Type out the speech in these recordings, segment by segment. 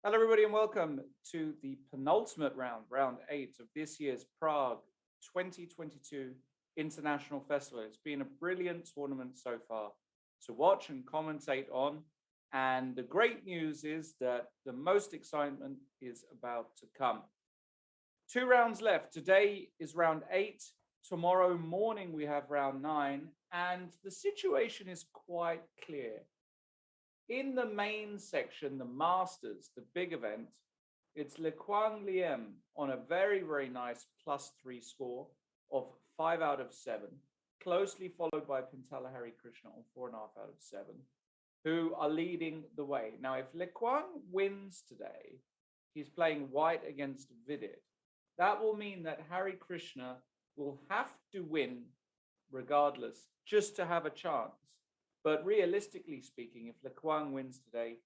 Hello, everybody, and welcome to the penultimate round, round 8 of this year's Prague 2022 International Festival. It's been a brilliant tournament so far to watch and commentate on. And the great news is that the most excitement is about to come. 2 rounds left. Today is round 8. Tomorrow morning, we have round 9. And the situation is quite clear. In the main section, the Masters, the big event, it's Le Quang Liem on a very, very nice +3 score of 5 out of 7, closely followed by Pintala Hari Krishna on 4.5 out of 7, who are leading the way. Now, if Le Quang wins today, he's playing white against Vidit. That will mean that Hari Krishna will have to win regardless, just to have a chance. But realistically speaking, if Le Quang wins today,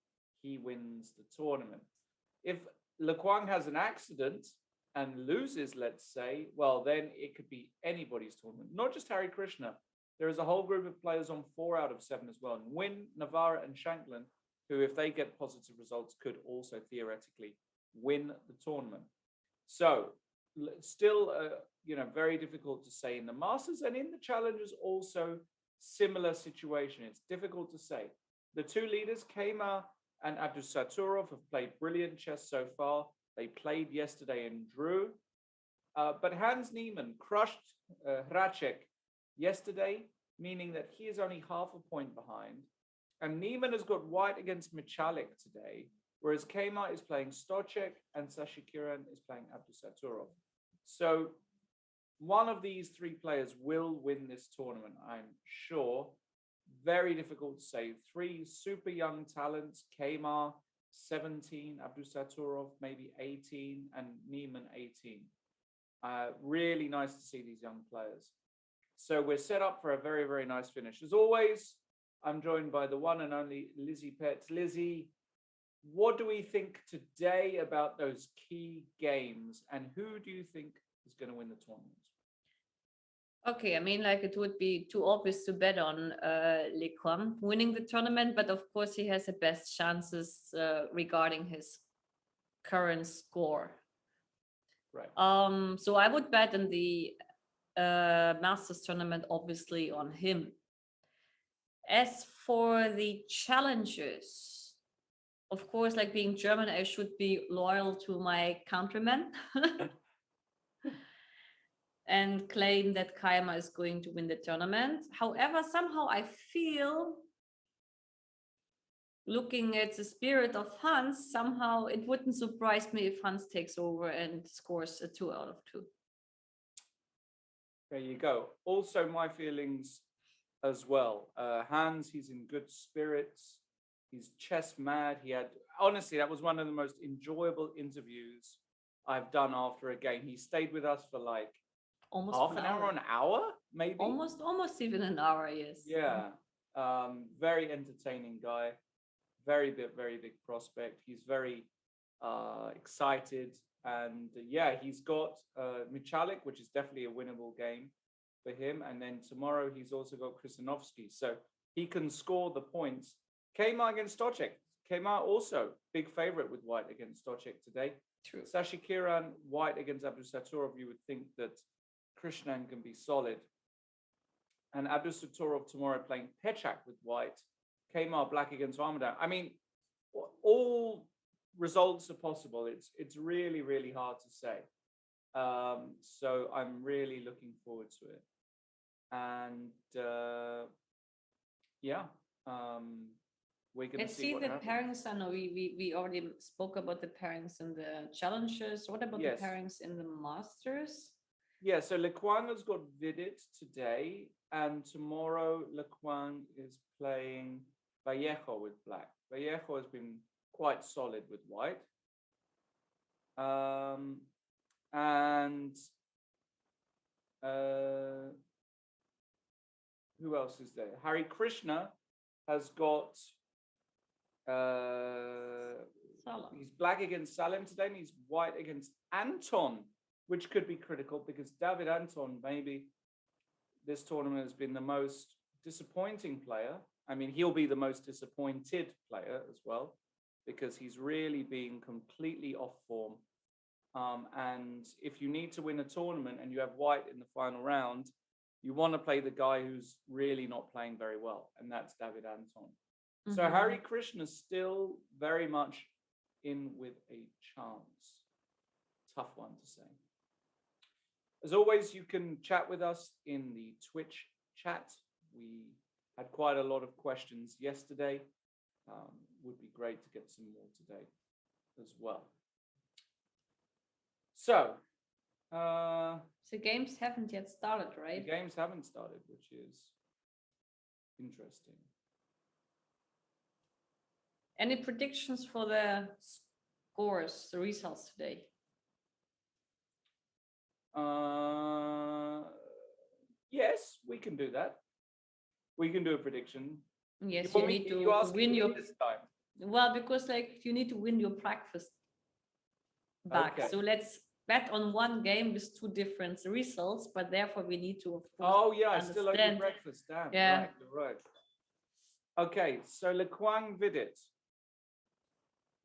he wins the tournament. If Le Quang has an accident and loses, let's say, well, then it could be anybody's tournament, not just Hari Krishna. There is a whole group of players on 4 out of 7 as well. And Wynn, Navarra, and Shanklin, who, if they get positive results, could also theoretically win the tournament. So still, very difficult to say in the Masters, and in the Challengers also, similar situation. It's difficult to say. The two leaders, Kemar and Abdusaturov, have played brilliant chess so far. They played yesterday and drew. But Hans Niemann crushed Hracek yesterday, meaning that he is only half a point behind. And Niemann has got white against Michalik today, whereas Kemar is playing Stochek and Sashikiran is playing Abdusaturov. So one of these 3 players will win this tournament, I'm sure. Very difficult to say. 3 super young talents, Kemar, 17, Abdusaturov, maybe 18, and Niemann, 18. Really nice to see these young players. So we're set up for a very, very nice finish. As always, I'm joined by the one and only Lizzie Petz. Lizzie, what do we think today about those key games, and who do you think is going to win the tournament? Okay, I mean, like it would be too obvious to bet on Le Quang winning the tournament, but of course he has the best chances regarding his current score. Right. So I would bet in the Masters tournament, obviously, on him. As for the challengers, of course, like being German, I should be loyal to my countrymen. And claim that Kemar is going to win the tournament. However, somehow I feel, looking at the spirit of Hans, somehow it wouldn't surprise me if Hans takes over and scores a 2 out of 2. There you go. Also, my feelings as well. Hans, he's in good spirits. He's chess mad. Honestly, that was one of the most enjoyable interviews I've done after a game. He stayed with us for like almost half an hour, an hour, maybe. Almost even an hour, yes. Yeah. Very entertaining guy. Very big prospect. He's very excited. And he's got Michalik, which is definitely a winnable game for him. And then tomorrow he's also got Krisanovsky. So he can score the points. Kemar against Stochek. Kemar also big favorite with white against Stochek today. True. Sashikiran, white against Abdusaturov. You would think that Krishnan can be solid. And Abdusaturov tomorrow playing Pechak with white. Kemar black against Armadan. I mean, all results are possible. It's really, really hard to say. So I'm really looking forward to it. And we're going to see what happens. The pairings. I know we already spoke about the pairings in the challenges. What about the pairings in the Masters? Yeah, so Le Quang has got Vidit today, and tomorrow Le Quang is playing Vallejo with black. Vallejo has been quite solid with white. And who else is there? Hari Krishna has got he's black against Salem today, and he's white against Anton, which could be critical because David Anton, maybe this tournament has been the most disappointing player. I mean, he'll be the most disappointed player as well, because he's really been completely off form. And if you need to win a tournament and you have white in the final round, you want to play the guy who's really not playing very well, and that's David Anton. So Hari Krishna is still very much in with a chance. Tough one to say. As always, you can chat with us in the Twitch chat. We had quite a lot of questions yesterday. Would be great to get some more today as well. So, the games haven't yet started, right? The games haven't started, which is interesting. Any predictions for the scores, the results today? Yes, we can do that. We can do a prediction. Yes, you need to win your this time. Well, because like you need to win your breakfast back. Okay. So let's bet on one game with two different results, but therefore we need to, of course, Oh yeah, I still owe you breakfast. Damn. Yeah. Right, you're right. Okay, so Lequang Vidit.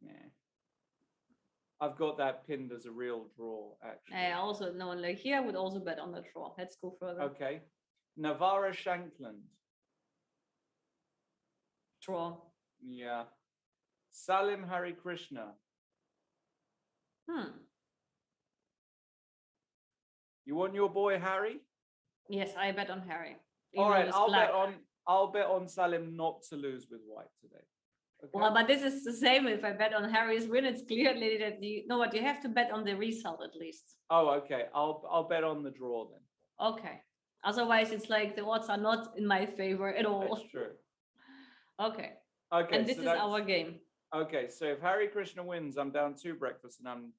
Yeah. I've got that pinned as a real draw, actually. I also know, like here, I would also bet on the draw. Let's go further. Okay. Navara Shankland. Draw. Yeah. Salim Hari Krishna. You want your boy Harry? Yes, I bet on Harry. All right, I'll bet on Salim not to lose with white today. Okay. Well, but this is the same. If I bet on Harry's win, it's clearly that you know what, you have to bet on the result at least. Oh, okay. I'll bet on the draw then. Okay. Otherwise, it's like the odds are not in my favor at all. That's true. Okay. Okay. And this is our game. Okay, so if Hari Krishna wins, I'm down 2 breakfasts and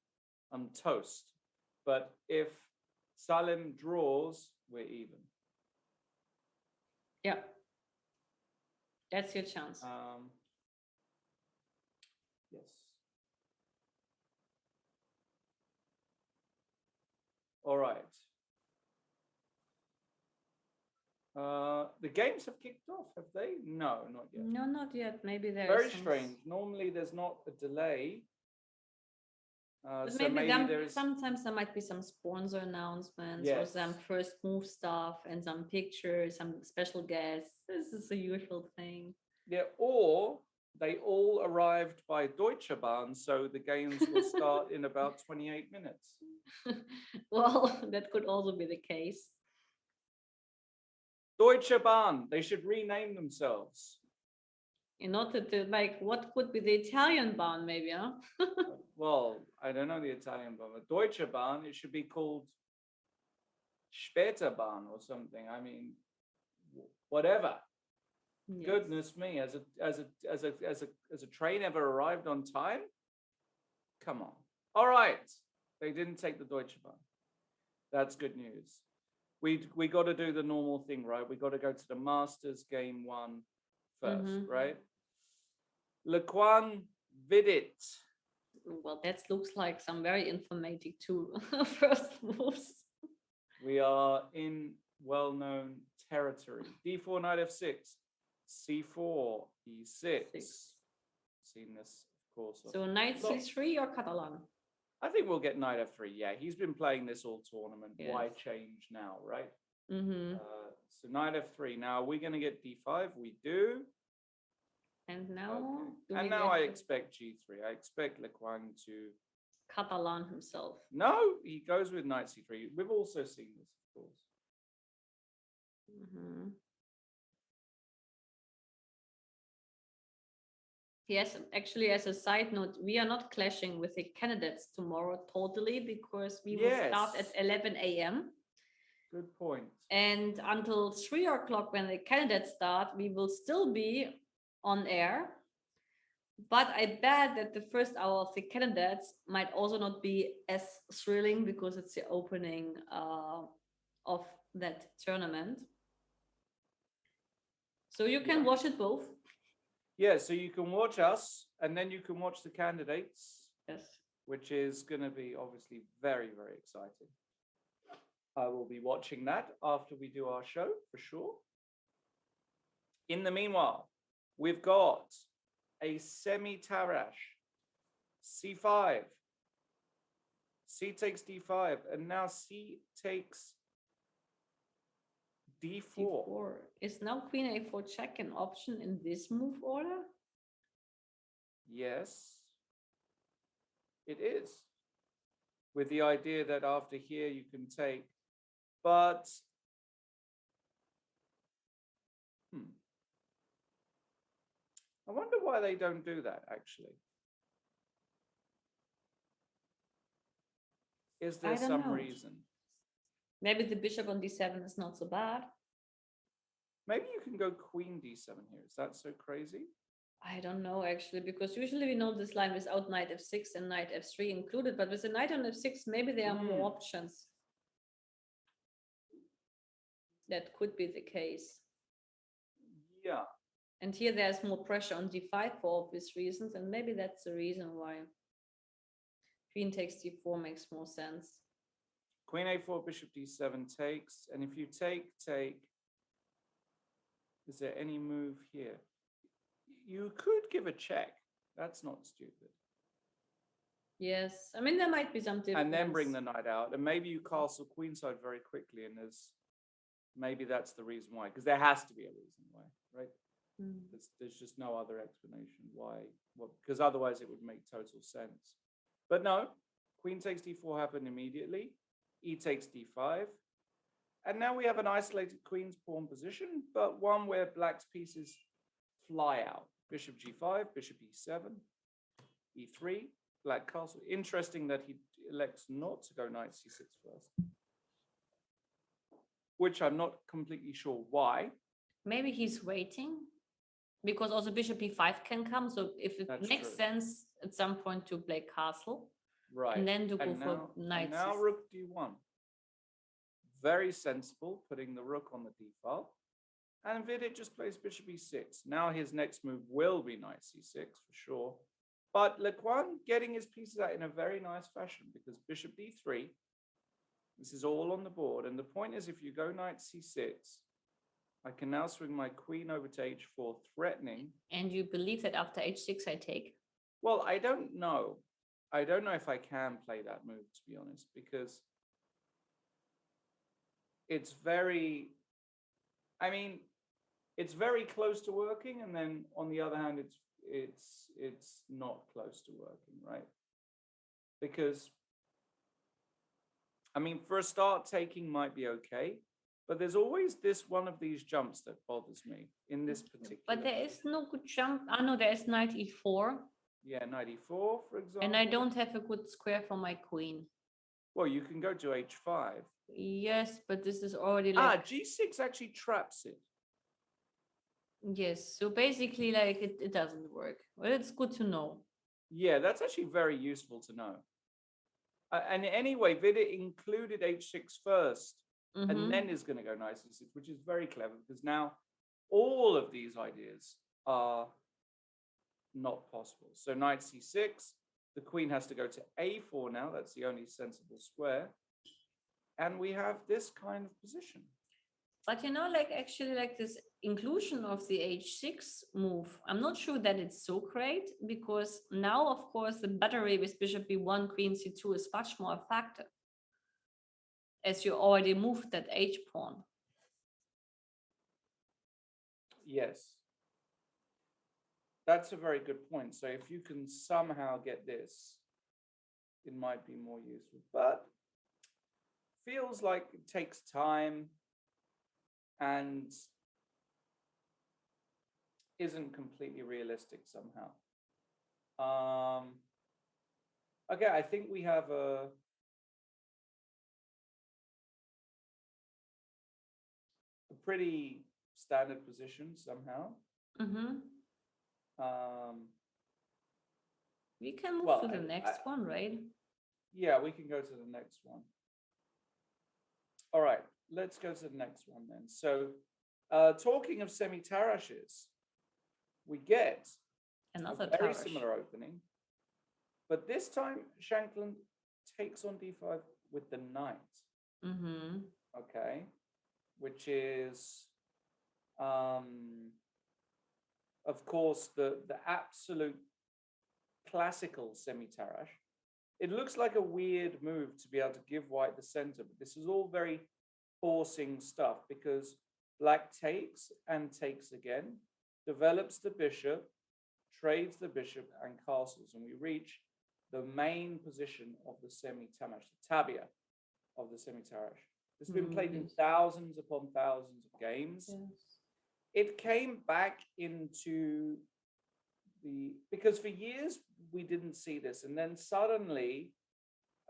I'm toast. But if Salim draws, we're even. Yeah. That's your chance. Yes. All right. The games have kicked off, have they? No, not yet. No, not yet. Maybe there's very strange. Normally, there's not a delay. So maybe there's sometimes there might be some sponsor announcements or some first move stuff and some pictures, some special guests. This is the usual thing. Yeah, or they all arrived by Deutsche Bahn, so the games will start in about 28 minutes. Well, that could also be the case. Deutsche Bahn, they should rename themselves. In order to, like, what could be the Italian Bahn, maybe, huh? Well, I don't know the Italian Bahn, but Deutsche Bahn, it should be called Später Bahn or something. I mean, whatever. Yes. Goodness me, as a train ever arrived on time? Come on. All right. They didn't take the Deutsche Bahn. That's good news. We got to do the normal thing, right? We got to go to the Masters game 1 first, right? Lequan Vidit. Well, that looks like some very informative too. First moves. We are in well-known territory. D4, knight f6, c4, e6. Seen this, of course. So knight c3 or Catalan? I think we'll get knight f3. Yeah, he's been playing this all tournament. Yes. Why change now, right? So knight f3. Now, are we going to get d5? We do. And now? Okay. And now I expect g3. I expect Lequang to... Catalan himself. No, he goes with knight c3. We've also seen this, of course. Yes, actually, as a side note, we are not clashing with the candidates tomorrow totally because we will start at 11 a.m. Good point. And until 3 o'clock when the candidates start, we will still be on air. But I bet that the first hour of the candidates might also not be as thrilling because it's the opening of that tournament. So you can watch it both. Yeah, so you can watch us and then you can watch the candidates. Yes. Which is going to be obviously very, very exciting. I will be watching that after we do our show for sure. In the meanwhile, we've got a semi-Tarash c5. C takes d5, and now c takes d4. D4. Is now queen a4 check an option in this move order? Yes, it is. With the idea that after here you can take, but I wonder why they don't do that, actually. Is there some reason? Maybe the bishop on d7 is not so bad. Maybe you can go queen d7 here. Is that so crazy? I don't know, actually, because usually we know this line without knight f6 and knight f3 included, but with a knight on f6, maybe there are more options. That could be the case. Yeah. And here there's more pressure on d5 for obvious reasons, and maybe that's the reason why queen takes d4 makes more sense. Queen a4, bishop d7 takes, and if you take, is there any move here? You could give a check. That's not stupid. Yes, I mean, there might be some difference. And then bring the knight out, and maybe you castle queenside very quickly, and maybe that's the reason why, because there has to be a reason why, right? There's just no other explanation why, because otherwise it would make total sense. But no, queen takes d4 happened immediately, e takes d5, and now we have an isolated queen's pawn position, but one where black's pieces fly out. Bishop g5, bishop e7, e3, black castle. Interesting that he elects not to go knight c6 first, which I'm not completely sure why. Maybe he's waiting, because also bishop e5 can come. So if it makes sense at some point to play castle, right, and then to go for knight. Now rook d1. Very sensible, putting the rook on the d file. And Vidit just plays bishop e6. Now his next move will be knight c6 for sure. But Lequan getting his pieces out in a very nice fashion, because bishop d3, this is all on the board. And the point is, if you go knight c6, I can now swing my queen over to h4, threatening. And you believe that after h6 I take? Well, I don't know. I don't know if I can play that move, to be honest, because it's very, I mean, it's very close to working, and then on the other hand, it's not close to working, right? Because, I mean, for a start, taking might be okay, but there's always this one of these jumps that bothers me in this particular. But there is no good jump. Ah, no, there is knight e4. Yeah, knight e4, for example. And I don't have a good square for my queen. Well, you can go to h5. Yes, but this is already like... g6 actually traps it. Yes, so basically, like, it doesn't work. Well, it's good to know. Yeah, that's actually very useful to know. And anyway, Vidit included h6 first, and then is going to go knight c6, which is very clever, because now all of these ideas are not possible. So knight c6, the queen has to go to a4 now. That's the only sensible square. And we have this kind of position. But you know, like, actually, like, this inclusion of the h6 move, I'm not sure that it's so great, because now, of course, the battery with bishop b1, queen c2 is much more effective, as you already moved that h pawn. Yes. That's a very good point. So if you can somehow get this, it might be more useful. But feels like it takes time and isn't completely realistic somehow. Okay, I think we have a pretty standard position somehow. We can move to the next one, right? Yeah, we can go to the next one. All right, let's go to the next one then. So talking of semi-tarashes, we get another very tarash. Similar opening, but this time Shankland takes on d5 with the knight. Okay, which is, of course, the absolute classical semi-Tarrasch. It looks like a weird move to be able to give white the center, but this is all very forcing stuff because black takes and takes again, develops the bishop, trades the bishop and castles, and we reach the main position of the semi-Tarrasch, the tabia of the semi-Tarrasch. This has been played in thousands upon thousands of games. Yes. It came back into because for years we didn't see this, and then suddenly,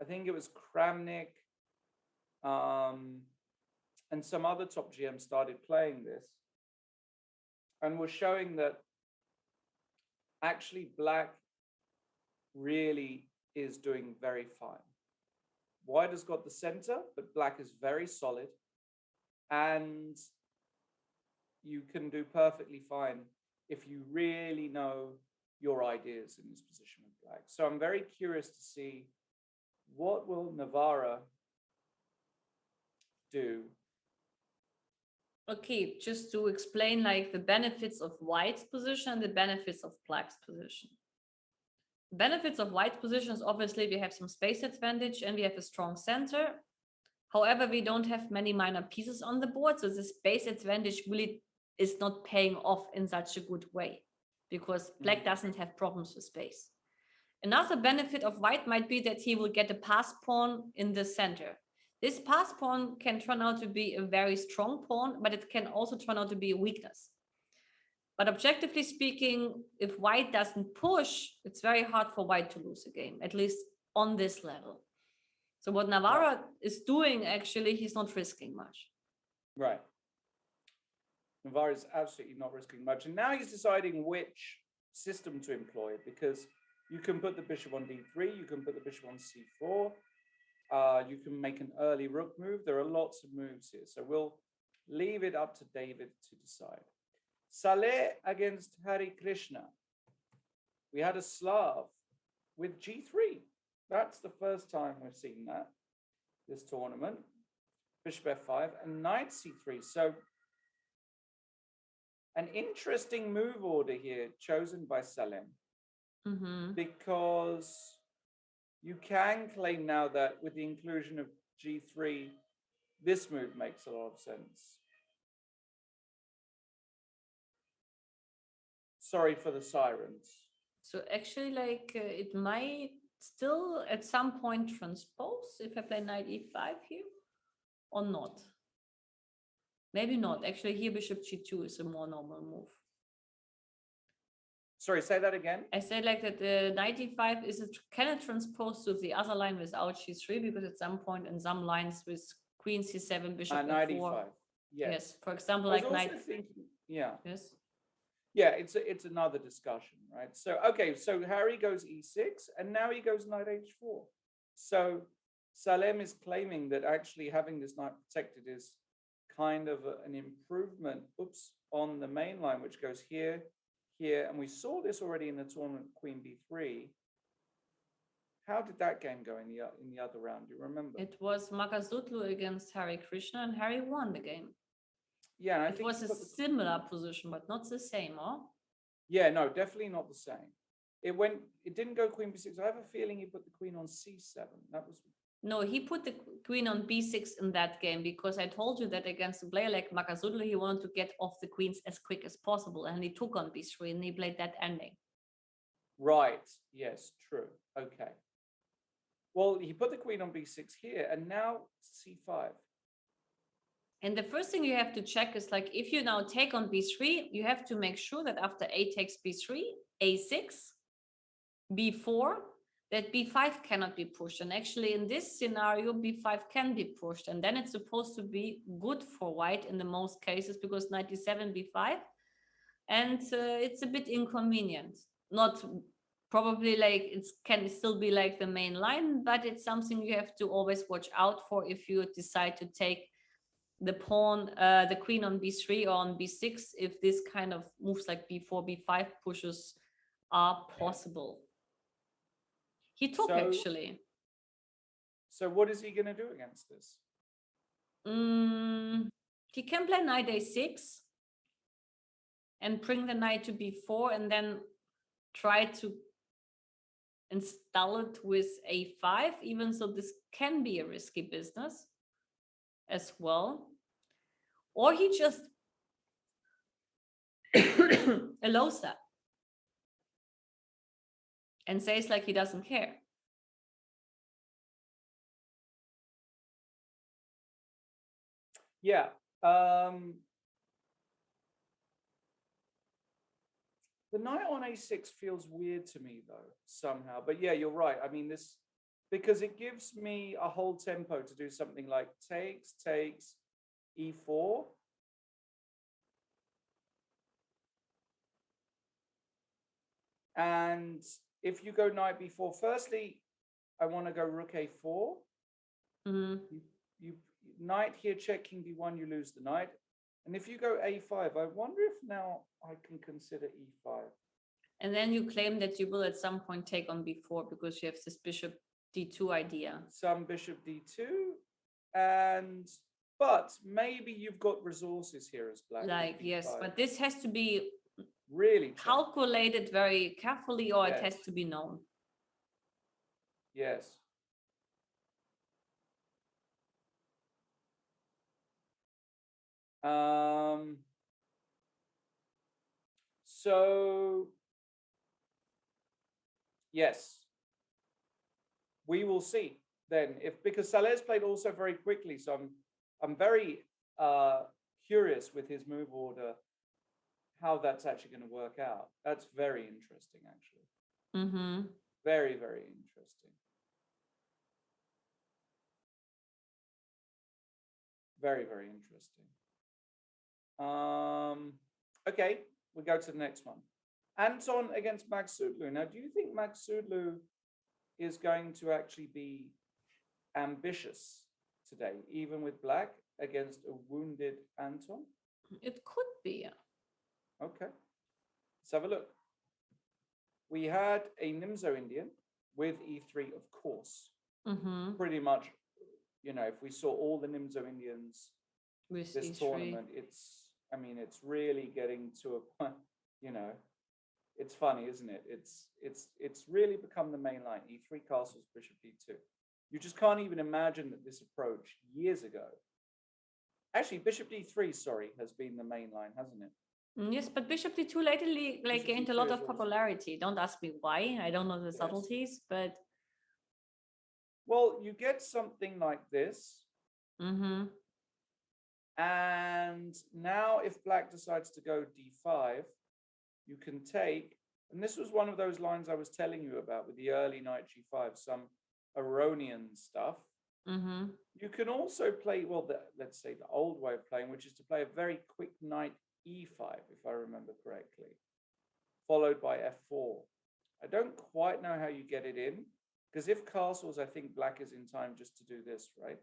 I think it was Kramnik and some other top GMs started playing this and were showing that actually black really is doing very fine. White has got the center, but black is very solid, and you can do perfectly fine if you really know your ideas in this position with black. So I'm very curious to see what will Navarra do. Okay, just to explain like the benefits of white's position and the benefits of black's position. Benefits of white's position is obviously we have some space advantage and we have a strong center. However, we don't have many minor pieces on the board, so the space advantage really is not paying off in such a good way because black doesn't have problems with space. Another benefit of white might be that he will get a pass pawn in the center. This pass pawn can turn out to be a very strong pawn, but it can also turn out to be a weakness. But objectively speaking, if white doesn't push, it's very hard for white to lose a game, at least on this level. So what Navarra is doing, actually, he's not risking much. Right. Navarra is absolutely not risking much. And now he's deciding which system to employ, because you can put the bishop on d3, you can put the bishop on c4, you can make an early rook move. There are lots of moves here. So we'll leave it up to David to decide. Saleh against Hari Krishna. We had a Slav with g3. That's the first time we've seen that, this tournament. Bishop f5 and knight c3. So an interesting move order here chosen by Salem, because you can claim now that with the inclusion of g3, this move makes a lot of sense. Sorry for the sirens. So actually, like it might still at some point transpose if I play knight e5 here, or not. Maybe not. Actually, here bishop g2 is a more normal move. Sorry, say that again. I said like that the knight e5 can it transpose to the other line without g3, because at some point in some lines with queen c7, bishop knight f4. e5. Yes. Yes. For example, I was like also knight. thinking, yeah. Yes. Yeah, it's another discussion, right? So okay, so Harry goes e6, and now he goes knight h4. So Salem is claiming that actually having this knight protected is kind of an improvement, on the main line, which goes here, here, and we saw this already in the tournament, queen b3. How did that game go in the other round? Do you remember? It was Makazutlu against Hari Krishna, and Harry won the game. Yeah, and I it think was a similar position, but not the same, huh? Yeah, no, definitely not the same. It didn't go queen b6. I have a feeling he put the queen on c7. That was No, he put the queen on b6 in that game, because I told you that against a player like Makazutlu, he wanted to get off the queens as quick as possible, and he took on b3 and he played that ending. Right. Yes, true. Okay. Well, he put the queen on b6 here, and now c5. And the first thing you have to check is, like, if you now take on b3, you have to make sure that after a takes b3, a6, b4, that b5 cannot be pushed. And actually in this scenario, b5 can be pushed. And then it's supposed to be good for white in the most cases, because knight d7, b5. And it's a bit inconvenient. Not probably like it can still be like the main line, but it's something you have to always watch out for if you decide to take the pawn, the queen on b3 or on b6, if this kind of moves like b4, b5 pushes are possible. He took actually. So what is he going to do against this? He can play knight a6 and bring the knight to b4, and then try to install it with a5, even so this can be a risky business as well. Or he just allows that and says like he doesn't care. Yeah. The knight on a6 feels weird to me though, somehow. But yeah, you're right. I mean, this, because it gives me a whole tempo to do something like takes, e4. And if you go knight b4, firstly, I want to go rook a4. You knight here, check king b1, you lose the knight. And if you go a5, I wonder if now I can consider e5. And then you claim that you will at some point take on b4 because you have this bishop d2 idea. Some bishop d2, but maybe you've got resources here as black. Like, yes, but this has to be really calculated very carefully, or it has to be known. Yes. So yes, we will see then, if, because Saleh's played also very quickly, so I'm very curious with his move order how that's actually going to work out. That's very interesting, actually. Very, very interesting. Very, very interesting. Okay, we go to the next one. Anton against Magsudlu. Now, do you think Magsudlu is going to actually be ambitious today, even with black, against a wounded Anton? It could be, yeah. Okay, let's have a look. We had a Nimzo Indian with e3, of course. Pretty much, you know, if we saw all the Nimzo Indians with this E3 tournament, I mean, it's really getting to a point, you know, it's funny, isn't it? It's really become the main line, e3 castles, bishop d2. You just can't even imagine that this approach years ago, actually bishop d3, sorry, has been the main line, hasn't it? Yes, but bishop d2 lately gained a lot of popularity. Don't ask me why. I don't know the subtleties, but well, you get something like this. And now if black decides to go d5, you can take, and this was one of those lines I was telling you about with the early knight g5, some Aronian stuff. You can also play, well, let's say the old way of playing, which is to play a very quick knight e5, if I remember correctly, followed by f4. I don't quite know how you get it in, because if castles, I think black is in time just to do this, right?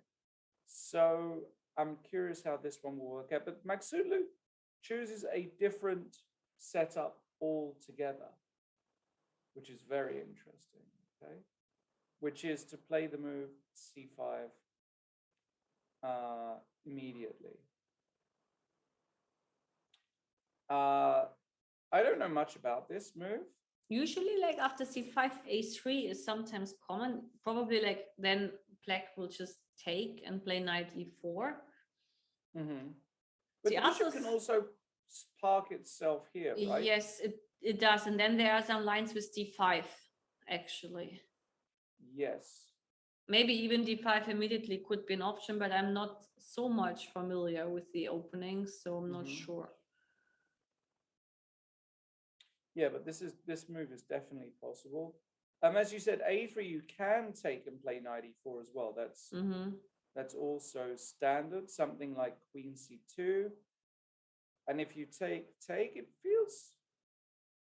So I'm curious how this one will work out. But Magsudlu chooses a different setup altogether, which is very interesting, okay? Which is to play the move c5 immediately. I don't know much about this move. Usually, like after c5, a3 is sometimes common. Probably like then black will just take and play knight e4. But the bishop can also park itself here, right? Yes, it does. And then there are some lines with d5, actually. Yes. Maybe even d5 immediately could be an option, but I'm not so much familiar with the openings, so I'm not sure. Yeah, but this move is definitely possible. As you said, a3 you can take and play knight e4 as well. That's also standard. Something like queen c2, and if you take, it feels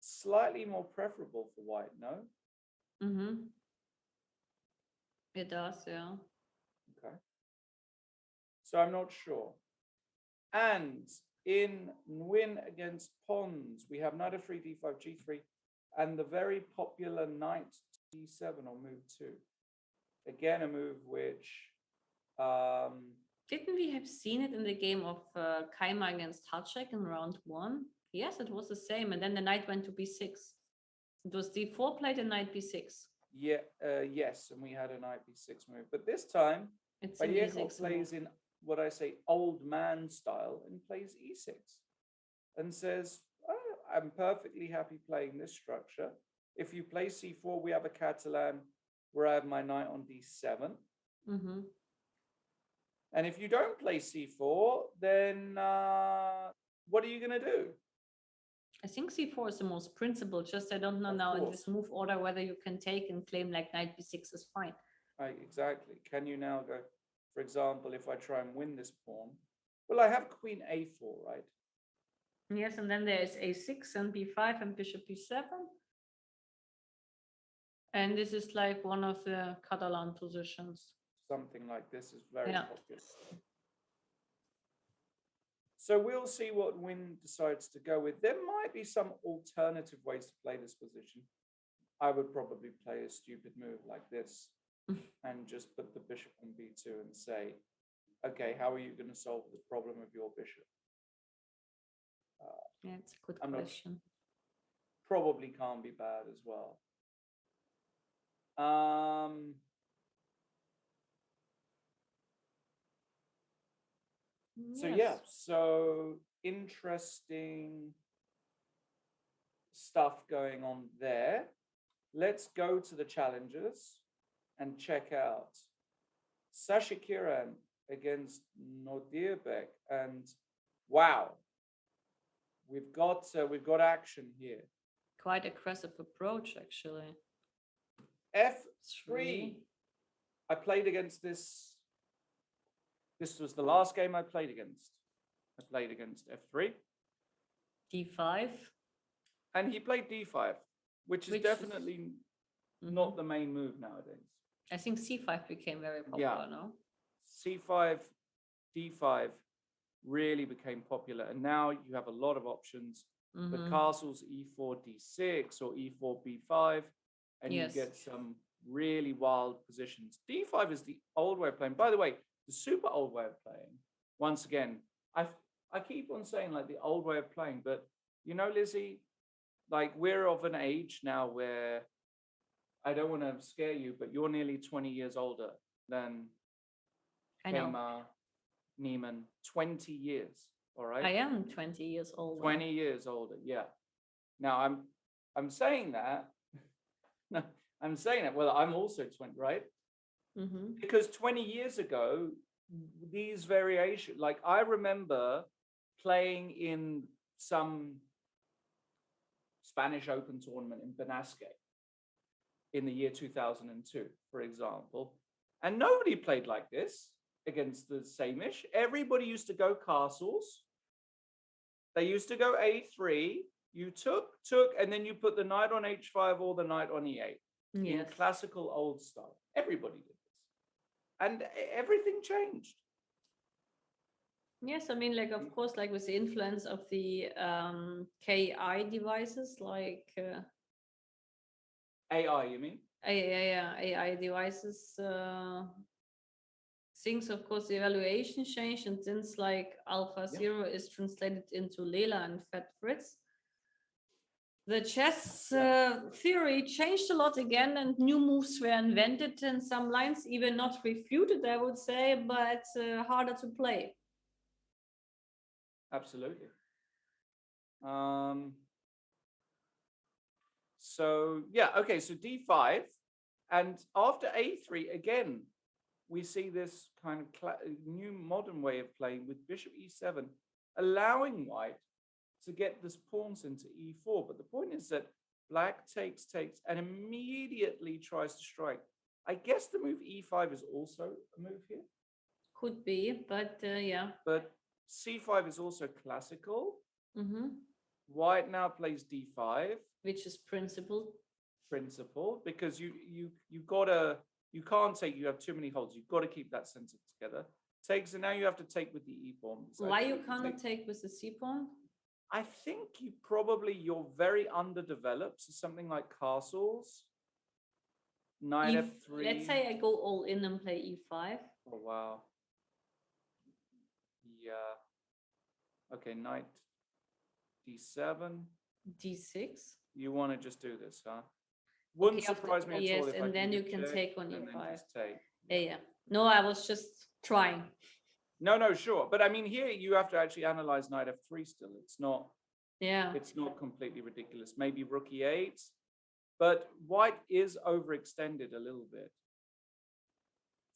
slightly more preferable for white. No. It does, yeah. Okay. So I'm not sure. And in Nguyen against Pons, we have knight f3, d5, g3, and the very popular knight d7 on move 2. Again, a move which... Didn't we have seen it in the game of Kaima against Hacek in round 1? Yes, it was the same. And then the knight went to b6. It was d4 played and knight b6. Yeah, yes, and we had a knight b6 move, but this time It's an Vallejo e6 plays move. in what I say old man style and plays e6 and says, oh, I'm perfectly happy playing this structure. If you play c4, we have a Catalan where I have my knight on d7. Mm-hmm. And if you don't play c4, then what are you going to do? I think c4 is the most principled. Just I don't know Of now in course. this move order whether you can take and claim like knight b6 is fine. Exactly. Can you now go, for example, if I try and win this pawn? Well, I have queen a4, right? Yes, and then there is a6 and b5 and bishop b7. And this is like one of the Catalan positions. Something like this is very Yeah. popular. So we'll see what Win decides to go with. There might be some alternative ways to play this position. I would probably play a stupid move like this and just put the bishop on b2 and say, okay, how are you going to solve the problem of your bishop? Yeah, it's a good I'm not question. probably can't be bad as well. So yeah, so interesting stuff going on there. Let's go to the challengers and check out Sasha Kiran against Nodirbek, and wow, we've got action here. Quite aggressive approach, actually. F3. I played against this. This was the last game I played against. I played against F3. D5. And he played D5, which is definitely not the main move nowadays. I think C5 became very popular, no? C5, D5 really became popular. And now you have a lot of options. The castles E4, D6 or E4, B5. And you get some really wild positions. D5 is the old way of playing. By the way, the super old way of playing, once again, I keep on saying like the old way of playing, but you know, Lizzie, like we're of an age now where I don't want to scare you, but you're nearly 20 years older than Kema, Neiman. 20 years, all right? I am 20 years older. 20 years older, yeah. Now I'm saying that. No, I'm saying that. Well, I'm also 20, right? Because 20 years ago, these variations, like I remember playing in some Spanish Open tournament in Benasque in the year 2002, for example. And nobody played like this against the Samish. Everybody used to go castles. They used to go a3. You took, and then you put the knight on h5 or the knight on e8 in classical old style. Everybody did this. And everything changed. Yes, I mean, like, of course, like with the influence of the KI devices, like AI, you mean? AI devices, things, of course, the evaluation changed, and since like Alpha Zero is translated into Lela and Fat Fritz, the chess theory changed a lot again, and new moves were invented, and some lines even not refuted, I would say, but harder to play. Absolutely. So yeah, okay, so d5, and after a3 again, we see this kind of new modern way of playing with bishop e7, allowing white to get this pawns into e4. But the point is that black takes, and immediately tries to strike. I guess the move e5 is also a move here. Could be, but yeah. But c5 is also classical. White now plays d5, which is principled. Because you can't take. You have too many holds. You've got to keep that center together. Takes, and now you have to take with the e pawn. Why you cannot take with the c pawn? I think you're very underdeveloped. So something like castles. Knight f3. Let's say I go all in and play e5. Oh wow. Yeah. Okay, knight d7. d6. You want to just do this, huh? Wouldn't Okay, after, surprise me at yes, all if I and can then you give can check take on and then e5. just take. Yeah. No, I was just trying. No, sure. But I mean, here you have to actually analyze knight f3 still. Yeah. It's not completely ridiculous. Maybe rook e8, but white is overextended a little bit.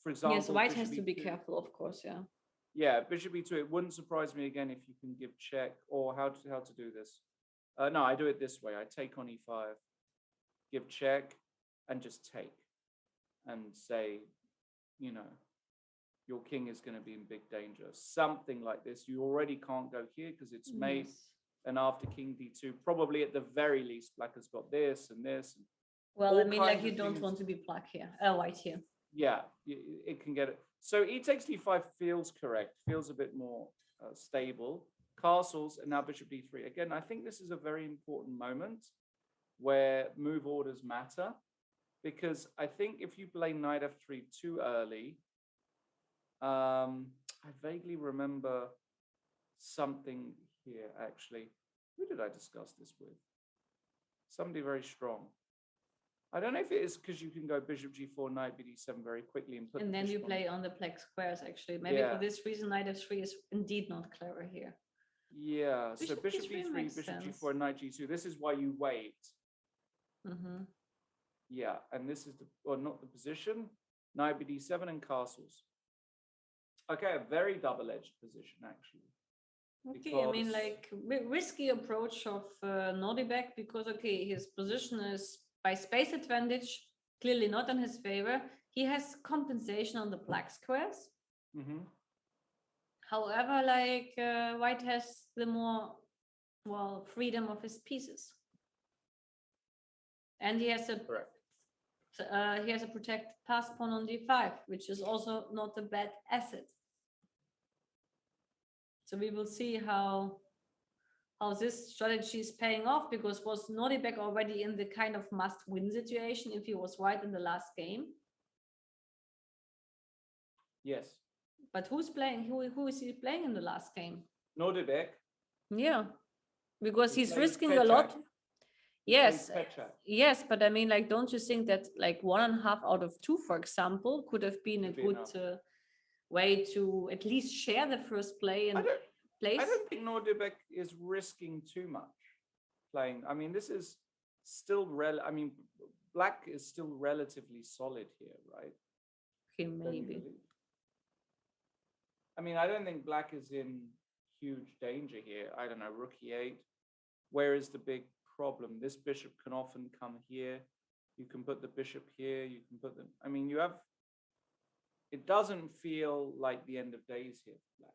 For example, Yes, white has bishop to be e2. careful, of course, yeah. Yeah, bishop e2. It wouldn't surprise me again if you can give check or how to do this. No, I do it this way. I take on e5, give check, and just take, and say, you know, your king is going to be in big danger. Something like this. You already can't go here because it's mate. Yes. And after king d2, probably at the very least, black has got this and this. And Well, I all mean, like kinds you of don't things. want to be black here, white here. Yeah, it can get it. So e takes d5 feels correct, feels a bit more stable. Castles and now bishop d3. Again, I think this is a very important moment where move orders matter, because I think if you play knight f3 too early, I vaguely remember something here actually. Who did I discuss this with? Somebody very strong. I don't know if it is because you can go bishop g4, knight bd7 very quickly and put. And then you play on the black squares, actually. Maybe for this reason, knight f3 is indeed not clever here. Yeah, so bishop d3 d3, bishop g4, knight g2. This is why you wait. Yeah, and this is not the position. Knight bd7 and castles. Okay, a very double-edged position, actually. Okay, I mean, like risky approach of Nordibek, because okay, his position is by space advantage clearly not in his favor. He has compensation on the black squares. However, like white has the more freedom of his pieces, and he has a protected pass pawn on d5, which is also not a bad asset. So we will see how this strategy is paying off, because was Nordibek already in the kind of must-win situation if he was white in the last game? Yes. But who's playing? Who is he playing in the last game? Nordibek. Yeah, because he's risking a lot. Yes, yes, but I mean, like, don't you think that like 1.5 out of 2, for example, could have been a good way to at least share the first play and place? I don't think Nordibek is risking too much playing. I mean, this is still black is still relatively solid here, right? Okay, maybe. I mean, I don't think black is in huge danger here. I don't know, rook e8. Where is the big problem? This bishop can often come here. You can put the bishop here. You can put them. I mean, you have. It doesn't feel like the end of days here for black,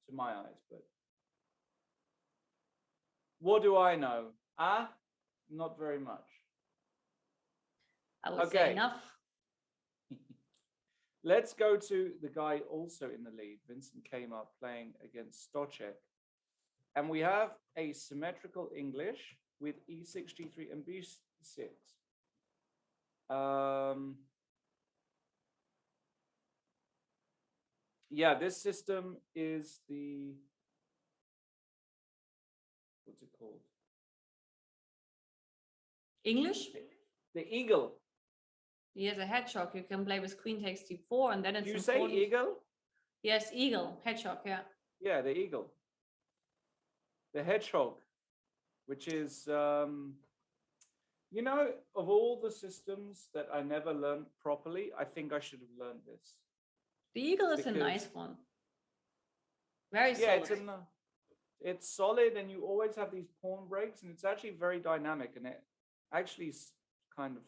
to my eyes. But what do I know? Not very much. I would say enough. Let's go to the guy also in the lead. Vincent came up playing against Stochek. And we have a symmetrical English with e6, g3, and b6. Yeah, this system is the, what's it called? English? The eagle. He has a hedgehog. You can play with queen takes d4, and then it's important. You say eagle? Yes, eagle, hedgehog, yeah. Yeah, the eagle. The hedgehog, which is, you know, of all the systems that I never learned properly, I think I should have learned this. The eagle is a nice one. Very solid. Yeah, it's solid, and you always have these pawn breaks, and it's actually very dynamic, and it actually kind of,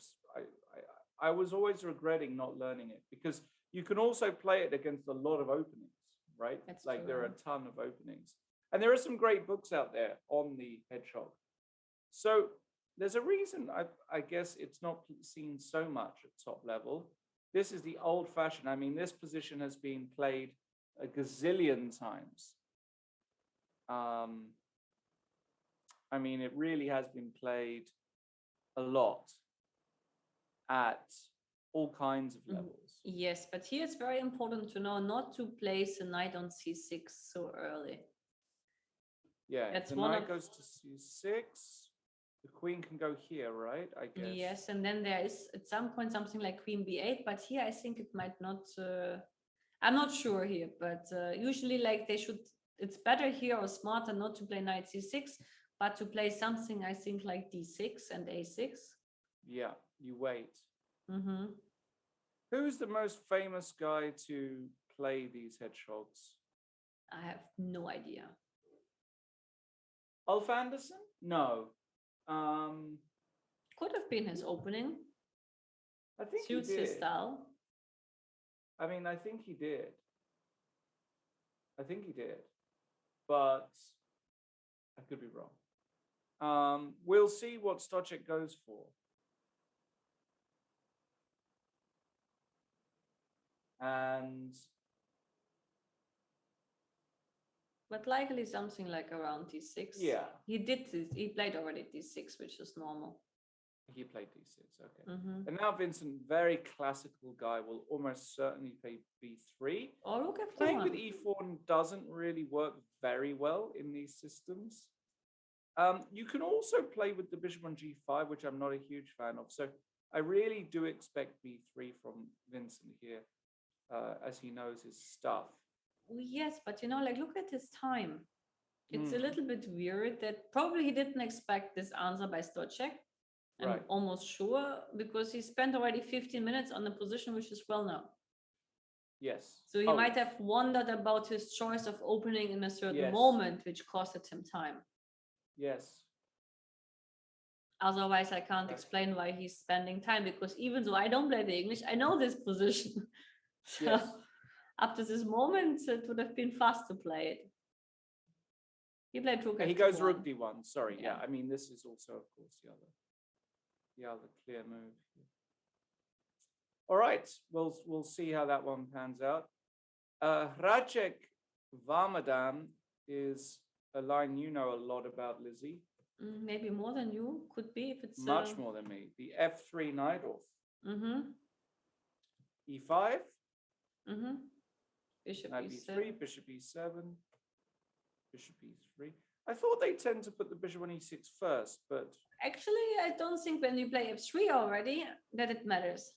I was always regretting not learning it, because you can also play it against a lot of openings, right? That's like true. There are a ton of openings. And there are some great books out there on the hedgehog. So there's a reason I guess it's not seen so much at top level. This is the old fashioned. I mean, this position has been played a gazillion times. I mean, it really has been played a lot at all kinds of levels. Yes, but here it's very important to know not to place a knight on c6 so early. Yeah, the knight goes to c6. The queen can go here, right? I guess. Yes, and then there is at some point something like queen b8, but here I think it might not. I'm not sure here, but usually like they should. It's better here or smarter not to play knight c6, but to play something I think like d6 and a6. Yeah, you wait. Mm-hmm. Who's the most famous guy to play these hedgehogs? I have no idea. Ulf Anderson? No. Could have been his opening. I think Suits he did. his style. I mean, I think he did. I think he did. But I could be wrong. We'll see what Stochek goes for. And But likely something like around d6. yeah, He did this. He played already d6, which is normal. he played d6. Okay. Mm-hmm. And now Vincent, very classical guy, will almost certainly play b3. Or look at Playing with e4 doesn't really work very well in these systems. You can also play with the bishop on g5, which I'm not a huge fan of. So I really do expect b3 from Vincent here, as he knows his stuff. Yes, but like look at his time. It's a little bit weird that probably he didn't expect this answer by Stochek. I'm Right. almost sure because he spent already 15 minutes on the position which is well known. Yes. So he might have wondered about his choice of opening in a certain moment, which costed him time. Yes. Otherwise, I can't explain why he's spending time, because even though I don't play the English, I know this position. So Yes. up to this moment, it would have been fast to play it. He played rook. He goes rook d1. Sorry. Yeah. I mean, this is also, of course, the other clear move. All right. We'll see how that one pans out. Hracek Varmadam is a line you know a lot about, Lizzie. Maybe more than you, could be, if it's much more than me. The f3 knight off. Mm-hmm. e5. Mm-hmm. Bishop Knight e7. b3, bishop e7, bishop e3. I thought they tend to put the bishop on e6 first, but Actually, I don't think when you play f3 already that it matters.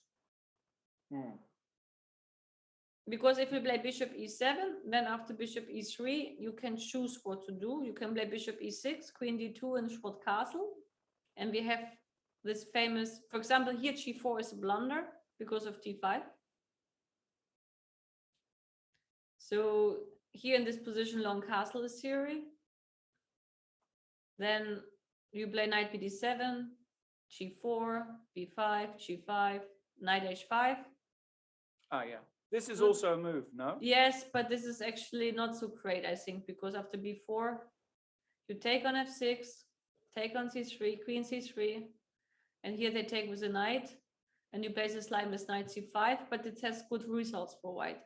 Because if you play bishop e7, then after bishop e3, you can choose what to do. You can play bishop e6, queen d2, and short castle. And we have this famous, for example, here g4 is a blunder because of d5. So here in this position, long castle is theory. Then you play knight bd7, g4, b5, g5, knight h5. Ah, yeah. This is also a move, no? Yes, but this is actually not so great, I think, because after b4, you take on f6, take on c3, queen c3, and here they take with a knight, and you play this line with knight c5, but it has good results for white.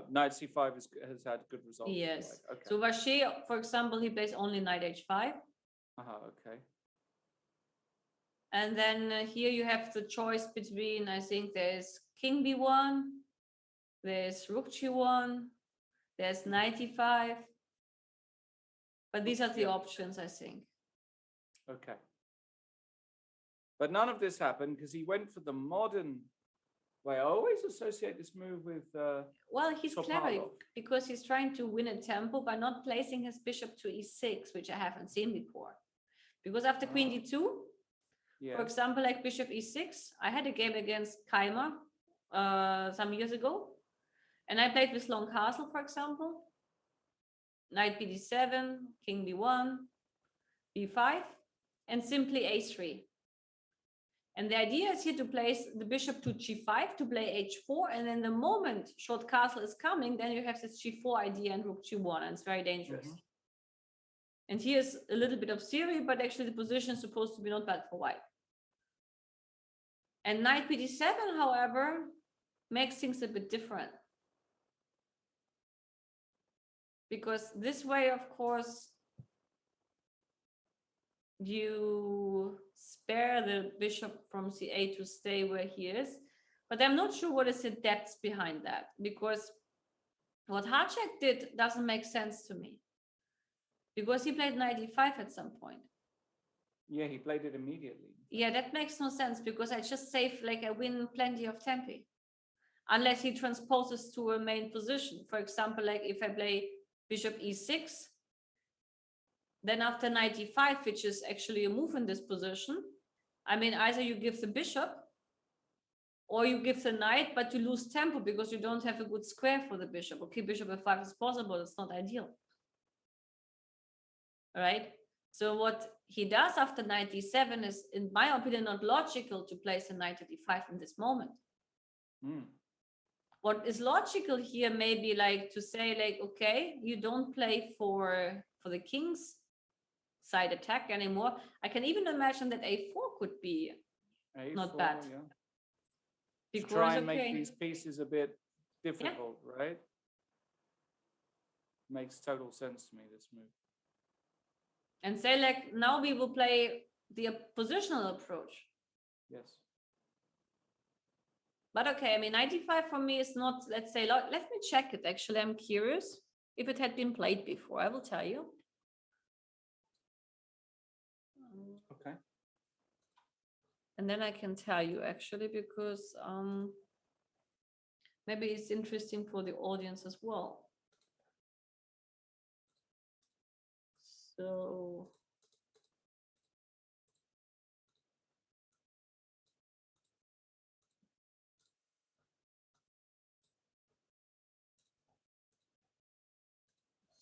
Knight c5 has had good results. Yes. Okay. So Vacher, for example, he plays only knight h5. Okay. And then here you have the choice between, I think there's king b1, there's rook g1, there's knight e5. But these are the options, I think. Okay. But none of this happened because he went for the modern way. I always associate this move with well, he's clever Topalov. because he's trying to win a tempo by not placing his bishop to e6, which I haven't seen before. Because after queen d2, for example, like bishop e6, I had a game against Keimer some years ago, and I played with long castle, for example, knight bd7, king b1, b5, and simply a3. And the idea is here to place the bishop to g5 to play h4, and then the moment short castle is coming, then you have this g4 idea and rook g1, and it's very dangerous. And here's a little bit of theory, but actually the position is supposed to be not bad for white. And knight bd7, however, makes things a bit different. Because this way, of course, you spare the bishop from c8 to stay where he is. But I'm not sure what is the depth behind that, because what Hracek did doesn't make sense to me. Because he played knight e5 at some point. Yeah, he played it immediately. Yeah, that makes no sense because I just save, like I win plenty of tempi. Unless he transposes to a main position. For example, like if I play bishop e6, then after knight e5, which is actually a move in this position, I mean, either you give the bishop or you give the knight, but you lose tempo because you don't have a good square for the bishop. Okay, bishop f5 is possible, it's not ideal. All right. So what he does after knight e7 is, in my opinion, not logical to place a knight at e5 in this moment. What is logical here may be like to say, like, okay, you don't play for the king's side attack anymore. I can even imagine that a4 could be A4, not bad. Yeah. Because, to try and okay, make these pieces a bit difficult, right? Makes total sense to me, this move. and say like, now we will play the positional approach. Yes. But okay, I mean, 95 for me is not, let's say, let me check it. Actually, I'm curious if it had been played before. I will tell you. Okay. And then I can tell you actually, because maybe it's interesting for the audience as well. So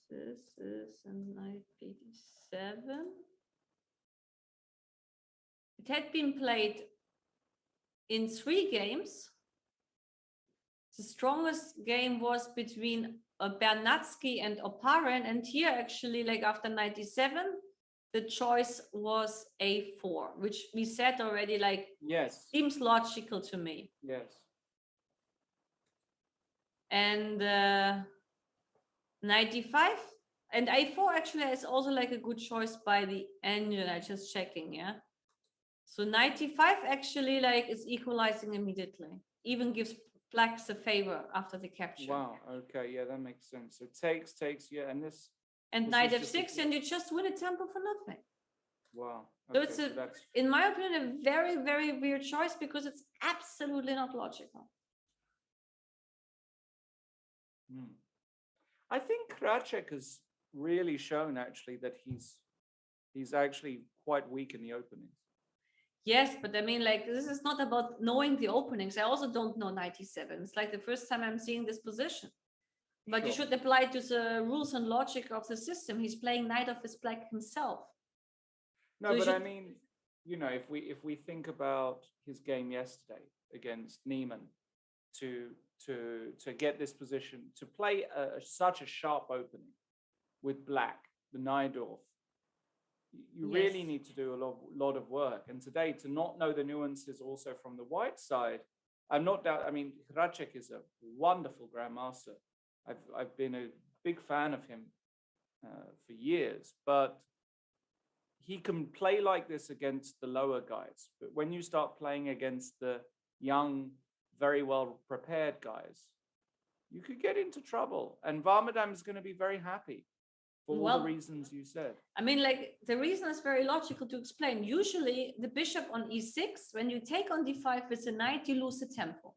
this is a knight b7. It had been played in 3 games. The strongest game was between Bernatsky and Oparin, and here actually, like after 97, the choice was a4, which we said already, like, yes, seems logical to me. Yes. And 95 and a4 actually is also like a good choice by the engine. I just checking, yeah. So 95 actually like is equalizing immediately, even gives blacks a favor after the capture. Wow. Okay. Yeah, that makes sense. So takes. Yeah, and this. And this knight is just a- f6, and you just win a tempo for nothing. Wow. So Okay, it's so that's. in my opinion, a very, very weird choice because it's absolutely not logical. I think Kracek has really shown actually that he's actually quite weak in the openings. Yes, but I mean, like, this is not about knowing the openings. I also don't know 97. It's like the first time I'm seeing this position. But Sure. you should apply to the rules and logic of the system. He's playing knight of his black himself. No, So but I mean, you know, if we think about his game yesterday against Neiman, to get this position, to play such a sharp opening with black, the Najdorf, you really Yes. need to do a lot of work. And today, to not know the nuances also from the white side, I'm not doubt. I mean, Hracek is a wonderful grandmaster. I've been a big fan of him for years, but he can play like this against the lower guys. But when you start playing against the young, very well prepared guys, you could get into trouble. And Varmadam is going to be very happy for all the reasons you said. I mean, like, the reason is very logical to explain. Usually, the bishop on e6, when you take on d5 with a knight, you lose the tempo.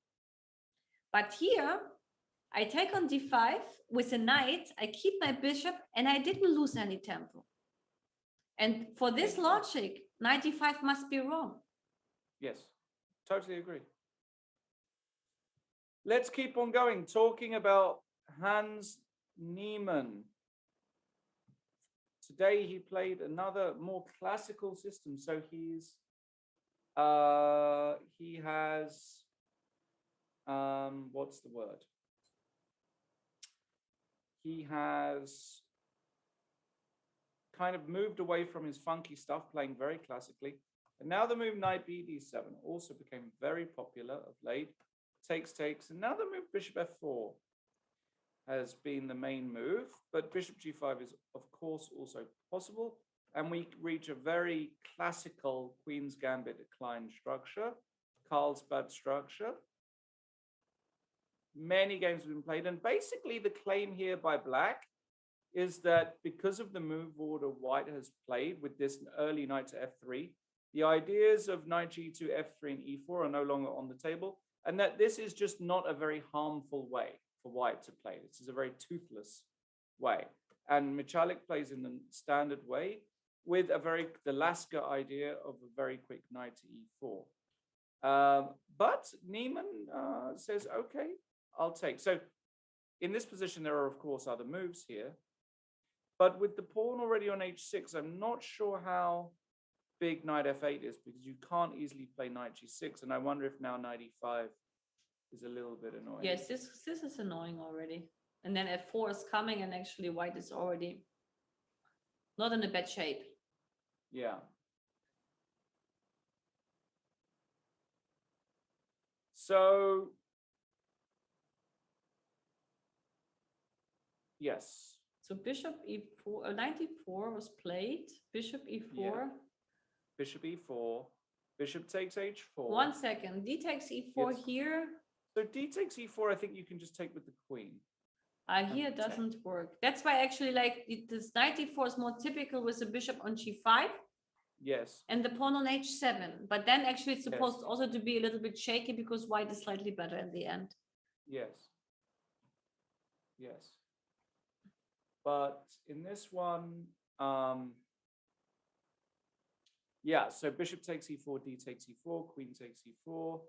But here, I take on d5 with a knight, I keep my bishop, and I didn't lose any tempo. And for this logic, knight d5 must be wrong. Yes, totally agree. Let's keep on going, talking about Hans Niemann. Today he played another more classical system. So he has what's the word? He has kind of moved away from his funky stuff, playing very classically. And now the move knight bd7 also became very popular of late. Takes, and now the move bishop f4 has been the main move, but bishop g5 is of course also possible. And we reach a very classical Queen's Gambit decline structure, Carlsbad structure. Many games have been played, and basically the claim here by black is that because of the move order White has played with this early knight to f3, the ideas of knight g2, f3, and e4 are no longer on the table, and that this is just not a very harmful way for White to play. This is a very toothless way. And Michalik plays in the standard way with the Lasker idea of a very quick knight to e4. But Niemann says, okay, I'll take. So in this position, there are, of course, other moves here. But with the pawn already on h6, I'm not sure how big knight f8 is, because you can't easily play knight g6. And I wonder if now knight e5 is a little bit annoying. Yes, this is annoying already. And then f4 is coming, and actually White is already not in a bad shape. Yeah. So, yes. So bishop e4, knight e4 was played. Bishop e4. Yeah. Bishop e4. Bishop takes h4. 1 second. D takes e4 Yes. here. So d takes e4, I think you can just take with the queen. Here doesn't work. That's why actually, like, this knight e4 is more typical with the bishop on g5. Yes. And the pawn on h7. But then actually it's supposed Yes. also to be a little bit shaky because White is slightly better in the end. Yes. Yes. But in this one, yeah, so bishop takes e4, d takes e4, queen takes e4.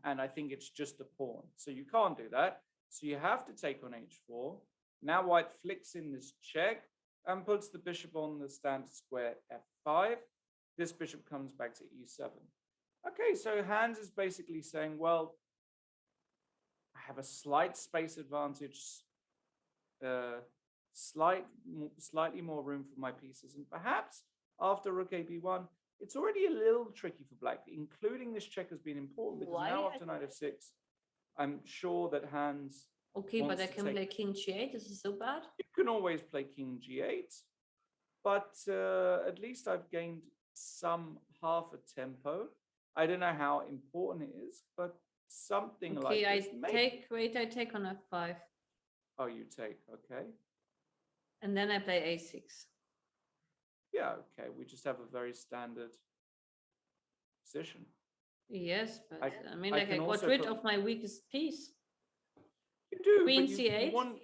And I think it's just a pawn. So you can't do that. So you have to take on h4. Now White flicks in this check and puts the bishop on the standard square f5. This bishop comes back to e7. Okay, so Hans is basically saying, well, I have a slight space advantage, slightly more room for my pieces. And perhaps after rook a b1, it's already a little tricky for black. Including this check has been important, because now after knight f6, I'm sure that Hans... Okay, but I can play king g8. This is so bad. You can always play king g8, but at least I've gained half a tempo. I don't know how important it is, but something like this. Okay, I take on f5. Oh, you take, okay. And then I play a6. Yeah, okay. We just have a very standard position. Yes, but I mean, like, I got rid of my weakest piece. You do. Queen c8.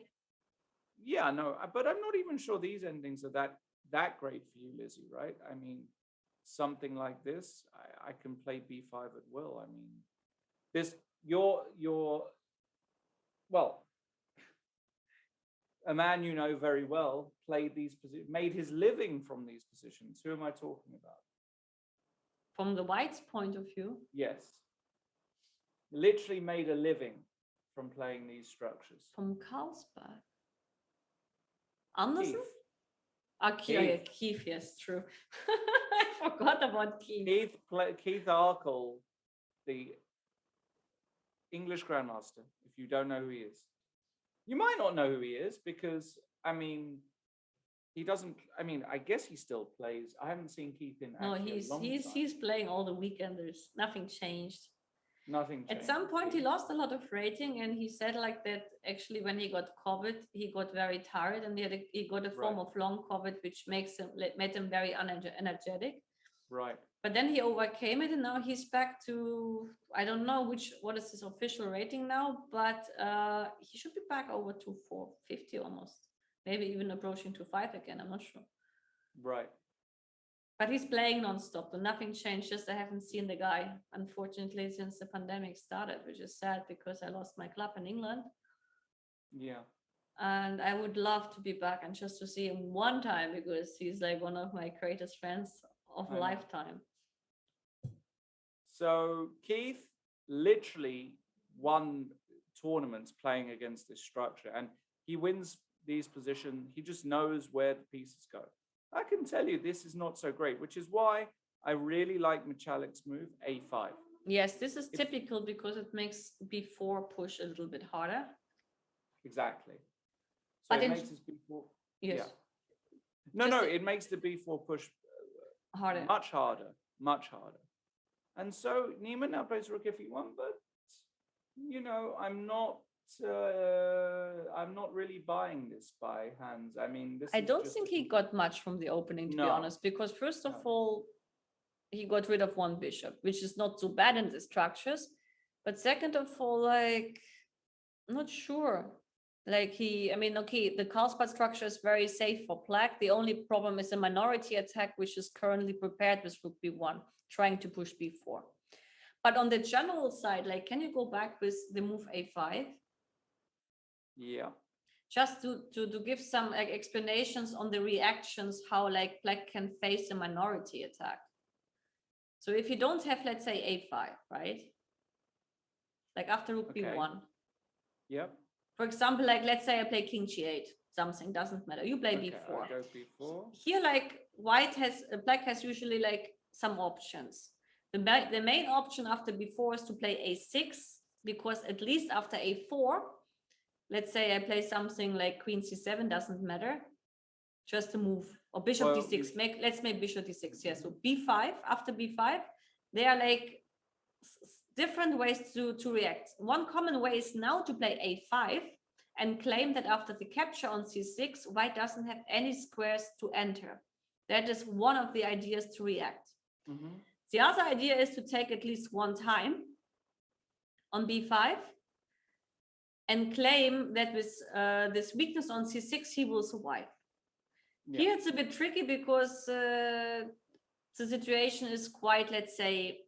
Yeah, no, but I'm not even sure these endings are that great for you, Lizzie, right? I mean, something like this, I can play b5 at will. I mean, well, a man you know very well played these positions, made his living from these positions. Who am I talking about? From the White's point of view? Yes. Literally made a living from playing these structures. From Carlsbad. Anderson? Keith, yes, true. I forgot about Keith. Keith Arkle, the English Grandmaster, if you don't know who he is. You might not know who he is because, I mean, he doesn't, I mean, I guess he still plays. I haven't seen Keith in No, he's playing all the weekenders. Nothing changed. Nothing changed. At some point, he lost a lot of rating, and he said like that actually when he got COVID, he got very tired, and he got a form of long COVID, which made him very energetic. Right. But then he overcame it, and now he's back to, I don't know what is his official rating now, but he should be back over to 450 almost, maybe even approaching to 5 again. I'm not sure. Right. But he's playing nonstop, and nothing changed. Just I haven't seen the guy, unfortunately, since the pandemic started, which is sad because I lost my club in England. Yeah. And I would love to be back and just to see him one time, because he's like one of my greatest friends of a lifetime. So Keith literally won tournaments playing against this structure, and he wins these positions. He just knows where the pieces go. I can tell you this is not so great, which is why I really like Michalik's move, a5. Yes, this is typical because it makes b4 push a little bit harder. Exactly. So but it makes his b4. Yes. Yeah. No, it makes the b4 push harder. Much harder. And so Niemann now plays rook f e1, but, you know, I'm not I'm not really buying this by Hans. I mean, this I is don't just think he got much from the opening, to be No. honest, because first of No. all, he got rid of one bishop, which is not so bad in the structures. But second of all, like, I'm not sure. Like I mean, okay, the Carlsbad structure is very safe for black. The only problem is a minority attack, which is currently prepared with rook b1, trying to push b4. But on the general side, like, can you go back with the move a5? Yeah. Just to give some like explanations on the reactions, how like black can face a minority attack. So if you don't have, let's say, a5, right? Like after rook Okay. b1. Yep. For example, like let's say I play king g8, something doesn't matter. You play Okay, b4. I go b4. Here, like black has usually like some options. The main option after b4 is to play a6, because at least after a4, let's say I play something like queen c7, doesn't matter, just to move, or bishop Well, d6. Let's make bishop d6. Yeah, so b5, after b5, there are like different ways to react. One common way is now to play a5 and claim that after the capture on c6, white doesn't have any squares to enter. That is one of the ideas to react. Mm-hmm. The other idea is to take at least one time on b5 and claim that with this weakness on c6, he will survive. Yeah. Here it's a bit tricky because the situation is quite, let's say,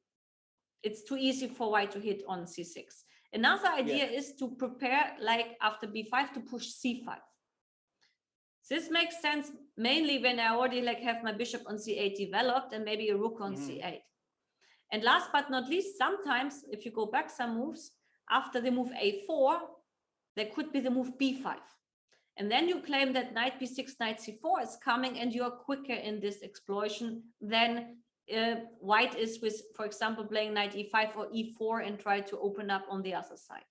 it's too easy for white to hit on c6. Another idea is to prepare, like after b5, to push c5. This makes sense mainly when I already like have my bishop on c8 developed and maybe a rook on c8. And last but not least, sometimes if you go back some moves, after the move a4, there could be the move b5. And then you claim that knight b6, knight c4 is coming, and you're quicker in this explosion than white is with, for example, playing knight e5 or e4 and try to open up on the other side.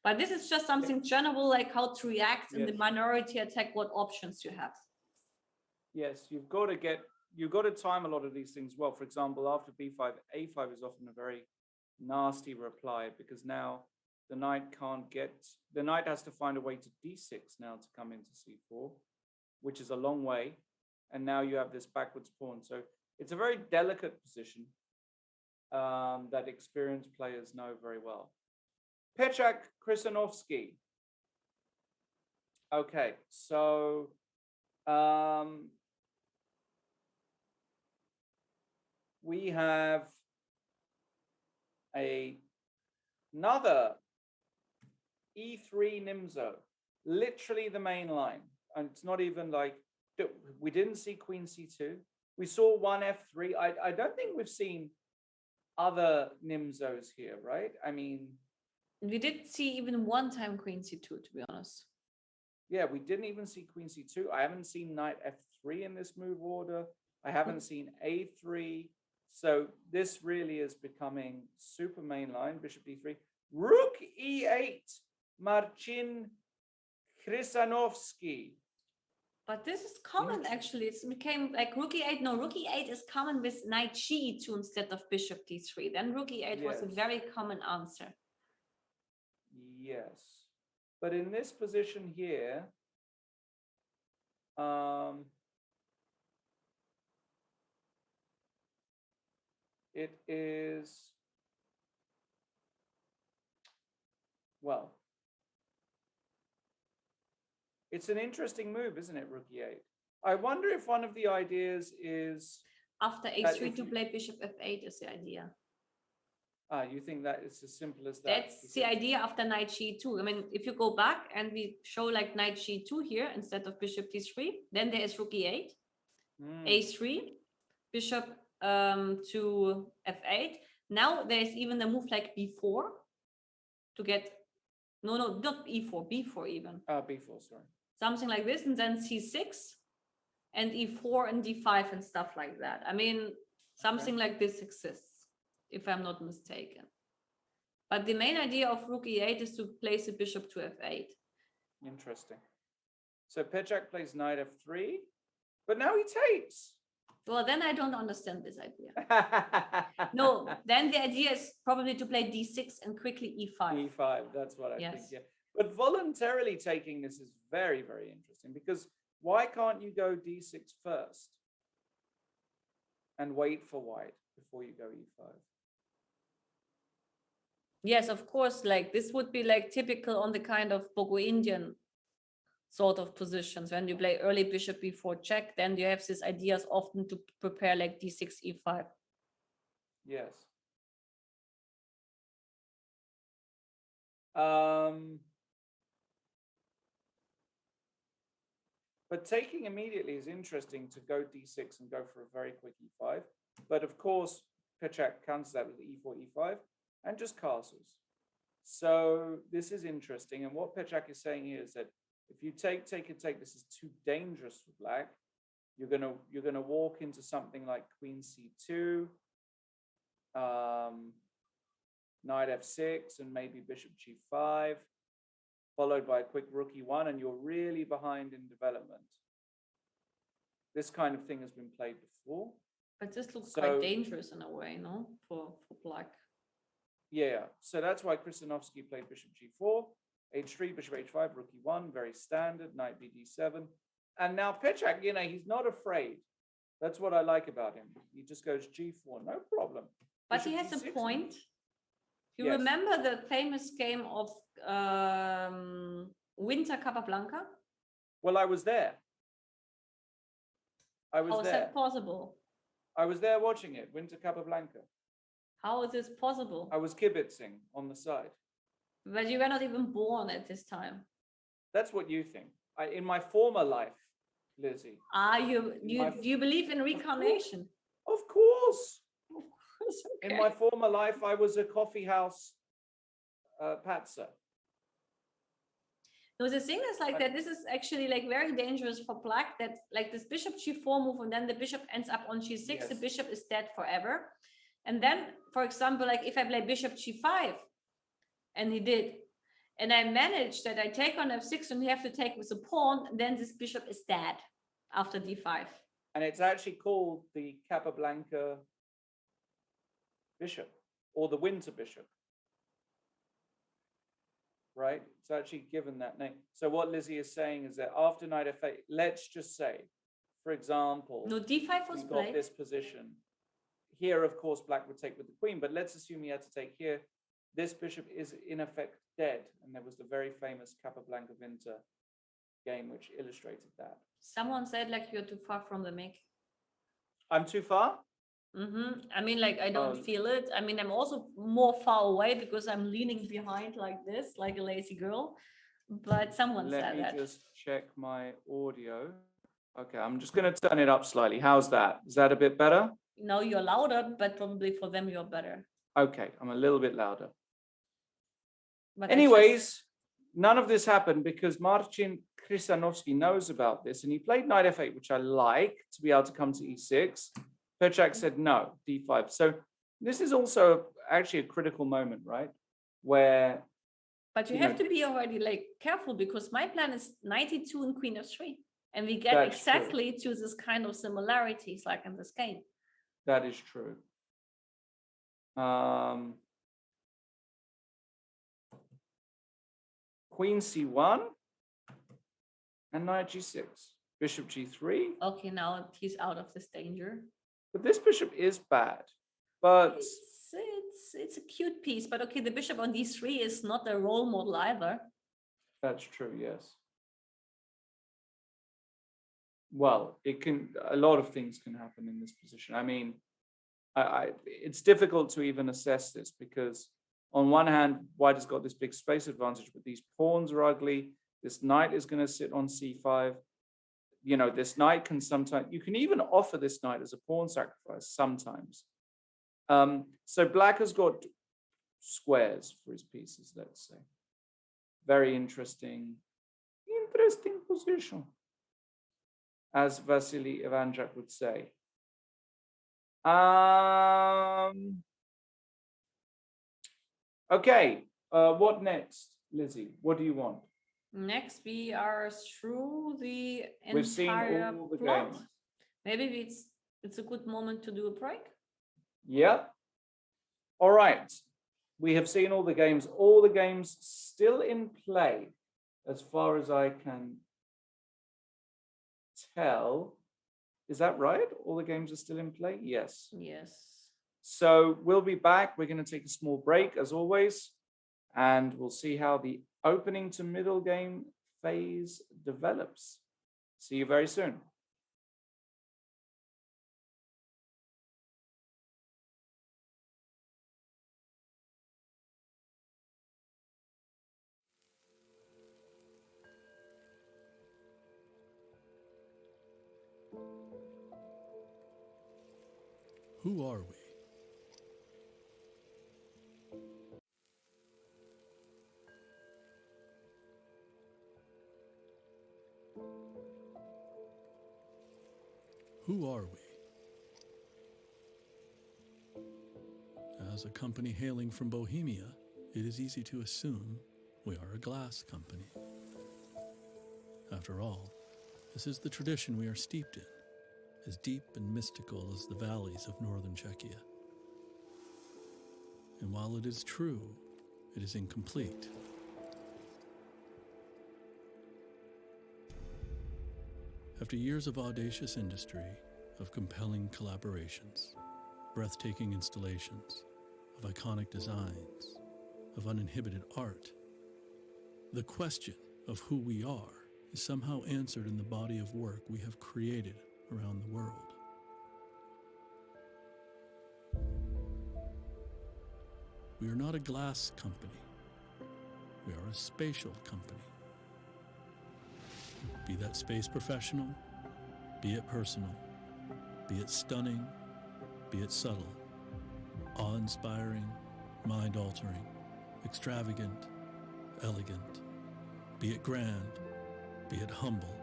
But this is just something general, like how to react in the minority attack, what options you have. Yes, you've got to time a lot of these things well. For example, after b5, a5 is often a very nasty reply, because now the knight has to find a way to d6 now to come into c4, which is a long way. And now you have this backwards pawn. So it's a very delicate position that experienced players know very well. Peczak Krysanovsky. Okay, so we have another E3 Nimzo, literally the main line. And it's not even like, we didn't see Queen C2. We saw one F3. I don't think we've seen other Nimzos here, right? I mean, we did see even one time Queen C2, to be honest. Yeah, we didn't even see Queen C2. I haven't seen Knight F3 in this move order. I haven't seen A3. So this really is becoming super mainline. Bishop D3. Rook E8. Marcin Krysanovsky. But this is common, actually. It became like rook e8. No, rook e8 is common with knight g2 instead of bishop d3. Then rook e8 was a very common answer. Yes. But in this position here, it is, well, it's an interesting move, isn't it, rook e8? I wonder if one of the ideas is... After a3 to play bishop f8 is the idea. You think that it's as simple as that? That's the idea after knight g2. I mean, if you go back and we show like knight g2 here instead of bishop d3, then there is rook e8, a3, bishop to f8. Now there's even a move like b4 to get, no, not e4, b4 even. B4, sorry. Something like this, and then c6 and e4 and d5 and stuff like that. I mean, something like this exists, if I'm not mistaken. But the main idea of rook e8 is to place a bishop to f8. Interesting. So Peczak plays knight f3, but now he takes. Well, then I don't understand this idea. No, then the idea is probably to play d6 and quickly e5. E5, that's what I think, yeah. But voluntarily taking this is very, very interesting, because why can't you go d6 first and wait for white before you go e5? Yes, of course, like this would be like typical on the kind of Bogo Indian sort of positions. When you play early bishop before check, then you have these ideas often to prepare like d6, e5. Yes. But taking immediately is interesting to go d6 and go for a very quick e5. But of course, Pechak counters that with e4, e5, and just castles. So this is interesting. And what Pechak is saying here is that if you take, this is too dangerous for black. You're gonna walk into something like queen c2, knight f6, and maybe bishop g5, followed by a quick rook e1, and you're really behind in development. This kind of thing has been played before. But this looks quite dangerous in a way, no? For black. Yeah, so that's why Kristanovsky played bishop g4, h3, bishop h5, rook e1, very standard, knight bd7. And now Pechak, he's not afraid. That's what I like about him. He just goes g4, no problem. But Bishop he has g6, a point. You yes. remember the famous game of Winter Capablanca? Well, I was there. How is that possible? I was there watching it, Winter Capablanca. How is this possible? I was kibitzing on the side. But you were not even born at this time. That's what you think. In my former life, Lizzie. You believe in reincarnation? Of course. Of course. Okay. In my former life, I was a coffee house patzer. No, the thing is like that this is actually like very dangerous for black, that like this bishop g4 move, and then the bishop ends up on g6, yes. The bishop is dead forever. And then, for example, like if I play bishop g5, and he did, and I manage that I take on f6 and you have to take with a pawn, then this bishop is dead after d5. And it's actually called the Capablanca bishop, or the winter bishop. Right? It's actually given that name. So what Lizzie is saying is that after knight f8, let's just say, for example, no, d5 was got this position. Here, of course, black would take with the queen, but let's assume he had to take here. This bishop is in effect dead. And there was the very famous Capablanca Winter game, which illustrated that. Someone said like you're too far from the mic. I'm too far? I mean, like, I don't feel it. I mean, I'm also more far away because I'm leaning behind like this, like a lazy girl. But someone said that. Let me just check my audio. Okay, I'm just going to turn it up slightly. How's that? Is that a bit better? No, you're louder, but probably for them you're better. Okay, I'm a little bit louder. But anyways, none of this happened because Marcin Kristanovsky knows about this, and he played knight f8, which I like, to be able to come to e6. Pechak said no, d5. So this is also actually a critical moment, right? Where... But you have to be already like careful, because my plan is knight e2 and queen f3. And we get exactly to this kind of similarities like in this game. That is true. Queen c1 and knight g6. Bishop g3. Okay, now he's out of this danger. But this bishop is bad. But it's a cute piece. But okay, the bishop on d3 is not a role model either. That's true, yes. Well, a lot of things can happen in this position. I mean, it's difficult to even assess this because on one hand, white has got this big space advantage, but these pawns are ugly. This knight is going to sit on c5. You know, this knight can sometimes, you can even offer this knight as a pawn sacrifice sometimes. So black has got squares for his pieces, let's say. Very interesting position, as Vasily Ivanchuk would say. Okay, what next, Lizzie? What do you want? Next, we are through the entire We've seen all the plot. games. Maybe it's a good moment to do a break. Yeah. All right. we have seen all the games still in play, as far as I can tell. Is that right? All the games are still in play? Yes. Yes. So we'll be back. We're going to take a small break, as always, and we'll see how the opening to middle game phase develops. See you very soon. Who are we? Who are we? As a company hailing from Bohemia, it is easy to assume we are a glass company. After all, this is the tradition we are steeped in, as deep and mystical as the valleys of northern Czechia. And while it is true, it is incomplete. After years of audacious industry, of compelling collaborations, breathtaking installations, of iconic designs, of uninhibited art, the question of who we are is somehow answered in the body of work we have created around the world. We are not a glass company. We are a spatial company. Be that space professional, be it personal, be it stunning, be it subtle, awe-inspiring, mind-altering, extravagant, elegant, be it grand, be it humble.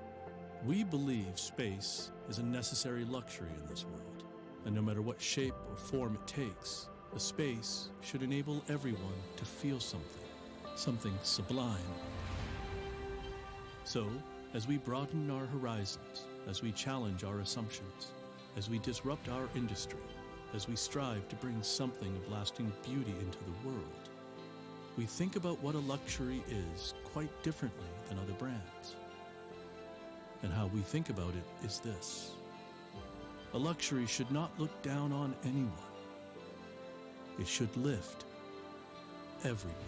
We believe space is a necessary luxury in this world, and no matter what shape or form it takes, the space should enable everyone to feel something sublime. So, as we broaden our horizons, as we challenge our assumptions, as we disrupt our industry, as we strive to bring something of lasting beauty into the world, we think about what a luxury is quite differently than other brands. And how we think about it is this: a luxury should not look down on anyone. It should lift everyone.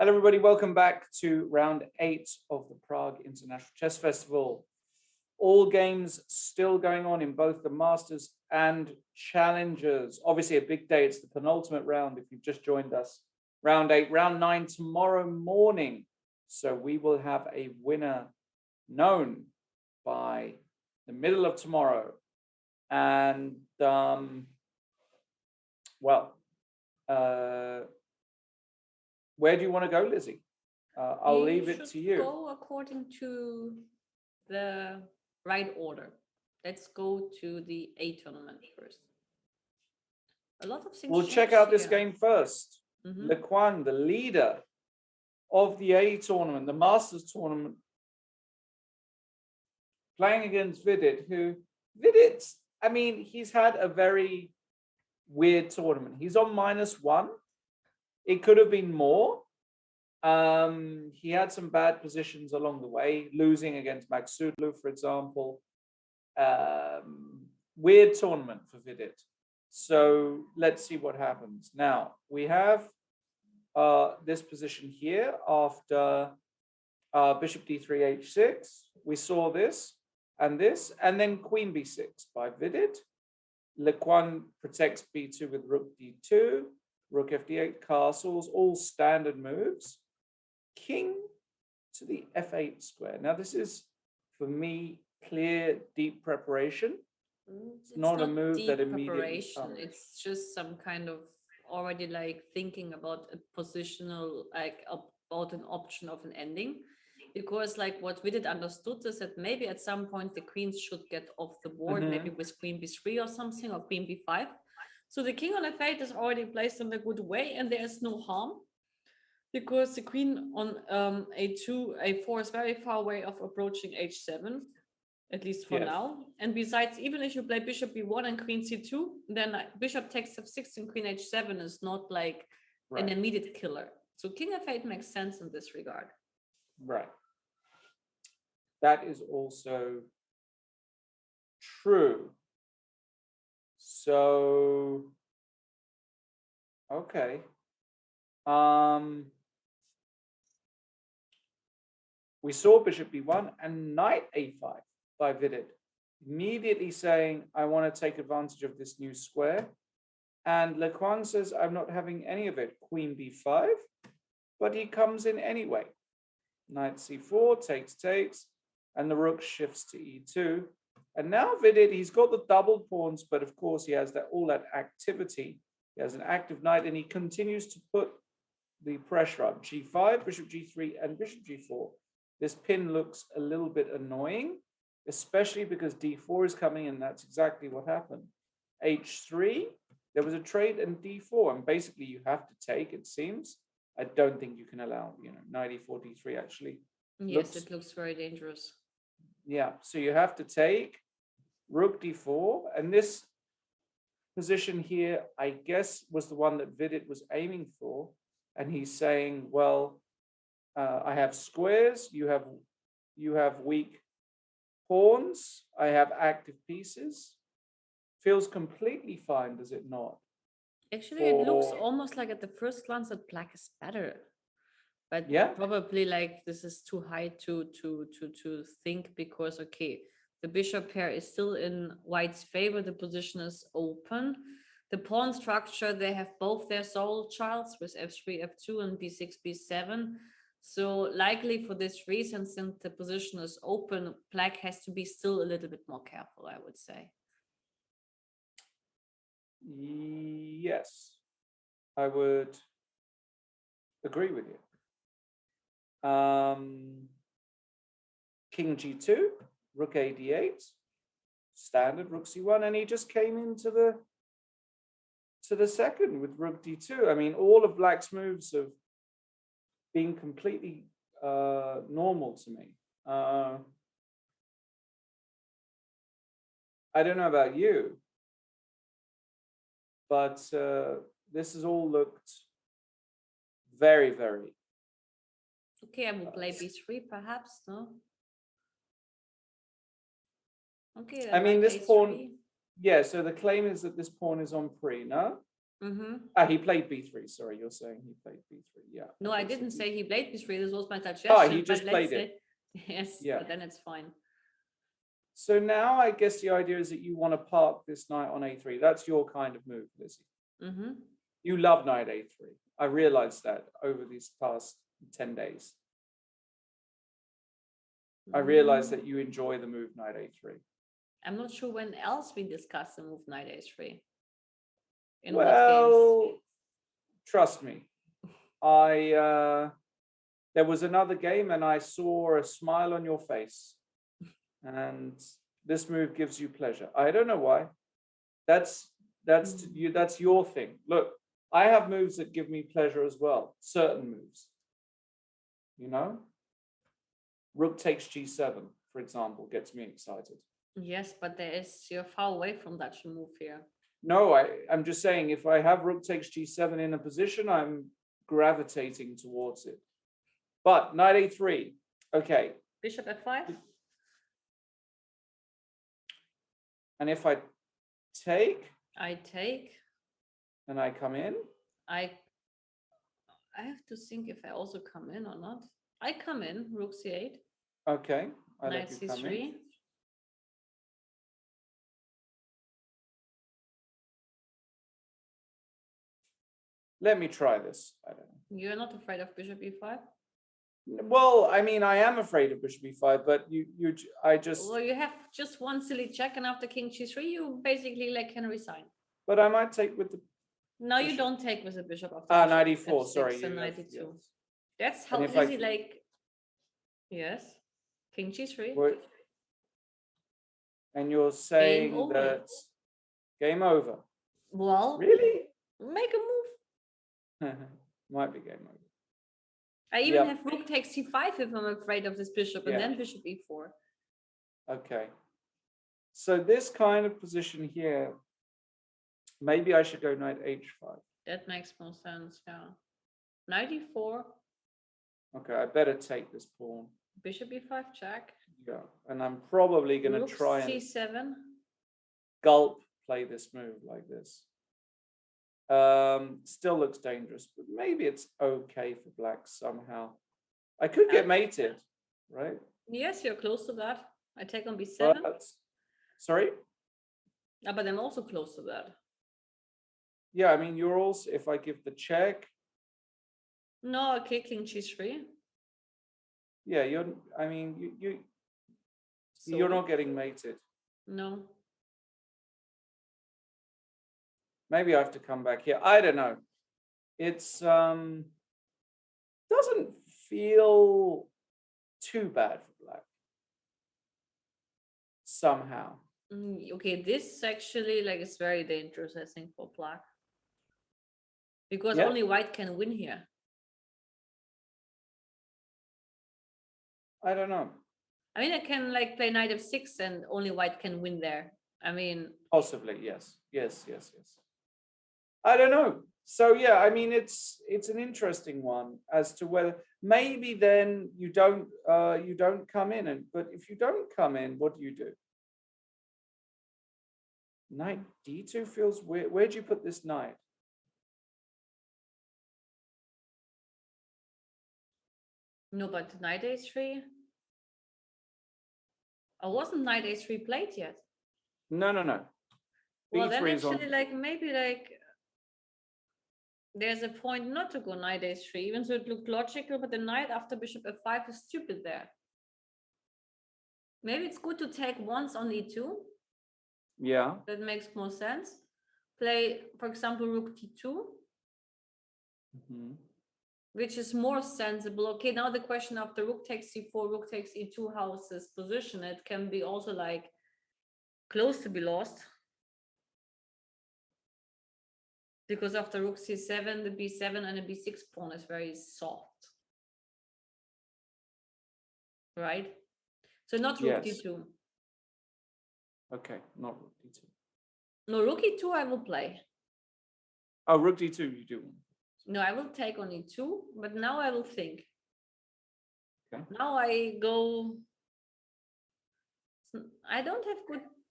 Hello, everybody. Welcome back to round 8 of the Prague International Chess Festival. All games still going on in both the Masters and Challengers. Obviously, a big day. It's the penultimate round if you've just joined us. Round 8, round 9 tomorrow morning. So we will have a winner known by the middle of tomorrow. And, where do you want to go, Lizzie? I'll leave it to you. Go according to the right order. Let's go to the A tournament first. A lot of things. We'll check out this here. game first. Le Quan, the leader of the A tournament, the Masters tournament, playing against Vidit, I mean, he's had a very weird tournament. He's on -1. It could have been more. He had some bad positions along the way, losing against Magsudlu, for example. Weird tournament for Vidit. So let's see what happens. Now, we have this position here after Bishop D3, H6. We saw this, and then Queen B6 by Vidit. Le Quan protects B2 with Rook D2. Rook F8, castles, all standard moves. King to the F8 square. Now this is, for me, clear, deep preparation. It's not a move that immediately comes. It's just some kind of already like thinking about a positional, like about an option of an ending. Because like what Vidit understood is that maybe at some point the queens should get off the board, maybe with Queen B3 or something, or Queen B5. So the king on F8 is already placed in a good way, and there's no harm because the queen on A2, A4 is very far away of approaching H7, at least for now. And besides, even if you play Bishop B1 and Queen C2, then Bishop takes F6 and Queen H7 is not like an immediate killer. So King F8 makes sense in this regard. Right. That is also true. So, okay. We saw Bishop B1 and Knight A5 by Vidit, immediately saying, I want to take advantage of this new square. And Le Quan says, I'm not having any of it. Queen B5, but he comes in anyway. Knight C4, takes, and the rook shifts to E2. And now Vidit, he's got the double pawns, but of course he has all that activity. He has an active knight, and he continues to put the pressure up. G5, Bishop G3, and Bishop G4. This pin looks a little bit annoying, especially because D4 is coming, and that's exactly what happened. H3, there was a trade, and D4, and basically you have to take, it seems. I don't think you can allow, Knight E4, D3 actually. Yes, it looks very dangerous. Yeah, so you have to take Rook D4, and this position here, I guess, was the one that Vidit was aiming for. And he's saying, well, I have squares, you have weak pawns, I have active pieces. Feels completely fine, does it not? Actually, it looks almost like at the first glance that black is better. But probably like this is too high to think because, okay, the bishop pair is still in white's favor. The position is open. The pawn structure, they have both their soul childs with F3, F2 and B6, B7. So likely for this reason, since the position is open, black has to be still a little bit more careful, I would say. Yes, I would agree with you. King G2, Rook A D8, standard Rook C1, and he just came into the second with Rook D2. I mean, all of black's moves have been completely normal to me. I don't know about you, but this has all looked very, very. Okay, I will play B3 perhaps, no? Okay. I mean, this pawn, yeah, so the claim is that this pawn is on pre, no? He played b3. Sorry, you're saying he played b3. Yeah. No, I okay, so didn't say he played b3. This was my Oh, suggestion. he just but let's played it. say, yes, Yeah. but then it's fine. So now I guess the idea is that you want to park this knight on a3. That's your kind of move, Lizzie. You love knight a3. I realized that over these past 10 days. I realized that you enjoy the move knight a3. I'm not sure when else we discussed the move knight a3. In what Well, trust me. There was another game and I saw a smile on your face. And this move gives you pleasure. I don't know why. That's your thing. Look, I have moves that give me pleasure as well. Certain moves. You know? Rook takes g7, for example, gets me excited. Yes, but you're far away from that move here. No, I'm just saying if I have rook takes g7 in a position, I'm gravitating towards it. But knight a3, okay. Bishop f5. And if I take? I take. And I come in? I have to think if I also come in or not. I come in, rook c8. Okay, I Knight let you come in. c3. Let me try this. I don't know. You're not afraid of bishop e5? Well, I mean, I am afraid of bishop e5, but I just. Well, you have just one silly check, and after king g3, you basically can resign. But I might take with the. No, you don't take with the bishop after. Knight e4. Sorry, and knight e2. Yes. That's how And easy. Yes, king g3. And you're saying that game over. Well, really? Make a move. Might be game over. I even have rook takes c5 if I'm afraid of this bishop, and then bishop e4. Okay. So this kind of position here, maybe I should go knight h5. That makes more sense, yeah. Knight e4. Okay, I better take this pawn. Bishop e5 check. Yeah, and I'm probably going to try and c7. Gulp play this move like this. Still looks dangerous, but maybe it's okay for black somehow. I could get mated, right? Yes, you're close to that. I take on b7. Sorry? But I'm also close to that. Yeah, I mean, you're also, if I give the check. No, okay, king g3. Yeah, you're not getting mated. No. Maybe I have to come back here. I don't know. It's doesn't feel too bad for black. Somehow. Okay, this actually is very dangerous, I think, for black. Because only white can win here. I don't know. I mean, I can play knight f6 and only white can win there. I mean, possibly, yes. I don't know. So yeah, I mean, it's an interesting one as to whether maybe then you don't come in, but if you don't come in, what do you do? Knight d2 feels weird. Where'd you put this knight? No, but knight a3. Oh, wasn't knight a3 played yet? No. Well, then actually, maybe there's a point not to go knight a3, even though it looked logical, but the knight after bishop f5 is stupid there. Maybe it's good to take once on e2. Yeah. That makes more sense. Play, for example, rook d2. Which is more sensible. Okay, now the question after rook takes c4, rook takes e2, how is this position? It can be also close to be lost. Because after rook c7, the b7 and the b6 pawn is very soft. Right? So not rook d2. Okay, not rook d2. No, rook e2 I will play. Oh, rook d2 you do. No, I will take on e2, but now I will think. Okay. Now I go. I don't have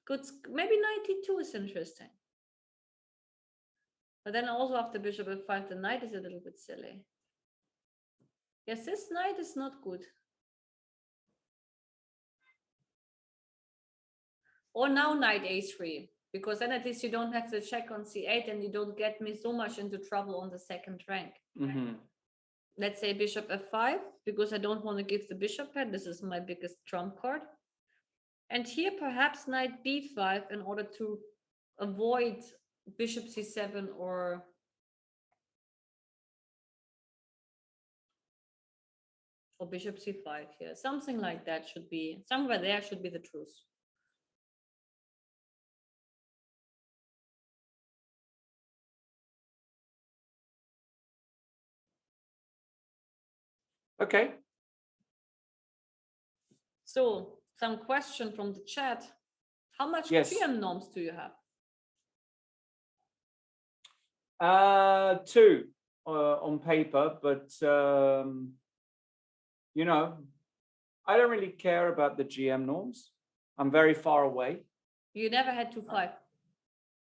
good. Maybe knight e2 is interesting. But then also after bishop f5, the knight is a little bit silly. Yes, this knight is not good. Or now knight a3, because then at least you don't have to check on c8 and you don't get me so much into trouble on the second rank. Mm-hmm. Let's say bishop f5, because I don't want to give the bishop head. This is my biggest trump card. And here perhaps knight b5 in order to avoid bishop c7 or bishop c5 here. Something like that should be, somewhere there should be the truth. Okay. So some question from the chat. How much Yes. GM norms do you have? 2 on paper, but you know, I don't really care about the GM norms. I'm very far away. You never had 2-5.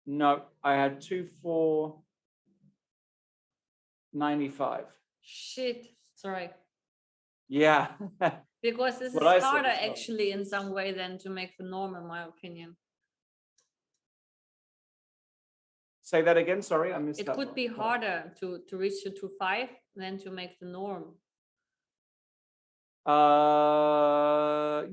No, I had 2-4-95. Shit, sorry. Yeah. Because this is What I said harder as well. actually in some way than to make the norm, in my opinion. Say that again. Sorry, I missed It that could one. be harder to reach the 2-5 than to make the norm.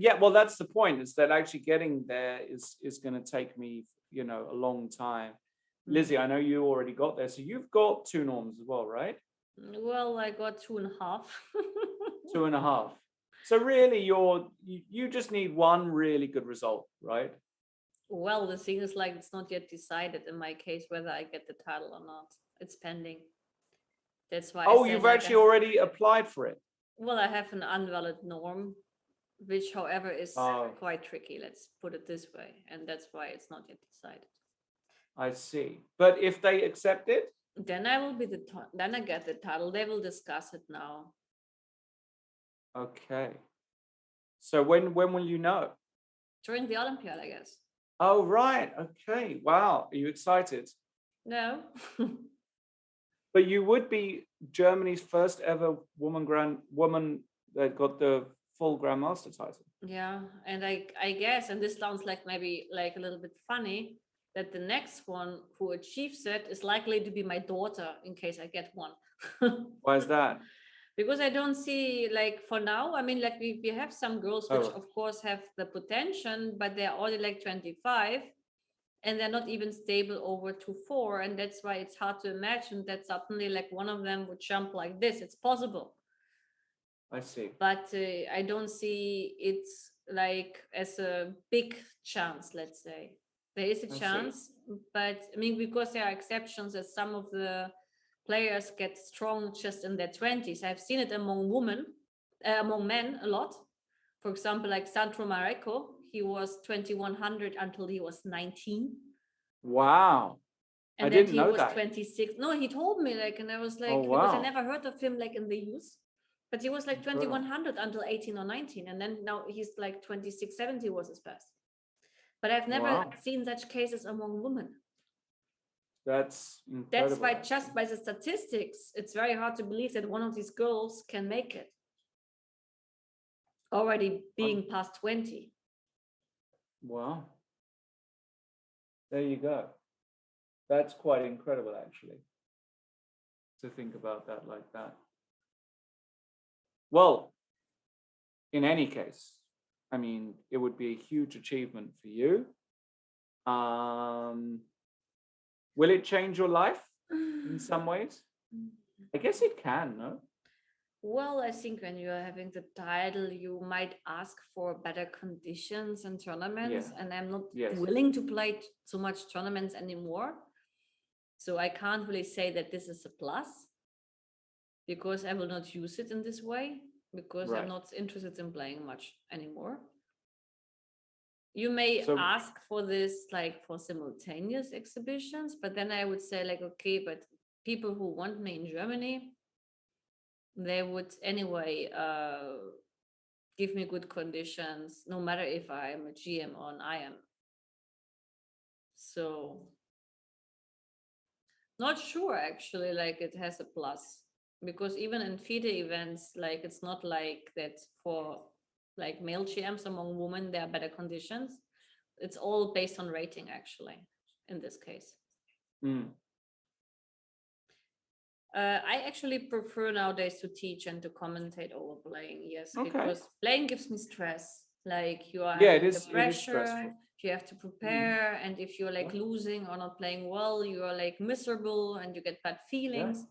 Yeah, well, that's the point, is that actually getting there is going to take me, you know, a long time. Lizzie, I know you already got there, so you've got 2 norms as well, right? Well, I got 2.5. 2.5. So really, you just need one really good result, right? Well, the thing is, like, it's not yet decided in my case whether I get the title or not. It's pending. That's why. Oh, you've actually already applied for it. Well, I have an invalid norm, which, however, is Oh. quite tricky. Let's put it this way, and that's why it's not yet decided. I see. But if they accept it, then I will be then I get the title. They will discuss it now. okay. So when will you know? During the Olympiad, I guess. Oh, right. Okay. Wow. Are you excited? No. But you would be Germany's first ever woman that got the full grandmaster title. Yeah, and I guess, and this sounds like maybe like a little bit funny, that the next one who achieves it is likely to be my daughter in case I get one. Why is that? Because I don't see, like, for now, I mean, like we have some girls which Oh. of course have the potential, but they're already like 25 and they're not even stable over 2-4, and that's why it's hard to imagine that suddenly like one of them would jump like this. It's possible. I see. But I don't see it like as a big chance, let's say. There is a chance, but I mean, because there are exceptions that some of the players get strong just in their 20s. I've seen it among among men a lot. For example, like Sandro Mareco, he was 2100 until he was 19. Wow. And I then didn't he know was that. 26. No, he told me, like, and I was like, Oh, because I wow. never heard of him like in the youth. But he was like 2100 until 18 or 19. And then now he's like 2670 was his best. But I've never seen such cases among women. That's incredible. That's why just by the statistics, it's very hard to believe that one of these girls can make it. Already being past 20. Wow. There you go. That's quite incredible, actually, to think about that like that. Well, in any case, I mean, it would be a huge achievement for you. Will it change your life in some ways? I guess it can, no? Well, I think when you're having the title, you might ask for better conditions and tournaments. Yeah. And I'm not Yes. willing to play so much tournaments anymore. So I can't really say that this is a plus, because I will not use it in this way, because I'm not interested in playing much anymore. You may ask for this like for simultaneous exhibitions, but then I would say like, okay, but people who want me in Germany, they would anyway give me good conditions, no matter if I'm a GM or an IM. So Not sure actually, like it has a plus because even in FIDE events, like it's not like that for like male GMs among women, there are better conditions. It's all based on rating actually in this case. Mm. I actually prefer nowadays to teach and to commentate over playing, yes, Okay. because playing gives me stress. Like you are Yeah, having it the is pressure, stressful. you have to prepare, and if you're like Yeah. losing or not playing well, you are like miserable and you get bad feelings. Yeah.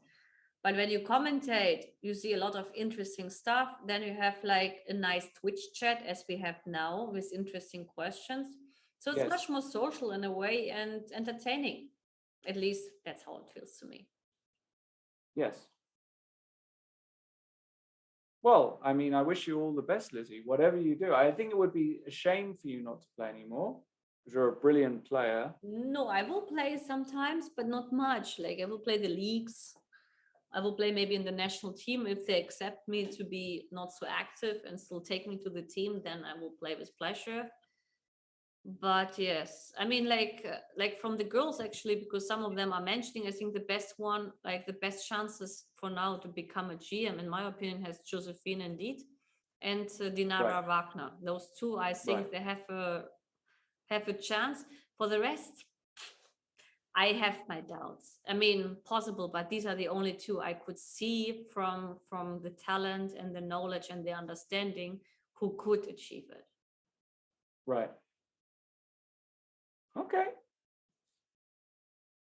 But when you commentate, you see a lot of interesting stuff. Then you have like a nice Twitch chat as we have now with interesting questions. So it's Yes. much more social in a way and entertaining. At least that's how it feels to me. Yes. Well, I mean, I wish you all the best, Lizzie. Whatever you do, I think it would be a shame for you not to play anymore because you're a brilliant player. No, I will play sometimes, but not much. Like I will play the leagues. I will play maybe in the national team if they accept me to be not so active and still take me to the team. Then I will play with pleasure. But yes, I mean, like from the girls actually, because some of them are mentioning. I think the best one, like the best chances for now to become a GM, in my opinion, has Josephine indeed, and Dinara Wagner. Those two, I think they have a chance. For the rest, I have my doubts. I mean, possible, but these are the only two I could see from the talent and the knowledge and the understanding who could achieve it. Right. Okay.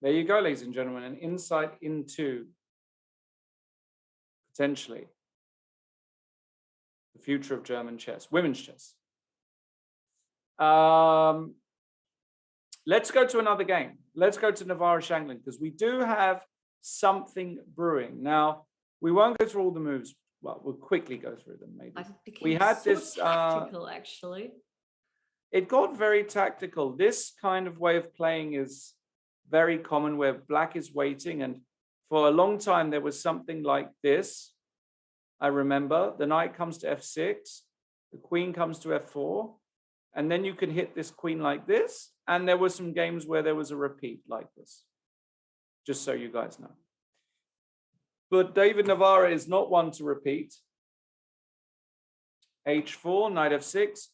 There you go, ladies and gentlemen, an insight into potentially the future of German chess, women's chess. Let's go to another game. Let's go to Navarra Shanklin because we do have something brewing. Now, we won't go through all the moves. Well, we'll quickly go through them maybe. But it became We had so this tactical, actually. It got very tactical. This kind of way of playing is very common where black is waiting. And for a long time, there was something like this. I remember the knight comes to f6, the queen comes to f4, and then you can hit this queen like this. And there were some games where there was a repeat like this, just so you guys know. But David Navarra is not one to repeat. h4, knight f6,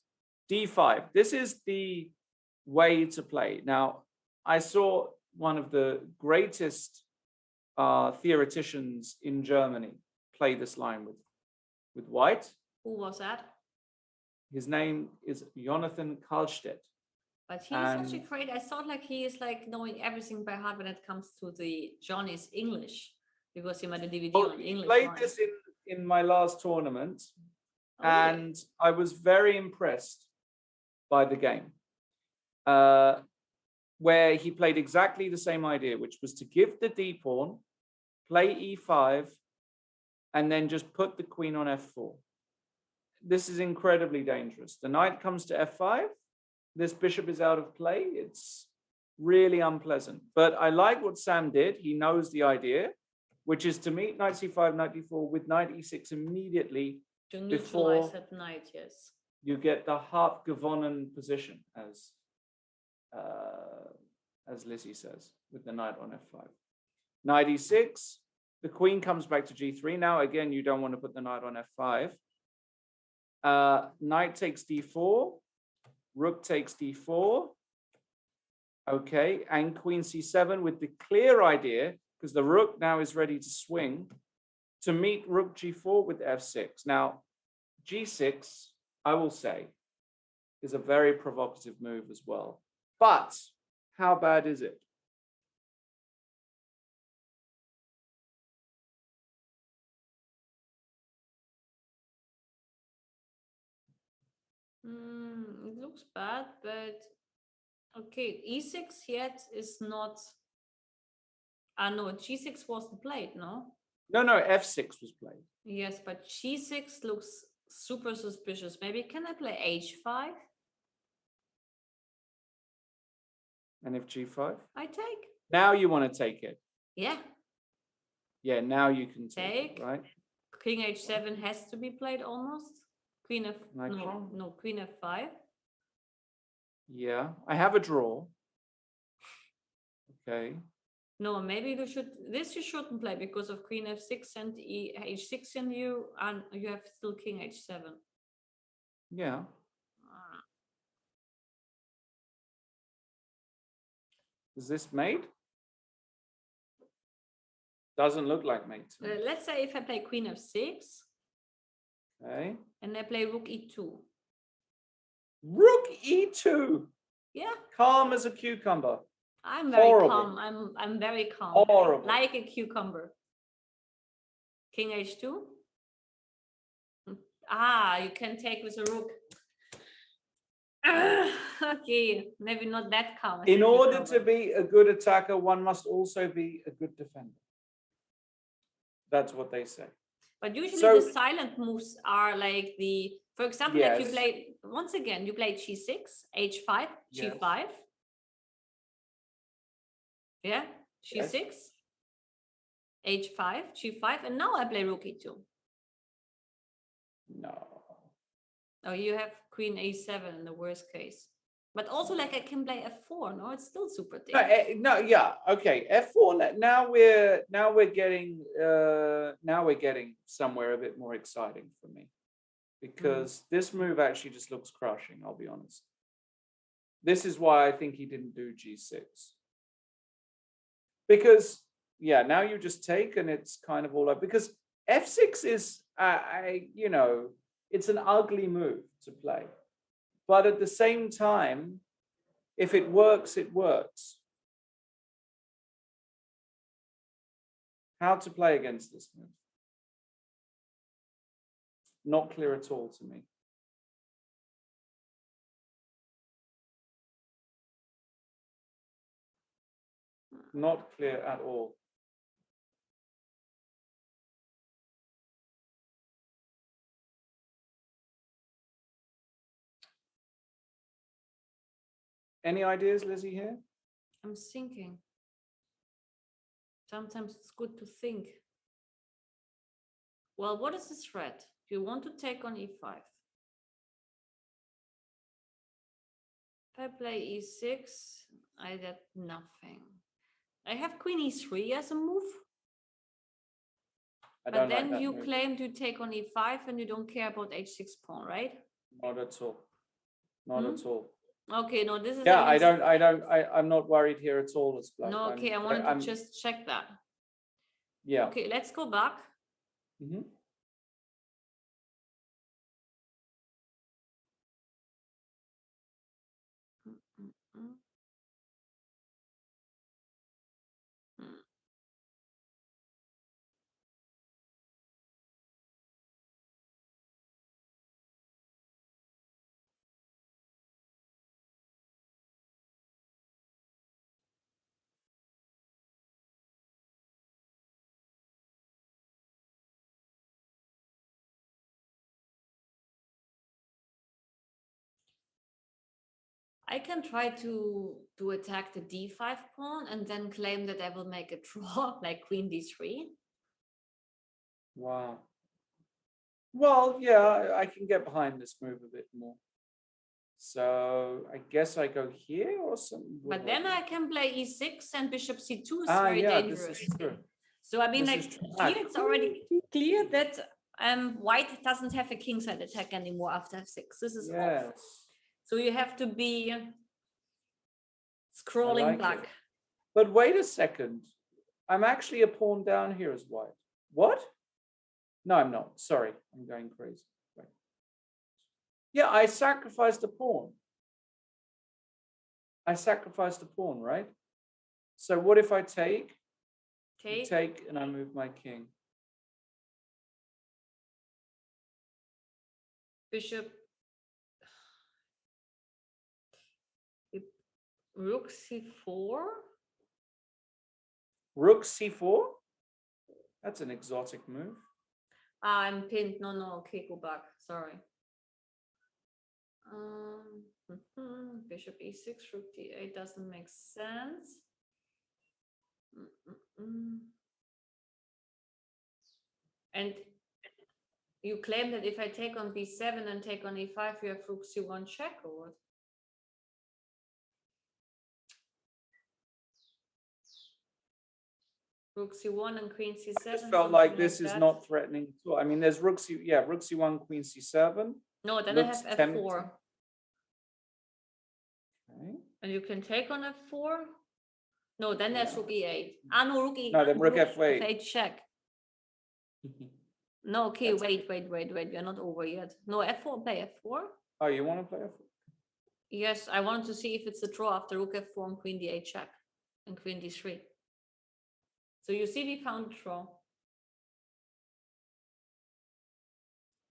d5. This is the way to play. Now, I saw one of the greatest theoreticians in Germany play this line with white. Who was that? His name is Jonathan Karlstedt. But he's actually great. I thought like he is like knowing everything by heart when it comes to the Johnny's English, because he made a DVD on English. Played this in my last tournament, and I was very impressed by the game, where he played exactly the same idea, which was to give the d pawn, play e5, and then just put the queen on f4. This is incredibly dangerous. The knight comes to f5. This bishop is out of play. It's really unpleasant. But I like what Sam did. He knows the idea, which is to meet knight c5, knight d4 with knight e6 immediately to neutralize before at knight, yes. You get the half gewonnen position, as Lizzie says, with the knight on f5. Knight e6, the queen comes back to g3. Now, again, you don't want to put the knight on f5. Knight takes d4, rook takes d4. Okay, and queen c7 with the clear idea, because the rook now is ready to swing, to meet rook g4 with f6. Now, g6, I will say, is a very provocative move as well. But how bad is it? It looks bad, but okay, e6 yet is not. No, g6 wasn't played, no? No, f6 was played. Yes, but g6 looks super suspicious. Maybe can I play h5? And if g5? I take. Now you want to take it. Yeah. Yeah, now you can take it, right? King h7 has to be played almost. Queen f no, queen f5. Yeah, I have a draw. Okay. No, maybe you should. This you shouldn't play because of Queen F6 and H6, and you have still King H7. Yeah. Is this mate? Doesn't look like mate to me. Let's say if I play Queen F6. Okay. And I play Rook E2. Rook E2. Yeah. Calm as a cucumber. I'm very Horrible. calm. I'm very calm. Horrible. Like a cucumber. King H2. You can take with a rook. Okay, maybe not that calm. In order to be a good attacker, one must also be a good defender. That's what they say. But usually So- the silent moves are like for example, like you Yes. play, once again, you play G6, H5, Yes. G5. Yeah, Yes. G6, H5, G5, and now I play Rook E2. No. Oh, you have Queen A7 in the worst case. But also, like, I can play F4. No, it's still super dangerous. No, yeah, okay. F4. Now we're getting somewhere a bit more exciting for me, because this move actually just looks crushing. I'll be honest. This is why I think he didn't do G6. Because now you just take and it's kind of all up. Because F6 is, it's an ugly move to play. But at the same time, if it works, it works. How to play against this move? Not clear at all to me. Not clear at all. Any ideas, Lizzie, here? I'm thinking. Sometimes it's good to think. Well, what is the threat? You want to take on E5. If I play E6, I get nothing. I have Queen E3 as a move. But then you claim to take on E5 and you don't care about H6 pawn, right? Not at all. Not at all. Okay, no, this is I'm not worried here at all, as black. No, okay, I wanted to just check that. Yeah. Okay, let's go back. Mm-hmm. I can try to attack the D5 pawn and then claim that I will make a draw like Queen D3. Wow. Well, yeah, I can get behind this move a bit more. So I guess I go here or something. But then I can play E6 and Bishop C2 is very dangerous. This is true. So I mean, This like here it's already clear that white doesn't have a kingside attack anymore after F6. This is off. So you have to be scrolling black. But wait a second. I'm actually a pawn down here as white. What? No, I'm not. Sorry, I'm going crazy. Wait. Yeah, I sacrificed a pawn. I sacrificed a pawn, right? So what if I take? Take, and I move my king. Bishop. Rook C4. Rook C4? That's an exotic move. I'm pinned. No. Okay, go back. Sorry. Bishop E6, Rook D8 doesn't make sense. And you claim that if I take on B7 and take on E5, you have Rook C1 check or what? Rook c1 and queen c7. I just felt something like this is that. not threatening at all. I mean, there's rook c1, queen c7. No, then looks I have tempting. f4. Okay. And you can take on f4. No, then there's Yeah. rook e8. Ah, no, rook e8. No, then rook f8. f8 check. No, okay, wait. We are not over yet. No, f4, play f4. Oh, you want to play f4? Yes, I wanted to see if it's a draw after rook f4 and queen d8 check and queen d3. So you see, we found a draw.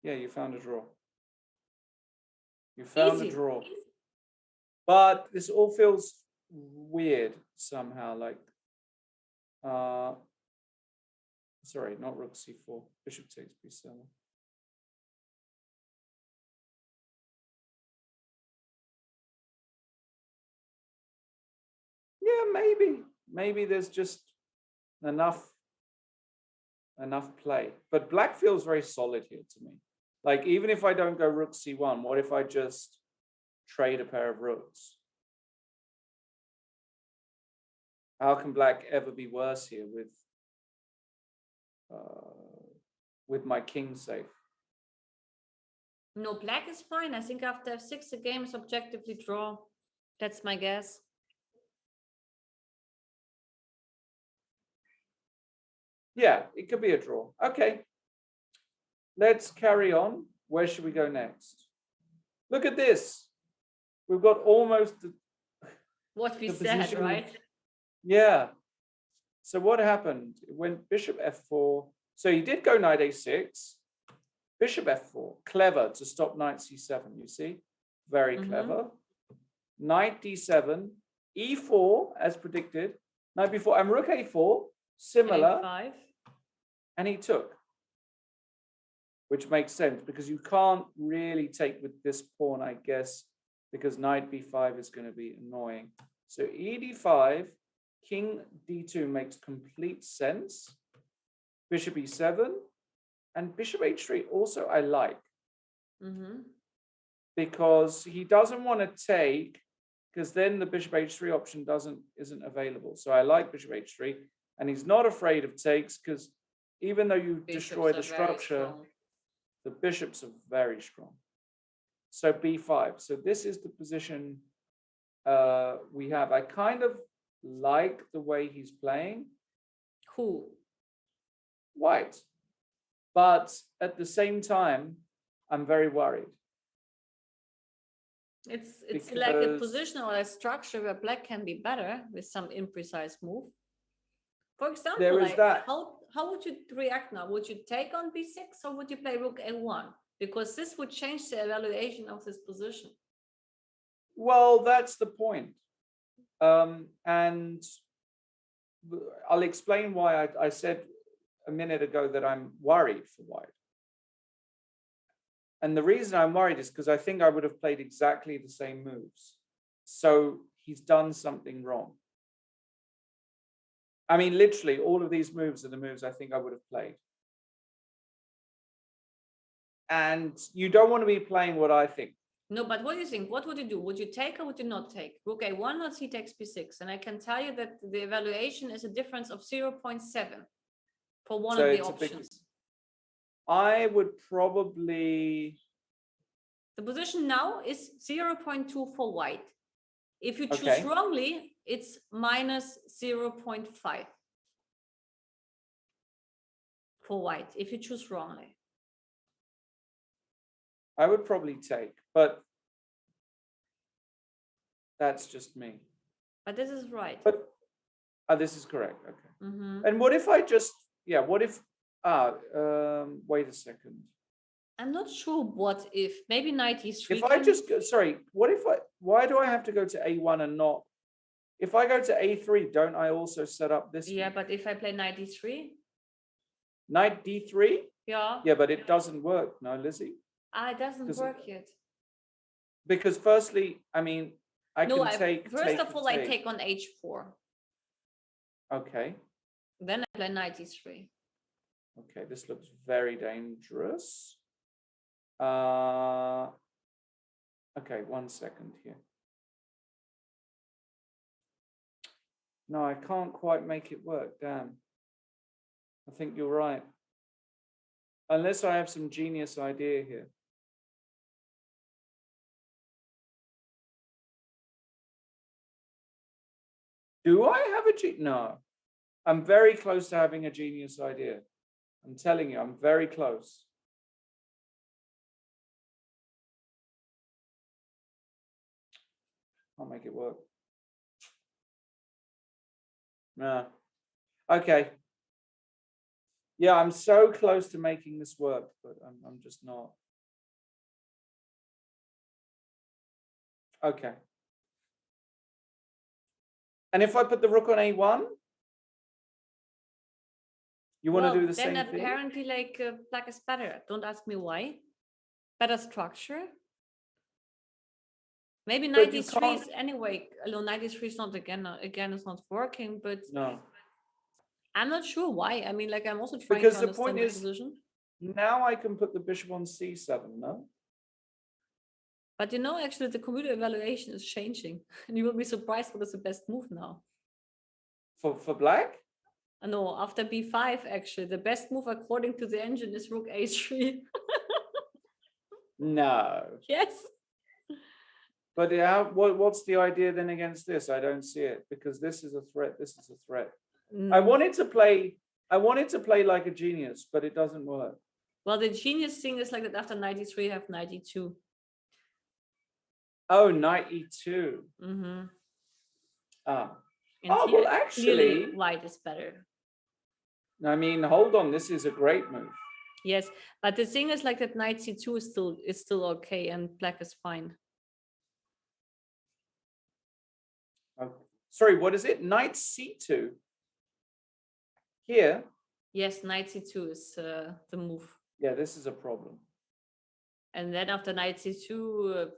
Yeah, you found a draw. You found Easy. a draw. Easy. But this all feels weird somehow, like sorry, not rook c4, bishop takes b7. Yeah, maybe there's just enough play. But black feels very solid here to me. Like, even if I don't go rook c1, what if I just trade a pair of rooks? How can black ever be worse here with my king safe? No, black is fine. I think after f6, the game is objectively draw. That's my guess. Yeah, it could be a draw. Okay. Let's carry on. Where should we go next? Look at this. We've got almost What we the said, position. right? Yeah. So what happened? It went bishop f4. So he did go knight a6. Bishop f4. Clever to stop knight c7, you see? Very clever. Knight d7. e4, as predicted. Knight b4. And rook a4. Similar. a5. And he took. Which makes sense because you can't really take with this pawn, I guess, because knight b5 is going to be annoying. So e d5, king d2 makes complete sense. Bishop e7 and bishop h3 also I like. Because he doesn't want to take, because then the bishop h3 option isn't available. So I like bishop h3, and he's not afraid of takes because even though you destroy the structure, the bishops are very strong. So b5. So this is the position we have. I kind of like the way he's playing. Who? White. But at the same time, I'm very worried. It's like a position or a structure where black can be better with some imprecise move. For example, there is like, that. how would you react now? Would you take on b6 or would you play rook a1? Because this would change the evaluation of this position. Well, that's the point. And I'll explain why I said a minute ago that I'm worried for white. And the reason I'm worried is because I think I would have played exactly the same moves. So he's done something wrong. I mean, literally, all of these moves are the moves I think I would have played. And you don't want to be playing what I think. No, but what do you think? What would you do? Would you take or would you not take? Rook a1 or c takes b6? And I can tell you that the evaluation is a difference of 0.7 for one of the options. I would probably... The position now is 0.2 for white. If you choose wrongly, it's minus 0.5 for white, if you choose wrongly. I would probably take, but that's just me. But this is right. But this is correct. Okay. Mm-hmm. And what if I just, what if, wait a second. I'm not sure what if, maybe knight e3. If I just go, sorry, why do I have to go to a1 and not, if I go to a3, don't I also set up this? Yeah, but if I play knight e3? Knight d3? Yeah. Yeah, but it doesn't work, no, Lizzie? It doesn't work yet. Because firstly, I mean, First of all, I take on h4. Okay. Then I play knight e3. Okay, this looks very dangerous. Okay, 1 second here. No, I can't quite make it work, damn. I think you're right. Unless I have some genius idea here. Do I have a no? I'm very close to having a genius idea. I'm telling you, I'm very close. I'll make it work. No. Okay. Yeah, I'm so close to making this work, but I'm just not. Okay. And if I put the rook on a1, you want to do the same then thing? apparently like black is better. Don't ask me why. Better structure. Maybe But you 93 can't- is anyway, although 93 is not again it's not working, but No. I'm not sure why. I mean, like I'm also trying Because to the understand point the is, position. now I can put the bishop on c7, no? But you know, actually the computer evaluation is changing. And you will be surprised what is the best move now. For black? No, after b5, actually, the best move according to the engine is rook a3. No. Yes. But what's the idea then against this? I don't see it, because this is a threat. This is a threat. I wanted to play like a genius, but it doesn't work. Well, the genius thing is like that after 93, you have 92. Oh, knight e2. Mm-hmm. Ah. And Oh, here, well, actually, clearly white is better. I mean, hold on. This is a great move. Yes, but the thing is like that knight c2 is still okay and black is fine. Oh, sorry, what is it? Knight c2. Here? Yes, knight c2 is the move. Yeah, this is a problem. And then after knight c2,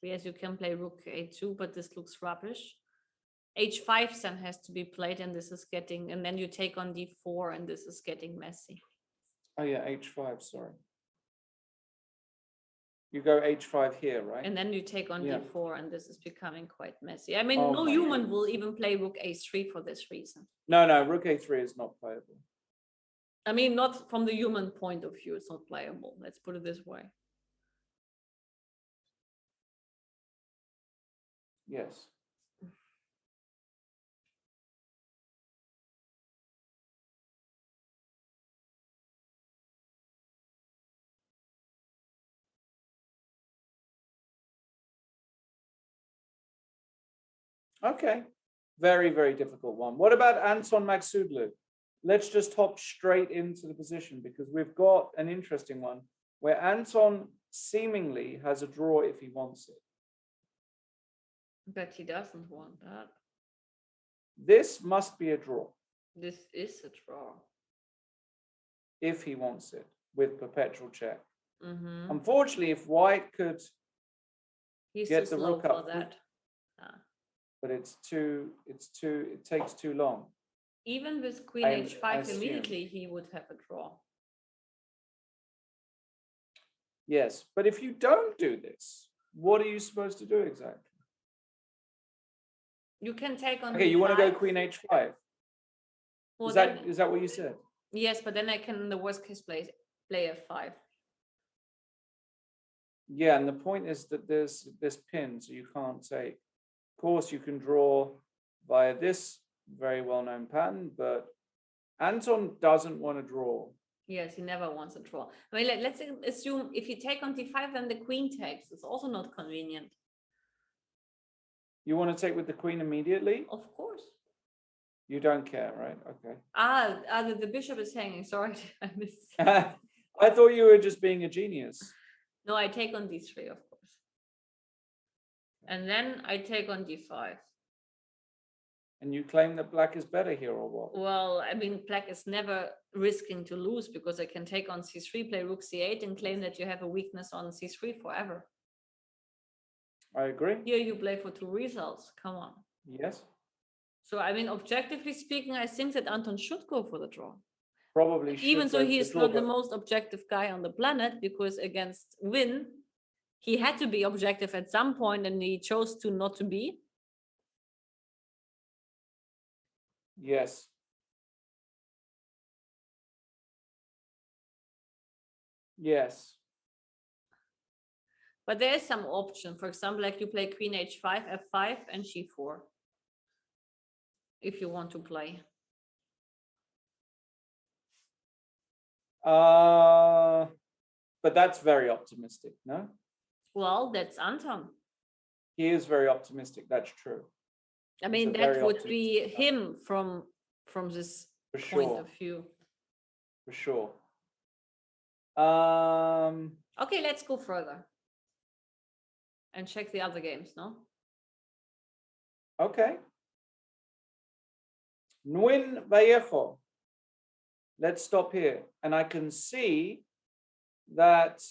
yes, you can play rook a2, but this looks rubbish. h5 then has to be played, and this is getting, and then you take on d4, and this is getting messy. Oh yeah, h5, sorry. You go h5 here, right? And then you take on Yeah. d4, and this is becoming quite messy. I mean, Oh no my human goodness. will even play rook a3 for this reason. No, rook a3 is not playable. I mean, not from the human point of view, it's not playable. Let's put it this way. Yes. Okay. Very, very difficult one. What about Anton Maksudlu? Let's just hop straight into the position, because we've got an interesting one where Anton seemingly has a draw if he wants it. But he doesn't want that. This must be a draw This is a draw. if he wants it with perpetual check. Mm-hmm. Unfortunately, if white could He's get too the slow rook for up, that. but it takes too long. Even with queen I h5, assume. immediately he would have a draw. Yes, but if you don't do this, what are you supposed to do exactly? You can take on. Okay, you want to go d5. queen h5. Well, Is then, that what you said? yes, but then I can, in the worst case, play f5. Yeah, and the point is that there's this pin, so you can't take. Of course, you can draw via this very well-known pattern, but Anton doesn't want to draw. Yes, he never wants a draw. I mean, let's assume if you take on d5, then the queen takes. It's also not convenient. You want to take with the queen immediately? Of course. You don't care, right? Okay. The bishop is hanging. Sorry, I missed. I thought you were just being a genius. No, I take on d3, of course. And then I take on d5. And you claim that black is better here, or what? Well, I mean, black is never risking to lose, because I can take on c3, play rook c8, and claim that you have a weakness on c3 forever. I agree. Here you play for two results. Come on. Yes. So, I mean, objectively speaking, I think that Anton should go for the draw. Probably should. Even go though for he the is draw, not the but- most objective guy on the planet, because against Win, he had to be objective at some point, and he chose to not to be. Yes. Yes. But there is some option. For example, like you play queen h5, f5, and g4. If you want to play. But that's very optimistic, no? Well, that's Anton. He is very optimistic. That's true. I He's mean, a that very would be optimistic guy. him from this For point sure. of view. For sure. Okay, let's go further and check the other games, no? Okay. Nguyen Vallejo. Let's stop here. And I can see that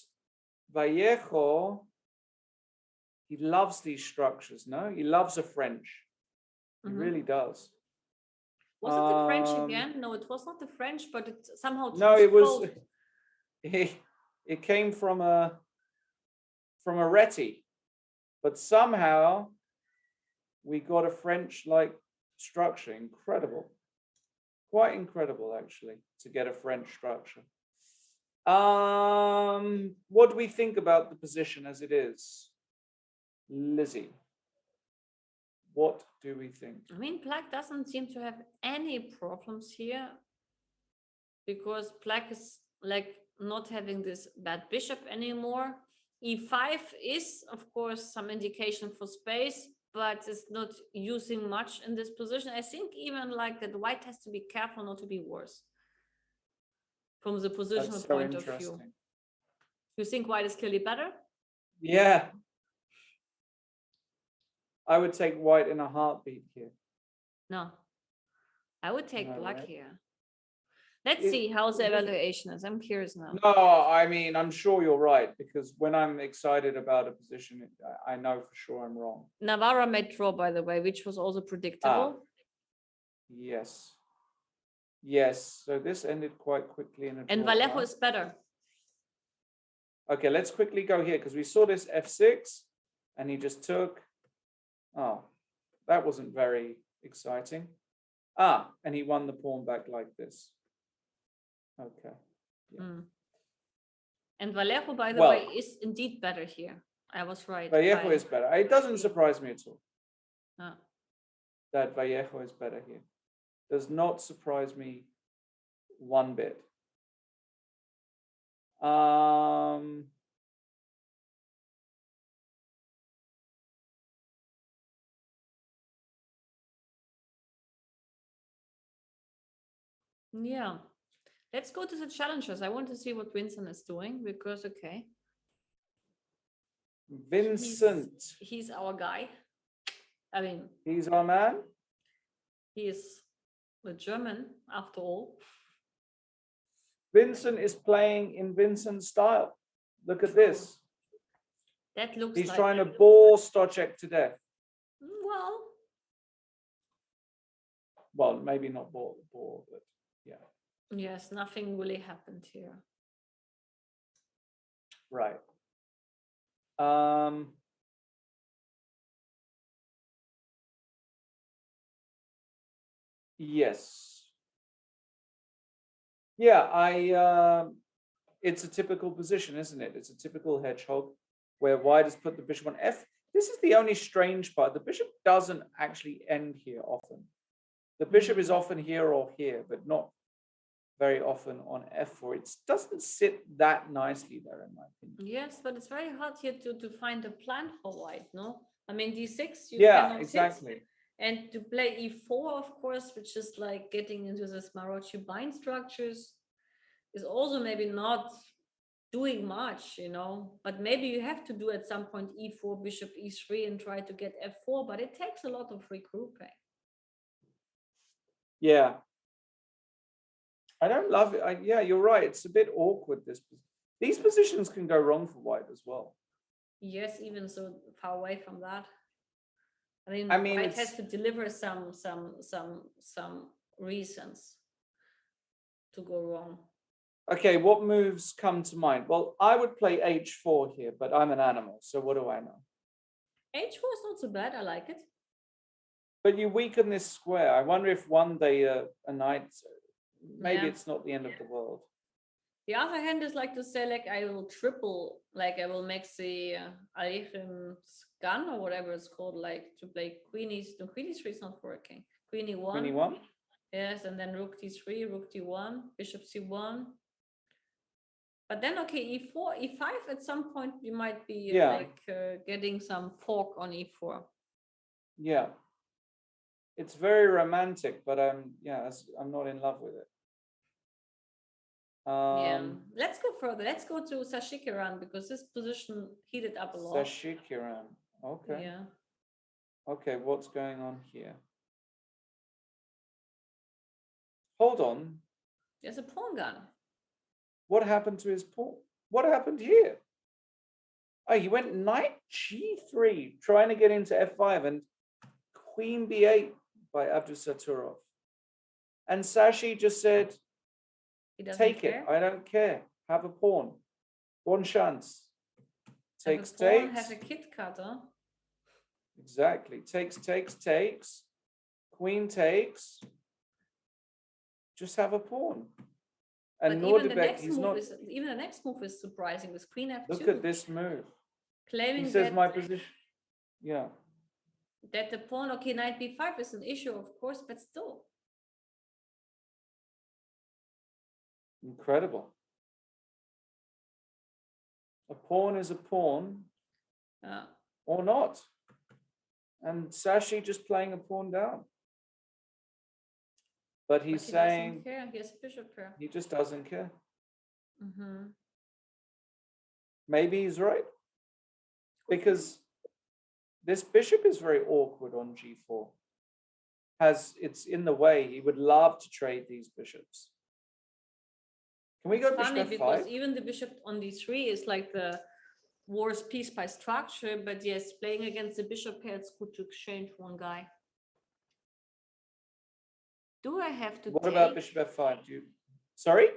Vallejo, he loves these structures, no? He loves a French. He Mhm. really does. Was it the French again? No, it was not the French, but it somehow No, it was transposed. it came from a Reti, but somehow we got a French-like structure. Incredible. Quite incredible, actually, to get a French structure. What do we think about the position as it is? Lizzie, what do we think? I mean, Black doesn't seem to have any problems here because Black is like not having this bad bishop anymore. E5 is, of course, some indication for space, but it's not using much in this position. I think even like that white has to be careful not to be worse from the positional That's so point of view. interesting. You think white is clearly better? Yeah. I would take white in a heartbeat here. No. I would take No, black right? here. Let's It- see how the evaluation is. I'm curious now. No, I mean, I'm sure you're right, because when I'm excited about a position, I know for sure I'm wrong. Navarra made draw, by the way, which was also predictable. Yes. Yes. So this ended quite quickly in a And draw, Vallejo huh? is better. Okay, let's quickly go here because we saw this f6 and he just took. Oh, that wasn't very exciting. And he won the pawn back like this. Okay. Yeah. Mm. And Vallejo, by the Well- way, is indeed better here. I was right. Vallejo is better. It doesn't surprise me at all Ah. that Vallejo is better here. Does not surprise me one bit. Yeah. Let's go to the challenges. I want to see what Vincent is doing because, okay, Vincent, he's our guy. I mean, he's our man. he is a German after all. Vincent is playing in Vincent's style. Look at this. That looks He's like trying to bore Stochek to death. Well, maybe not bore, but yeah. Yes, nothing really happened here. Right. Yes. Yeah, it's a typical position, isn't it? It's a typical hedgehog where white has put the bishop on F. This is the only strange part. The bishop doesn't actually end here often. The bishop is often here or here, but not very often on F4. It doesn't sit that nicely there, in my opinion. Yes, but it's very hard here to find a plan for white, no? I mean, d6, you Yeah, cannot exactly. sit. And to play e4, of course, which is like getting into this Maroczy bind structures, is also maybe not doing much, you know, but maybe you have to do at some point e4, bishop e3 and try to get f4, but it takes a lot of regrouping. Yeah. I don't love it. Yeah, you're right. It's a bit awkward. These positions can go wrong for white as well. Yes, even so far away from that. I mean, white has to deliver some reasons to go wrong. Okay, what moves come to mind? Well, I would play h4 here, but I'm an animal, so what do I know? h4 is not so bad. I like it. But you weaken this square. I wonder if one day a knight, maybe Yeah. it's not the end of the world. The other hand is like to say, like, I will triple, like, I will make the Aleichen's gun or whatever it's called, like, to play queenies. No, queenie 3 is not working. Queenie 1. Queenie 1. Yes, and then rook d3, rook d1, bishop c1. But then, okay, e4, e5, at some point, you might be like getting some fork on e4. Yeah. It's very romantic, but I'm not in love with it. Let's go further. Let's go to Sashikiran because this position heated up a lot. Sashikiran. Okay. Yeah. Okay, what's going on here? Hold on. There's a pawn gun. What happened to his pawn? What happened here? Oh, he went knight g3, trying to get into f5, and queen b8 by Abdusaturov. And Sashi just said, take it. I don't care. Have a pawn. One chance. Takes, takes. Have a kit cutter. Exactly. Takes. Queen takes. Just have a pawn. And even the next move is surprising with queen f2. Look at this move. Claiming he says that my position. Yeah. That the pawn, okay, knight b5 is an issue, of course, but still. Incredible. A pawn is a pawn. Or not. And Sashi just playing a pawn down. But he's saying doesn't care. He has a bishop pair. He just doesn't care. Mm-hmm. Maybe he's right. Because this bishop is very awkward on g4. It's in the way. He would love to trade these bishops. Can we go bishop f5? Because even the bishop on d3 is like the worst piece by structure, but yes, playing against the bishop pair, it's good to exchange one guy. Do I have to What about bishop f5? Sorry?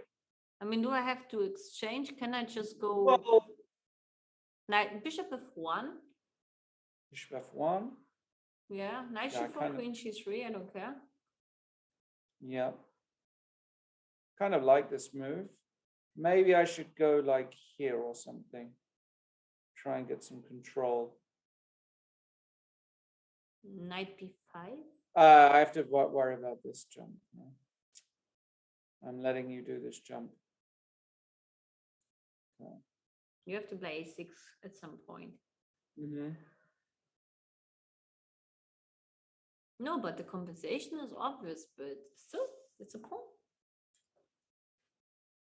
I mean, do I have to exchange? Can I just go knight bishop f1? Bishop f1. Yeah, knight g4, queen g3, I don't care. Yeah. Kind of like this move. Maybe I should go like here or something. Try and get some control. Knight b5? I have to worry about this jump. No. I'm letting you do this jump. Okay. You have to play a6 at some point. Mm-hmm. No, but the compensation is obvious, but still, it's a pawn.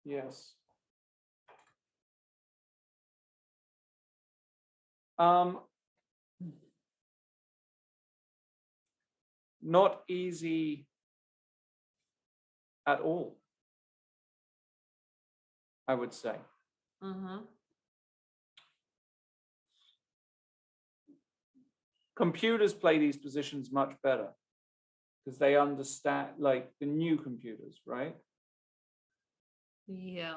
Yes. Not easy at all, I would say. Computers play these positions much better because they understand, like the new computers, right? Yeah.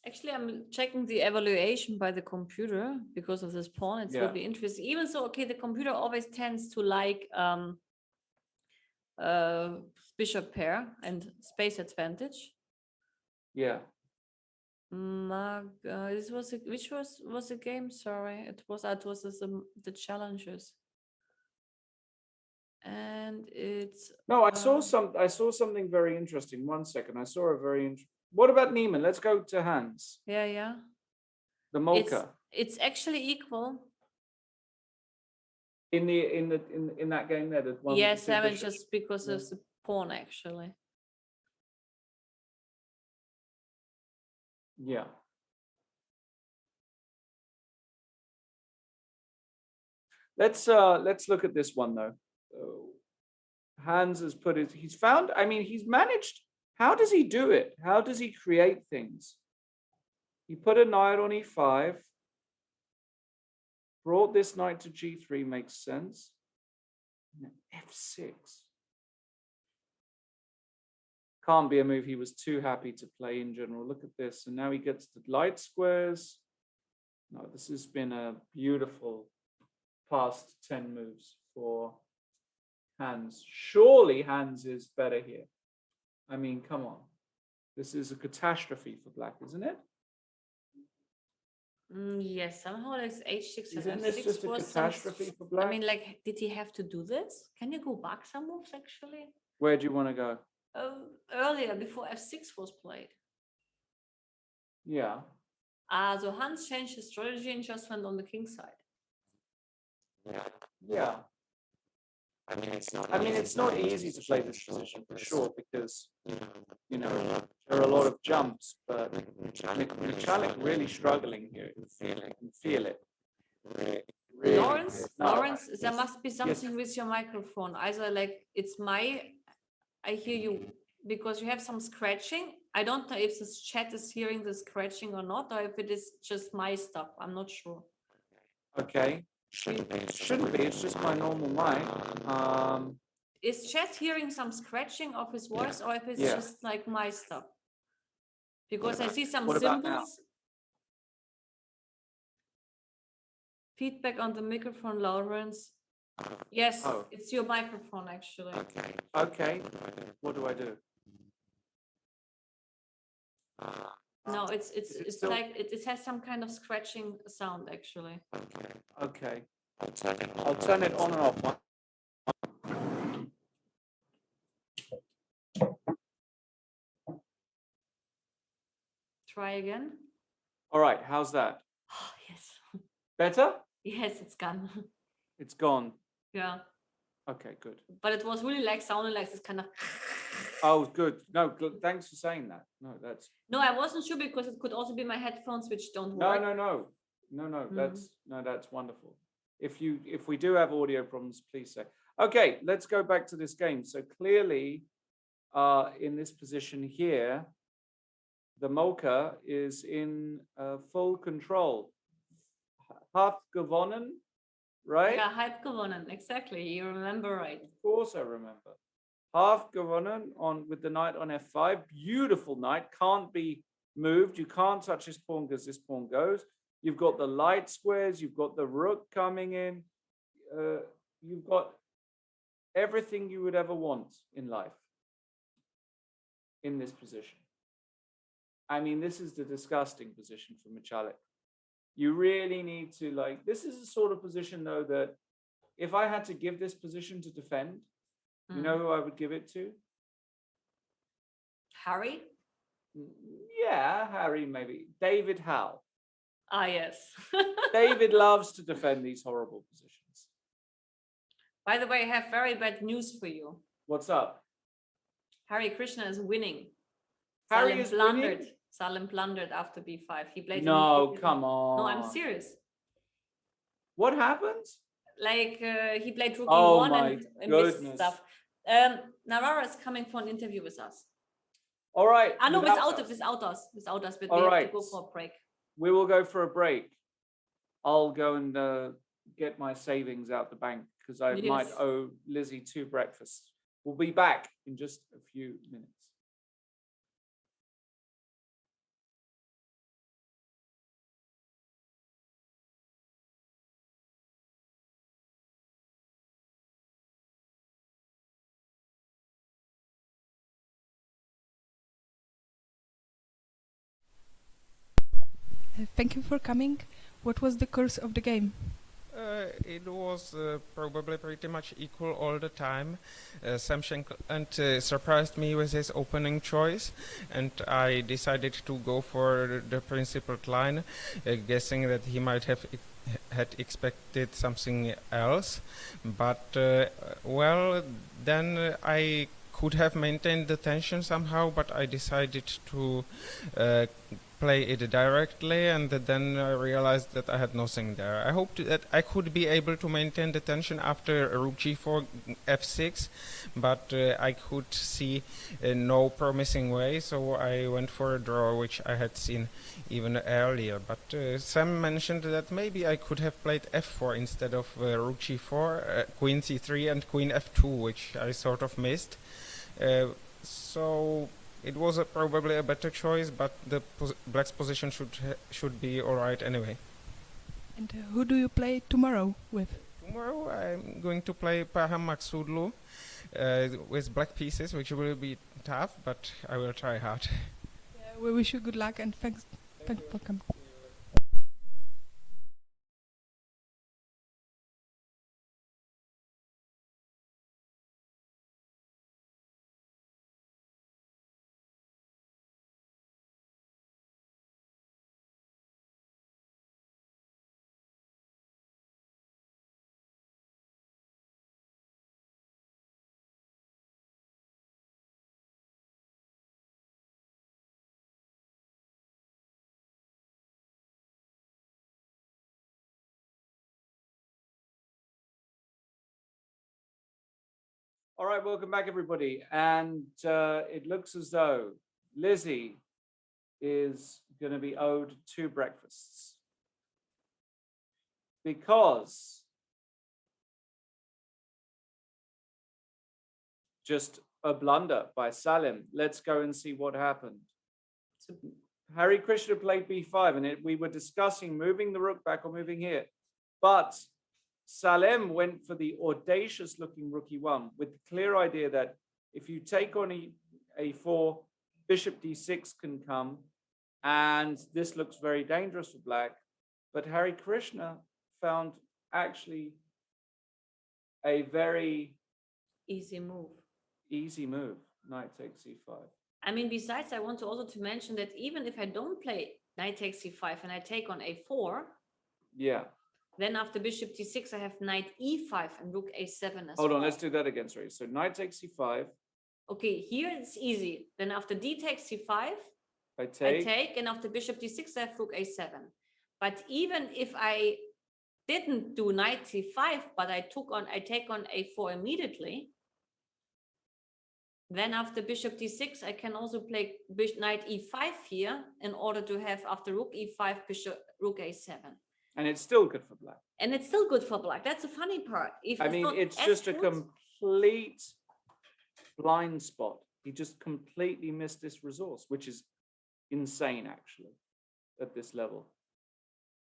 Actually, I'm checking the evaluation by the computer because of this pawn. It will be interesting. Even so, okay, the computer always tends to like bishop pair and space advantage. Yeah. This was which was the game? Sorry, it was the challenges. And it's no. I saw something very interesting. 1 second. I saw a very interesting. What about Neiman? Let's go to Hans. Yeah. The Mocha. It's actually equal. In that game there, that one. Yes, I mean just because of the pawn actually. Yeah. Let's look at this one though. Hans has put it. He's found. I mean, he's managed. How does he do it? How does he create things? He put a knight on e5. Brought this knight to g3 makes sense. f6. Can't be a move he was too happy to play in general. Look at this. And now he gets the light squares. No, this has been a beautiful past 10 moves for Hans. Surely Hans is better here. I mean, come on. This is a catastrophe for black, isn't it? Yes, somehow like h6 and Isn't this f6 just a was some. catastrophe for black? I mean, like, did he have to do this? Can you go back some moves actually? Where do you want to go? Earlier, before f6 was played. Yeah. So Hans changed his strategy and just went on the king side. Yeah. I mean, it's not easy to play this position for sure because, you know, there are a lot of jumps, but Michalik really struggling here. You can feel it. Really. Lawrence, No. Lawrence, there must be something with your microphone. Either like I hear you because you have some scratching. I don't know if this chat is hearing the scratching or not, or if it is just my stuff. I'm not sure. Okay. Shouldn't be. It's just my normal mic. Is chat hearing some scratching of his voice, or if it's Yeah. just like my stuff? Because I see some What about now? symbols. Feedback on the microphone, Lawrence. Yes, Oh. it's your microphone actually. Okay. What do I do? No, it's still- like it has some kind of scratching sound actually. Okay. I'll turn it on and off. Try again. All right. How's that? Oh, yes. Better? Yes, it's gone. It's gone. Yeah. Okay, good. But it was really like sounding like this kind of. Oh, good. No, good. Thanks for saying that. No, that's No, I wasn't sure because it could also be my headphones which don't no, work. no. That's wonderful. If we do have audio problems, please say. Okay, let's go back to this game. So clearly, in this position here, the Mocha is in full control. Half gewonnen, right? Yeah, halb gewonnen. Exactly. You remember right. Of course, I remember. Half gewonnen with the knight on f5. Beautiful knight, can't be moved. You can't touch this pawn because this pawn goes. You've got the light squares. You've got the rook coming in. You've got everything you would ever want in life in this position. I mean, this is the disgusting position for Michalik. You really need to this is a sort of position though that if I had to give this position to defend, you know who I would give it to? Harry? Yeah, Harry, maybe. David Howe. Ah, yes. David loves to defend these horrible positions. By the way, I have very bad news for you. What's up? Harry Krishna is winning. Harry Salim is blundered. winning? Salim blundered after b5. He played. No, come on. No, I'm serious. What happened? Like he played rook Oh e1 my and missed goodness. stuff. Narara is coming for an interview with us. All right. No, without us. without us. But All we have right. to go for a break. We will go for a break. I'll go and get my savings out the bank because I might Yes. owe Lizzie 2 breakfasts. We'll be back in just a few minutes. Thank you for coming. What was the course of the game? It was probably pretty much equal all the time. Samchenko surprised me with his opening choice, and I decided to go for the principled line, guessing that he might have had expected something else. But well, then I could have maintained the tension somehow, but I decided to play it directly, and then I realized that I had nothing there. I hoped that I could be able to maintain the tension after rook g4 f6, but I could see no promising way, so I went for a draw, which I had seen even earlier. But Sam mentioned that maybe I could have played f4 instead of rook g4, queen c3 and queen f2, which I sort of missed. So it was probably a better choice, but the black's position should be all right anyway. And who do you play tomorrow with? Tomorrow I'm going to play Paham Maksudlu with black pieces, which will be tough, but I will try hard. We wish you good luck and thanks for coming. All right, welcome back, everybody. And it looks as though Lizzie is going to be owed 2 breakfasts because just a blunder by Salim. Let's go and see what happened. Harry Krishna played b5, and we were discussing moving the rook back or moving here. But Salem went for the audacious looking rook e1 with the clear idea that if you take on a4, bishop d6 can come, and this looks very dangerous for black. But Harry Krishna found actually a very Easy move. Knight takes c5. I mean, besides, I want to also to mention that even if I don't play knight takes c5 and I take on a4, Yeah. then after bishop d6, I have knight e5 and rook a7 as Hold well. on, let's do that again. Sorry. So knight takes c5. Okay, here it's easy. Then after d takes c5, I take. and after bishop d6, I have rook a7. But even if I didn't do knight c5, but I take on a4 immediately, then after bishop d6, I can also play knight e5 here in order to have after rook e5, bishop rook a7. And it's still good for black. And it's still good for black. That's the funny part. If I mean, it's just a complete blind spot. He just completely missed this resource, which is insane, actually, at this level.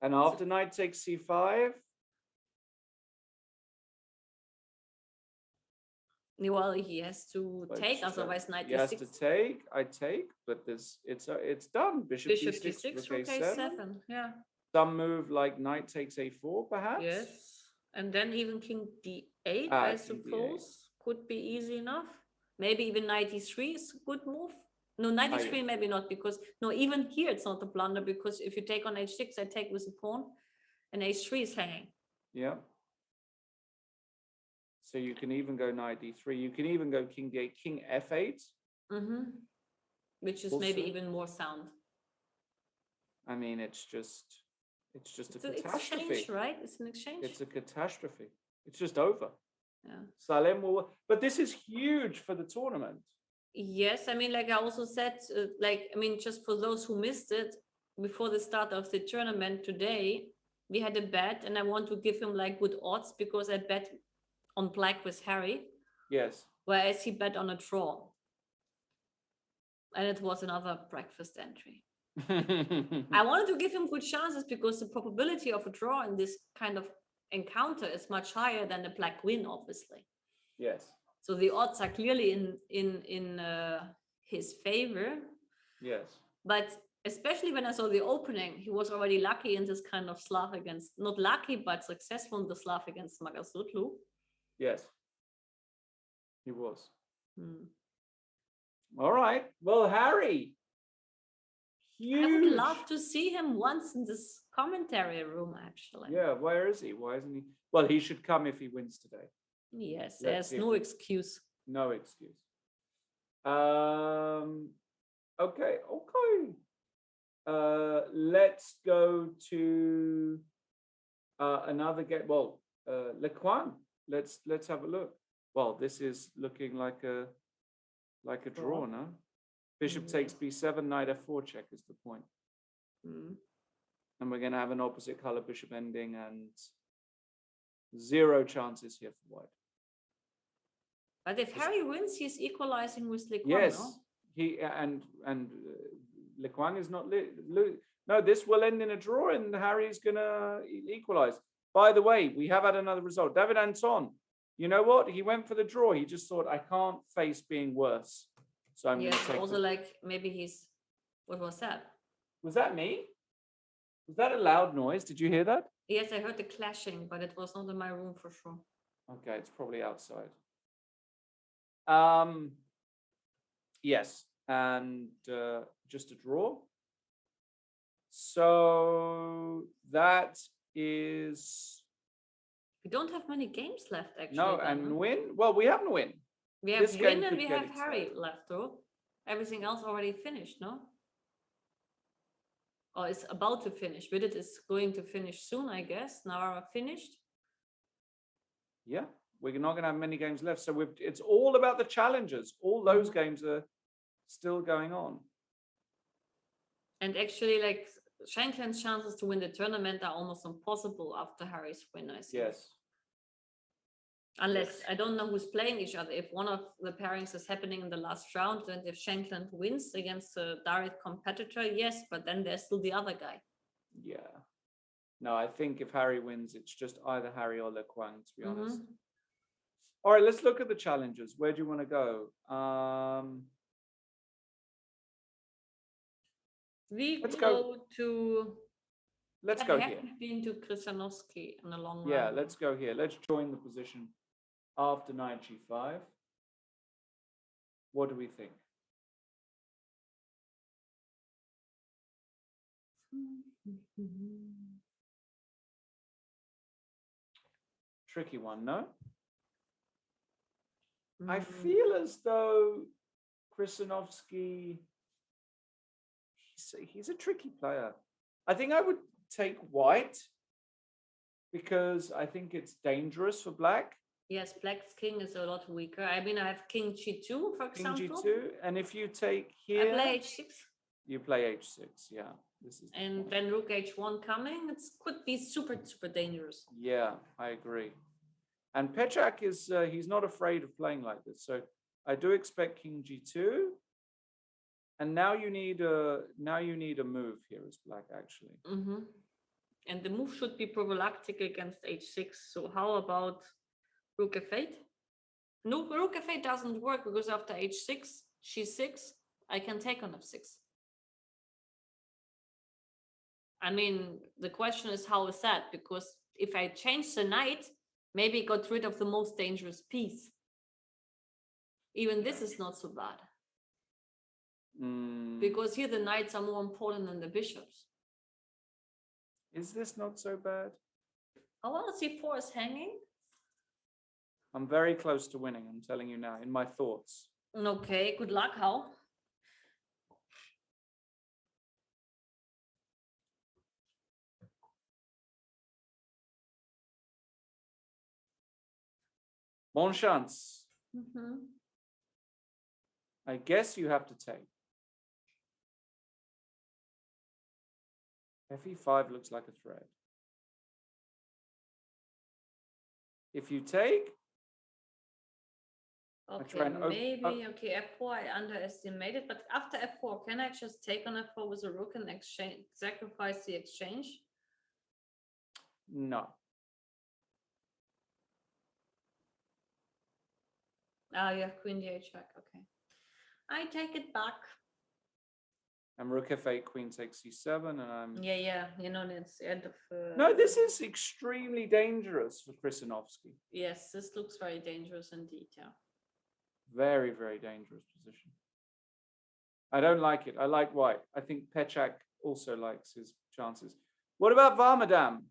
And after knight takes c5. Well, he has to take, otherwise knight he d6. has to take. I take, but it's done. Bishop d6, rook a7. Yeah. Some move like knight takes a4, perhaps. Yes, and then even king d8, I suppose, could be easy enough. Maybe even knight e3 is a good move. No, knight e3 maybe not, because no, even here it's not a blunder, because if you take on h6, I take with a pawn, and h3 is hanging. Yeah. So you can even go knight d3. You can even go king d8, king f8. Which is Also, maybe even more sound. I mean, it's just a catastrophe. Exchange, right? It's an exchange. It's a catastrophe. It's just over. Yeah. Salem will, but this is huge for the tournament. Yes, I mean, like I also said, I mean, just for those who missed it, before the start of the tournament today, we had a bet, and I want to give him like good odds because I bet on black with Harry. Yes. Whereas he bet on a draw. And it was another breakfast entry. I wanted to give him good chances because the probability of a draw in this kind of encounter is much higher than the black win, obviously. Yes. So the odds are clearly in his favor. Yes. But especially when I saw the opening, he was already lucky in this kind of Slav against, not lucky, but successful in the Slav against Magasutlu. Yes. He was. All right. Well, Harry. Huge. I would love to see him once in this commentary room, actually. Yeah, where is he? Why isn't he? Well, he should come if he wins today. Yes, there's no excuse. No excuse. Okay. Let's go to another game. Well, Le Quan. Let's have a look. Well, this is looking like a draw, no? Bishop takes b7, knight f4 check is the point. And we're going to have an opposite color bishop ending and 0 chances here for white. But if Harry wins, he's equalizing with Le Quan, yes, no? He and Le Quan is not. No, this will end in a draw, and Harry's going to equalize. By the way, we have had another result. David Anton, you know what? He went for the draw. He just thought, I can't face being worse. So I'm going to take also like maybe he's What was that? Was that me? Was that a loud noise? Did you hear that? Yes, I heard the clashing, but it was not in my room for sure. Okay, it's probably outside. Yes, and just a draw. So that is We don't have many games left, actually. no, then, and huh? win. Well, we have Nguyen. We have this game Win and could we get have Harry exciting. left, though. Everything else already finished, no? Or it's about to finish. Reddit is going to finish soon, I guess. Now are finished. Yeah, we're not going to have many games left. So it's all about the challenges. All those games are still going on. And actually, like, Shankland's chances to win the tournament are almost impossible after Harry's win, I think. Yes. Unless Yes. I don't know who's playing each other. If one of the pairings is happening in the last round, and if Shankland wins against a direct competitor, yes, but then there's still the other guy. Yeah. No, I think if Harry wins, it's just either Harry or Le Quang, to be honest. All right, let's look at the challenges. Where do you want to go? Let's go to. Let's I go here. haven't been to Krisanovsky in a long run. Yeah, let's go here. Let's join the position after knight g5. What do we think? Tricky one, no? I feel as though Krisanovsky, he's a tricky player. I think I would take white because I think it's dangerous for black. Yes, black's king is a lot weaker. I mean, I have king g2, for King example. g2, and if you take here, I play h6. You play h6, yeah. This is and then rook h1 coming. It could be super, super dangerous. Yeah, I agree. And Pechak is, he's not afraid of playing like this. So I do expect king g2. And now you need a move here as black, actually. And the move should be prophylactic against h6. So how about rook f8? No, rook f8 doesn't work because after h6, g6, I can take on f6. I mean, the question is, how is that? Because if I change the knight, maybe it got rid of the most dangerous piece. Even this is not so bad. Because here the knights are more important than the bishops. Is this not so bad? Oh, well, c4 is hanging. I'm very close to winning, I'm telling you now, in my thoughts. Okay, good luck, how? Bon chance. I guess you have to take. Fe5 looks like a threat. If you take, okay, maybe okay, f4 I underestimated, but after f4, can I just take on f4 with a rook and exchange, sacrifice the exchange? No. Ah, you have queen d8 check. Okay, I take it back. And rook f8, queen takes c7, and I'm... Yeah, you know, it's the end of... No, this is extremely dangerous for Krisanovsky. Yes, this looks very dangerous indeed, yeah. Very, very dangerous position. I don't like it. I like white. I think Pechak also likes his chances. What about Varmadam?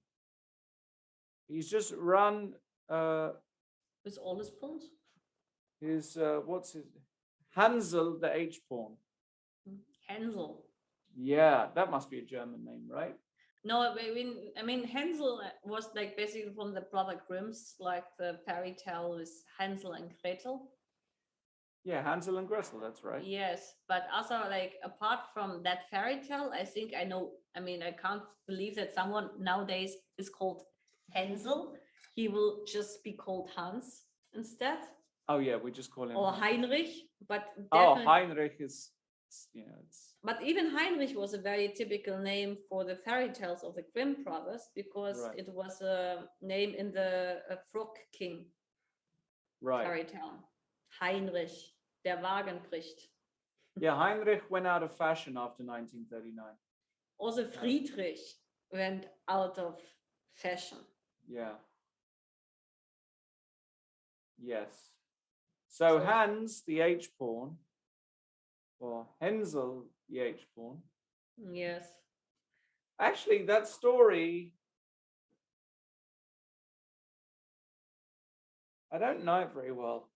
He's just run... with all his pawns? His, what's his... Hansel, the h-pawn. Hansel. Yeah, that must be a German name, right? No, I mean Hansel was like basically from the Brother Grimm's, like the fairy tale with Hansel and Gretel. Yeah, Hansel and Gretel, that's right. Yes, but also like apart from that fairy tale, I think I know, I mean, I can't believe that someone nowadays is called Hansel. He will just be called Hans instead. Oh yeah, we just call him. Or Heinrich, but oh, Heinrich is, you know, it's. But even Heinrich was a very typical name for the fairy tales of the Grimm brothers because it was a name in the Frog King fairy tale. Heinrich, der Wagen bricht. Yeah, Heinrich went out of fashion after 1939. Also Friedrich went out of fashion. Yeah. Yes. So So- Hans, the H pawn, or Hensel, the H pawn. Yes. Actually, that story, I don't know it very well.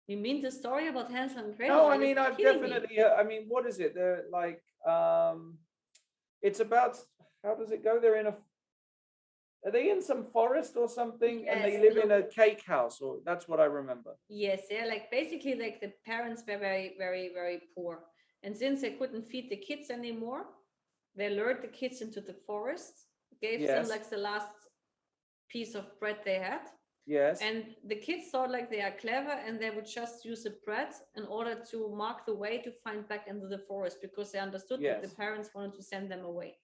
You mean the story about Hansel and Gretel? No, Are I you mean, I've kidding me? definitely, I mean, what is it? They're like, it's about, how does it go? Are they in some forest or something? And they Yes, live in a look. cake house, or that's what I remember. Yes, yeah, like basically like the parents were very, very, very poor. And since they couldn't feed the kids anymore, they lured the kids into the forest, gave them Yes. like the last piece of bread they had. Yes. And the kids thought like they are clever and they would just use the bread in order to mark the way to find back into the forest because they understood that the Yes. parents wanted to send them away.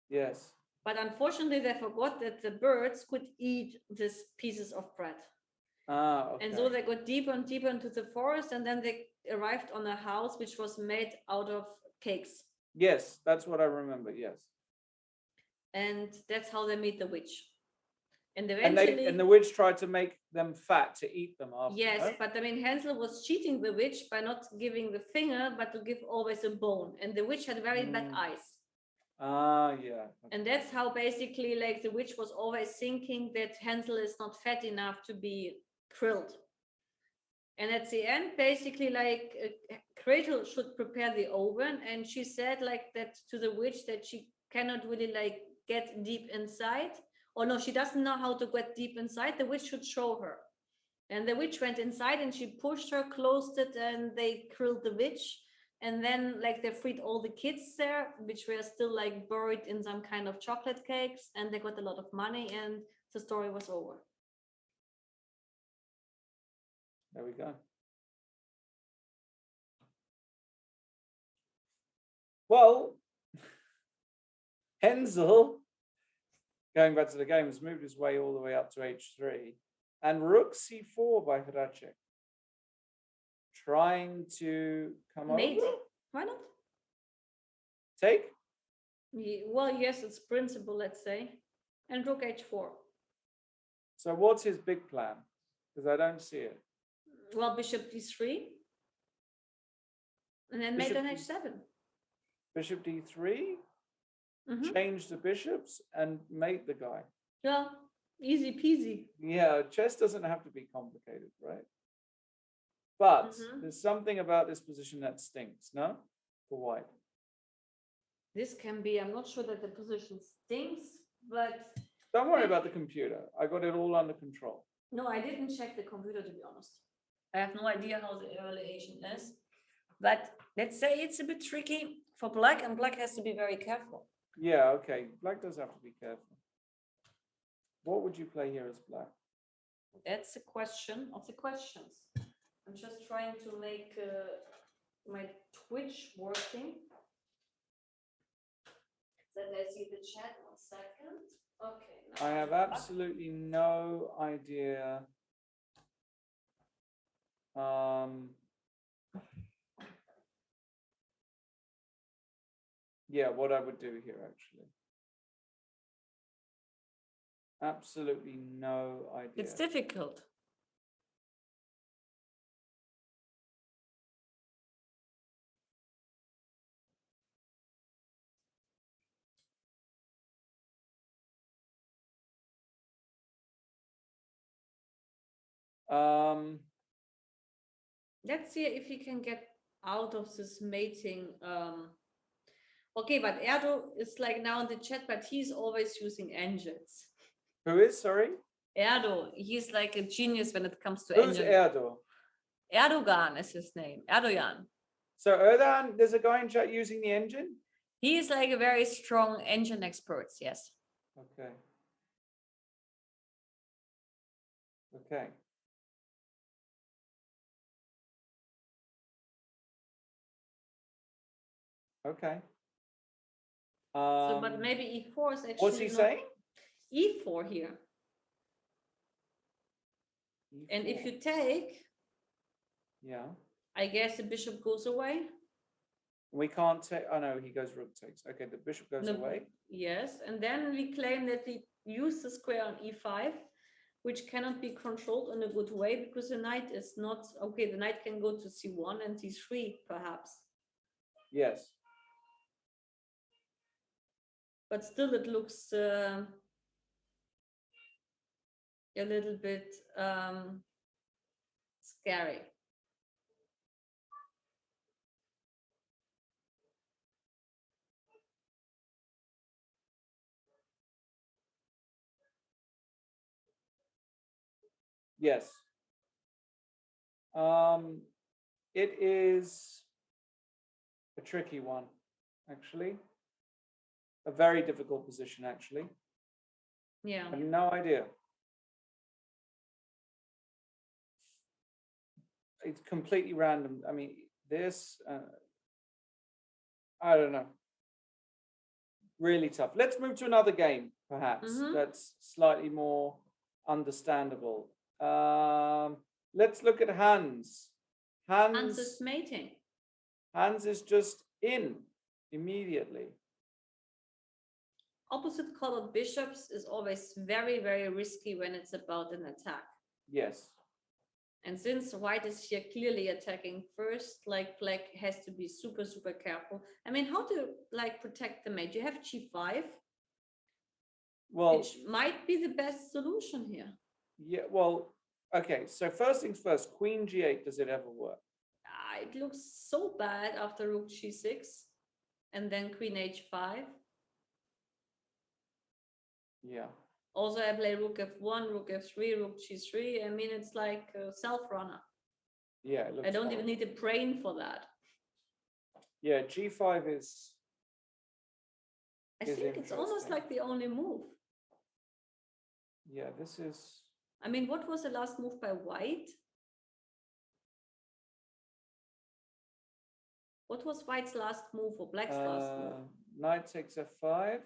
Yes. But unfortunately, they forgot that the birds could eat these pieces of bread. Ah, okay. And so they got deeper and deeper into the forest, and then they arrived on a house which was made out of cakes. Yes, that's what I remember. Yes. And that's how they meet the witch. And And eventually, and the witch tried to make them fat to eat them after. yes, no? but I mean, Hansel was cheating the witch by not giving the finger, but to give always a bone. And the witch had very bad eyes. Ah, yeah. And that's how basically, like, the witch was always thinking that Hansel is not fat enough to be grilled. And at the end, basically, like, Gretel should prepare the oven, and she said like that to the witch that she cannot really like get deep inside, or no, she doesn't know how to get deep inside. The witch should show her. And the witch went inside and she pushed her, closed it, and they grilled the witch. And then like they freed all the kids there, which were still like buried in some kind of chocolate cakes, and they got a lot of money, and the story was over. There we go. Well, Hensel, going back to the game, has moved his way all the way up to h3. And rook c4 by Hracek. Trying to come Mate, over. why not? Take? Well, yes, it's principle, let's say. And rook h4. So what's his big plan? Because I don't see it. Well, bishop d3. And then mate Bishop on D- h7. Bishop d3, Mhm. change the bishops and mate the guy. Yeah, easy peasy. Yeah, chess doesn't have to be complicated, right? But Mhm. there's something about this position that stinks, no? For white. This can be, I'm not sure that the position stinks, but Don't worry about the computer. I got it all under control. no, I didn't check the computer, to be honest. I have no idea how the evaluation is. But let's say it's a bit tricky for black, and black has to be very careful. Yeah, okay. Black does have to be careful. What would you play here as black? That's a question of the questions. I'm just trying to make my Twitch working. That I see the chat 1 second. Okay. now I have I'm back. absolutely no idea. Yeah, what I would do here actually. Absolutely no idea. It's difficult. Let's see if he can get out of this mating. Okay, but Erdo is like now in the chat, but he's always using engines. Who is, sorry? Erdo, he's like a genius when it comes to Who's engines. Erdo? Erdogan is his name. Erdogan. So Erdogan, there's a guy in chat using the engine? He is like a very strong engine expert, yes. Okay. Okay. Okay. So, but maybe e4 is actually What's he not saying? e4 here. And if E4. you take, Yeah. I guess the bishop goes away. We can't take, oh no, he goes rook takes. Okay, the bishop goes No. away. Yes, and then we claim that we use the square on e5, which cannot be controlled in a good way because the knight is not, okay, the knight can go to c1 and d3 perhaps, Yes. but still it looks a little bit scary. Yes. It is a tricky one, actually. A very difficult position, actually. Yeah. I have no idea. It's completely random. I mean, this, I don't know. Really tough. Let's move to another game, perhaps, that's slightly more understandable. Let's look at Hans. Hans is mating. Hans is just in immediately. Opposite colored bishops is always very, very risky when it's about an attack. Yes. And since white is here clearly attacking first, like black has to be super, super careful. I mean, how to like protect the mate? You have g5, Well, which might be the best solution here. yeah, well, okay. So first things first, queen g8, does it ever work? It looks so bad after rook g6 and then queen h5. Yeah. Also, I play rook f1, rook f3, rook g3. I mean, it's like a self-runner. Yeah, it looks I don't horrible. even need a brain for that. Yeah, g5 is. I Is think it's almost interesting. like the only move. Yeah, this is. I mean, what was the last move by white? What was white's last move or black's last move? Knight takes f5.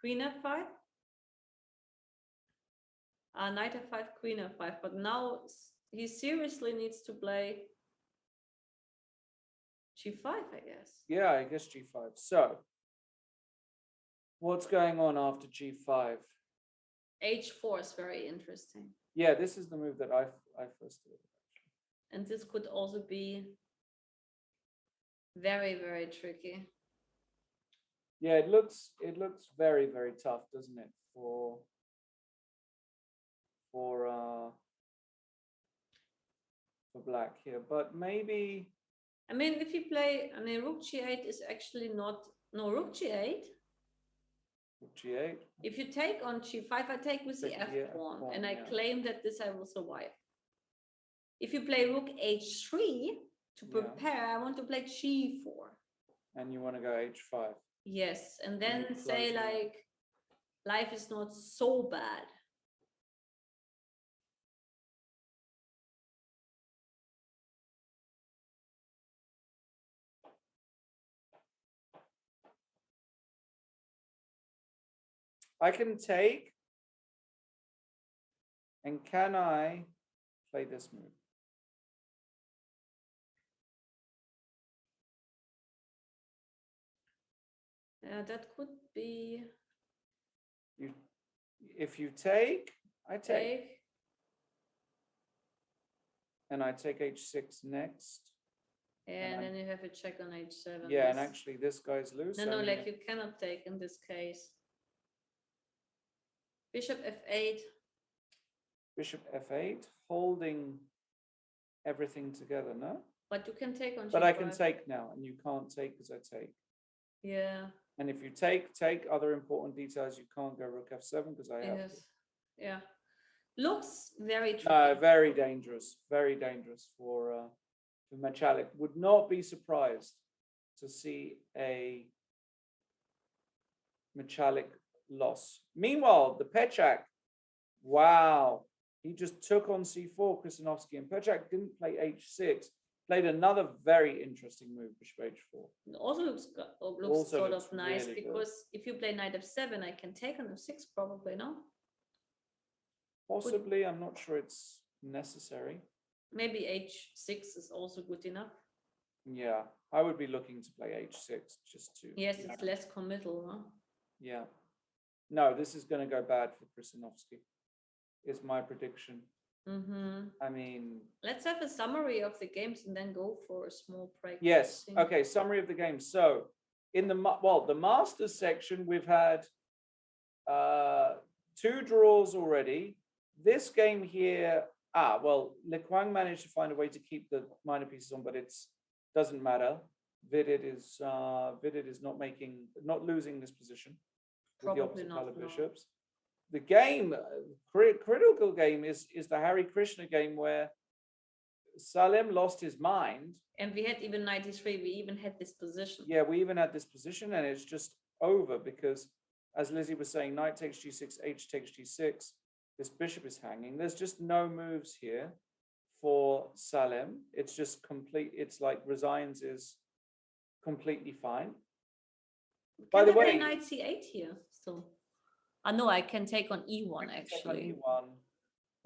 Queen f5? Knight f5, queen f5. But now he seriously needs to play g5, I guess. Yeah, I guess g5. So, what's going on after g5? h4 is very interesting. Yeah, this is the move that I first did. And this could also be very, very tricky. Yeah, it looks very, very tough, doesn't it? For black here, but maybe. I mean, if you play, I mean, rook g8 is actually not, no, rook g8. Rook g8. If you take on g5, I take with the Take f the pawn, F1, and I yeah. claim that this I will survive. If you play rook h3 to Yeah. prepare, I want to play g4. And you want to go h5. Yes, and you then close say it up. like, life is not so bad. I can take. And can I play this move? Yeah, that could be If you take, I take. take. And I take h6 next. And then you have a check on h7. Yeah, and This- actually this guy's loose. No, I no, mean, like you cannot take in this case. Bishop f8. Bishop f8, holding everything together, no? But you can take on But I can g5. take now, and you can't take because I take. Yeah, And if you take other important details, you can't go rook f7 because I have to. yes. Yeah. Looks very tricky. Very dangerous for Machalik. Would not be surprised to see a Machalik loss. Meanwhile, the Pechak, wow, he just took on c4, Krasinovsky, and Pechak didn't play h6, played another very interesting move, bishop h4. It also looks Also sort looks of nice really good. because if you play knight f7, I can take on f6 probably, no? Possibly, I'm not sure it's necessary. Maybe h6 is also good enough. Yeah, I would be looking to play h6 just to. Yes, it's less committal, huh? Yeah. No, this is going to go bad for Krasinovsky, is my prediction. Mm-hmm. I mean, Let's have a summary of the games and then go for a small break. yes. thing. Okay, summary of the game. So, in the the Masters section, we've had 2 draws already. This game here, Le Quang managed to find a way to keep the minor pieces on, but it's doesn't matter. Vidit is not losing this position with the Probably opposite not, color no. bishops. The game, critical game is the Hari Krishna game where Salem lost his mind. And we had even 93, we even had this position. Yeah, we even had this position, and it's just over because, as Lizzie was saying, knight takes g6, h takes g6. This bishop is hanging. There's just no moves here for Salem. It's just complete. It's like resigns is completely fine. By the Can I way, play knight c8 here still? No, I can take on e1 actually. take on E1.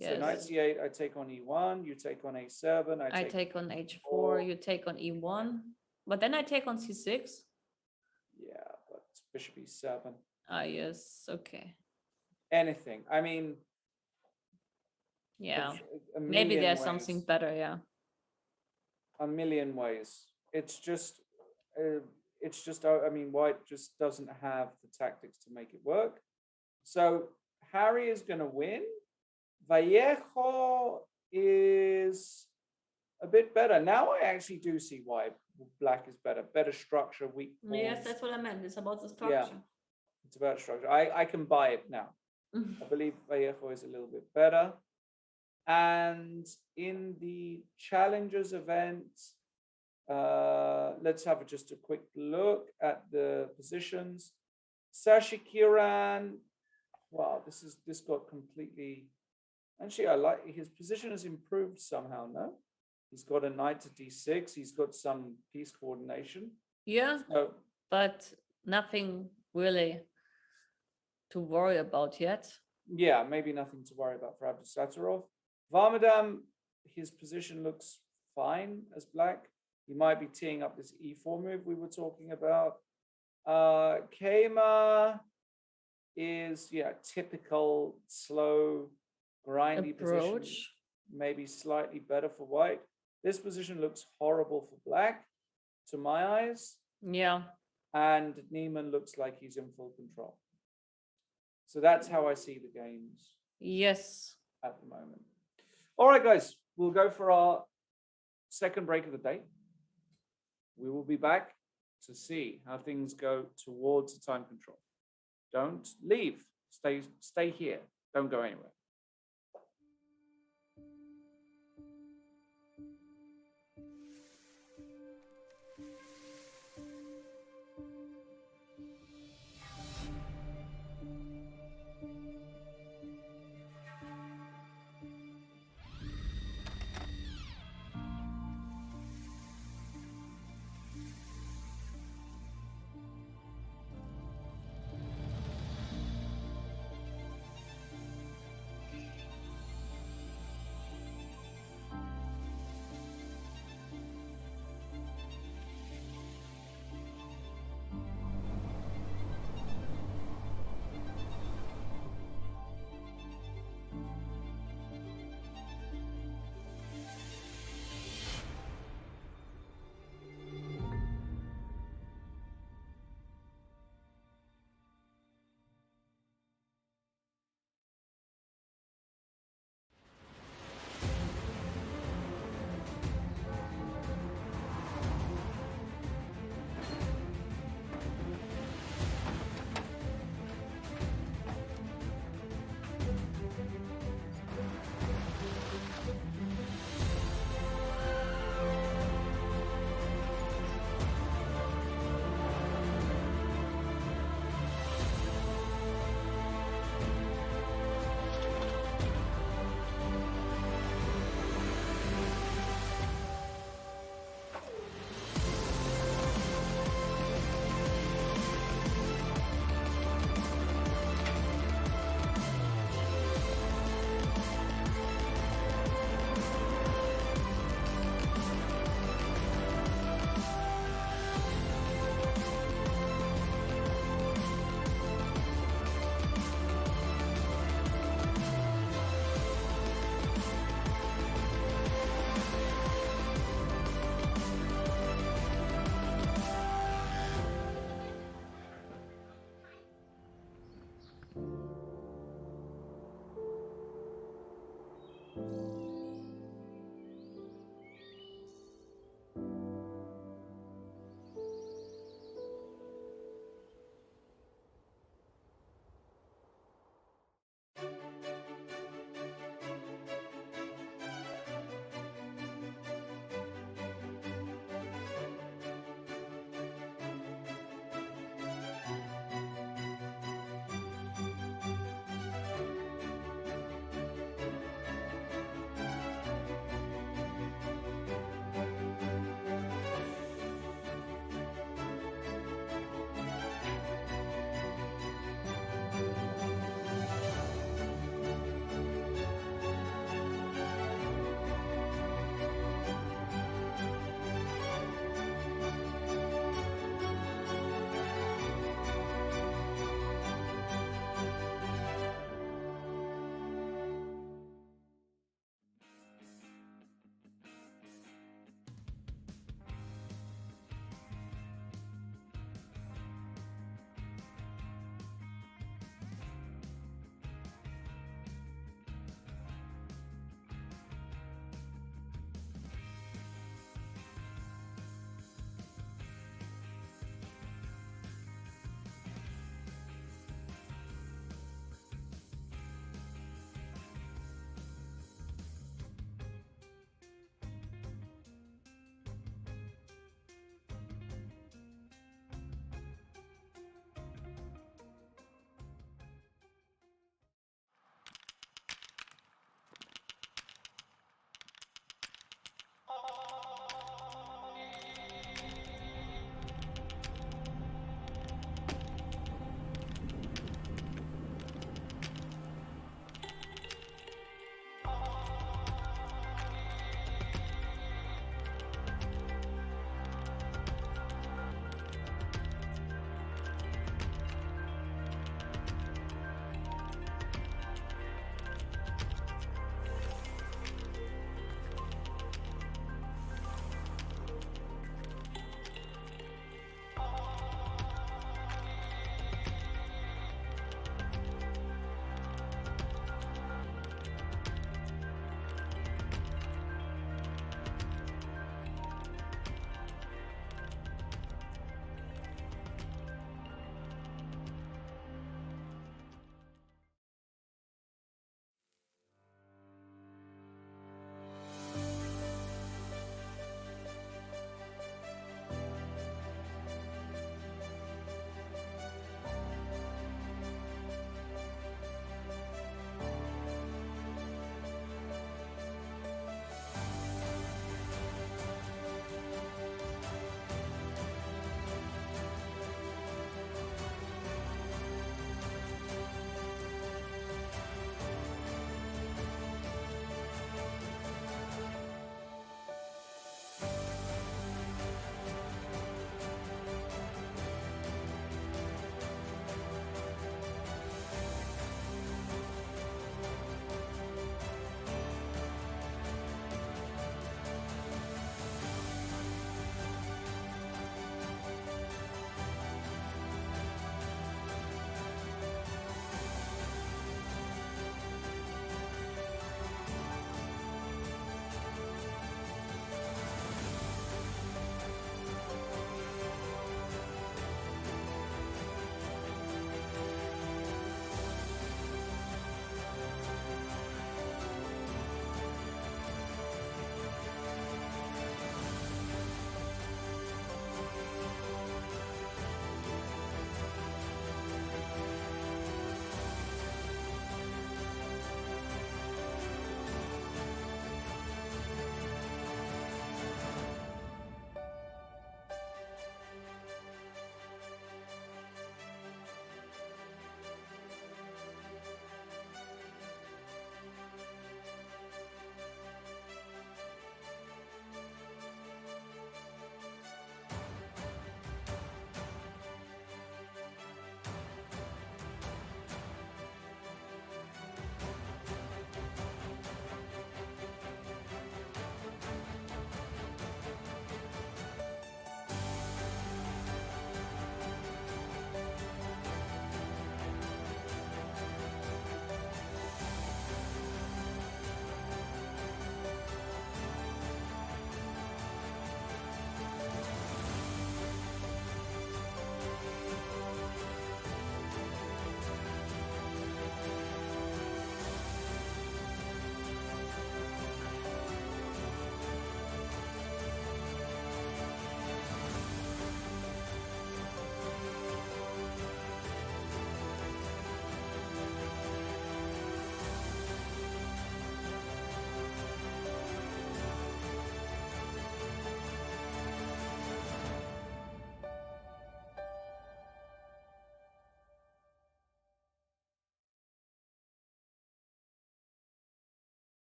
So knight Yes. c8, I take on e1. You take on a7. I take on h4, you take on e1, but then I take on c6. Yeah, but bishop e7. Ah, yes, okay. Anything. I mean, Yeah, a maybe million there's ways. something better, yeah. A million ways. It's just, I mean, white just doesn't have the tactics to make it work. So Harry is going to win. Vallejo is a bit better. Now I actually do see why black is better. Better structure, weak pawns. Yes, that's what I meant. It's about the structure. It's about structure. I can buy it now. I believe Vallejo is a little bit better. And in the challengers event, let's have just a quick look at the positions. Sashi Kiran, wow, this got completely. Actually, I like his position has improved somehow. No, he's got a knight to d6. He's got some piece coordination. Yeah, So but nothing really to worry about yet. yeah, maybe nothing to worry about for Abdusattorov. Varmadam, his position looks fine as black. He might be teeing up this e4 move we were talking about. Kema is typical slow, grindy position. Approach. Maybe slightly better for white. This position looks horrible for black, to my eyes. Yeah. And Neiman looks like he's in full control. So that's how I see the games Yes. at the moment. All right, guys, we'll go for our second break of the day. We will be back to see how things go towards the time control. Don't leave. Stay here. Don't go anywhere.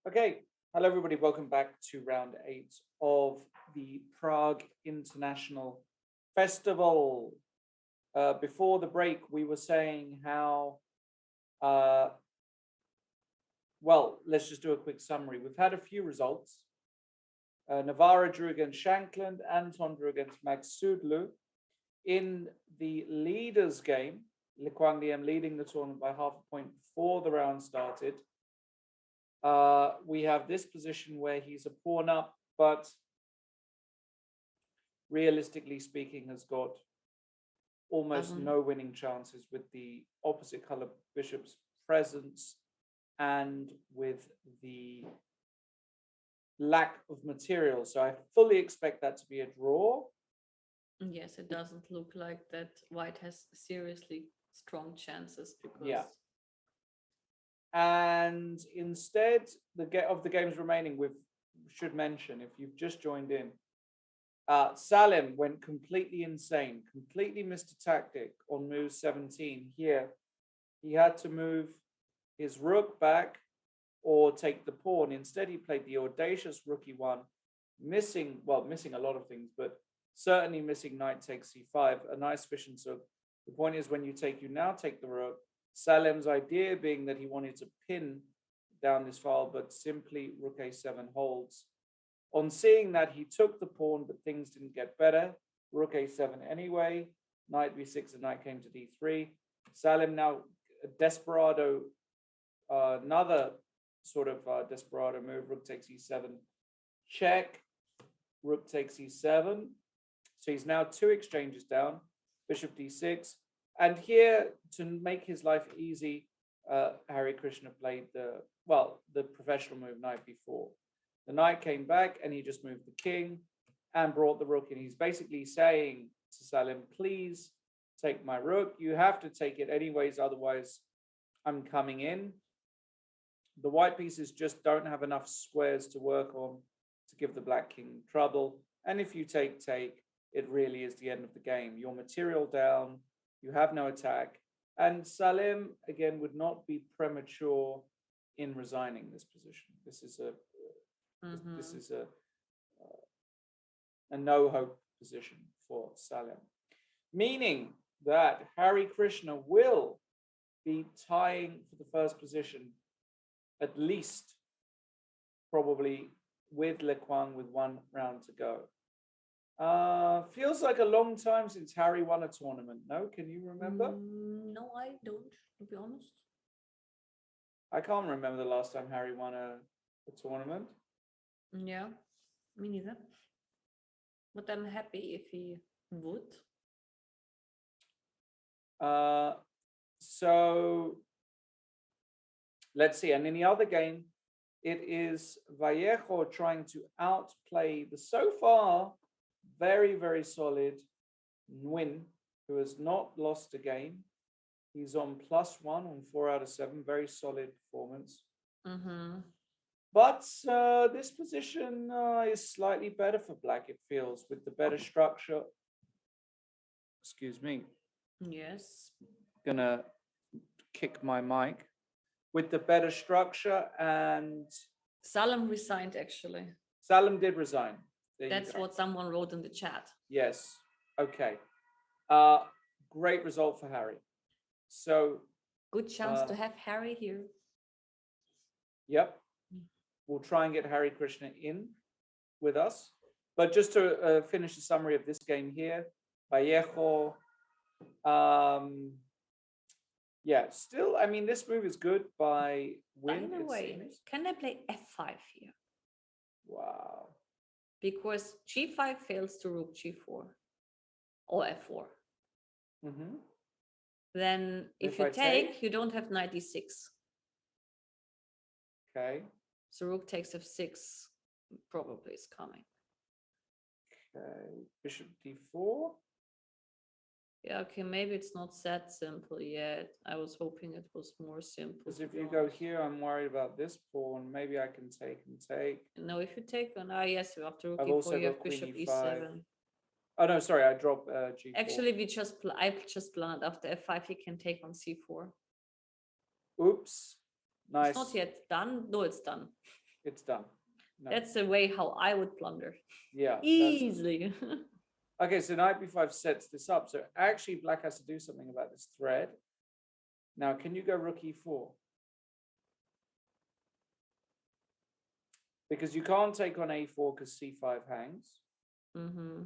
Okay, hello everybody. Welcome back to round 8 of the Prague International Festival. Before the break, we were saying how, well, let's just do a quick summary. We've had a few results. Navarra drew against Shankland, Anton drew against Max Sudlu. In the leaders game, Le Quang Liem leading the tournament by half a point before the round started. We have this position where he's a pawn up, but realistically speaking has got almost no winning chances with the opposite color bishop's presence and with the lack of material. So I fully expect that to be a draw. Yes, it doesn't look like that white has seriously strong chances because Yeah. And instead, of the games remaining, we should mention, if you've just joined in, Salim went completely insane, completely missed a tactic on move 17. Here, he had to move his rook back or take the pawn. Instead, he played the audacious rook e1, missing a lot of things, but certainly missing knight takes c5, a nice efficient. So the point is, when you now take the rook. Salim's idea being that he wanted to pin down this file, but simply rook a7 holds. On seeing that, he took the pawn, but things didn't get better. Rook a7 anyway, knight b6, and knight came to d3. Salim now a desperado, another sort of desperado move, rook takes e7, check, rook takes e7. So he's now 2 exchanges down, bishop d6. And here, to make his life easy, Hari Krishna played the professional move, knight b4. The knight came back and he just moved the king and brought the rook in. He's basically saying to Salim, please take my rook. You have to take it anyways, otherwise I'm coming in. The white pieces just don't have enough squares to work on to give the black king trouble. And if you take, it really is the end of the game. Your material down, you have no attack. And Salim, again, would not be premature in resigning this position. This is a no-hope position for Salim. Meaning that Hari Krishna will be tying for the first position, at least probably with Le Quang with 1 round to go. Feels like a long time since Harry won a tournament. No, can you remember? No, I don't, to be honest. I can't remember the last time Harry won a tournament. Yeah, me neither. But I'm happy if he would. So let's see. And in the other game, it is Vallejo trying to outplay the so far very, very solid Nguyen, who has not lost a game. He's on +1 on 4 out of 7. Very solid performance. But this position is slightly better for black, it feels, with the better structure. Excuse me. Yes. Gonna kick my mic. With the better structure, and Salim resigned, actually. Salim did resign. That's what someone wrote in the chat. Yes. Okay. Great result for Harry. So good chance to have Harry here. Yep. We'll try and get Hari Krishna in with us. But just to finish the summary of this game here, Vallejo, yeah, still, I mean, this move is good by Win. By the way, can I play f5 here? Wow. Because g5 fails to rook g4 or f4. Then if you take, you don't have knight d6. Okay. So rook takes f6 probably is coming. Okay. Bishop d4. Yeah, okay, maybe it's not that simple yet. I was hoping it was more simple. Because if you go here, I'm worried about this pawn. Maybe I can take and take. No, if you take on, yes, after rook I've e4, also you have got bishop queen e7. Oh no, sorry, I dropped g4. Actually, I just planned after f5, you can take on c4. Oops. Nice. It's not yet done. No, it's done. It's done. No. That's the way how I would blunder. Yeah. Easily. Okay, so knight b5 sets this up. So actually black has to do something about this thread. Now, can you go rook e4? Because you can't take on a4 because c5 hangs. Mm-hmm.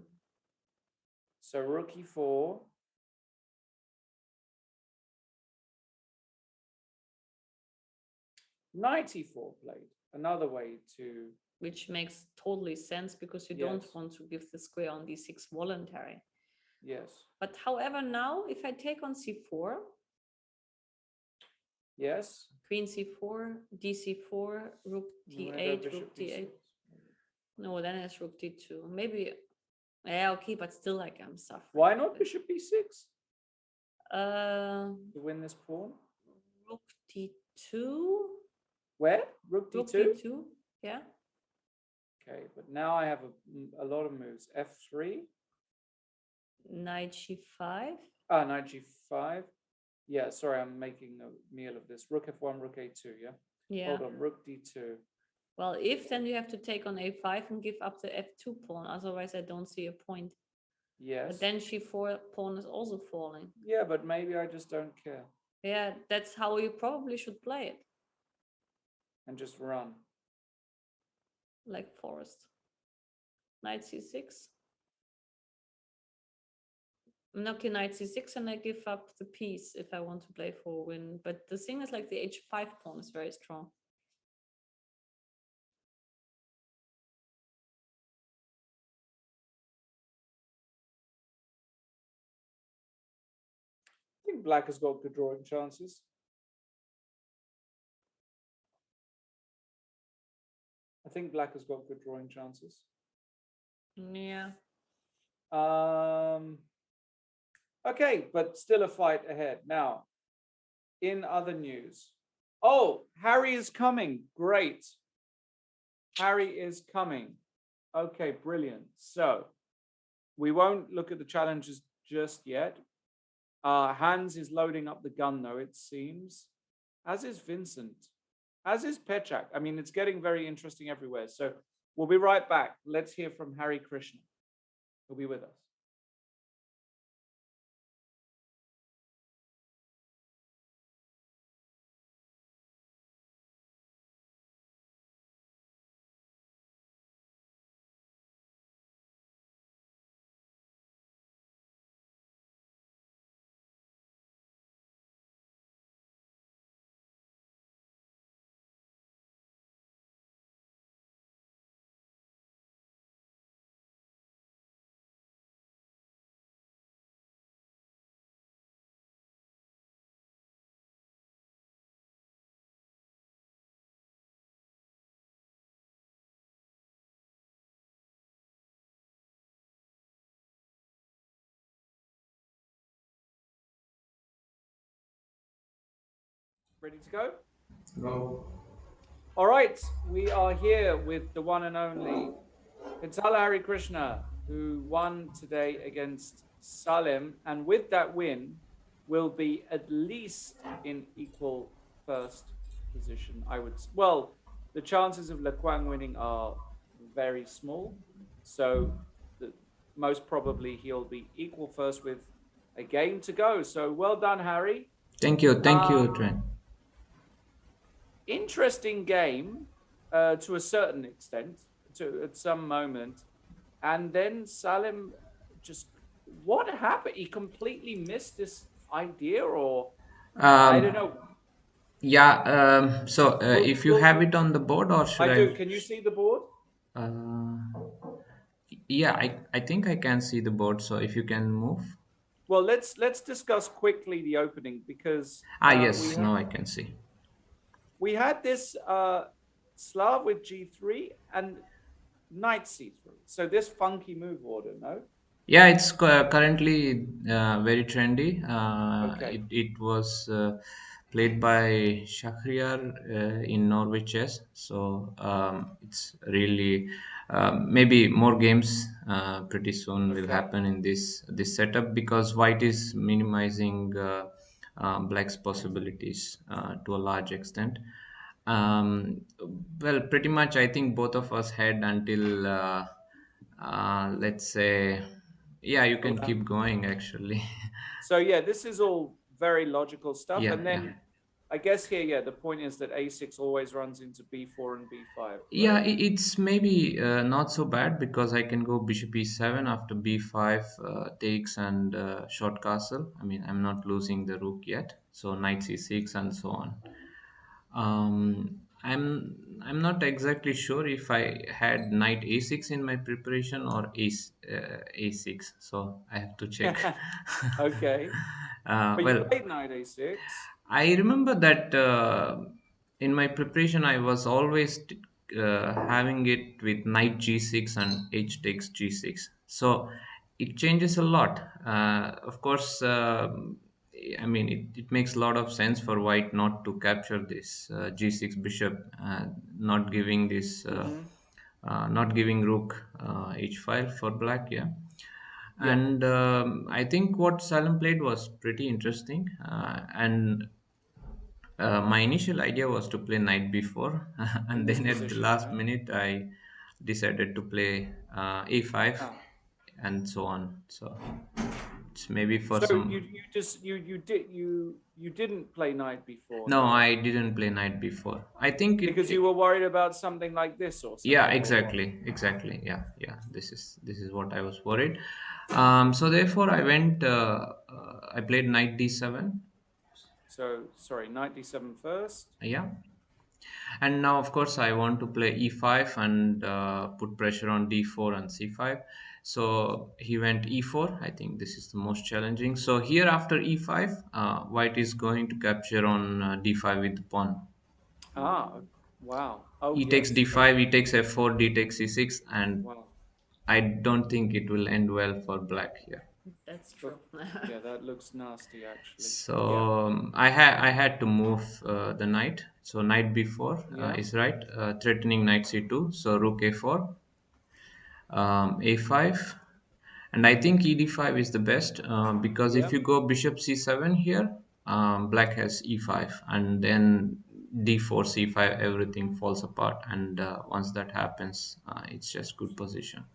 So rook e4. Knight e4 played. Another way to... Which makes totally sense because you Yes. don't want to give the square on d6 voluntary. Yes. But however, now if I take on c4, Yes. queen c4, dc4, rook You wanna go d8, bishop rook d8. b6? No, then it's rook d2. Maybe, yeah, okay, but still like I'm suffering. Why a not bit. bishop b6 Uh, to win this pawn? rook d2, Where? Rook rook d2? d2, yeah. Okay, but now I have a lot of moves. f3. Knight g5. Ah, knight g5. Yeah, sorry, I'm making a meal of this. Rook f1, rook a2, yeah? Yeah. Hold on, rook d2. Well, if then you have to take on a5 and give up the f2 pawn. Otherwise, I don't see a point. Yes. But then g4 pawn is also falling. Yeah, but maybe I just don't care Yeah, that's how you probably should play it, and just run. like Forest. Knight c6. Okay, knight c6, and I give up the piece if I want to play for a win. But the thing is, like, the h5 pawn is very strong. I think black has got good drawing chances. I think black has got good drawing chances. Yeah. Okay, but still a fight ahead. Now, in other news. Oh, Harry is coming. Great. Harry is coming. Okay, brilliant. So we won't look at the challenges just yet. Hans is loading up the gun, though, it seems. As is Vincent. As is Pechak. I mean, it's getting very interesting everywhere. So we'll be right back. Let's hear from Harry Krishna. He'll be with us. Ready to go? No. All right, we are here with the one and only Kansala Hari Krishna, who won today against Salim, and with that win, will be at least in equal first position. Well, the chances of Lequang winning are very small, so most probably he'll be equal first with a game to go. So well done, Harry. Thank you, Trent. Interesting game to a certain extent, at some moment. And then Salim just, what happened? He completely missed this idea, or I don't know. Yeah. So if you Well, have it on the board, or should I I? do. Can you see the board? Uh, yeah, I think I can see the board. So if you can move. Well, let's discuss quickly the opening, because Yes. Now I can see. we had this Slav with G3 and Knight C3. So this funky move order, no? Yeah, it's currently very trendy. Okay. It was played by Shahriar in Norway chess, so it's really maybe more games pretty soon will Okay. happen in this setup, because white is minimizing black's possibilities to a large extent. Um, well, pretty much, I think both of us had until, let's say, yeah, you can Around. keep going actually. So yeah, this is all very logical stuff. Yeah, And yeah. then I guess here, yeah, the point is that a6 always runs into b4 and b5, Yeah, right? it's maybe not so bad because I can go bishop e7 after b5 takes and short castle. I mean, I'm not losing the rook yet, so knight c6 and so on. I'm not exactly sure if I had knight a6 in my preparation or a6, so I have to check. Okay. But you Well, played knight a6. I remember that in my preparation, I was always having it with knight g6 and h takes g6. So it changes a lot. Of course, I mean, it makes a lot of sense for white not to capture this g6 bishop, not giving this, Mm-hmm. not giving rook h5 for black. Yeah. Yeah. And I think what Salem played was pretty interesting. And my initial idea was to play knight before, In and this then at the position, last right? minute, I decided to play a5 Ah. and so on. So it's maybe for So some. you didn't play knight before, No, no? I didn't play knight before. I think Because you were worried about something like this or yeah, something, or what? exactly. Yeah, yeah. This is what I was worried. So therefore, I went. I played knight d7. So sorry, knight d7 first. Yeah. And now, of course, I want to play e5 and put pressure on d4 and c5. So he went e4. I think this is the most challenging. So here, after e5, white is going to capture on d5 with the pawn. Ah, wow. Oh E takes yes. d5, e takes f4, d takes c6, and Wow. I don't think it will end well for black here. That's But true. yeah, that looks nasty actually. Yeah. So I had to move the knight. So knight b4 Yeah. is right, threatening knight c2. So rook a4, a5, and I think ed5 is the best because if Yeah. you go bishop c7 here, black has e5, and then d4 c5, everything falls apart, and once that happens, it's just good position.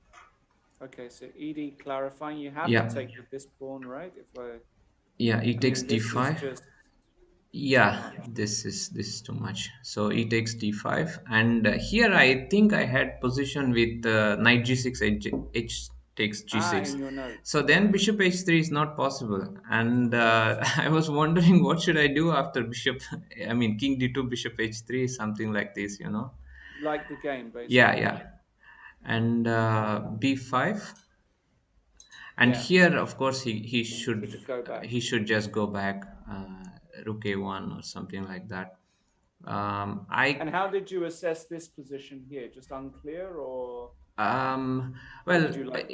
Okay, so ED clarifying, you have to Yeah, take with this pawn, right? If yeah, e I takes mean, this is d5. just too Yeah, much. this is too much. So e takes d5, and here I think I had position with knight g6, h takes Ah, g6. in your notes, So then right? bishop h3 is not possible, Of and course. I was wondering what should I do after bishop. I mean, king d2, bishop h3, something like this. Like the game, Yeah, basically. yeah, and b5, and Yeah. here of course he So should just go back. he should just go back, rook a1 or something like that. I And how did you assess this position here? Just unclear, um, or well, did you like?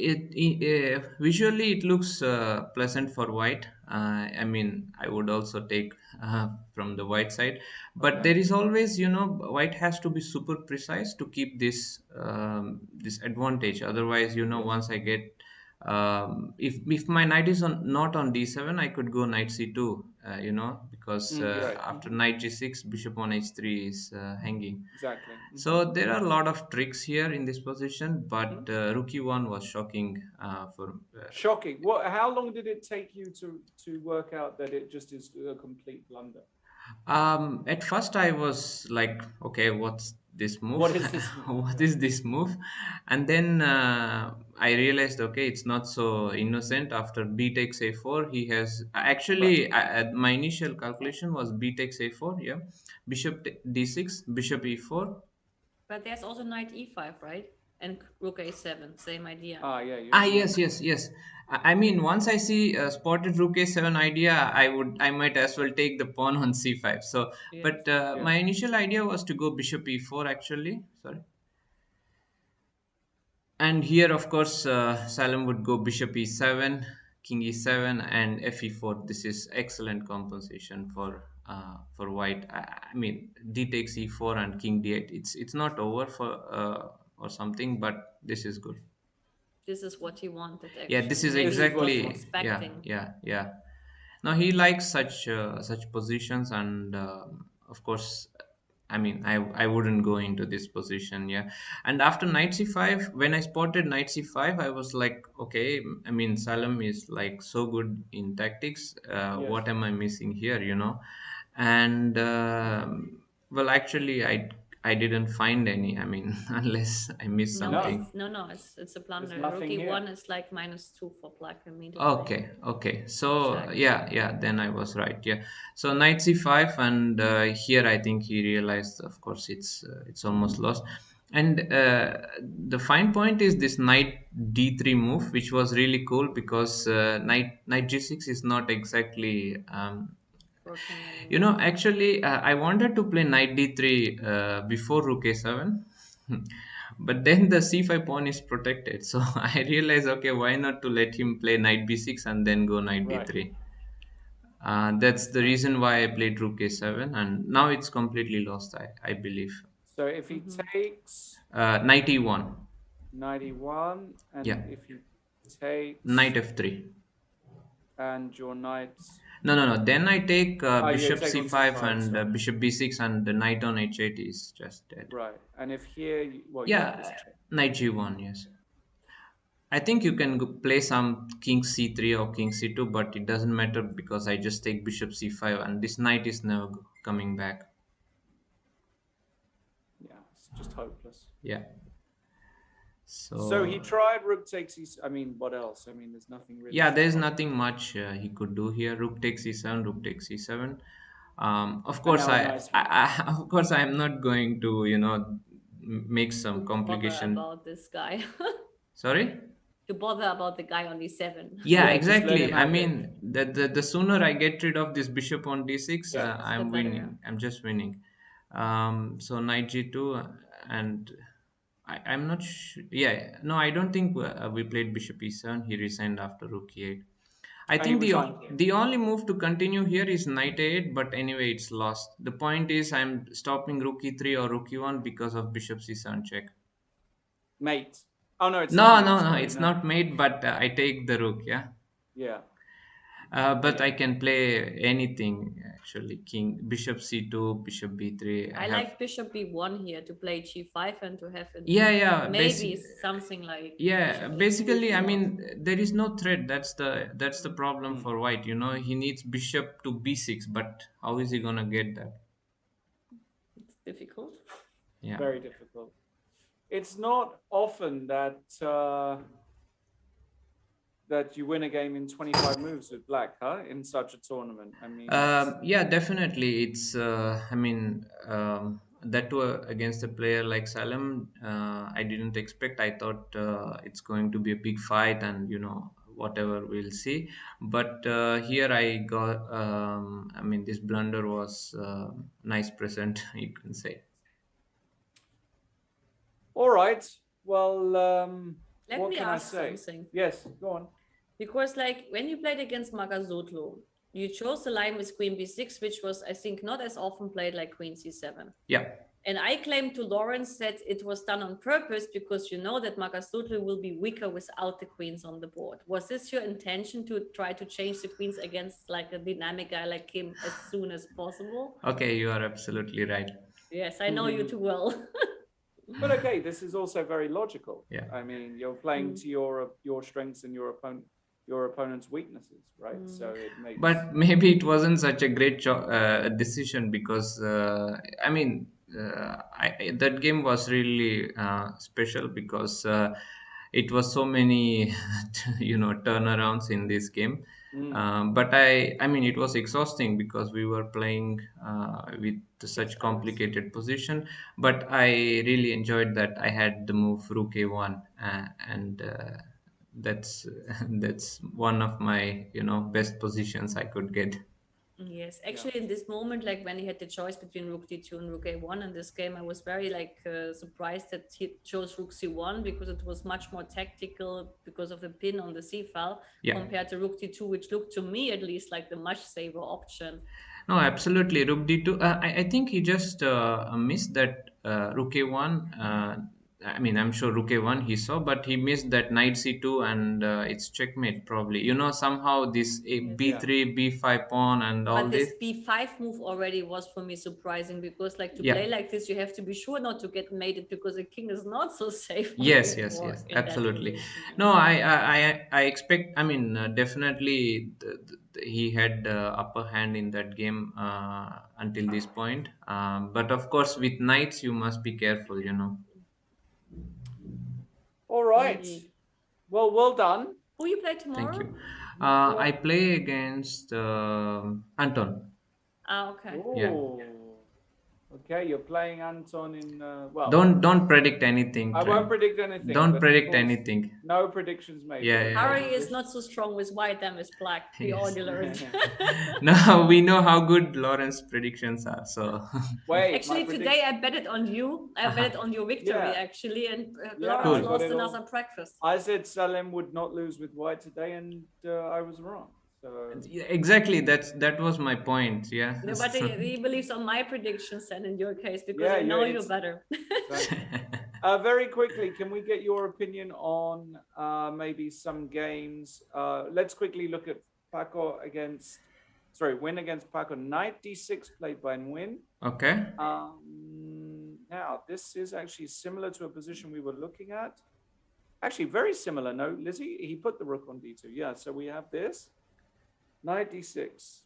visually it looks pleasant for white. I mean, I would also take from the white side, but Okay. there is always, white has to be super precise to keep this advantage. Otherwise, Yes. once I get, if my knight is not on d7, I could go knight c2. Because Right. after knight g6, bishop on h3 is hanging. Exactly. So there are a lot of tricks here in this position, but Hmm. rookie one was shocking for. Shocking. What? How long did it take you to work out that it just is a complete blunder? At first, I was like, okay, what's this move? What is this move? What Yeah. is this move? And then I realized, okay, it's not so innocent. After b takes a4, he has Right. actually, my initial calculation was b takes a4, yeah, bishop d6, bishop e4. But there's also knight e5, right? And rook a7, same idea. Ah, yeah. You Ah, have yes, knight. yes, yes. I mean, once I see spotted rook a7 idea, I might as well take the pawn on c5. So, Yes. but Yeah. my initial idea was to go bishop e4 actually. Sorry. And here, of course, Salem would go bishop e7, king e7, and fe4. This is excellent compensation for white. I mean, d takes e4 and king d8. It's not over for or something, but this is good. This is what he wanted, Yeah, this actually. is Maybe This he is what was you exactly, want. yeah, expecting. yeah, yeah. Now he likes such positions, and of course, I mean, I wouldn't go into this position. Yeah. And after knight c5, when I spotted knight c5, I was like, okay, I mean, Salem is like so good in tactics. Yes. What am I missing here, you know? And well, actually, I didn't find any. I mean, unless I missed No, No. something. it's a blunder. nothing Rookie here. one is like -2 for black immediately. Okay, okay. So Check. yeah, then I was right. Yeah. So knight c5, and here I think he realized, of course, it's almost lost. And the fine point is this knight d3 move, which was really cool because knight g6 is not exactly Working you anymore. know, actually, I wanted to play knight d3 before rook a7, but then the c5 pawn is protected. So I realized, okay, why not to let him play knight b6 and then go knight Right. d3. That's the Right. reason why I played rook a7, and now it's completely lost, I believe. So if he Mhm. takes Knight e1, knight e1, yeah, and if he takes knight f3. and your knight, No. Then I take you bishop take on c5 c5, and sorry. bishop b6, and the knight on h8 is just dead. Right. And if here, well, you Yeah, just check. knight g1, yes. I think you can play some king c3 or king c2, but it doesn't matter because I just take bishop c5 and this knight is never coming back. Yeah, it's just hopeless. Yeah. So he So tried rook takes I mean, what else? I mean, there's nothing really yeah, to there's try. nothing much he could do here. Rook takes e7, rook takes e7. Of And course, now a nice move. of course, I am not going to, you know, make some To bother complication. about this guy. Sorry. To bother about the guy on d7. Yeah, Yeah, just let him exactly. I have it. mean, the sooner I get rid of this bishop on d6, Yeah. The I'm better. winning. I'm just winning. So knight g2, and I'm not sure. Yeah, no, I don't think we played bishop e7. He resigned after rook e8. I He think resigned here. the only move to continue here is knight a8, but anyway, it's lost. The point is, I'm stopping rook e3 or rook e1 because of bishop c7 check. Mate. Oh, no, it's not No, mate. no, Sorry. it's No. not mate, but I take the rook. Yeah. Yeah. But Yeah. I can play anything actually. King, bishop c2, bishop b3. I I have. like bishop b1 here to play g5 and to have Yeah. maybe something like Yeah. bishop e2 if Basically, you I want. mean, there is no threat. That's the problem Mm. for white. You know, he needs bishop to b6, but how is he gonna get that? It's difficult. Yeah. Very difficult. It's not often that that you win a game in 25 moves with black, huh? In such a tournament. I mean, Yeah, definitely. It's, I mean, that too against a player like Salem, I didn't expect. I thought it's going to be a big fight and, you know, whatever we'll see. But here I got, I mean, this blunder was nice present, you can say. all right. Well, Let what me can I ask say? something. Yes, go on. Because like when you played against Magazotlo, you chose the line with queen b6, which was, I think, not as often played like queen c7. Yeah. And I claim to Lawrence that it was done on purpose because you know that Magazotlo will be weaker without the queens on the board. Was this your intention to try to change the queens against like a dynamic guy like him as soon as possible? Okay, you are absolutely right. Yes, I know you too well. But okay, this is also very logical. Yeah. I mean, you're playing to your strengths and your opponent's weaknesses, right? So it makes. But maybe it wasn't such a great decision because I mean that game was really special because it was so many you know turnarounds in this game. But I mean it was exhausting because we were playing with such hours. complicated position. But I really enjoyed that I had the move rook a1 and that's that's one of my you know best positions I could get. Yes, actually, in this moment, like when he had the choice between rook d2 and rook a1 in this game, I was very like surprised that he chose rook c1 because it was much more tactical because of the pin on the c file compared to rook d2, which looked to me at least like the much safer option. No, absolutely. Rook d2. I think he just missed that rook a1. I mean, I'm sure Rook A1 he saw, but he missed that knight C2 and it's checkmate probably. Somehow this Yes. B3, B5 pawn and all But this. this b5 move already was for me surprising, because like to Yeah. play like this, you have to be sure not to get mated, because the king is not so safe. Yes, anymore yes, in that absolutely. position, yeah. No, I expect. I mean, definitely, he had upper hand in that game until this point. But of course, with knights, you must be careful. All right. Indeed. Well done. Who you play tomorrow? Thank you. I play against Anton. Okay. Yeah. Oh. Okay, you're playing Anton in well. Don't predict anything. I won't predict anything. Don't but of predict course, anything. No predictions made. Yeah, but yeah, Harry okay, is not so strong with white than with black. We Yes. already learned. Now we know how good Lawrence's predictions are. So Wait, Actually, today I betted on you. I betted on your victory, Yeah. actually, and Yeah, Lawrence I got lost it all. another breakfast. I said Salem would not lose with white today, and I was wrong. So yeah, exactly, that was my point. Yeah. No, but he believes on my predictions and in your case, because Yeah, I know you it's- better. very quickly, can we get your opinion on maybe some games? Let's quickly look at win against Paco. Knight D6 played by Nguyen. Okay. Now, this is actually similar to a position we were looking at. Actually, very similar. No, Lizzie, he put the rook on D2. Yeah, so we have this. Knight D6.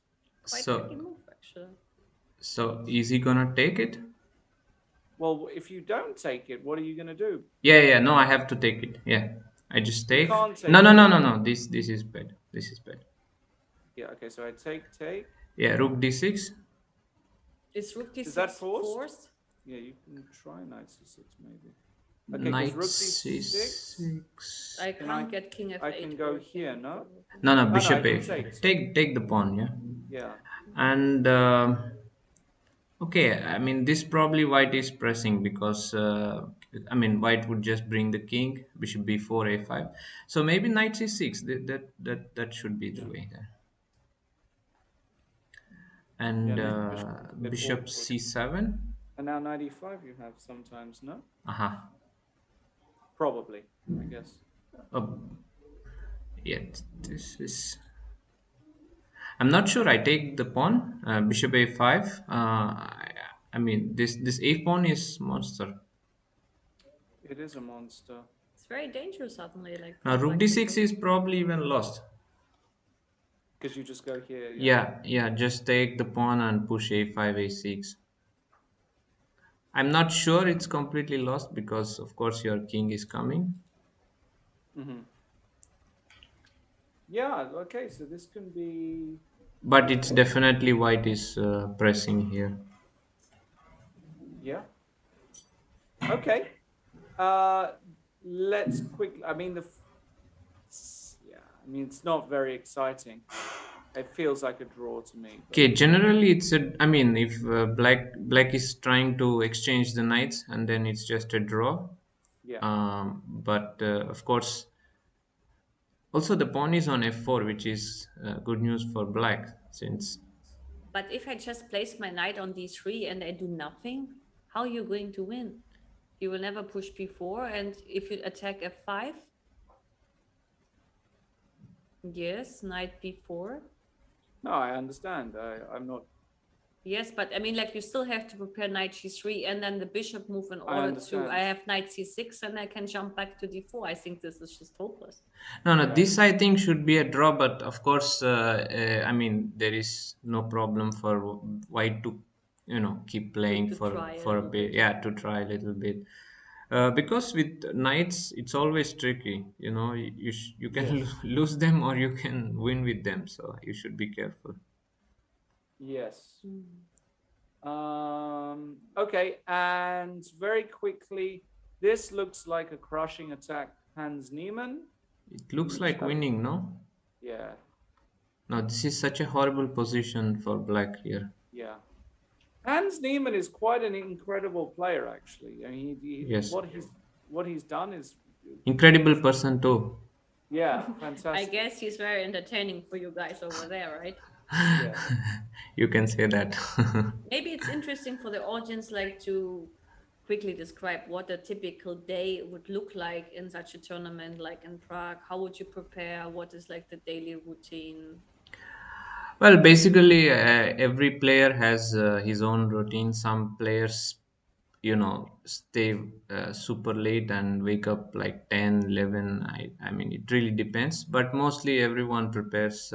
Quite So tricky move, actually. so is he gonna take it? Well, if you don't take it, what are you going to do? Yeah. No, I have to take it. Yeah. I just take. can't take No. it. No. This is bad. This is bad. Yeah, okay, so I take. Yeah. Rook D6. Is rook d6 Is that forced? forced? Yeah, you can try Knight C6 maybe. Okay, 'cause Knight rook D6. C6. I Can can't I- get king f8. I can go working. here, no? No, no, bishop I can A5. take. Take the pawn. Yeah. Yeah. And okay, I mean this probably white is pressing because I mean white would just bring the king, bishop b4, a5. So maybe knight c6. That should be the way there. And Yeah, this bishop is a bit bishop awkward. c7. And now 95 you have sometimes, no? Aha. Probably, I guess. Yeah, this is. I'm not sure. I take the pawn, bishop a5. I mean this a pawn is monster. It is a monster. It's very dangerous suddenly. Like Now rook like d6 is probably even lost. Because you just go here. Yeah, just take the pawn and push a5, a6. I'm not sure it's completely lost because, of course, your king is coming. Mm-hmm. Yeah, okay, so this can be. But it's definitely white is pressing here. Yeah. Okay. Let's quickly. I mean, it's not very exciting. It feels like a draw to me. Okay, generally it's a. I mean, if black is trying to exchange the knights, and then it's just a draw. Yeah. But of course, also the pawn is on f4, which is good news for black since. But if I just place my knight on d3 and I do nothing, how are you going to win? You will never push b4, and if you attack f5, yes, knight b4. No, I understand. I'm not. Yes, but I mean, like you still have to prepare knight g3 and then the bishop move in order to. understand. I have knight c6 and I can jump back to d4. I think this is just hopeless. No, Yeah. this I think should be a draw, but of course, I mean, there is no problem for white to, keep playing to for try a for a little bit. bit. Yeah, to try a little bit. Because with knights, it's always tricky. You can Yes. lose them or you can win with them. So you should be careful. Yes. Hmm. Okay, and very quickly, this looks like a crushing attack, Hans Niemann. It looks like winning, no? Yeah, No, this is such a horrible position for black here. yeah. Hans Niemann is quite an incredible player, actually. I mean, Yes. what he's done is, Incredible person too. yeah, I fantastic. guess he's very entertaining for you guys over there, right? Yeah. You can say that. Maybe it's interesting for the audience, like to quickly describe what a typical day would look like in such a tournament, like in Prague? How would you prepare? What is like the daily routine? Well, basically, every player has his own routine. Some players, stay super late and wake up like 10, 11. I mean, it really depends. But mostly everyone prepares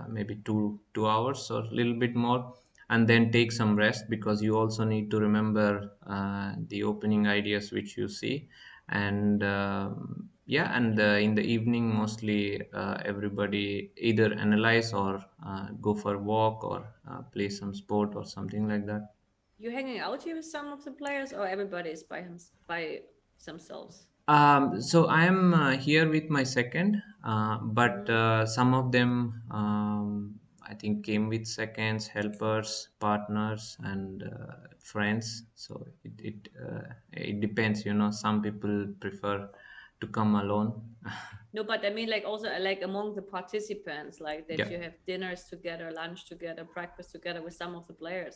maybe 2 hours or a little bit more, and then take some rest, because you also need to remember the opening ideas which you see. And yeah, and in the evening, mostly everybody either analyze or go for a walk or play some sport or something like that. You hanging out here with some of the players, or everybody is by themselves? So I am here with my second, but Mhm. some of them, I think, came with seconds, helpers, partners, and friends. So it depends. Some people prefer to come alone. No, but I mean, like also like among the participants, like that Yeah. you have dinners together, lunch together, breakfast together with some of the players.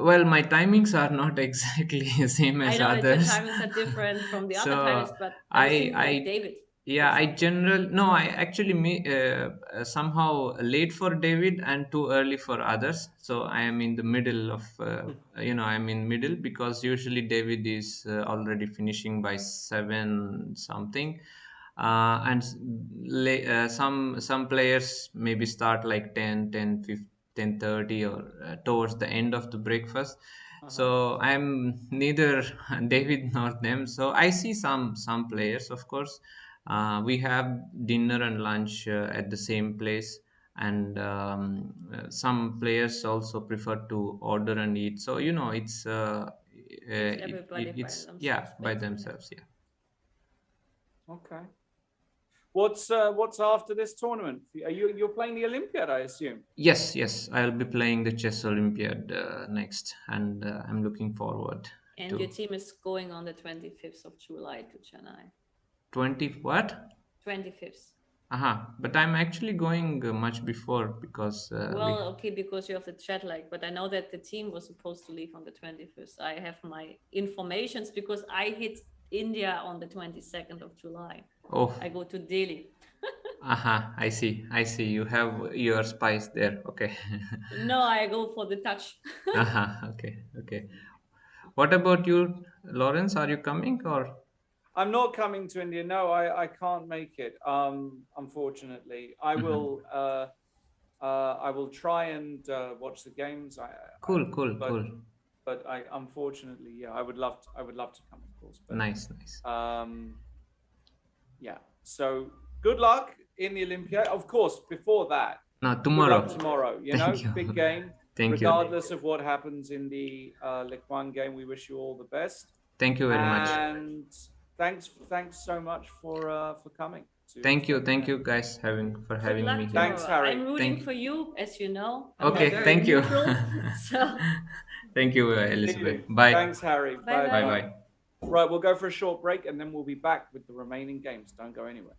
Well, my timings are not exactly the same I as know that your others. timings are different from the other timings, So but I was I thinking like I David, for yeah, I example. general no, I actually somehow late for David and too early for others. So I am in the middle of I'm in middle, because usually David is already finishing by 7 something. Some players maybe start like 10:30, or towards the end of the breakfast. Uh-huh. So I'm neither David nor them. So I see some players, of course. We have dinner and lunch at the same place, and some players also prefer to order and eat. So It's everybody by it's, yeah, themselves, by basically. themselves. Yeah. Okay. What's after this tournament? You're playing the Olympiad, I assume. Yes, yes, I'll be playing the chess Olympiad next, and I'm looking forward And your to team is going on the 25th of July to Chennai. 20 what? 25th. But I'm actually going much before, because we. Well, okay, because you have the jet lag, but I know that the team was supposed to leave on the 21st. I have my informations because I hit India on the 22nd of July. Oh, I go to Delhi. I see. I see. You have your spice there. Okay. No, I go for the touch. Okay. Okay. What about you, Lawrence? Are you coming or? I'm not coming to India. No, I can't make it. Unfortunately, Mhm. I will try and watch the games. Cool. Cool. But Cool. I unfortunately, yeah, I would love to come, of course. But Nice. Nice. um, yeah. So good luck in the Olympiad. Of course, before that, Now good luck tomorrow. tomorrow. Thank you. Big game. Thank you. Regardless of what happens in the Ligue game, we wish you all the best. Thank you very much. And thanks so much for coming Thank to you. let me Thank know. you guys for Good having me luck here. Thanks, tomorrow. Harry. I'm rooting Thank. for you, as you know. I'm Okay. very Thank you. neutral. So Thank you, See Elizabeth. you. Bye. Thanks, Harry. bye Bye Bye. bye. bye. Bye. Right, we'll go for a short break and then we'll be back with the remaining games. Don't go anywhere.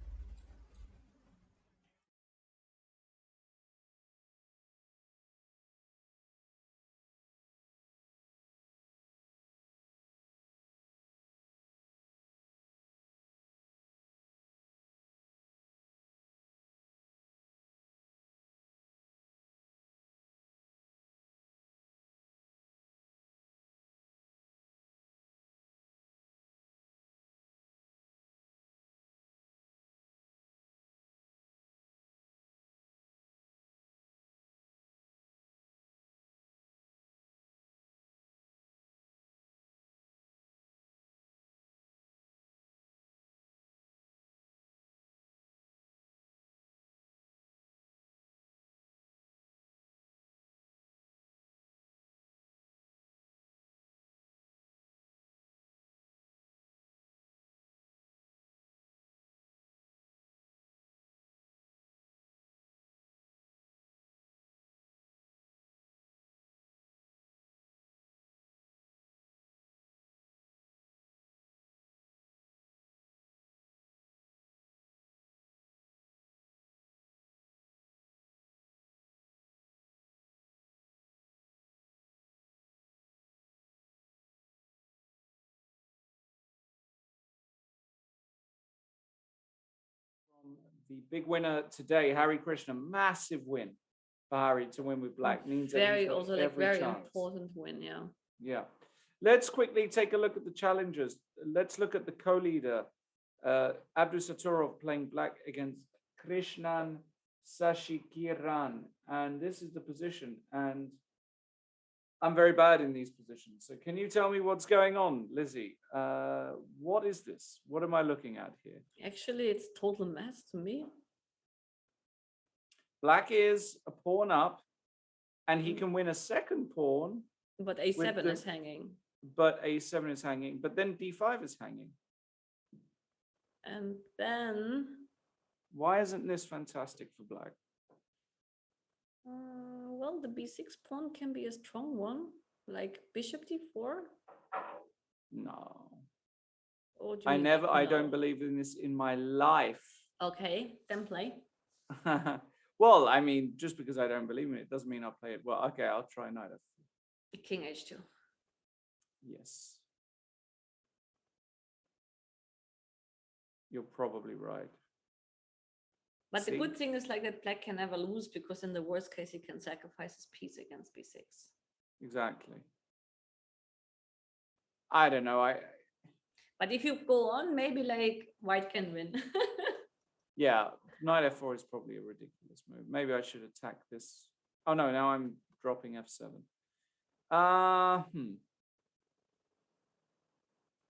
the big winner today, Harry Krishna, massive win for Harry to win with black means that he's Very got also like every very chance. important win, yeah. Yeah. Let's quickly take a look at the challengers. Let's look at the co-leader, Abdusaturov playing black against Krishnan Sashikiran. And this is the position. And I'm very bad in these positions. So can you tell me what's going on, Lizzie? What is this? What am I looking at here? Actually, it's total mess to me. Black is a pawn up, and he can win a second pawn, But A7 the- is hanging. but A7 is hanging, but then D5 is hanging. And then, Why isn't this fantastic for black? well, the B6 pawn can be a strong one, like bishop D4. No. Or do you I mean never, I don't no? believe in this in my life. Okay, then play. Well, I mean, just because I don't believe in it doesn't mean I'll play it. Well, okay, I'll try knight f4. King H2. Yes. You're probably right. But the See? good thing is like that black can never lose, because in the worst case he can sacrifice his piece against B6. Exactly. I don't know. But if you go on, maybe like white can win. Yeah, knight f4 is probably a ridiculous move. Maybe I should attack this. Oh no, now I'm dropping f7.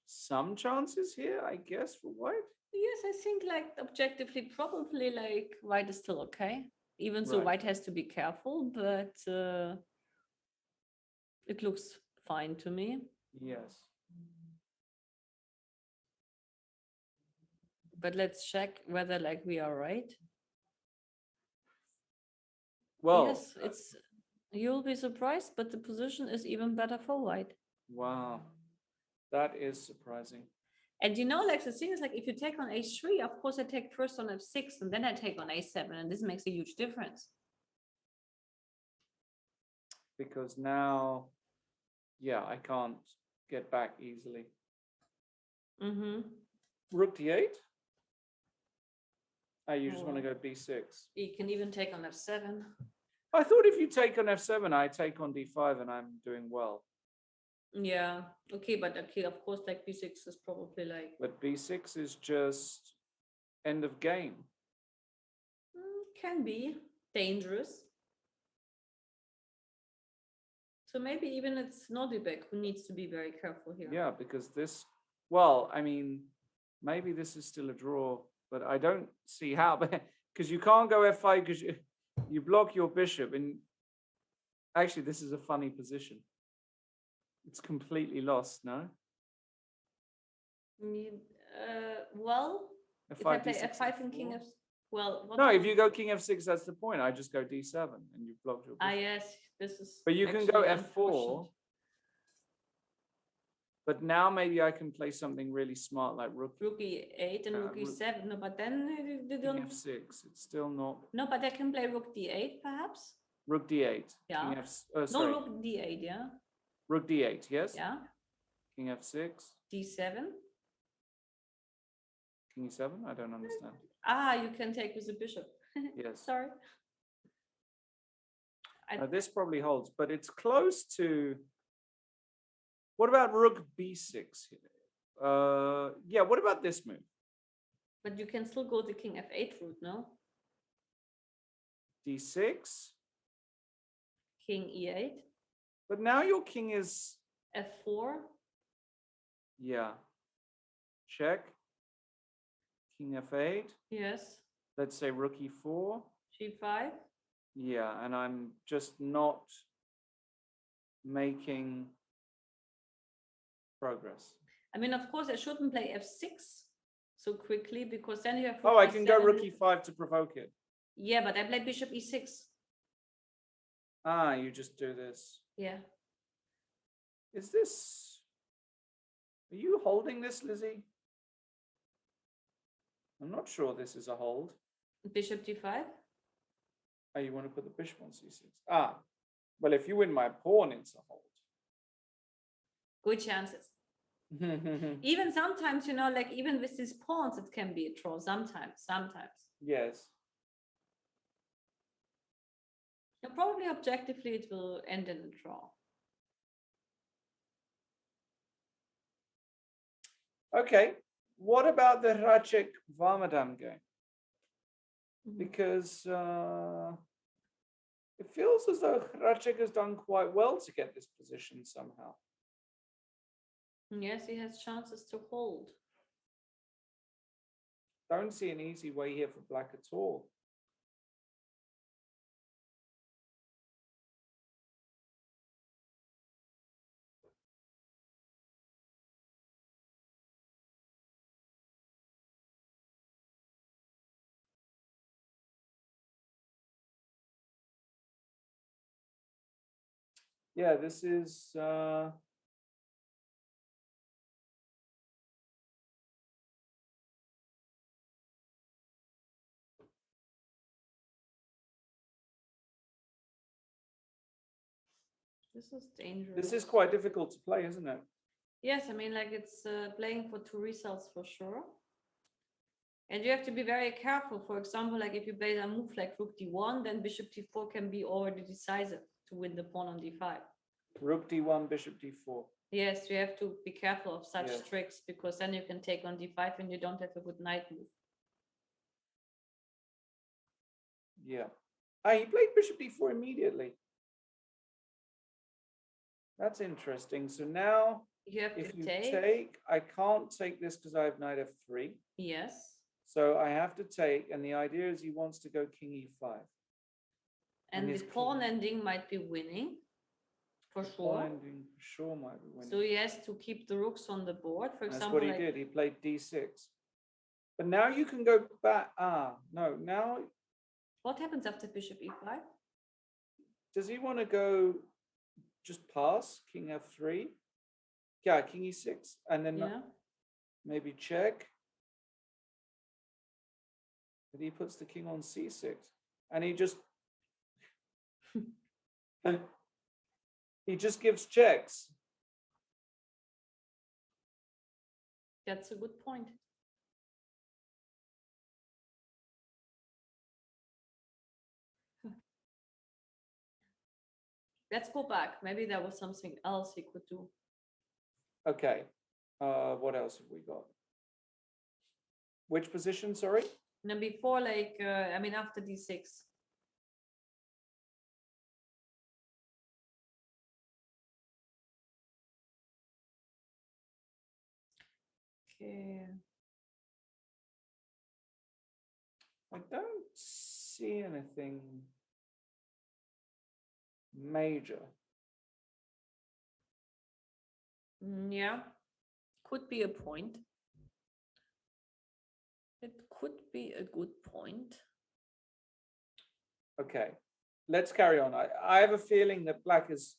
Some chances here, I guess, for white. Yes, I think like objectively, probably like white is still okay. Even so, Right. white has to be careful, but it looks fine to me. Yes. But let's check whether like we are right. Well, Yes, it's, you'll be surprised, but the position is even better for white. wow. That is surprising. And you know, like the thing is like if you take on H3, of course I take first on F6 and then I take on A7, and this makes a huge difference. Because now, yeah, I can't get back easily. Mm-hmm. Rook d8. Oh, you just want to Oh. go b6. You can even take on F7. I thought if you take on f7, I take on d5 and I'm doing well. Yeah, okay, but okay, of course, like B6 is probably like But b6 is just end of game. can be dangerous. So maybe even it's Nordibek who needs to be very careful here. Yeah, because this, well, I mean, maybe this is still a draw, but I don't see how, because you can't go f5 because you block your bishop. And actually, this is a funny position. It's completely lost, no? Well, if I play F5 and King F4. F, well, what No, do if you go King F6, that's the point. I just go D7 and you've blocked your bishop. yes, this is. But you can go actually F4. unfortunate. But now maybe I can play something really smart like Rook Rook E8 and Rook Rook- E7. No, but then they King don't. F6. It's still not No, but I can play Rook D8 perhaps. Rook D8. Yeah. King F. No, Sorry. Rook D8. Yeah. Rook D8. Yes. Yeah. King F6. D7. King E7. I don't understand. Ah, you can take with the bishop. Yes. Sorry. This probably holds, but it's close to. What about Rook B6 here? Yeah. What about this move? But you can still go the King F8 route, no? D6. King E8, But now your king is. F4. Yeah. Check. King F8. Yes. Let's say Rook E4. G5. Yeah, and I'm just not making progress. I mean, of course, I shouldn't play F6 so quickly, because then you have. Oh, I can go E7. Rook E5 to provoke it. Yeah, but I play Bishop E6. Ah, you just do this. Yeah. Is this? Are you holding this, Lizzie? I'm not sure this is a hold. Bishop D5. Oh, you want to put the bishop on C6? Ah, well, if you win my pawn, it's a hold. Good chances. Even sometimes, you know, like even with these pawns, it can be a draw. Sometimes. Yes. Now, probably objectively it will end in a draw. Okay. What about the Hracek Varmadam game? Mhm. Because it feels as though Hracek has done quite well to get this position somehow. Yes, he has chances to hold. Don't see an easy way here for black at all. Yeah, this is This is dangerous. this is quite difficult to play, isn't it? Yes, I mean, like it's playing for 2 results for sure. And you have to be very careful. For example, like if you play a move like rook d1, then bishop d4 can be already decisive to win the pawn on d5. Rook d1, bishop d4. Yes, you have to be careful of such Yes. tricks because then you can take on d5 and you don't have a good knight move. Yeah. Ah, he played bishop d4 immediately. That's interesting. So now, You have if to you take. take, I can't take this because I have knight f3. Yes. So I have to take, and the idea is he wants to go king e5. And his the pawn king- ending might be winning for Pawn sure. ending for sure might be winning. So he has to keep the rooks on the board. For That's example, what he like, did. He played d6. But now you can go back. Ah, no. Now, what happens after bishop e5? does he want to go just pass king f3? Yeah, king e6, and then Yeah. maybe check. But he puts the king on c6, and he just he just gives checks. That's a good point. Let's go back. Maybe there was something else he could do. Okay. What else have we got? Which position? Sorry. And then before, like, I mean, after d6. Okay. I don't see anything major. Yeah. Could be a point. It could be a good point. Okay, let's carry on. I have a feeling that black is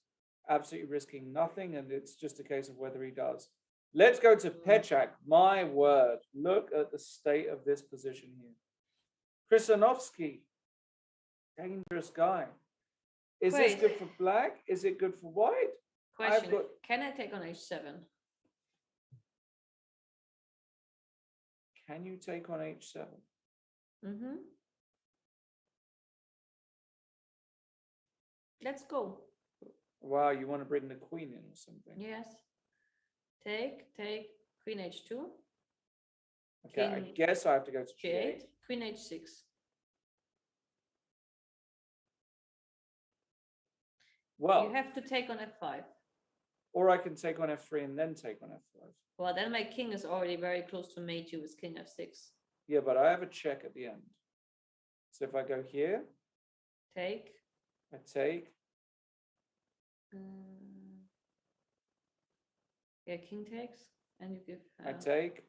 absolutely risking nothing, and it's just a case of whether he does. Let's go to Pechak. My word, look at the state of this position here. Krisanovsky, dangerous guy. Is this Wait. good for black? Is it good for white? Question. got- Can I take on h7? Can you take on h7? Mm-hmm. Let's go. Wow, you want to bring the queen in or something? Yes. Take, queen h2, Okay, I king guess I have to go to g8, g8. queen h6. Well, You have to take on f5. or I can take on f3 and then take on f5. Well, then my king is already very close to mate you with king f6. Yeah, but I have a check at the end. So if I go here, Take. I take. Yeah, king takes, and you give. I take.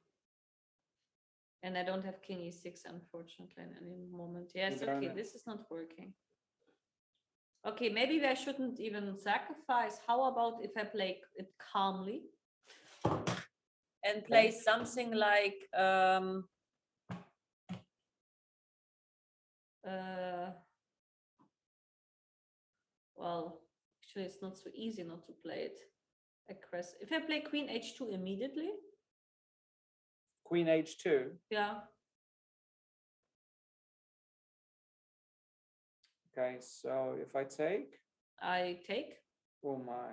And I don't have king e6, unfortunately, in any moment. Yes, You don't okay, have- this is not working. Okay, maybe I shouldn't even sacrifice. How about if I play it calmly and play something like well, actually it's not so easy not to play it aggressive. If I play queen h2 immediately, Queen h2. yeah, Okay, so if I take, I take. oh my.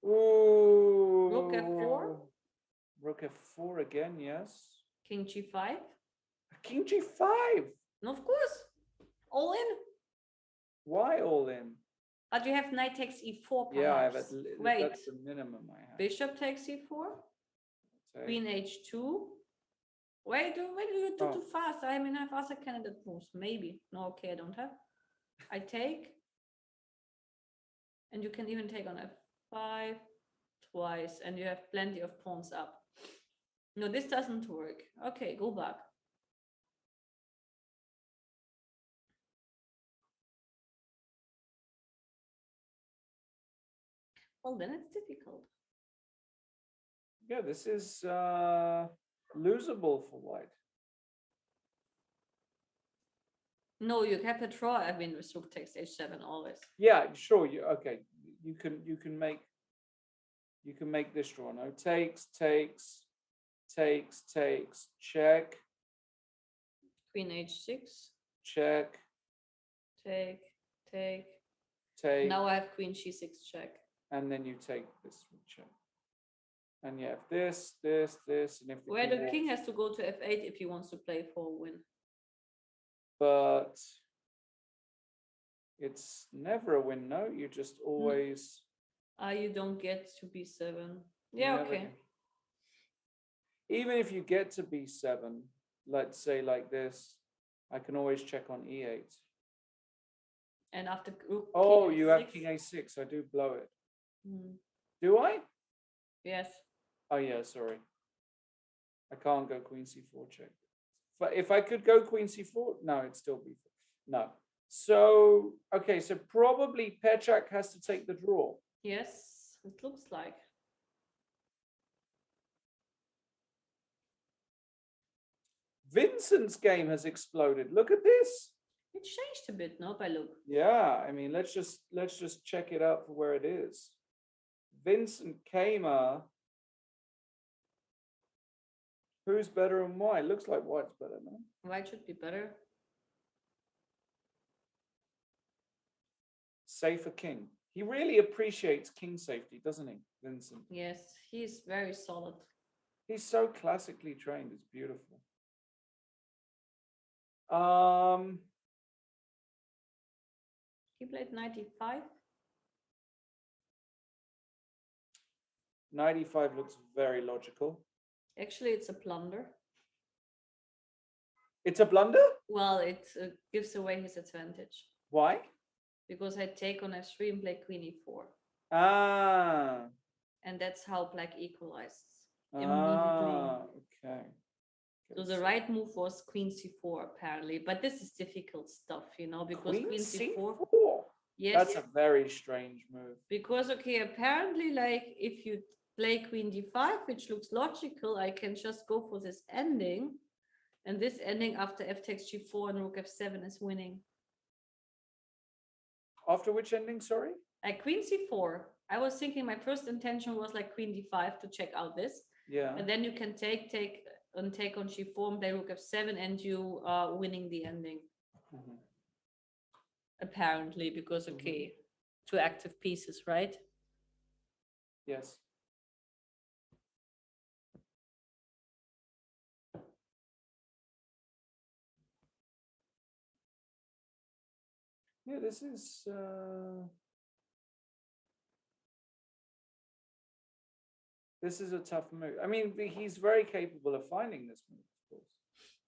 Ooh. Rook F4. Rook F4 again, yes. King G5. King G5. And of course, all in. Why all in? But you have knight takes E4 perhaps. Yeah, I have Wait, that's the minimum I have. bishop takes E4. Take. Queen H2. Wait, why do you do Oh. too fast? I mean, I have other candidate moves. Maybe. No, okay, I don't have. I take. And you can even take on F5 twice. And you have plenty of pawns up. No, this doesn't work. Okay, go back. Well, then it's difficult. Yeah, this is losable for white. No, you have to draw. I mean, with rook takes H7 always. Yeah, sure. Okay. You can make this draw. No, takes, check, Queen H6. check, Take. take, Now I have Queen G6 check. and then you take this check. And you have this, and if the Where the walks- king has to go to F8 if he wants to play for a win. But it's never a win, no? You just always You don't get to B7. Yeah, never okay. get- Even if you get to B7, let's say like this, I can always check on E8. And after rook, Oh, king you have A6. King A6. I do blow it. Hmm. Do I? Yes. Oh yeah, sorry. I can't go Queen C4 check. But if I could go Queen C4, no, it'd still be no. So okay, so probably Pechak has to take the draw. Yes, it looks like. Vincent's game has exploded. Look at this. It changed a bit, no, by look. Yeah, I mean, let's just check it out for where it is. Vincent Kamer. Who's better and why? Looks like white's better, no? White should be better. Safer king. He really appreciates king safety, doesn't he, Vincent? Yes, he's very solid. He's so classically trained. It's beautiful. He played 95. 95 looks very logical. Actually, it's a blunder. It's a blunder? Well, it gives away his advantage. Why? Because I take on F3 and play Queen E4. Ah. And that's how black equalizes Ah, immediately. okay. So the right move was Queen C4 apparently, but this is difficult stuff, you know, because Queen C4. Yes. That's a very strange move. Because okay, apparently, like if you play Queen D5, which looks logical, I can just go for this ending, and this ending after F takes G4 and Rook F7 is winning. After which ending? Sorry. Like Queen C4. I was thinking my first intention was like Queen D5 to check out this. Yeah. And then you can take on G4 and play Rook F7, and you are winning the ending. Mhm. Apparently, because okay, two active pieces, right? Yes. Yeah, this is a tough move. I mean, he's very capable of finding this move, of course.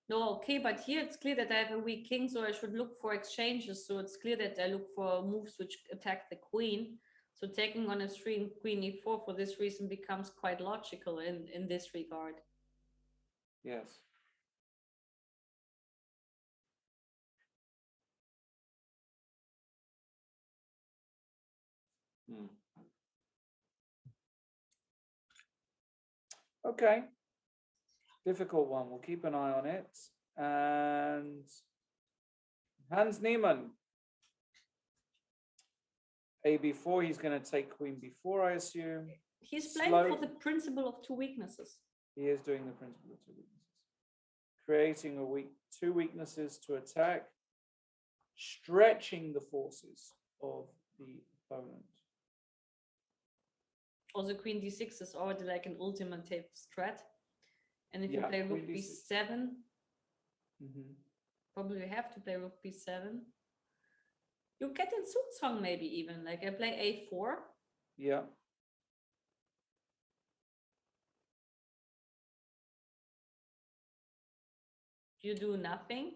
No, okay, but here it's clear that I have a weak king, so I should look for exchanges. So it's clear that I look for moves which attack the queen. So taking on F3 and Queen E4 for this reason becomes quite logical in this regard. Yes. Hmm. Okay. Difficult one. We'll keep an eye on it. And Hans Niemann. AB4, he's going to take Queen B4, I assume. He's playing for the principle of two weaknesses. He is doing the principle of two weaknesses. Creating two weaknesses to attack. stretching the forces of the opponent. Also, queen d6 is already like an ultimative strat. And if you Yeah, play rook queen d6. b7, Mhm. probably you have to play rook b7. You get in Zugzwang maybe even, like I play a4. Yeah. You do nothing.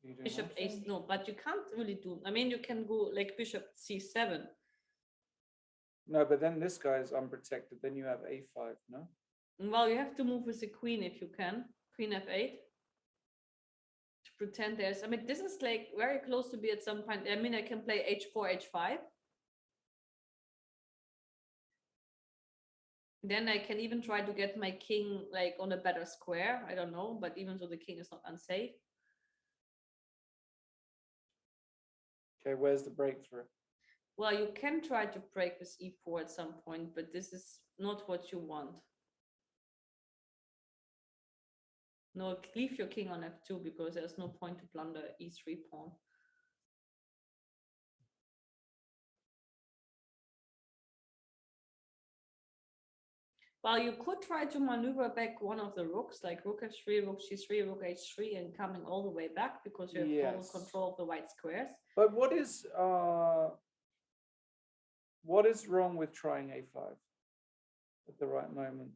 You do Bishop nothing. no, but you can't really do. I mean, you can go like bishop c7. No, but then this guy is unprotected. Then you have a5, no? Well, you have to move with the queen if you can. Queen f8. To pretend there's, I mean, this is like very close to be at some point. I mean, I can play h4, h5. Then I can even try to get my king like on a better square. I don't know, but even though the king is not unsafe. Okay, where's the breakthrough? Well, you can try to break with e4 at some point, but this is not what you want. No, leave your king on f2 because there's no point to plunder e3 pawn. Well, you could try to maneuver back one of the rooks, like rook f3, rook g3, rook h3, and coming all the way back because you have total Yes. control of the white squares. But what is wrong with trying a5 at the right moment?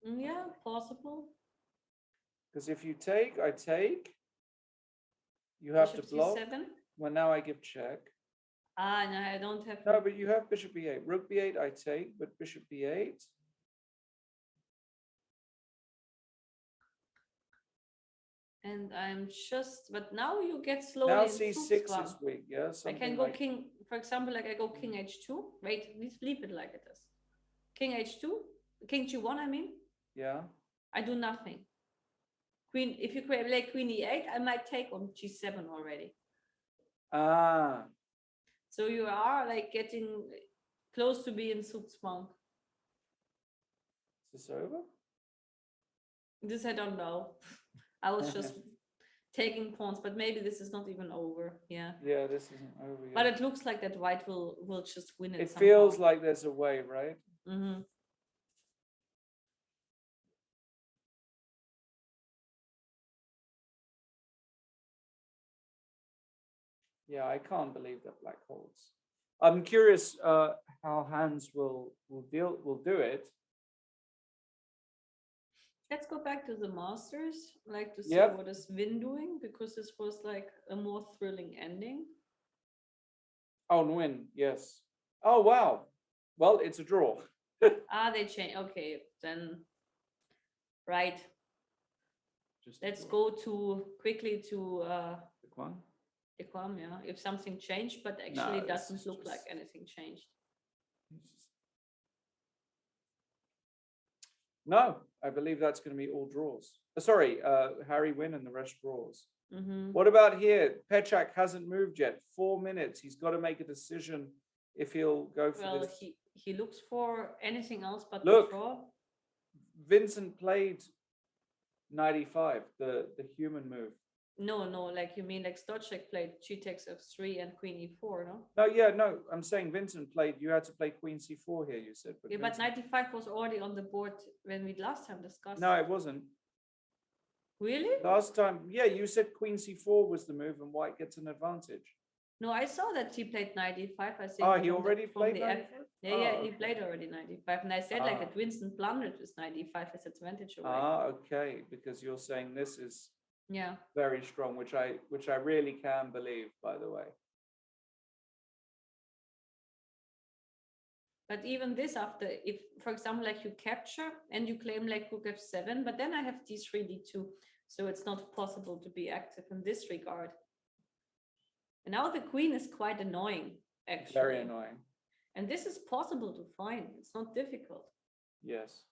Yeah, possible. Because if you take, I take. You have Bishop to block. c7. Well, now I give check. Ah, no, I don't have. No, but you have bishop b8. Rook b8, I take, but bishop b8. And I'm just, but now you get slowly. Now in c6 Zugzwang. is weak, yeah? I Something can go like, king, for example, like I go king h2. Wait, let's leave it like it is. King h2, king g1, I mean. yeah. I do nothing. Queen, if you play queen e8, I might take on g7 already. Ah, So you are like getting close to being Zugzwang. is this over? This I don't know. I was just taking pawns, but maybe this is not even over. Yeah. Yeah, this isn't over yet. But it looks like that white will just win it. It somehow. feels like there's a way, right? Mm-hmm. Yeah, I can't believe that black holds. I'm curious how Hans will do it. Let's go back to the Masters. I'd like to see Yep. what is Win doing, because this was like a more thrilling ending. Oh, and win, yes. Oh, wow. Well, it's a draw. Ah, they change. Okay, then right. Just a Let's draw. go to quickly to Quick one. Equam, yeah. If something changed, but No, actually it this doesn't is look like just- anything changed. No, I believe that's going to be all draws. Sorry, Harry win and the rest draws. Mm-hmm. What about here? Pechak hasn't moved yet. 4 minutes. He's got to make a decision if he'll go for Well, this. he looks for anything else but Look. the draw. Vincent played 95, the human move. No, like you mean like Stoczek played g takes f3 and queen e4, no? No, yeah, no, I'm saying Vincent played, you had to play queen c4 here, you said. Yeah, but Vincent- 95 was already on the board when we last time discussed. No, it wasn't. Really? Last time, yeah, you said queen c4 was the move and white gets an advantage. No, I saw that he played 95. I think. Oh, he from already from played the app. 95? Yeah, Oh, yeah, he okay. played already 95. And I said like Ah. that Winston blundered with 95 as advantage away. Ah, okay, because you're saying this is Yeah. very strong, which I really can believe, by the way. But even this after, if, for example, like you capture and you claim like rook f7, but then I have d3, d2. So it's not possible to be active in this regard. And now the queen is quite annoying, actually. Very annoying. And this is possible to find. It's not difficult. Yes.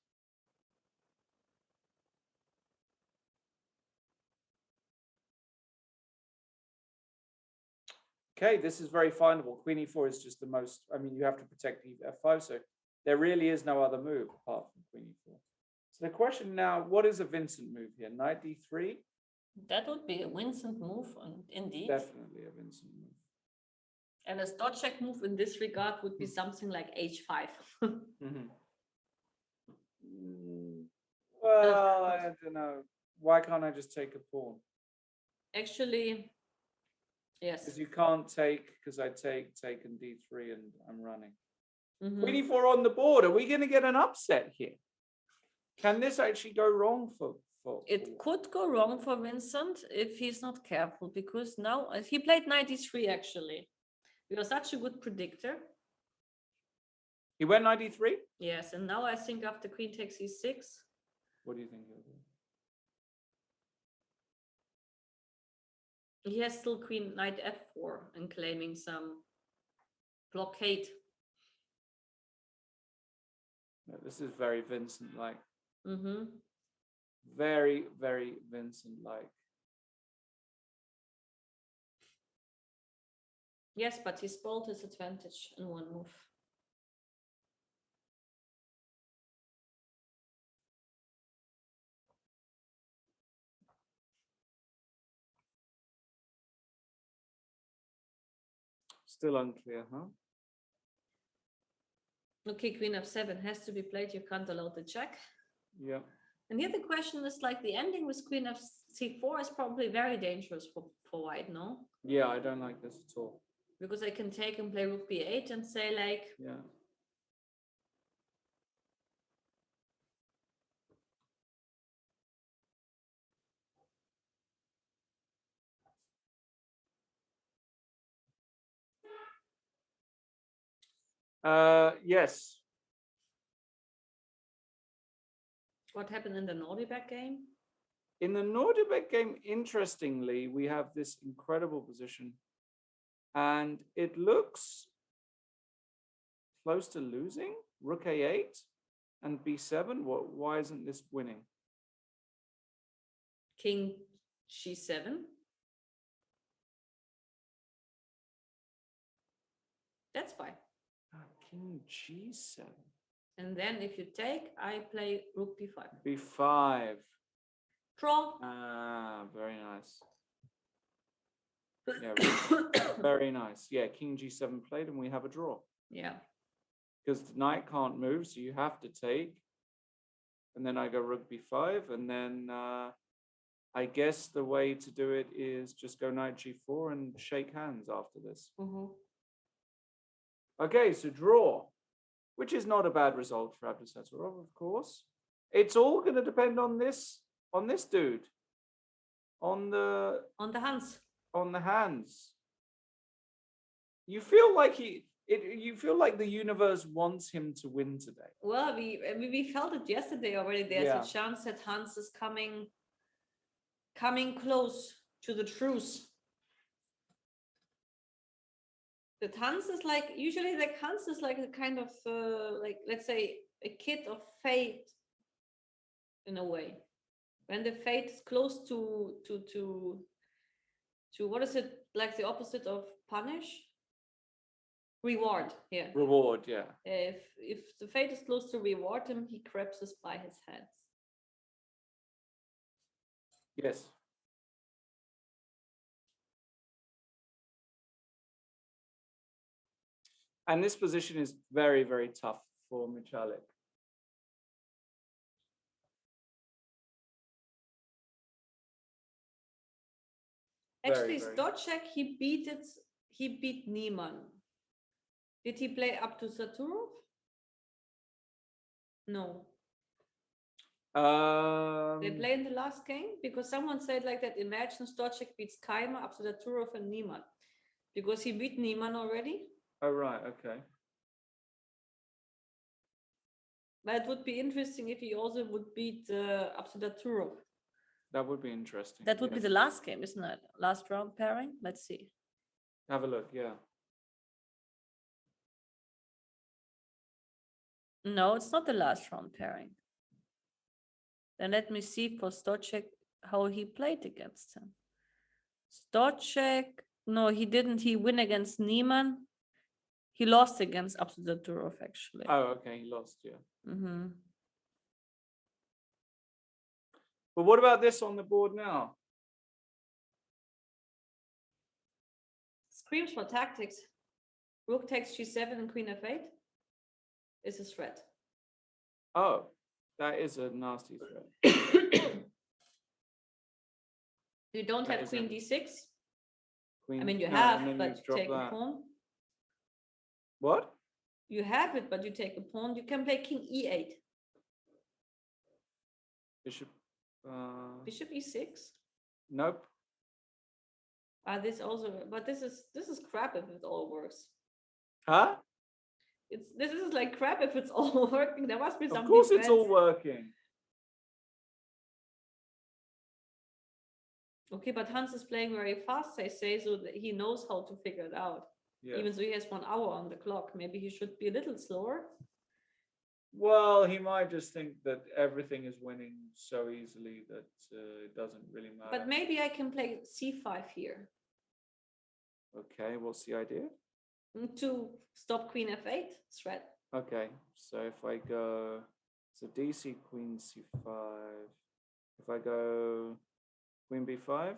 Okay, this is very findable. Queen e4 is just the most, I mean, you have to protect f5, so there really is no other move apart from queen e4. So the question now, what is a Vincent move here? Knight d3? That would be a Vincent move, indeed. Definitely a And a Stoczek move in this regard would be something like h5. Mhm. Well, I don't know. Why can't I just take a pawn? Actually, yes. Because you can't take, because I take and d3 and I'm running. Mhm. Queen e4 on the board. Are we going to get an upset here? Can this actually go wrong for? It could go wrong for Vincent if he's not careful, because now he played 93 actually. He was such a good predictor. He went 93? Yes, and now I think after queen takes e6. What do you think he'll do? He has still queen knight f4 and claiming some blockade. No, this is very Vincent-like. Mm-hmm. Very, very Vincent-like. Yes, but he spoiled his advantage in one move. Still unclear, huh? Okay, queen f7 has to be played. You can't allow the check. Yeah. And here the question is like the ending with queen f c4 is probably very dangerous for white, no? Yeah, I don't like this at all. Because I can take and play rook b8 and say like, Yeah. Yes. what happened in the Nordibek game? In the Nordibek game, interestingly, we have this incredible position. And it looks close to losing. Rook a8 and b7. Why isn't this winning? King g7. That's fine. King g7. And then if you take, I play rook b5. b5. Draw. Ah, very nice. Yeah, very nice. Yeah, king g7 played and we have a draw. Yeah. Because the knight can't move, so you have to take. And then I go rook b5, and then I guess the way to do it is just go knight g4 and shake hands after this. Mm-hmm. Okay, so draw, which is not a bad result for Abdusattorov, of course. It's all going to depend on this dude, on the hands. On the hands. You feel like you feel like the universe wants him to win today. Well, we felt it yesterday already. There's a chance that Hans is coming close to the truth. That Hans is like, usually like Hans is like a kind of like, let's say, a kid of fate in a way. When the fate is close to what is it, like the opposite of punish? Reward, yeah. Reward, yeah. If the fate is close to reward him, he grabs us by his hands. Yes. And this position is very, very tough for Michalik. Actually, Stoczek, he beat Niemann. Did he play up to Saturov? No. They play in the last game? Because someone said like that, imagine Stoczek beats Keimer up to Saturov and Niemann. Because he beat Niemann already. Oh, right, okay. But it would be interesting if he also would beat up to Turov. That would be interesting. That would be the last game, isn't it? Last round pairing? Let's see. Have a look, yeah. No, it's not the last round pairing. Then let me see for Stoczek how he played against him. Stoczek, no, he didn't. He win against Niemann. He lost against Abdullah actually. Oh, okay, he lost, yeah. Mm-hmm. But what about this on the board now? Screams for tactics. Rook takes g7 and queen f8 is a threat. Oh, that is a nasty threat. You don't That have is queen a- d6. Queen. I mean, you no, have, and then but you drop take a that. pawn. What? You have it, but you take a pawn. You can play king e8, Bishop. bishop e6. Nope. This also, but this is crap if it all works. Huh? This is like crap if it's all working. There must be some Of course, it's all defense. working. Okay, but Hans is playing very fast, they say, so that he knows how to figure it out. Yeah. Even though he has 1 hour on the clock, maybe he should be a little slower. Well, he might just think that everything is winning so easily that it doesn't really matter. But maybe I can play c5 here Okay, what's the idea? to stop queen f8 threat. Okay, so if I go, so DC queen c5. If I go queen b5.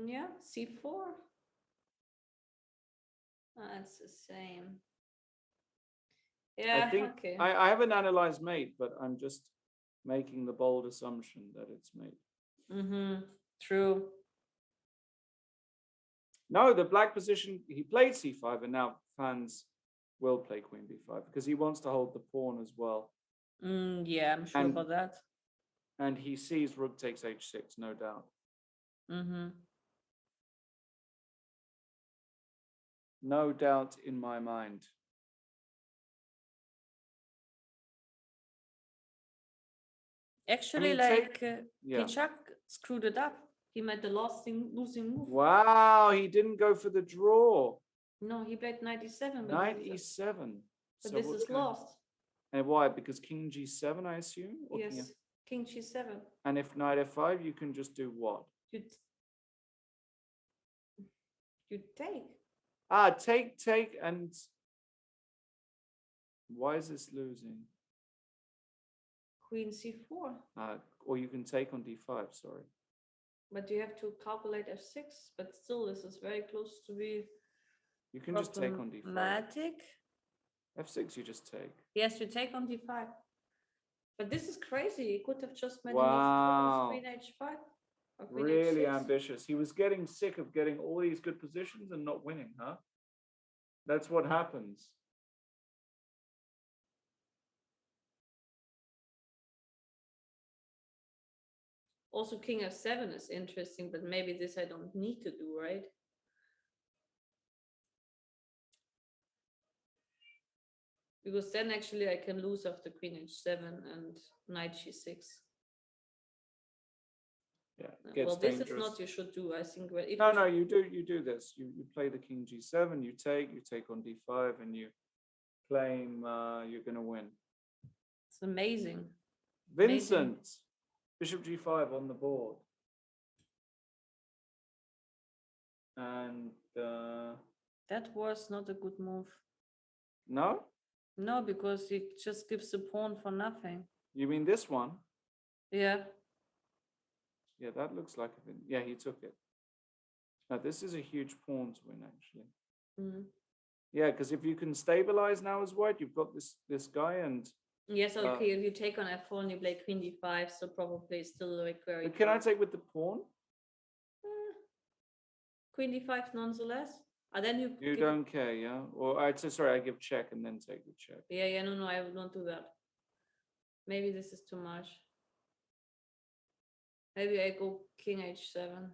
Yeah, c4. That's the same. Yeah, I think okay. I haven't analyzed mate, but I'm just making the bold assumption that it's mate. True. No, the black position, he played c5, and now fans will play queen b5 because he wants to hold the pawn as well. Yeah, I'm sure And- about that. And he sees rook takes h6, no doubt. No doubt in my mind. Actually, mean, like Yeah. Pichak screwed it up. He made the losing move. Wow, he didn't go for the draw. No, he played 97. But Knight e7. But So this what's is going- lost. And why? Because king g7, I assume? Or king Yes, king g7. And if knight f5, you can just do what? You take. Ah, take, and why is this losing? Queen c4. Or you can take on d5, sorry. But you have to calculate f6. But still, this is very close to be You can just take on d5. problematic. f6, you just take. Yes, you take on d5. But this is crazy. You could have just made Wow. queen h5. Or queen Really h6. ambitious. He was getting sick of getting all these good positions and not winning, huh? That's what happens. Also, king f7 is interesting, but maybe this I don't need to do, right? Because then actually I can lose after queen h7 and knight g6. Yeah, it gets Well, this dangerous. is not you should do. I think. Well, if No, you no, you do this. You play the king g7, you take on d5, and you claim you're going to win. It's amazing. Vincent, bishop g5 on the board. And That was not a good move. no? No, because it just gives the pawn for nothing. You mean this one? Yeah. Yeah, that looks like a thing. Yeah, he took it. Now, this is a huge pawn to win, actually. Mm. Yeah, because if you can stabilize now as white, you've got this guy, and Yes, okay. If you take on f4 and you play queen d5, so probably it's still like very. but can I take with the pawn? Queen d5 nonetheless. And then you. You give- don't care, yeah? Or I'd say, sorry, I give check and then take the check. Yeah, no, I would not do that. Maybe this is too much. Maybe I go king h7.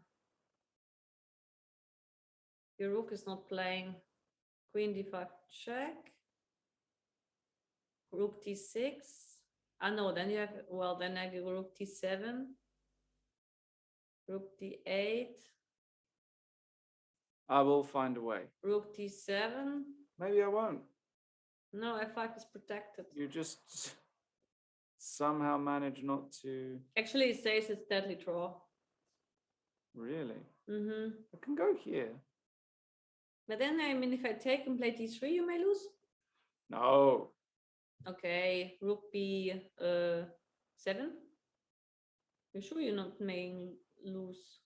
Your rook is not playing. Queen d5 check. Rook d6. Ah no, then you have, well, then I go rook d7. Rook d8. I will find a way. Rook d7. Maybe I won't. No, f5 is protected. You just somehow manage not to. Actually, it says it's deadly draw. Really? Mm-hmm. I can go here. But then, I mean, if I take and play d3, you may lose. No. Okay, rook b7. You sure you're not may lose?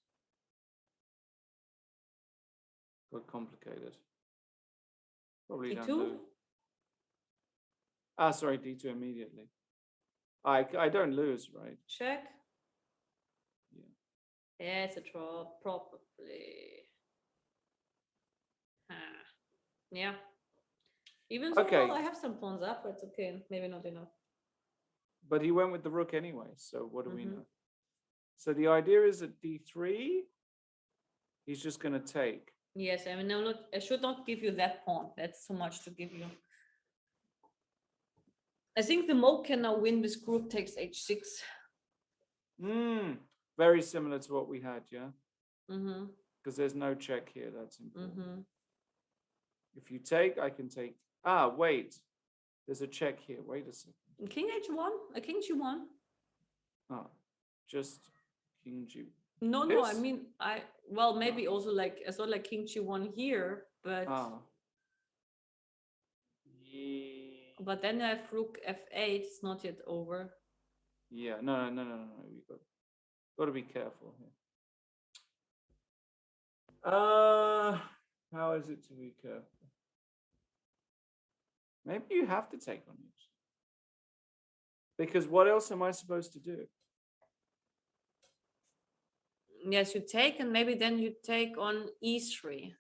Got complicated. Probably don't D2? lose. Ah, sorry, D2 immediately. I don't lose, right? Check. Yeah. Yeah, it's a draw, probably. Ah, yeah. Even so, Okay. well, I have some pawns up, but it's okay. Maybe not enough. But he went with the rook anyway, so what do we Mhm. know? So the idea is at D3, he's just going to take. Yes, I mean, I should not give you that pawn. That's too much to give you. I think the Mo can now win with group takes h6. Very similar to what we had, yeah? Mm-hmm. Because there's no check here, that's important. Mm-hmm. If you take, I can take. Ah, wait. There's a check here. Wait a second. King h1? A king g1? Ah, just king G. No, I This? mean, well, maybe also like, as well like king g1 here, but Ah. Yeah. but then I have rook f8, it's not yet over. Yeah, no. We got to be careful here. How is it to be careful? Maybe you have to take on it. Because what else am I supposed to do? Yes, you take, and maybe then you take on e3.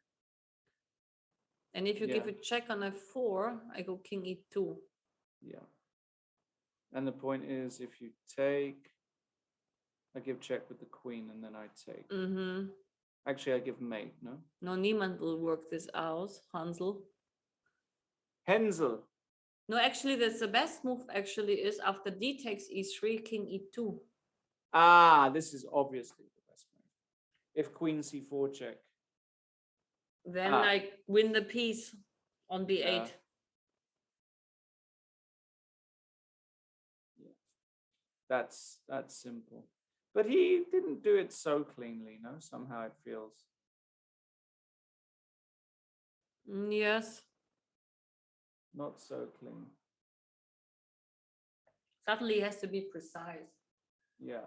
And if you give Yeah. a check on f4, I go king e2. Yeah. And the point is, if you take, I give check with the queen, and then I take. Mm-hmm. Actually, I give mate, no? No, niemand will work this out, Hansel. Hensel. No, actually, that's the best move, actually, is after d takes e3, king e2. Ah, this is obviously the best move. If queen c4 check. Then Ah. I win the piece on b8. Yeah. That's simple. But he didn't do it so cleanly, no? Somehow it feels. Yes. Not so clean. Suddenly it has to be precise. Yeah.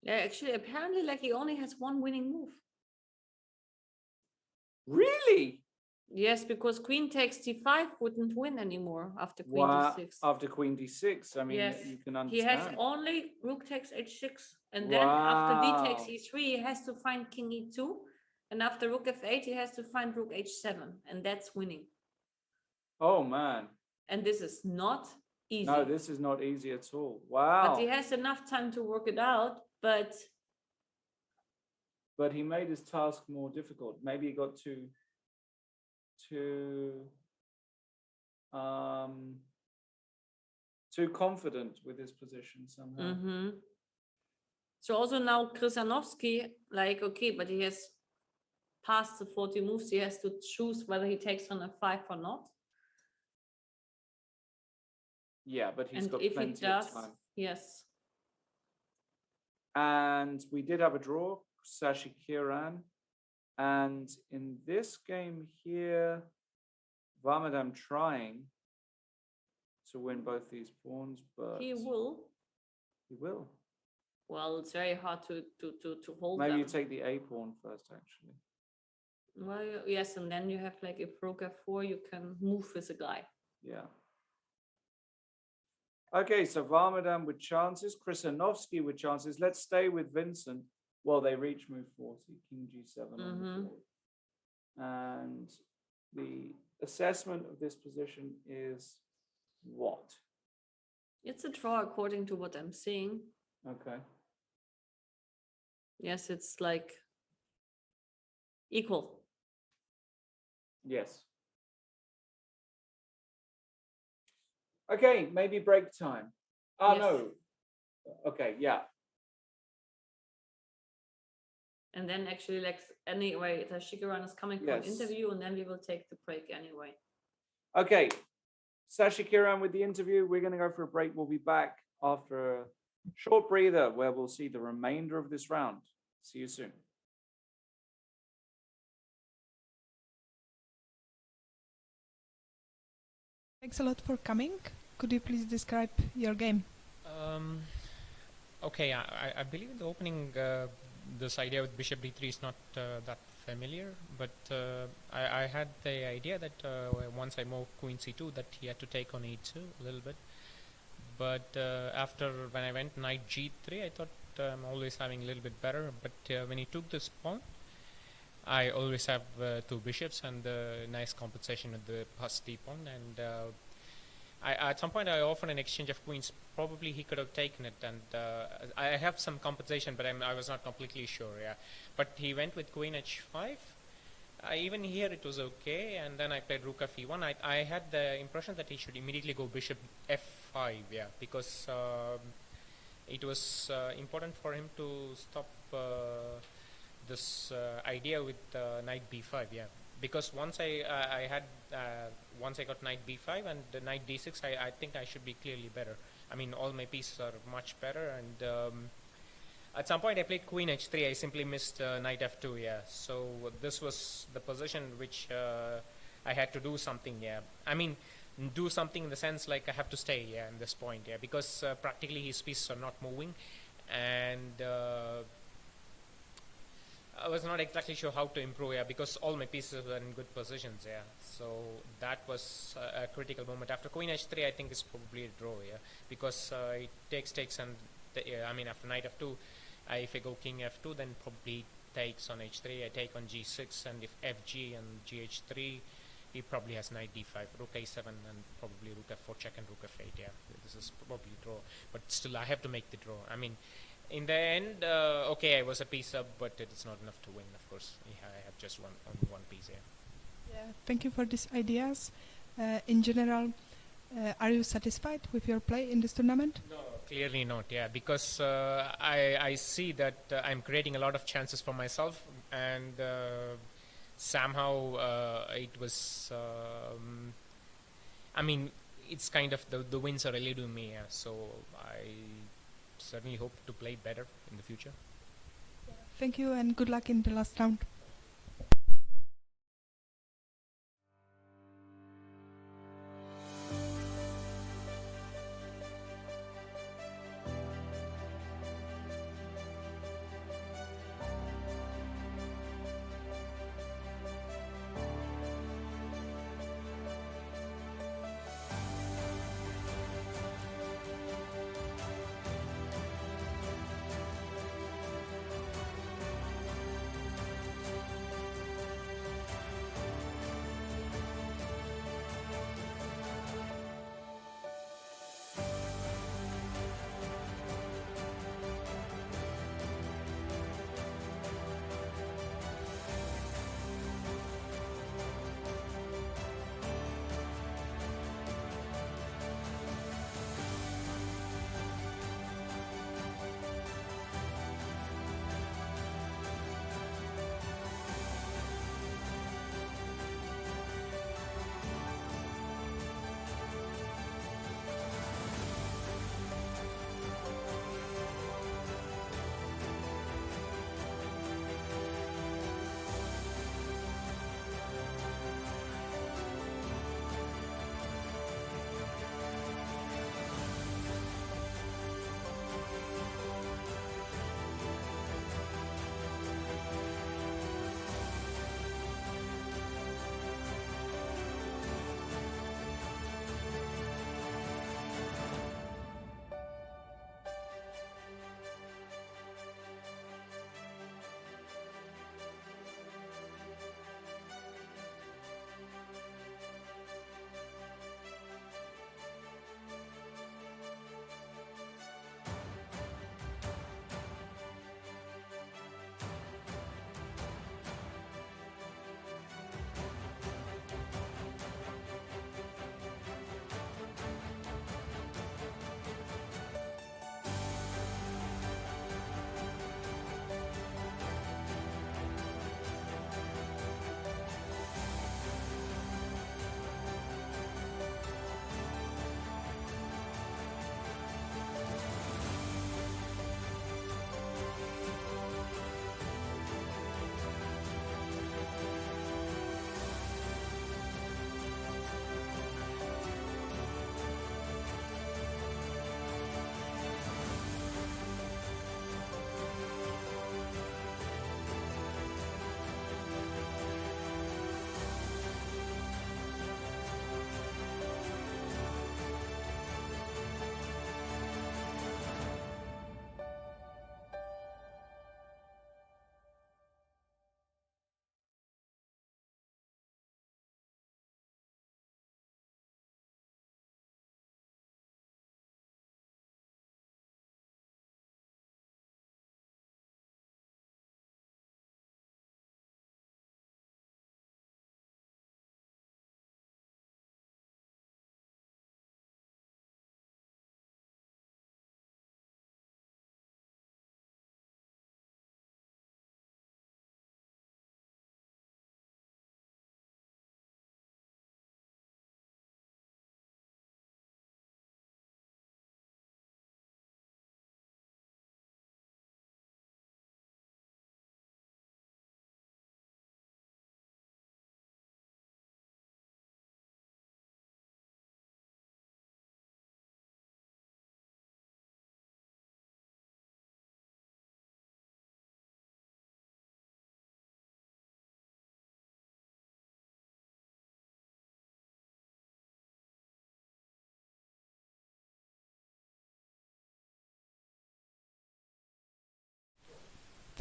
Yeah, actually, apparently, like he only has one winning move. Really? Yes, because queen takes d5 wouldn't win anymore after queen Wow. d6. After queen d6, I mean, Yes, you can he understand. has only rook takes h6, and then after d takes Wow. e3, he has to find king e2, and after rook f8, he has to find rook h7, and that's winning. Oh, man. And this is not easy. No, this is not easy at all. Wow. But he has enough time to work it out, but he made his task more difficult. Maybe he got too confident with his position somehow. mm-hmm. So also now Krysanovsky, like, okay, but he has passed the 40 moves, he has to choose whether he takes on a5 or not. Yeah, but he's And got if he plenty does, of time. yes. And we did have a draw, Sashi Kiran. And in this game here, Varmadam trying to win both these pawns, but He will. He will. Well, it's very hard to hold Maybe them. you take the A pawn first, actually. Well, yes, and then you have like if rook f4, you can move with a guy. Yeah. Okay, so Varmadam with chances, Krysanovsky with chances. Let's stay with Vincent. Well, they reach move 40, king g7 on the board. And the assessment of this position is what? It's a draw according to what I'm seeing. Okay. Yes, it's like equal. Yes. Okay, maybe break time. Oh, Yes. no. Okay, yeah. And then actually, like, anyway, Tashikaran is coming for an Yes. interview, and then we will take the break anyway. Okay, Sashi Kiran with the interview. We're going to go for a break. We'll be back after a short breather where we'll see the remainder of this round. See you soon. Thanks a lot for coming. Could you please describe your game? Okay, I believe in the opening, this idea with bishop d3 is not that familiar, but I had the idea that once I moved queen c2 that he had to take on e2 a little bit. But after when I went knight g3, I thought I'm always having a little bit better. But when he took this pawn, I always have two bishops and nice compensation with the plus d pawn. And at some point I offered an exchange of queens. Probably he could have taken it, and I have some compensation, but I was not completely sure. Yeah, but he went with queen h5. Even here it was okay, and then I played rook f e1. I had the impression that he should immediately go bishop f5, yeah, because it was important for him to stop this idea with knight b5, yeah. Because once I got knight b5 and the knight d6, I think I should be clearly better. I mean, all my pieces are much better, and at some point I played queen h3. I simply missed knight f2, yeah. So this was the position which I had to do something, yeah. I mean, do something in the sense like I have to stay, yeah, in this point, yeah, because practically his pieces are not moving, and I was not exactly sure how to improve, yeah, because all my pieces were in good positions, yeah. So that was a critical moment. After queen h3, I think it's probably a draw, yeah, because it takes, and I mean, after knight f2, if I go king f2, then probably takes on h3. I take on g6, and if fg and gh3, he probably has knight d5, rook a7, and probably rook f4 check and rook f8. Yeah, this is probably draw, but still I have to make the draw. I mean, in the end, okay, I was a piece up, but it is not enough to win. Of course, yeah, I have just only one piece here. Yeah, thank you for these ideas. In general, are you satisfied with your play in this tournament? No, clearly not. Yeah, because I see that I'm creating a lot of chances for myself, and somehow it was. I mean, it's kind of the wins are eluding me. Yeah, so I certainly hope to play better in the future. Thank you and good luck in the last round.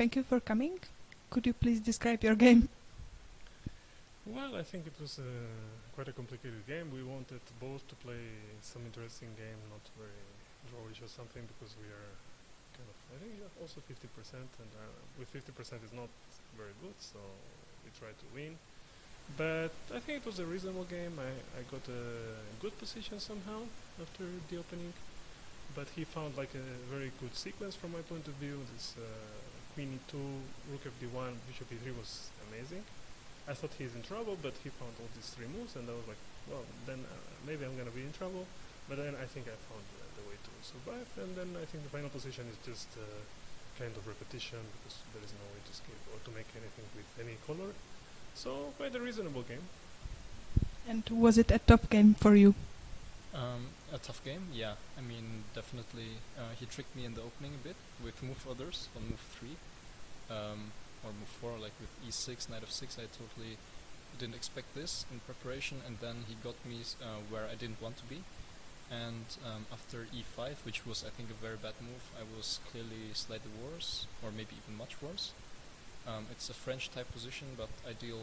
Thank you for coming. Could you please describe your game? Well, I think it was quite a complicated game. We wanted both to play some interesting game, not very drawish or something, because we are kind of, I think, also 50%, and with 50% is not very good, so we tried to win. But I think it was a reasonable game. I got a good position somehow after the opening, but he found like a very good sequence from my point of view. This Queen E2, Rook FD1, Bishop E3 was amazing. I thought he's in trouble, but he found all these three moves, and I was like, well, then maybe I'm gonna be in trouble. But then I think I found the way to survive, and then I think the final position is just kind of repetition, because there is no way to escape or to make anything with any color. So quite a reasonable game. And was it a tough game for you? A tough game, yeah. I mean, definitely he tricked me in the opening a bit with move others on move 3 or move 4, like with e6, knight of 6. I totally didn't expect this in preparation, and then he got me where I didn't want to be. And after e5, which was I think a very bad move, I was clearly slightly worse, or maybe even much worse. It's a French type position, but ideal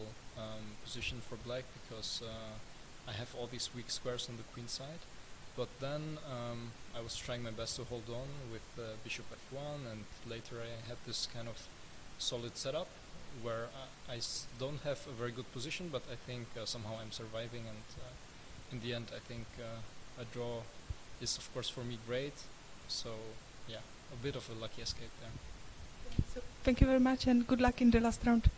position for black because I have all these weak squares on the queen side. But then I was trying my best to hold on with bishop f1, and later I had this kind of solid setup where I don't have a very good position, but I think somehow I'm surviving, and in the end I think a draw is of course for me great. So yeah, a bit of a lucky escape there. So, thank you very much and good luck in the last round.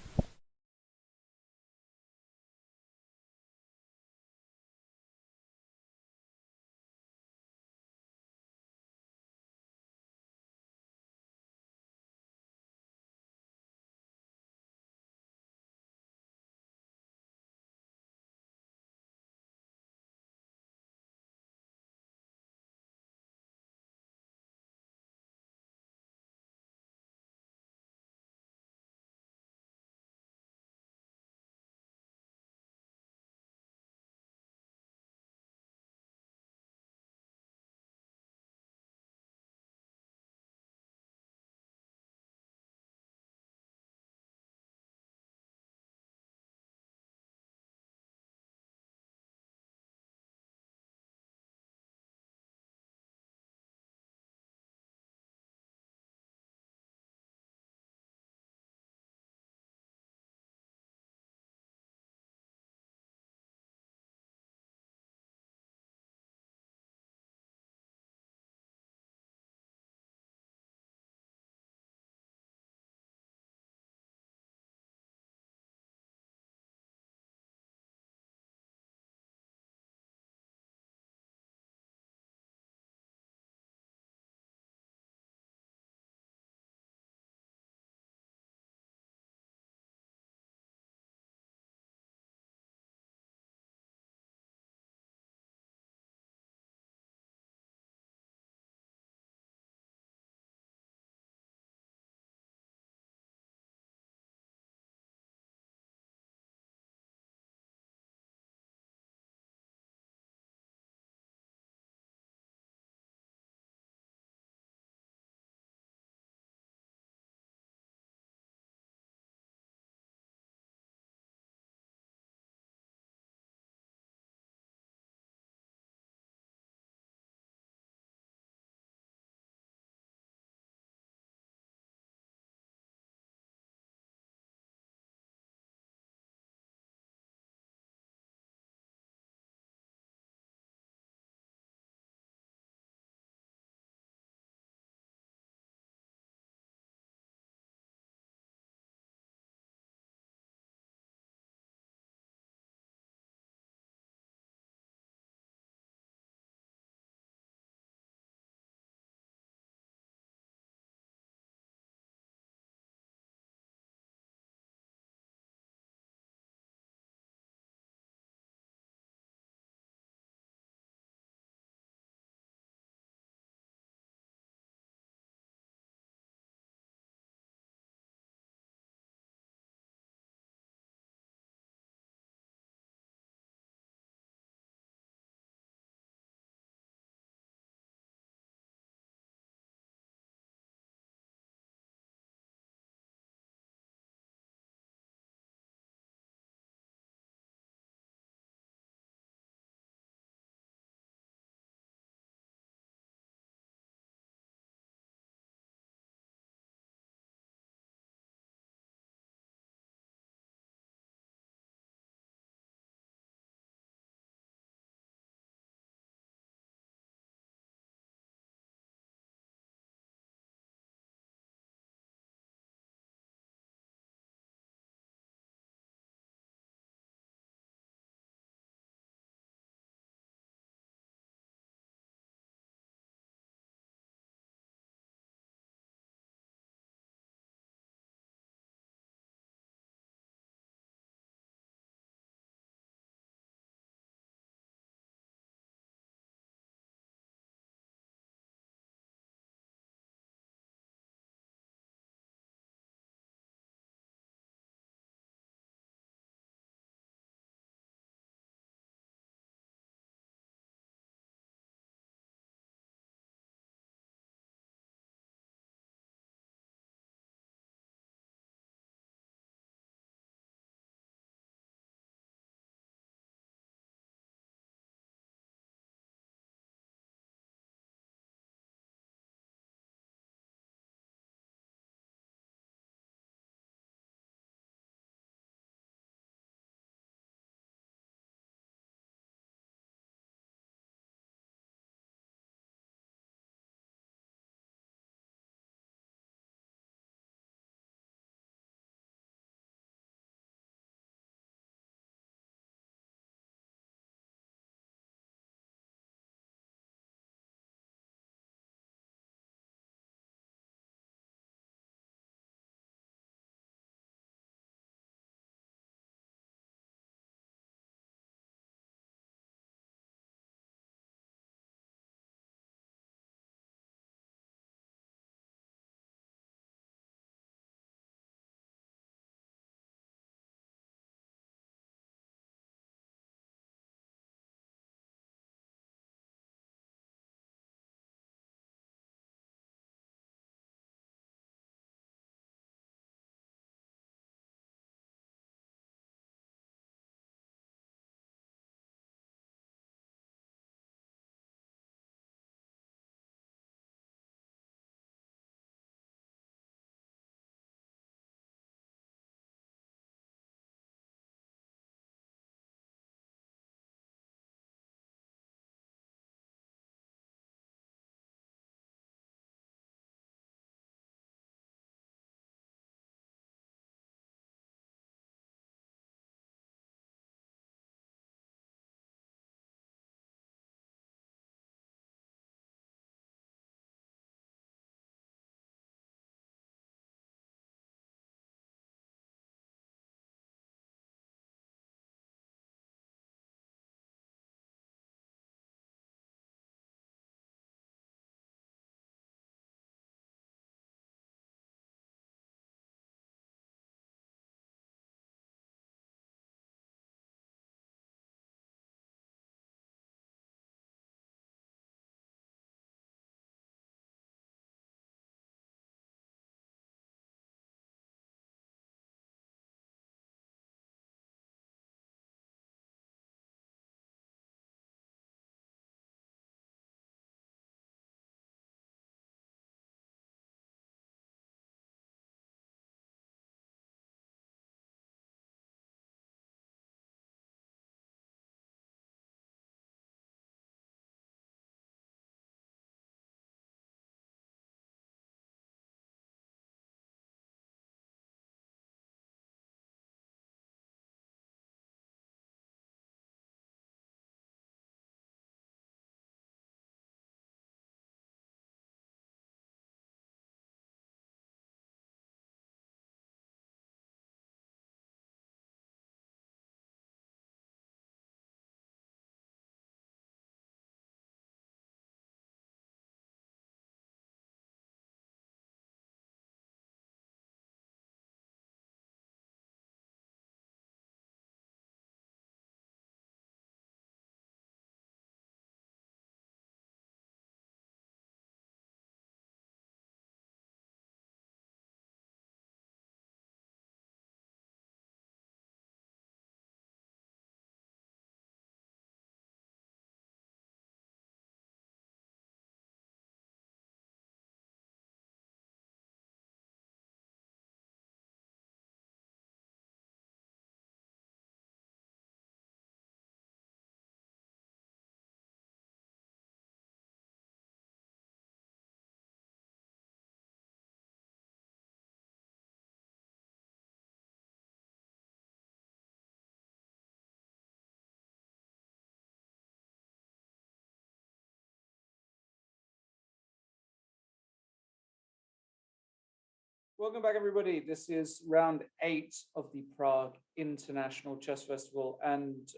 Welcome back, everybody. This is round 8 of the Prague International Chess Festival, and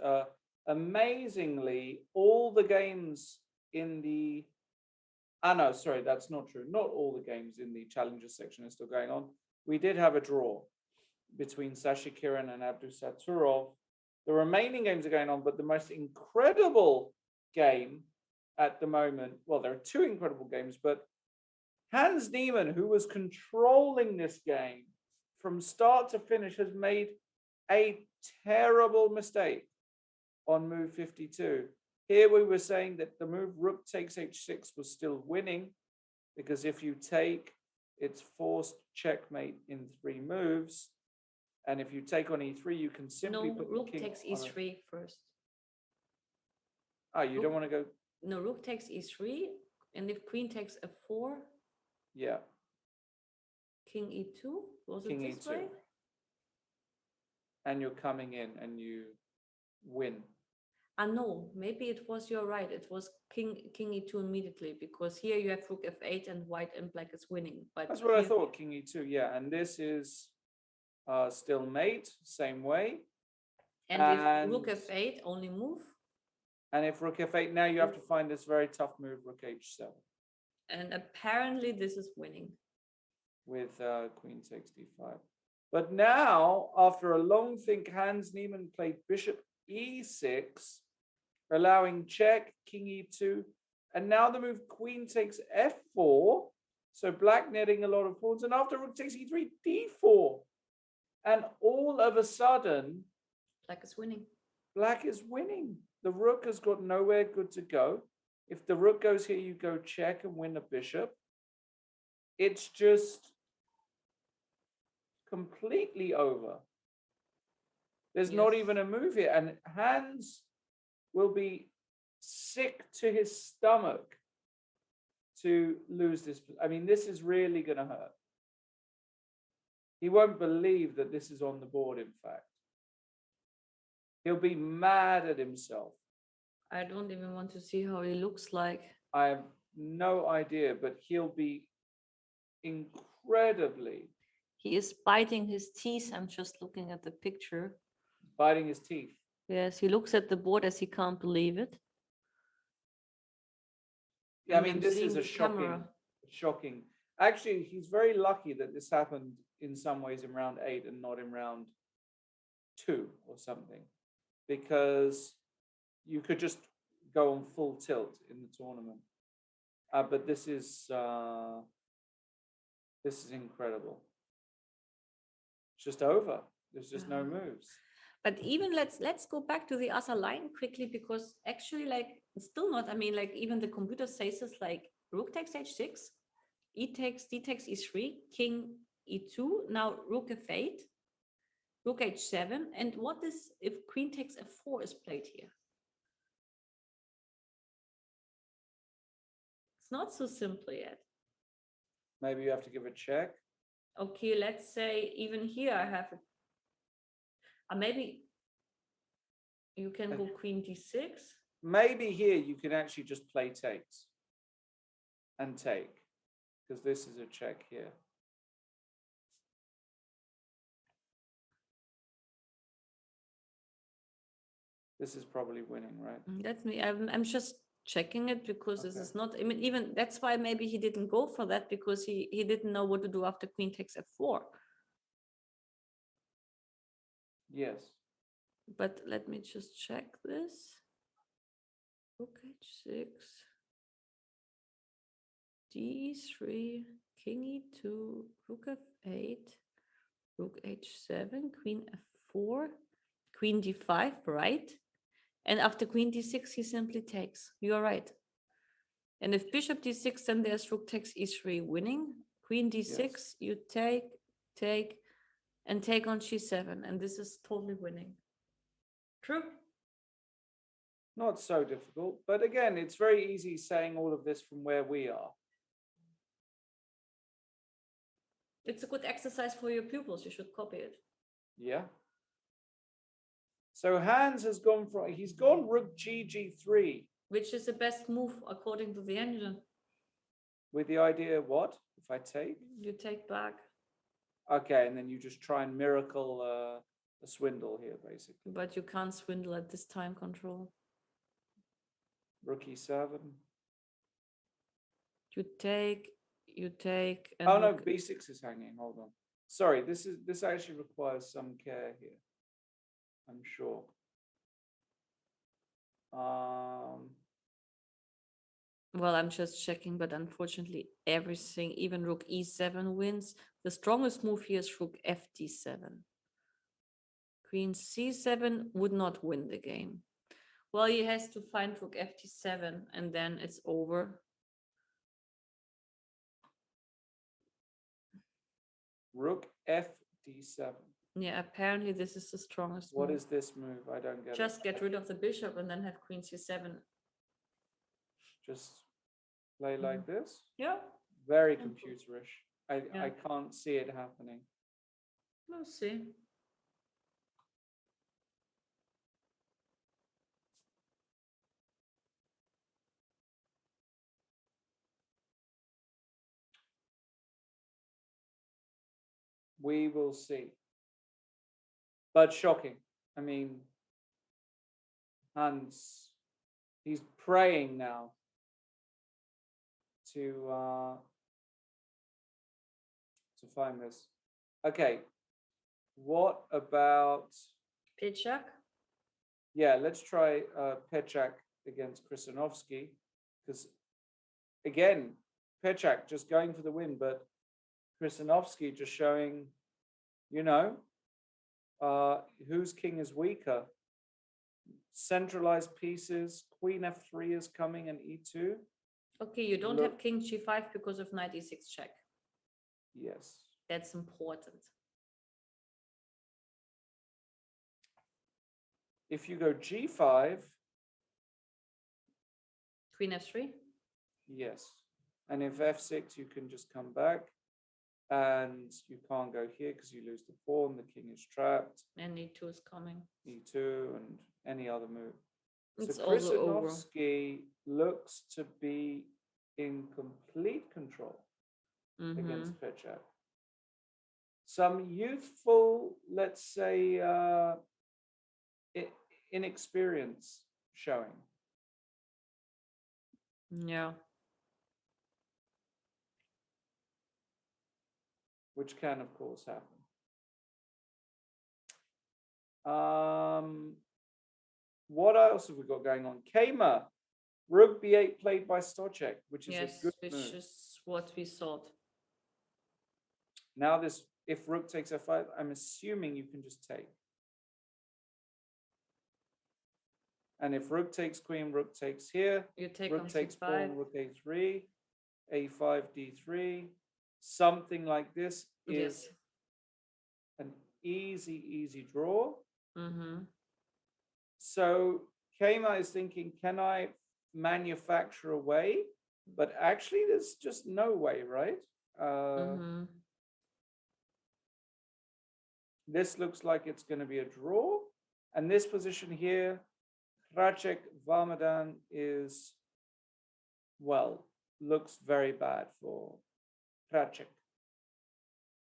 amazingly, all the games in the no, sorry, that's not true. Not all the games in the challenger section are still going on. We did have a draw between Sasha Kirin and Abdul Saturov. The remaining games are going on, but the most incredible game at the moment, well, there are two incredible games, but Hans Niemann, who was controlling this game from start to finish, has made a terrible mistake on move 52. Here we were saying that the move rook takes h6 was still winning, because if you take, it's forced checkmate in 3 moves. And if you take on e3, you can simply No, put the rook king takes on e3 first. Oh, you don't want to go? No, rook takes e3, and if queen takes f4, Yeah, king e2. Was king it this e2. way? And you're coming in and you win. No, maybe it was, you're right. It was king e2 immediately, because here you have rook f8 and white and black is winning. But That's what I here- thought, king e2, yeah. And this is still mate, same way. And if rook f8, only move. And if rook f8, now you have to find this very tough move, rook h7. And apparently this is winning. With queen takes d5. But now, after a long think, Hans Niemann played bishop e6, allowing check, king e2, and now the move queen takes f4, so black netting a lot of pawns, and after rook takes e3, d4. And all of a sudden, Black is winning. black is winning. The rook has got nowhere good to go. If the rook goes here, you go check and win a bishop. It's just completely over. There's not even a move here. And Hans will be sick to his stomach to lose this. I mean, this is really going to hurt. He won't believe that this is on the board, in fact. He'll be mad at himself. I don't even want to see how he looks like. I have no idea, but he'll be incredibly He is biting his teeth. I'm just looking at the picture. biting his teeth. Yes, he looks at the board as he can't believe it. Yeah, I And mean, I'm this seeing is a the camera. shocking. Actually, he's very lucky that this happened in some ways in round 8 and not in round 2 or something, because you could just go on full tilt in the tournament. But this is incredible. It's just over. There's just no moves. But even let's go back to the other line quickly, because actually, like, it's still not, I mean, like, even the computer says this, like, rook takes h6, d takes e3, king e2, now rook f8, rook h7, and what is if queen takes f4 is played here? It's not so simple yet. Maybe you have to give a check. Okay, let's say even here I have maybe you can go queen d6. Maybe here you can actually just play takes and take, because this is a check here. This is probably winning, right? That's me. I'm just checking it, because this is not, I mean, even that's why maybe he didn't go for that, because he didn't know what to do after queen takes f4. Yes. But let me just check this. Rook h6, d3, king e2, rook f8, rook h7, queen f4, queen d5, right? And after queen d6, he simply takes. You're right. And if bishop d6, then there's rook takes e3 winning. Queen d6, Yes. you take, and take on g7. And this is totally winning. True. Not so difficult, but again, it's very easy saying all of this from where we are. It's a good exercise for your pupils. You should copy it. Yeah. So Hans has gone he's gone rook g3. Which is the best move according to the engine. With the idea, what? If I take? You take back. Okay, and then you just try and miracle a swindle here, basically. But you can't swindle at this time control. Rook e7. You take, and Oh no, rook- b6 is hanging. Hold on. Sorry, this actually requires some care here. I'm sure. Well, I'm just checking, but unfortunately, everything, even rook e7 wins. The strongest move here is rook fd7. Queen c7 would not win the game. Well, he has to find rook fd7, and then it's over. Rook fd7. Yeah, apparently this is the strongest What move. is this move? I don't get Just it. get rid of the bishop and then have queen c7. Just play like this. Yeah, Very Simple. computerish. I Yeah. can't see it happening. we'll see. We will see. But shocking. I mean, Hans, he's praying now to find this. Okay. What about Pichak? yeah, let's try Pechak against Krisanovsky, because again, Pechak just going for the win, but Krisanovsky just showing, you know, whose king is weaker. Centralized pieces, Queen f3 is coming and e2. Okay, you don't Look. have king g5 because of knight e6 check. Yes. That's important. If you go g5, Queen f3? yes. And if f6, you can just come back. And you can't go here because you lose the pawn. The king is trapped. And e2 is coming. E2 and any other move. It's So also over. Krisanovsky looks to be in complete control against Pechak. Some youthful, let's say, inexperience showing. Yeah. Which can, of course, happen. What else have we got going on? Kama, Rook b8 played by Stochek, which is Yes, a good which move. is what we thought. Now this, if Rook takes f5, I'm assuming you can just take. And if Rook takes Queen, Rook takes here. You take Rook on takes c5. pawn, Rook a3, a5, d3. Something like this is Yes. an easy draw. Mm-hmm. So Kama is thinking, can I manufacture a way? But actually, there's just no way, right? This looks like it's going to be a draw. And this position here, Hracek Varmadan is, well, looks very bad for Hracek.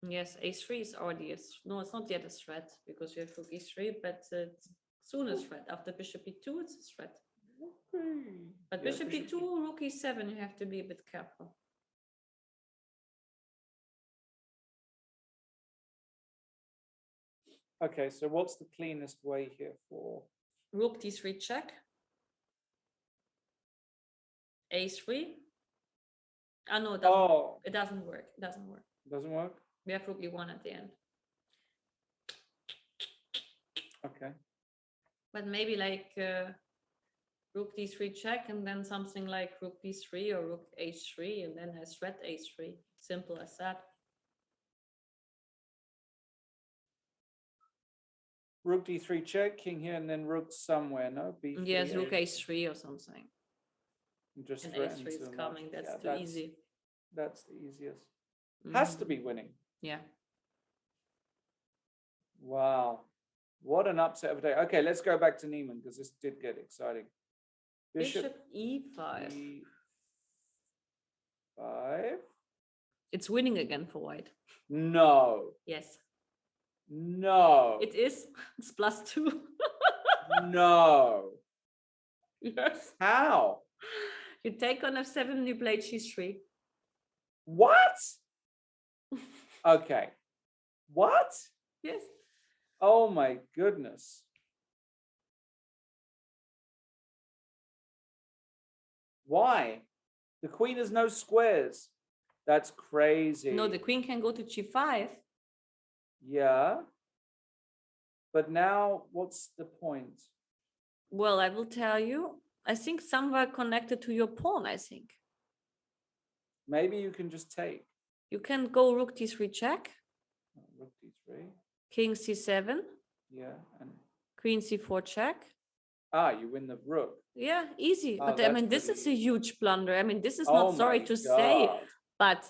Yes, a3 is already no, it's not yet a threat because you have rook e3, but it's soon a threat. After bishop e2, it's a threat. Okay. But Yeah, bishop e2, rook e7, you have to be a bit careful. Okay, so what's the cleanest way here for Rook d3 check. a3. Ah, no, it doesn't work. It doesn't work. Doesn't work? We have rook e1 at the end. Okay. But maybe like rook d3 check and then something like rook b3 or rook h3 and then has threat a3. Simple as that. Rook d3 check, king here, and then rook somewhere, no? B3. Yes, rook a3 or something. Just And threaten a3 is too coming. much. That's Yeah, too easy. That's the easiest. Has to be winning. Yeah. Wow. What an upset of a day. Okay, let's go back to Neiman because this did get exciting. Bishop e5. E5. It's winning again for white. No. Yes, No. it is. It's +2. No. Yes. How? You take on f7, you play g3. What? Okay. What? Yes. Oh my goodness. Why? The queen has no squares. That's crazy. No, the queen can go to g5. Yeah. But now, what's the point? Well, I will tell you. I think somewhere connected to your pawn, I think. Maybe you can just take. You can go rook d3 check, Rook d3. king c7, Yeah. And queen c4 check. you win the rook. Yeah, easy. Oh, But I that's mean, this pretty is a easy. huge blunder. I mean, this is Oh not sorry my to say, God. but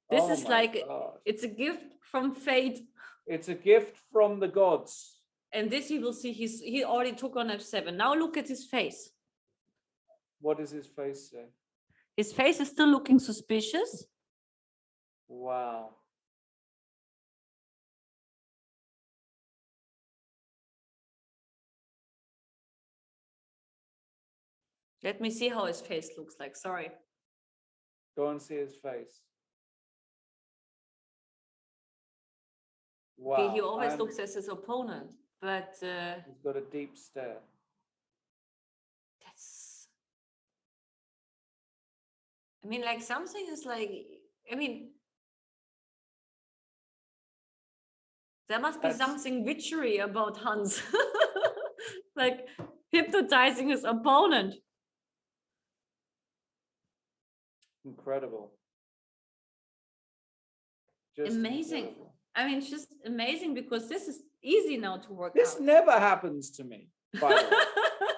this Oh is my like God. it's a gift from fate. It's a gift from the gods. And this you will see he already took on f7. Now look at his face. What does his face say? His face is still looking suspicious. Wow. Let me see how his face looks like. Sorry. Go and see his face. Wow. Okay, he always looks as his opponent, but He's got a deep stare. that's. I mean, like something is like. I mean, there must be That's- something witchery about Hans, like hypnotizing his opponent. Incredible. Just Amazing. incredible. I mean, it's just amazing because this is easy now to work This out. never happens to me, by the way.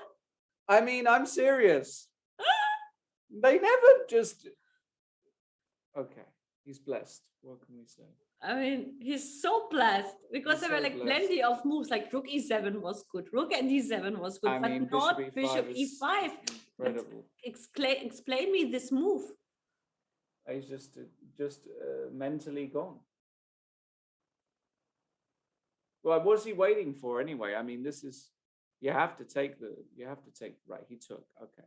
I mean, I'm serious. They never just. Okay, he's blessed. What can we say? I mean, he's so blessed because He's there were so like blessed. plenty of moves, like rook e7 was good, rook and d7 was good, I but mean, not bishop bishop e5 is e5. incredible. Explain me this move. He's just mentally gone. Well, what's he waiting for anyway? I mean, this is you have to take right. He took. Okay.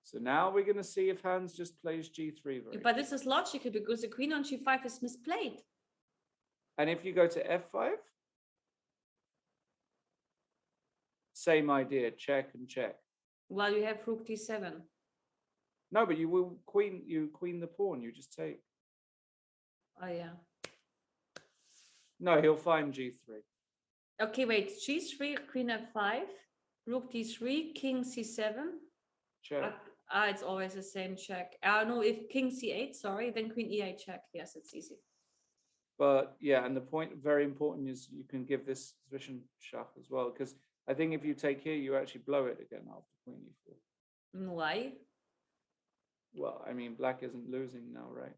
So now we're going to see if Hans just plays g3 very. But this is logical because the queen on g5 is misplayed. And if you go to f5, same idea, check and check. While you have rook d7. No, but you queen the pawn, you just take. Oh yeah. No, he'll find g3. Okay, wait, g3, queen f5, rook d3, king c7. Check. It's always the same check. No, if king c8, sorry, then queen e8 check. Yes, it's easy. But yeah, and the point very important is you can give this position schach as well, because I think if you take here, you actually blow it again after queen e4. Why? Well, I mean, black isn't losing now, right?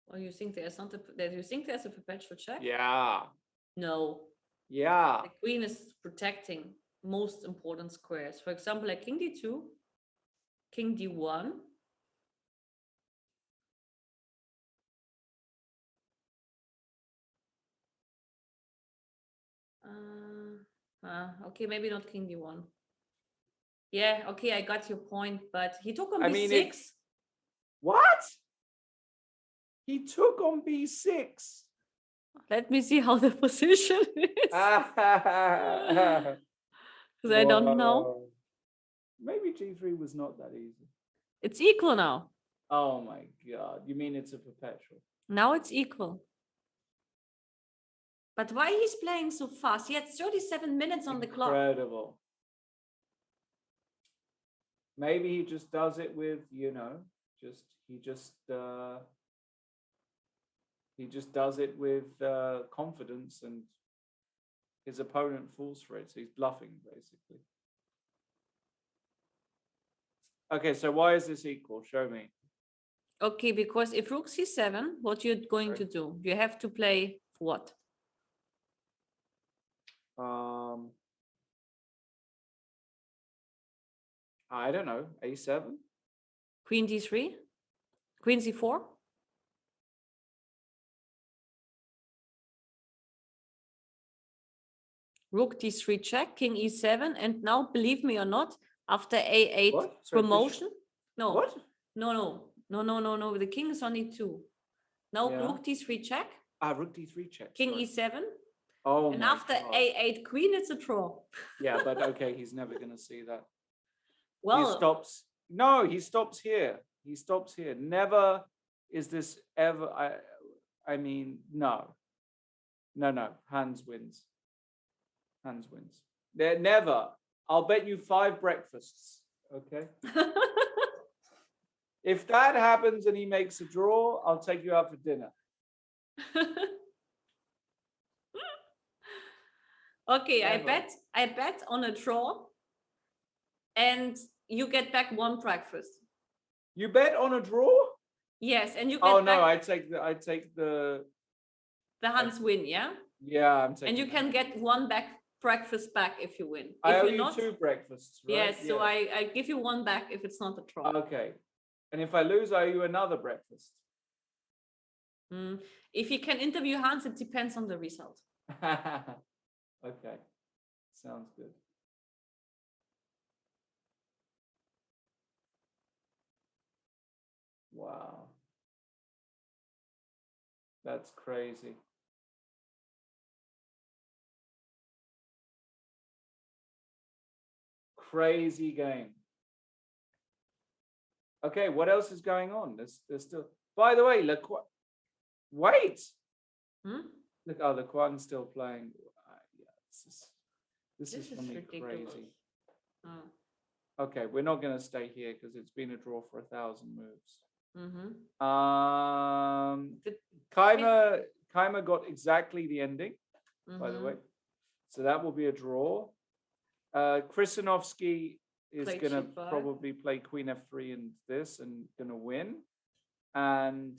Well, you think there's not you think there's a perpetual check? Yeah. No. Yeah. The queen is protecting most important squares. For example, like king d2, king d1. Okay, maybe not king d1. Yeah, okay, I got your point, but he took on I b6. mean, what? He took on b6. Let me see how the position is. Because I don't know. Maybe g3 was not that easy. It's equal now. Oh my God. You mean it's a perpetual? Now it's equal. But why he's playing so fast? He had 37 minutes on the clock. Incredible. Maybe he just does it with, he just does it with confidence, and his opponent falls for it. So he's bluffing, basically. Okay, so why is this equal? Show me. Okay, because if rook c7, what you're going to do? You have to play what? I don't know. A7? Queen d3? Queen c4? Rook d3 check, king e7, and now, believe me or not, after a8 What? Sorry, promotion, no, What? no, the king is on e2. Now Yeah. rook d3 check, Rook d3 check. king sorry. e7, Oh and my after God. a8 queen, it's a draw. Yeah, but okay, he's never gonna see that. He Well, stops. No, he stops here. He stops here. Never is this ever. I mean, no. Hans wins. Hans wins. They're never. I'll bet you 5 breakfasts. Okay. If that happens and he makes a draw, I'll take you out for dinner. okay, Never. I bet on a draw, and you get back 1 breakfast. You bet on a draw? Yes, and you get Oh back no, I take the the Hans win, yeah? yeah, I'm taking And you that. can get 1 breakfast back if you win. I If owe you're you not, 2 breakfasts, right? yes, so I give you 1 back if it's not a draw. Okay. And if I lose, I owe you another breakfast. If you can interview Hans, it depends on the result. Okay. Sounds good. Wow. That's crazy. Crazy game. Okay, what else is going on? There's still. By the way, wait. Look, oh, Lequan's still playing. Yeah, this is for me ridiculous. crazy. Okay, we're not gonna stay here because it's been a draw for 1,000 moves. Keimer got exactly the ending, by the way. So that will be a draw. Krisanovsky is Played gonna c5. probably play Queen F3 and this and gonna win. And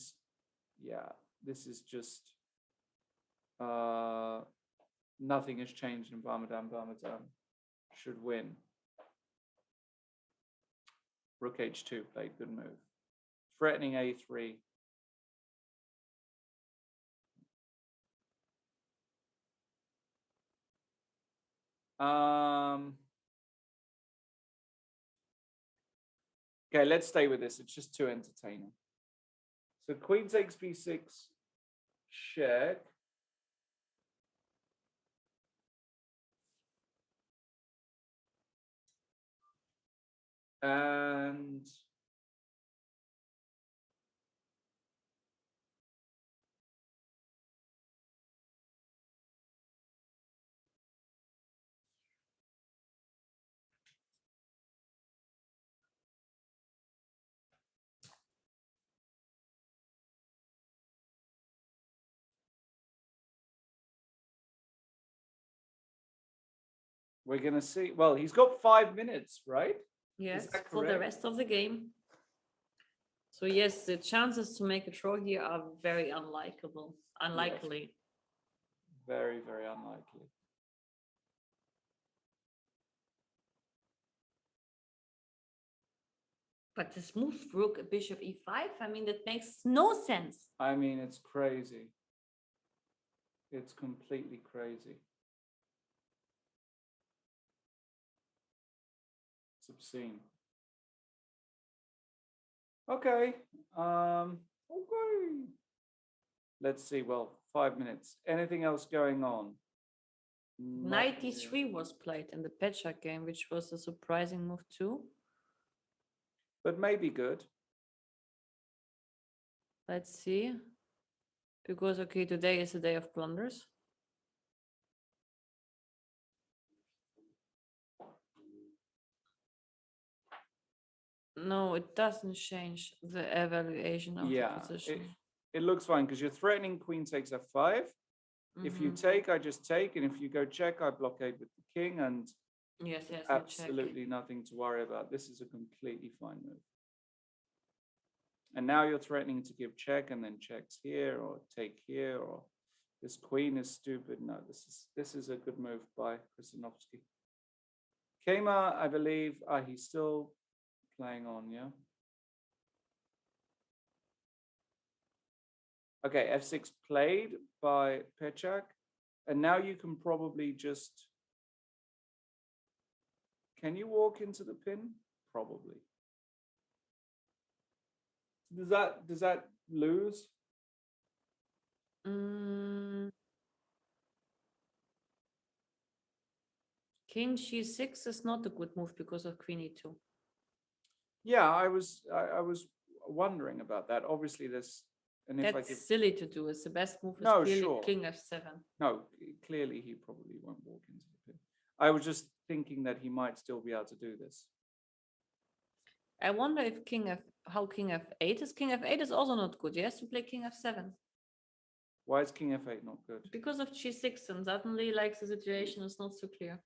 yeah, this is just nothing has changed in Barmadam. Barmadam should win. Rook H2 played good move. Threatening A3. Okay, let's stay with this. It's just too entertaining. So Queen takes B6, check. And we're gonna see. Well, he's got 5 minutes, right? Yes, for the rest of the game. So yes, the chances to make a draw here are very unlikely. Very, very unlikely. But this move rook bishop e5, I mean, that makes no sense. I mean, it's crazy. It's completely crazy. It's obscene. Okay. Okay. Let's see. Well, 5 minutes. Anything else going on? Knight d3 was played in the Pecha game, which was a surprising move too. But maybe good. Let's see. Because, okay, today is a day of blunders. No, it doesn't change the evaluation of the position. It looks fine because you're threatening queen takes f5. If you take, I just take. And if you go check, I blockade with the king. And yes, absolutely nothing to worry about. This is a completely fine move. And now you're threatening to give check and then checks here or take here, or this queen is stupid. No, this is a good move by Krisanovsky. Kema, I believe, he's still playing on, yeah? Okay, f6 played by Pechak. And now you can probably just Can you walk into the pin? Probably. Does that lose? King g6 is not a good move because of queen e2. Yeah, I was wondering about that. Obviously, there's and if I That's give silly to do. It's the best move is No, clearly sure. king f7. no, clearly he probably won't walk into the pin. I was just thinking that he might still be able to do this. I wonder if how king f8 is. King f8 is also not good. He has to play king f7 Why is king f8 not good? because of g6, and suddenly like the situation is not so clear.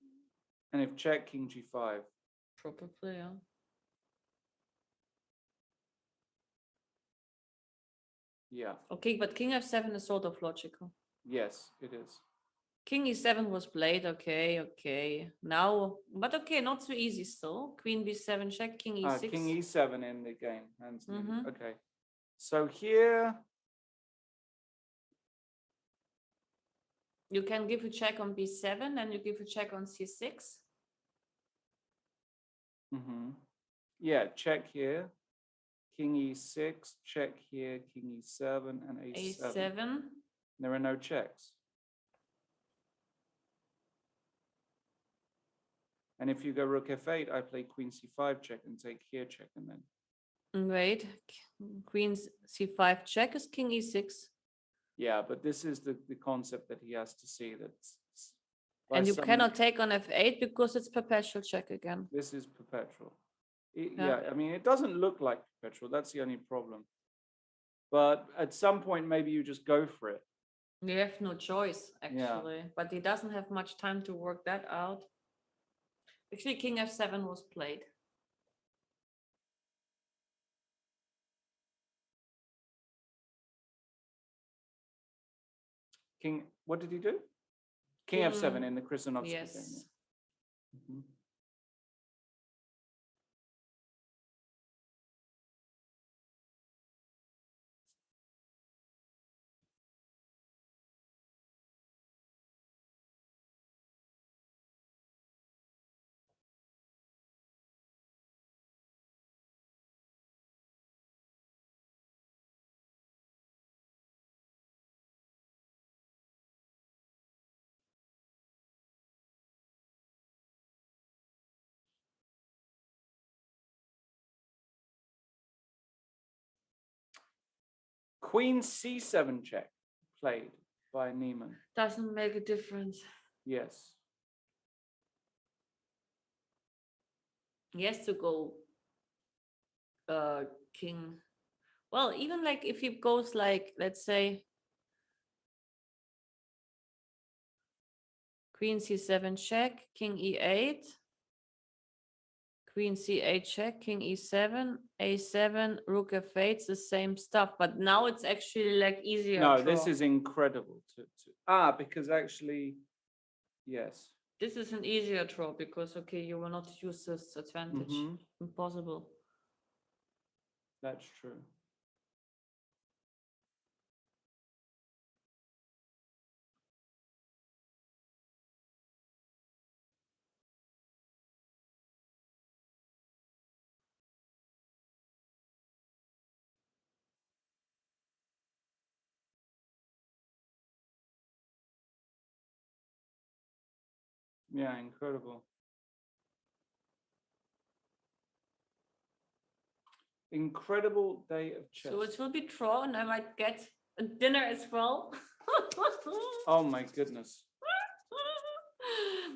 And if check, king g5. Probably, yeah. Yeah. Okay, but king f7 is sort of logical. Yes, it is. King e7 was played. Okay. Now, but okay, not so easy still. Queen b7 check, king e6. King e7 in the game. Hands needed. Mhm. Okay. So here, You can give a check on b7 and you give a check on c6. yeah, check here. King e6, check here, king e7, and a7. a7. There are no checks. And if you go rook f8, I play queen c5 check and take here check and then. Wait, queen c5 check is king e6. Yeah, but this is the concept that he has to see that. And you cannot take on f8 because it's perpetual check again. This is perpetual. Yeah. Yeah, I mean, it doesn't look like perpetual. That's the only problem. But at some point, maybe you just go for it. You have no choice, Yeah. actually. But he doesn't have much time to work that out. Actually, king f7 was played. King, what did he do? King f7 in the Krasanovsky game. Yes. Yeah. Queen c7 check played by Neiman. Doesn't make a difference. Yes. He has to go king. Well, even like if he goes like, let's say, queen c7 check, king e8, queen c8 check, king e7, a7, rook f8, it's the same stuff. But now it's actually like easier. No, this is incredible. Because actually, yes. This is an easier draw because, okay, you will not use this advantage. Impossible. That's true. Yeah, incredible. Incredible day of chess. So it will be draw and I might get a dinner as well. Oh my goodness.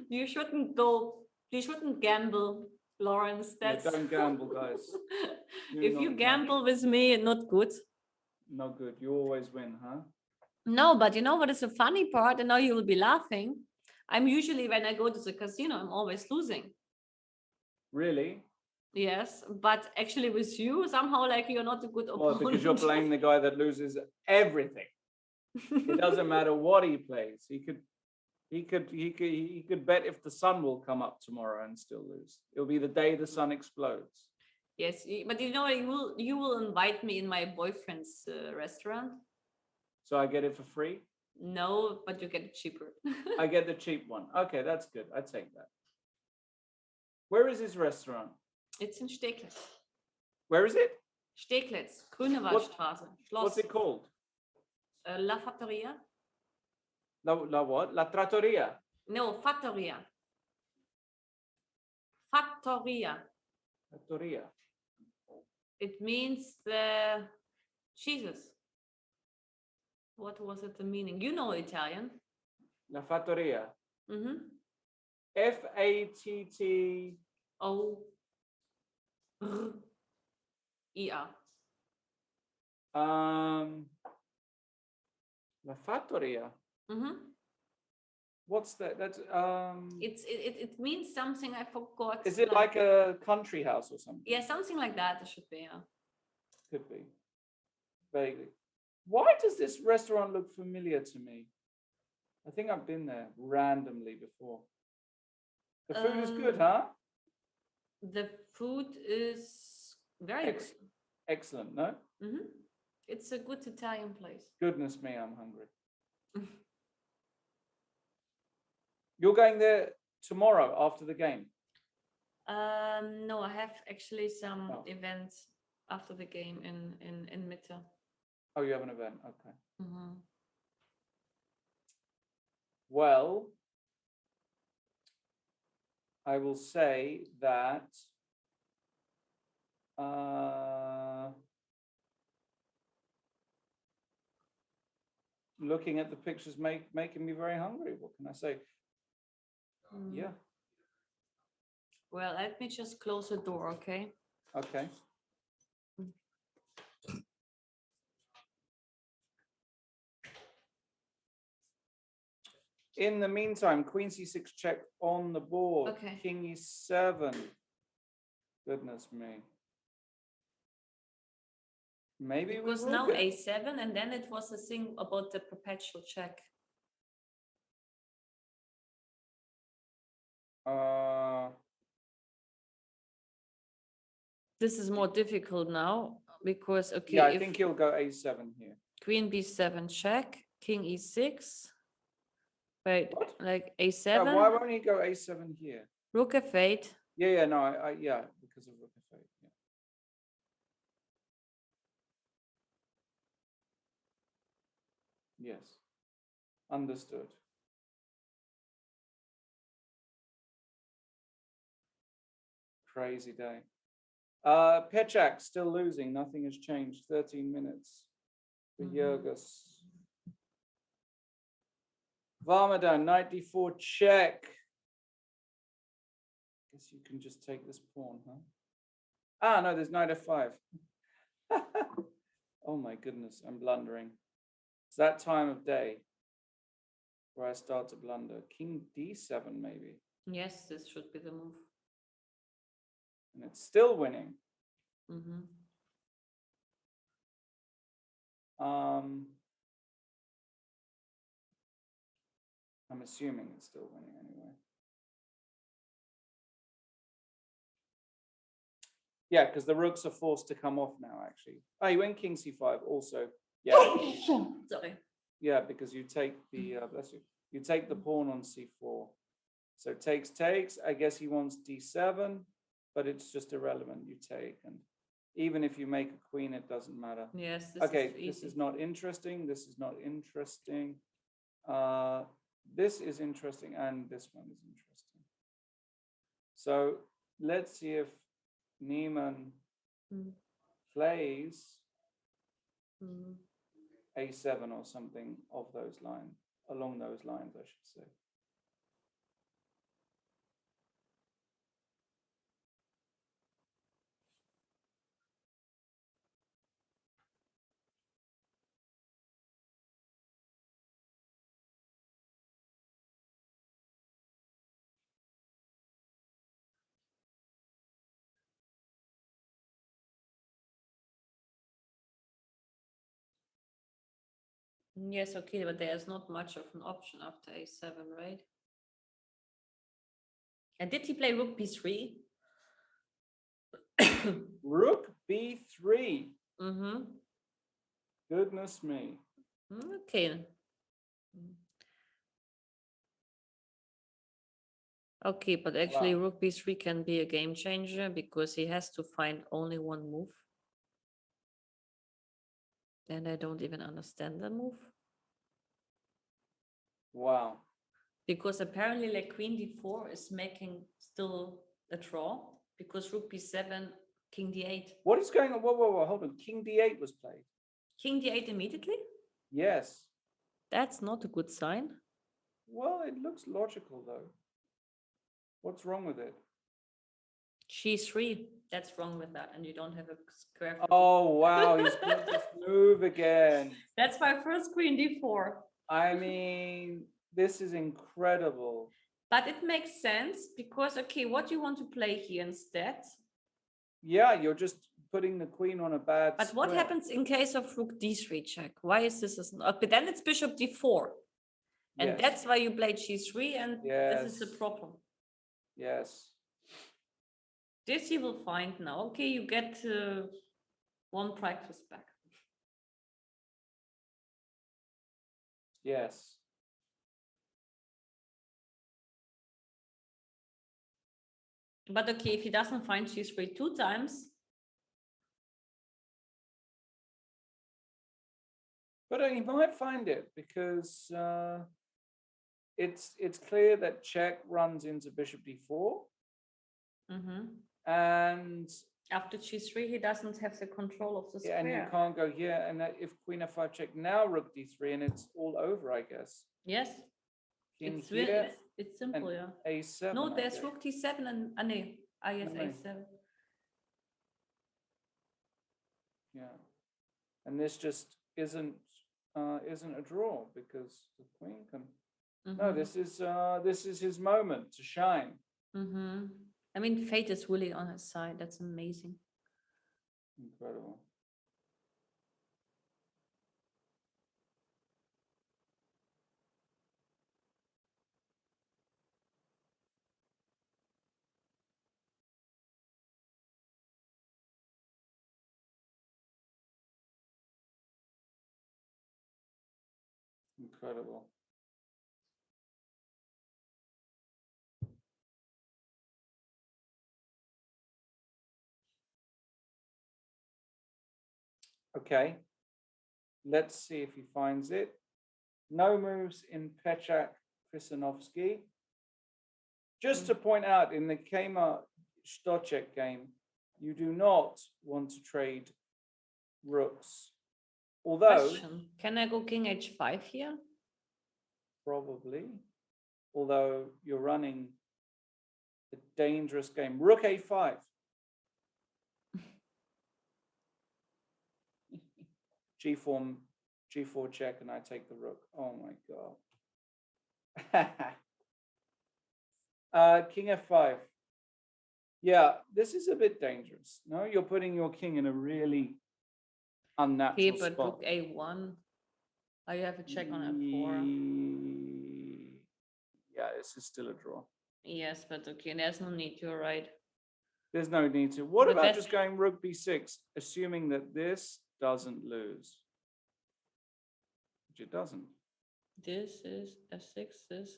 You shouldn't gamble, Lawrence. That's Don't gamble, guys. If you gamble with me, not good. Not good. You always win, huh? No, but you know what is the funny part? And now you will be laughing. I'm usually, when I go to the casino, I'm always losing. Really? Yes, but actually with you, somehow like you're not a good opponent. Well, because you're playing the guy that loses everything. It doesn't matter what he plays. He could bet if the sun will come up tomorrow and still lose. It'll be the day the sun explodes. Yes, but you know, you will invite me in my boyfriend's restaurant. So I get it for free? No, but you get it cheaper. I get the cheap one. Okay, that's good. I take that. Where is his restaurant? It's in Steglitz. Where is it? Steglitz, Grünewaldstraße, Schloss. What's it called? La Fattoria? La what? La Trattoria. No, Fattoria. Fattoria. Trattoria. It means the Jesus. What was it the meaning? You know Italian. La Fattoria. Mm-hmm. F-A-T-T. O-R-I-A. La Fattoria. Mm-hmm. What's that? That's It means something I forgot. Is it like a country house or something? Yeah, something like that. It should be. Yeah. Could be. Vaguely. Why does this restaurant look familiar to me? I think I've been there randomly before. The food is good, huh? The food is very good. Excellent, no? Mm-hmm. It's a good Italian place. Goodness me, I'm hungry. You're going there tomorrow after the game? No, I have actually some events after the game in Mitte. Oh, you have an event, okay. Mm-hmm. Well, I will say that looking at the pictures making me very hungry. What can I say? Yeah. Well, let me just close the door, okay? Okay. In the meantime, Queen C6 check on the board. Okay. King E7. Goodness me. Maybe It was now A7, and then it was a thing about the perpetual check. This is more difficult now because yeah, I think he'll go A7 here. Queen B7 check, King E6. Wait, What? like A7. Why won't he go A7 here? Rook F8. Yeah, no, yeah, because of Rook F8. Yeah. Yes, understood. Crazy day. Pechak still losing. Nothing has changed. 13 minutes for Jurgis. Varmadan, knight d4 check. Guess you can just take this pawn, huh? Ah, no, there's knight f5. Oh my goodness, I'm blundering. It's that time of day where I start to blunder. King d7 maybe. Yes, this should be the move. And it's still winning. Mm-hmm. I'm assuming it's still winning anyway. Yeah, because the rooks are forced to come off now, actually. Oh, you went king c5 also. Yeah. Sorry. Yeah, because you take the, bless you, you take the pawn on c4. So takes. I guess he wants d7, but it's just irrelevant. You take. And even if you make a queen, it doesn't matter. Yes, this is not interesting. This is not interesting. This is interesting, and this one is interesting. So let's see if Niemann plays a7 or something of those lines, along those lines, I should say. Yes, okay, but there's not much of an option after a7, right? And did he play rook b3? Rook b3. Mm-hmm. Goodness me. Okay. Okay, but actually Wow. rook b3 can be a game changer because he has to find only one move. And I don't even understand the move. Wow. Because apparently like queen d4 is making still a draw because rook b7, king d8. What is going on? Whoa, hold on. King d8 was played. King d8 immediately? Yes. That's not a good sign. Well, it looks logical though. What's wrong with it? g3, that's wrong with that, and you don't have a square. for Oh, wow. He's got this move again. That's my first queen d4. I mean, this is incredible. But it makes sense because, okay, what do you want to play here instead? Yeah, you're just putting the queen on a bad But what square. happens in case of rook d3 check? Why is this? But then it's bishop d4. And Yes. that's why you play g3, and this is the Yes. problem. Yes. This you will find now. Okay, you get one practice back. Yes. But okay, if he doesn't find g3 two times, But he might find it because it's clear that check runs into bishop d4, and after g3 he doesn't have the control of the yeah, and you square. can't go here. And if queen f5 check now, rook d3, and it's all over, I guess. Yes, King it's here, it's simple, and yeah. a7. No, I there's guess. rook d7 and yes, No. a7. Yeah, and this just isn't a draw because the queen can. No, this is his moment to shine. I mean, fate is really on his side. That's amazing. Incredible. Incredible. Okay. Let's see if he finds it. No moves in Pechak Krisanovsky. Just to point out, in the Kema Stocek game, you do not want to trade rooks. Although, Question. Can I go king h5 here? probably, although you're running a dangerous game. Rook a5. G4 check, and I take the rook. Oh my god. King f5. Yeah, this is a bit dangerous. No, you're putting your king in a really unnatural Okay, but spot. rook a1. I have a check on f4. Yeah, this is still a draw. Yes, but okay, there's no need. You're right. There's no need to. What The about best- just going rook b6, assuming that this doesn't lose? Which it doesn't. This is f6. This.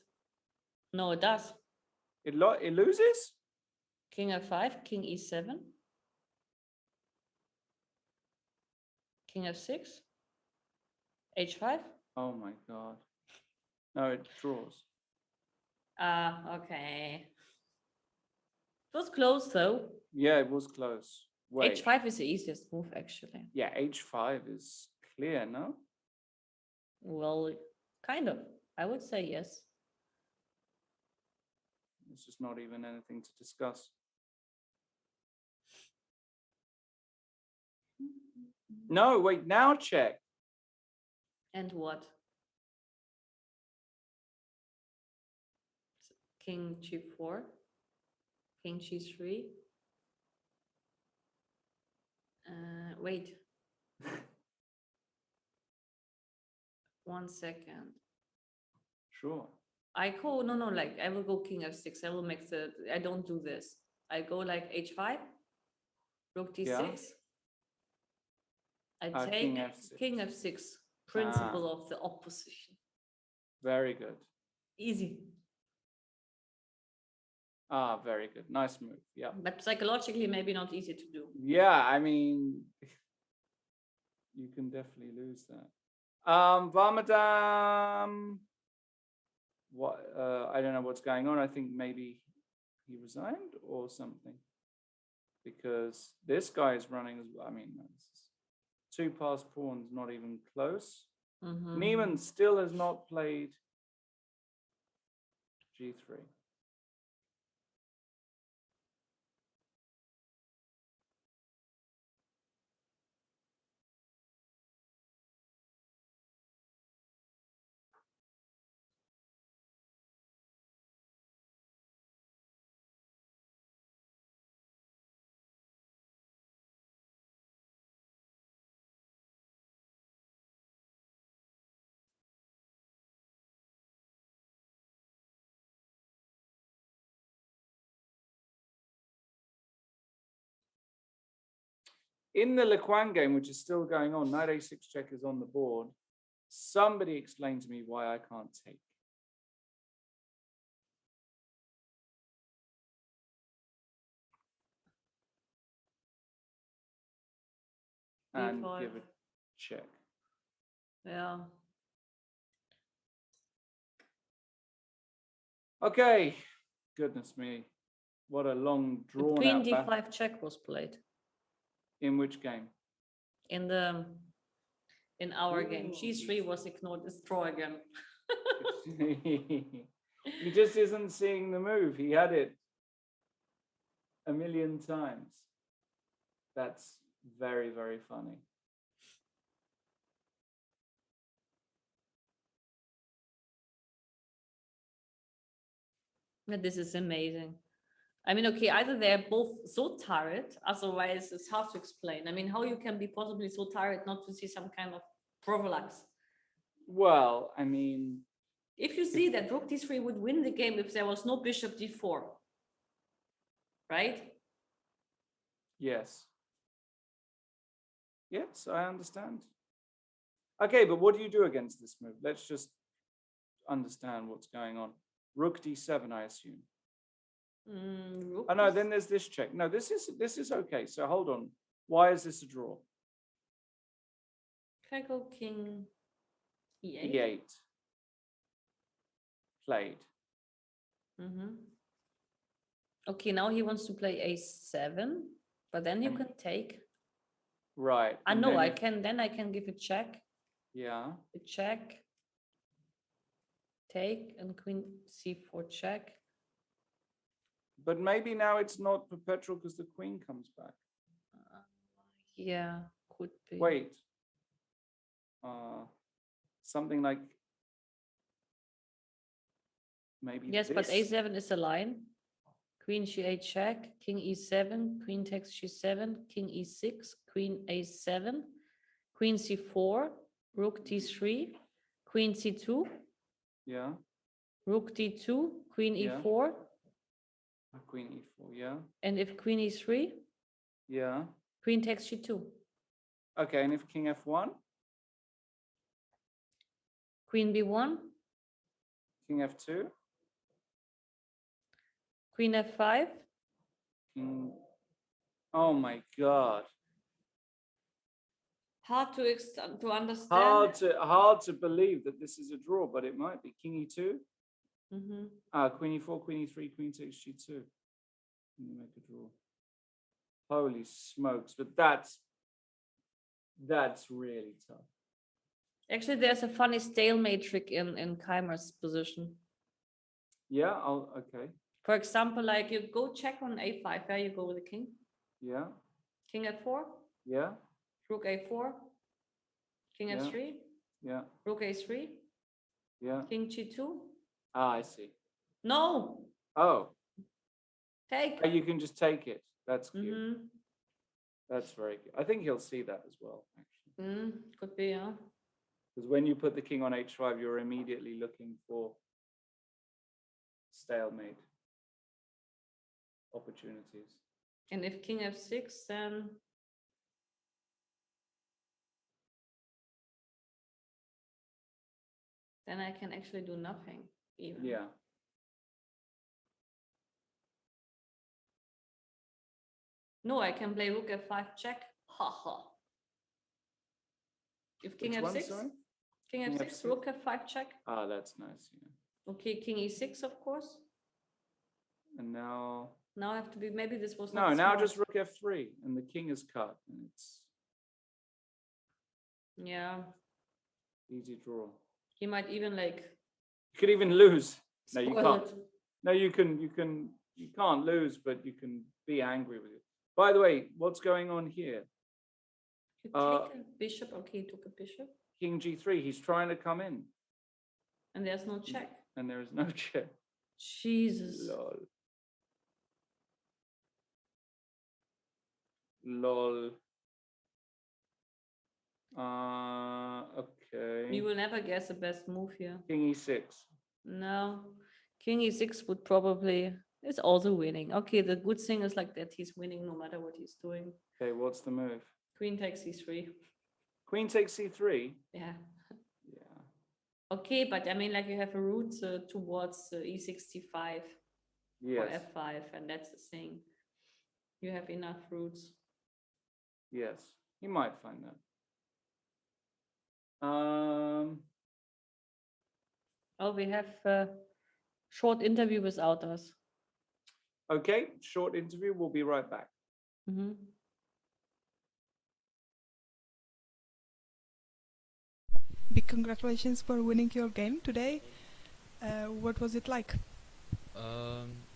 No, it does. It loses? King f5, king e7. King f6. h5. Oh my god. No, it draws. Okay. It was close though. Yeah, it was close. Wait. h5 is the easiest move actually. Yeah, h5 is clear, no? Well, kind of. I would say yes. It's just not even anything to discuss. No, wait, now check. And what? King g4, king g3. Wait. 1 second. Sure. I go, no, like I will go king f6. I will make I don't do this. I go like h5, rook d6. Yeah. I take King f6. king f6, principle of the opposition. Very good. Easy. Ah, very good. Nice move. Yeah. But psychologically, maybe not easy to do. Yeah, I mean, you can definitely lose that. Varmadam, what? I don't know what's going on. I think maybe he resigned or something, because this guy is running as well. I mean, that's 2 passed pawns, not even close. Mhm. Neiman still has not played G3. In the Lequan game, which is still going on, knight a6 check is on the board. Somebody explain to me why I can't take. And D5. give a check. Yeah. Okay. Goodness me. What a long drawn Queen out D5 battle. check was played In which game? in our game. Ooh, G3 was ignored. It's draw again. He just isn't seeing the move. He had it a million times. That's very, very funny. This is amazing. I mean, okay, either they're both so tired, otherwise it's hard to explain. I mean, how you can be possibly so tired not to see some kind of prophylax. Well, I mean, If you see that rook d3 would win the game if there was no bishop d4, right? yes. Yes, I understand. Okay, but what do you do against this move? Let's just understand what's going on. Rook d7, I assume. Rook Oh no, D- then there's this check. No, this is okay. So hold on. Why is this a draw? Can I go king e8? E8. Played. Mm-hmm. Okay, now he wants to play a7, but then you And- can take. Right. I and know then I if- can. Then I can give a check. Yeah. A check. Take and queen c4 check. But maybe now it's not perpetual because the queen comes back. Yeah, could be. Wait. Something like maybe Yes, but this? a7 is a line. Queen g8 check, king e7, queen takes g7, king e6, queen a7, queen c4, rook d3, queen c2, Yeah. rook d2, queen Yeah. e4, Queen e4. Yeah. and if queen e3, Yeah. queen takes g2, Okay. And if king f1, queen b1, king f2, queen f5, king. Oh my God. hard to understand. Hard to believe that this is a draw, but it might be. King e2. Mhm. Queen e4, queen e3, queen takes g2. You make a draw. Holy smokes! But that's really tough. Actually, there's a funny stalemate trick in Keimer's position. Yeah. Okay. For example, like you go check on a5, where you go with the king, Yeah. king f4, Yeah. rook a4, king Yeah. f3, Yeah. rook a3, Yeah. king g2. I see. No, Oh, take. you can just take it. That's cute. Mhm. That's very good. I think he'll see that as well, actually. Could be, yeah. Because when you put the king on h5, you're immediately looking for stalemate opportunities. And if king f6, then I can actually do nothing even. Yeah. No, I can play rook f5 check. Ha ha. If king Which one, f6, sorry? king King f6, f6? rook f5 check. Ah, that's nice. Yeah. Okay, king e6, of course. And now, Now I have to be, maybe this was no, not now smart. just rook f3, and the king is cut, and it's Yeah, easy draw. he might even like You could even lose. No, you spoil can't. it. No, you can't lose, but you can be angry with it. By the way, what's going on here? You take a bishop. Okay, he took a bishop. King g3, he's trying to come in, And there's no check. and there is no check. Jesus. Lol. Lol. Okay. You will never guess the best move here. King e6. No. King e6 would probably, it's also winning. Okay, the good thing is like that he's winning no matter what he's doing. Okay, what's the move? Queen takes e3. Queen takes c3. Yeah. Yeah. Okay, but I mean, like you have a route towards e65 or Yes. f5, and that's the thing. You have enough routes. Yes. He might find that. Oh, we have a short interview without us. Okay, short interview. We'll be right back. Mm-hmm. Big congratulations for winning your game today. What was it like?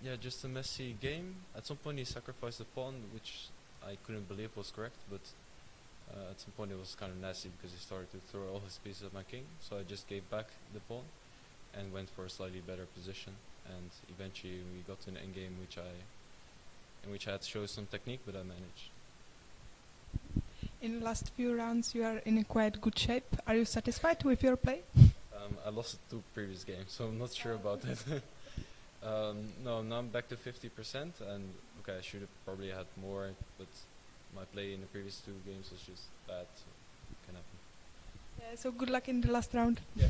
Yeah, just a messy game. At some point he sacrificed a pawn, which I couldn't believe was correct, but at some point it was kind of nasty because he started to throw all his pieces at my king, so I just gave back the pawn and went for a slightly better position, and eventually we got to an endgame in which I had to show some technique, but I managed. In the last few rounds, you are in a quite good shape. Are you satisfied with your play? I lost 2 previous games, so I'm not sure about that. No, now I'm back to 50%, and okay, I should have probably had more, but my play in the previous 2 games was just bad, so it can happen. Yeah, so good luck in the last round. Yeah.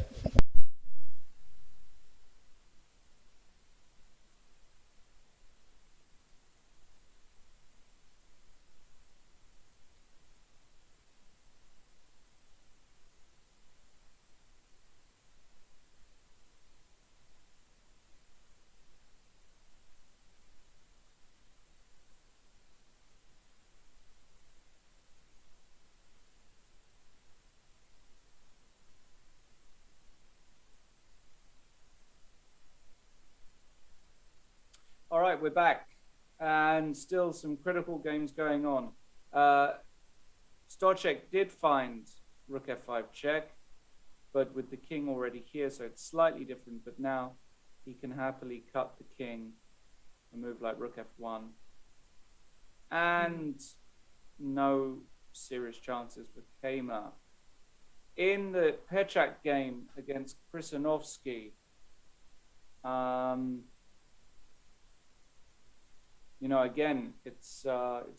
All right, we're back, and still some critical games going on. Stochek did find rook f5 check, but with the king already here, so it's slightly different, but now he can happily cut the king, a move like rook f1, and no serious chances for Kama. In the Pechak game against Krisanovsky, you know, again, it's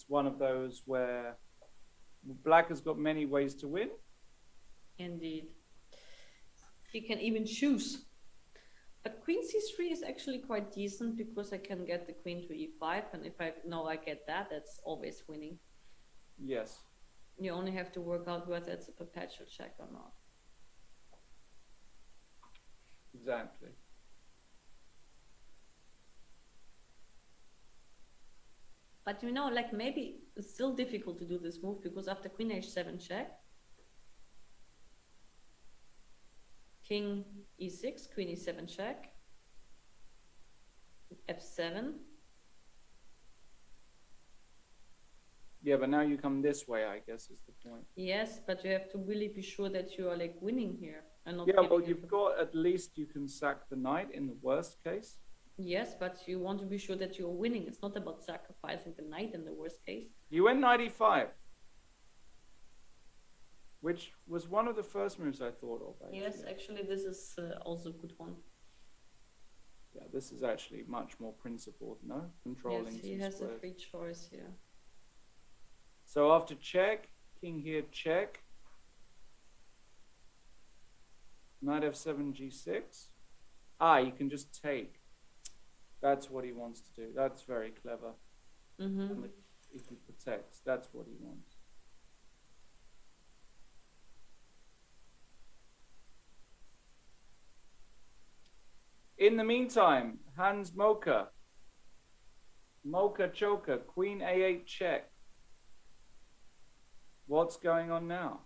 one of those where Black has got many ways to win. Indeed. He can even choose. But queen c3 is actually quite decent because I can get the queen to e5, and if I know I get that, that's always winning. Yes. You only have to work out whether it's a perpetual check or not. Exactly. But you know, like maybe it's still difficult to do this move because after queen h7 check, king e6, queen e7 check, f7. Yeah, but now you come this way, I guess, is the point. Yes, but you have to really be sure that you are like winning here and not. Yeah, well, giving you've it- got, at least you can sack the knight in the worst case. Yes, but you want to be sure that you're winning. It's not about sacrificing the knight in the worst case. You went knight e5, which was one of the first moves I thought of. Actually. Yes, actually, this is also a good one. Yeah, this is actually much more principled, no? Controlling Yes, he some has a squares. free choice here. So after check, king here, check. Knight f7, g6. Ah, you can just take. That's what he wants to do. That's very clever. Mm-hmm. And if he protects. That's what he wants. In the meantime, Hans Mocha. Mocha Choker, Queen A8 check. What's going on now?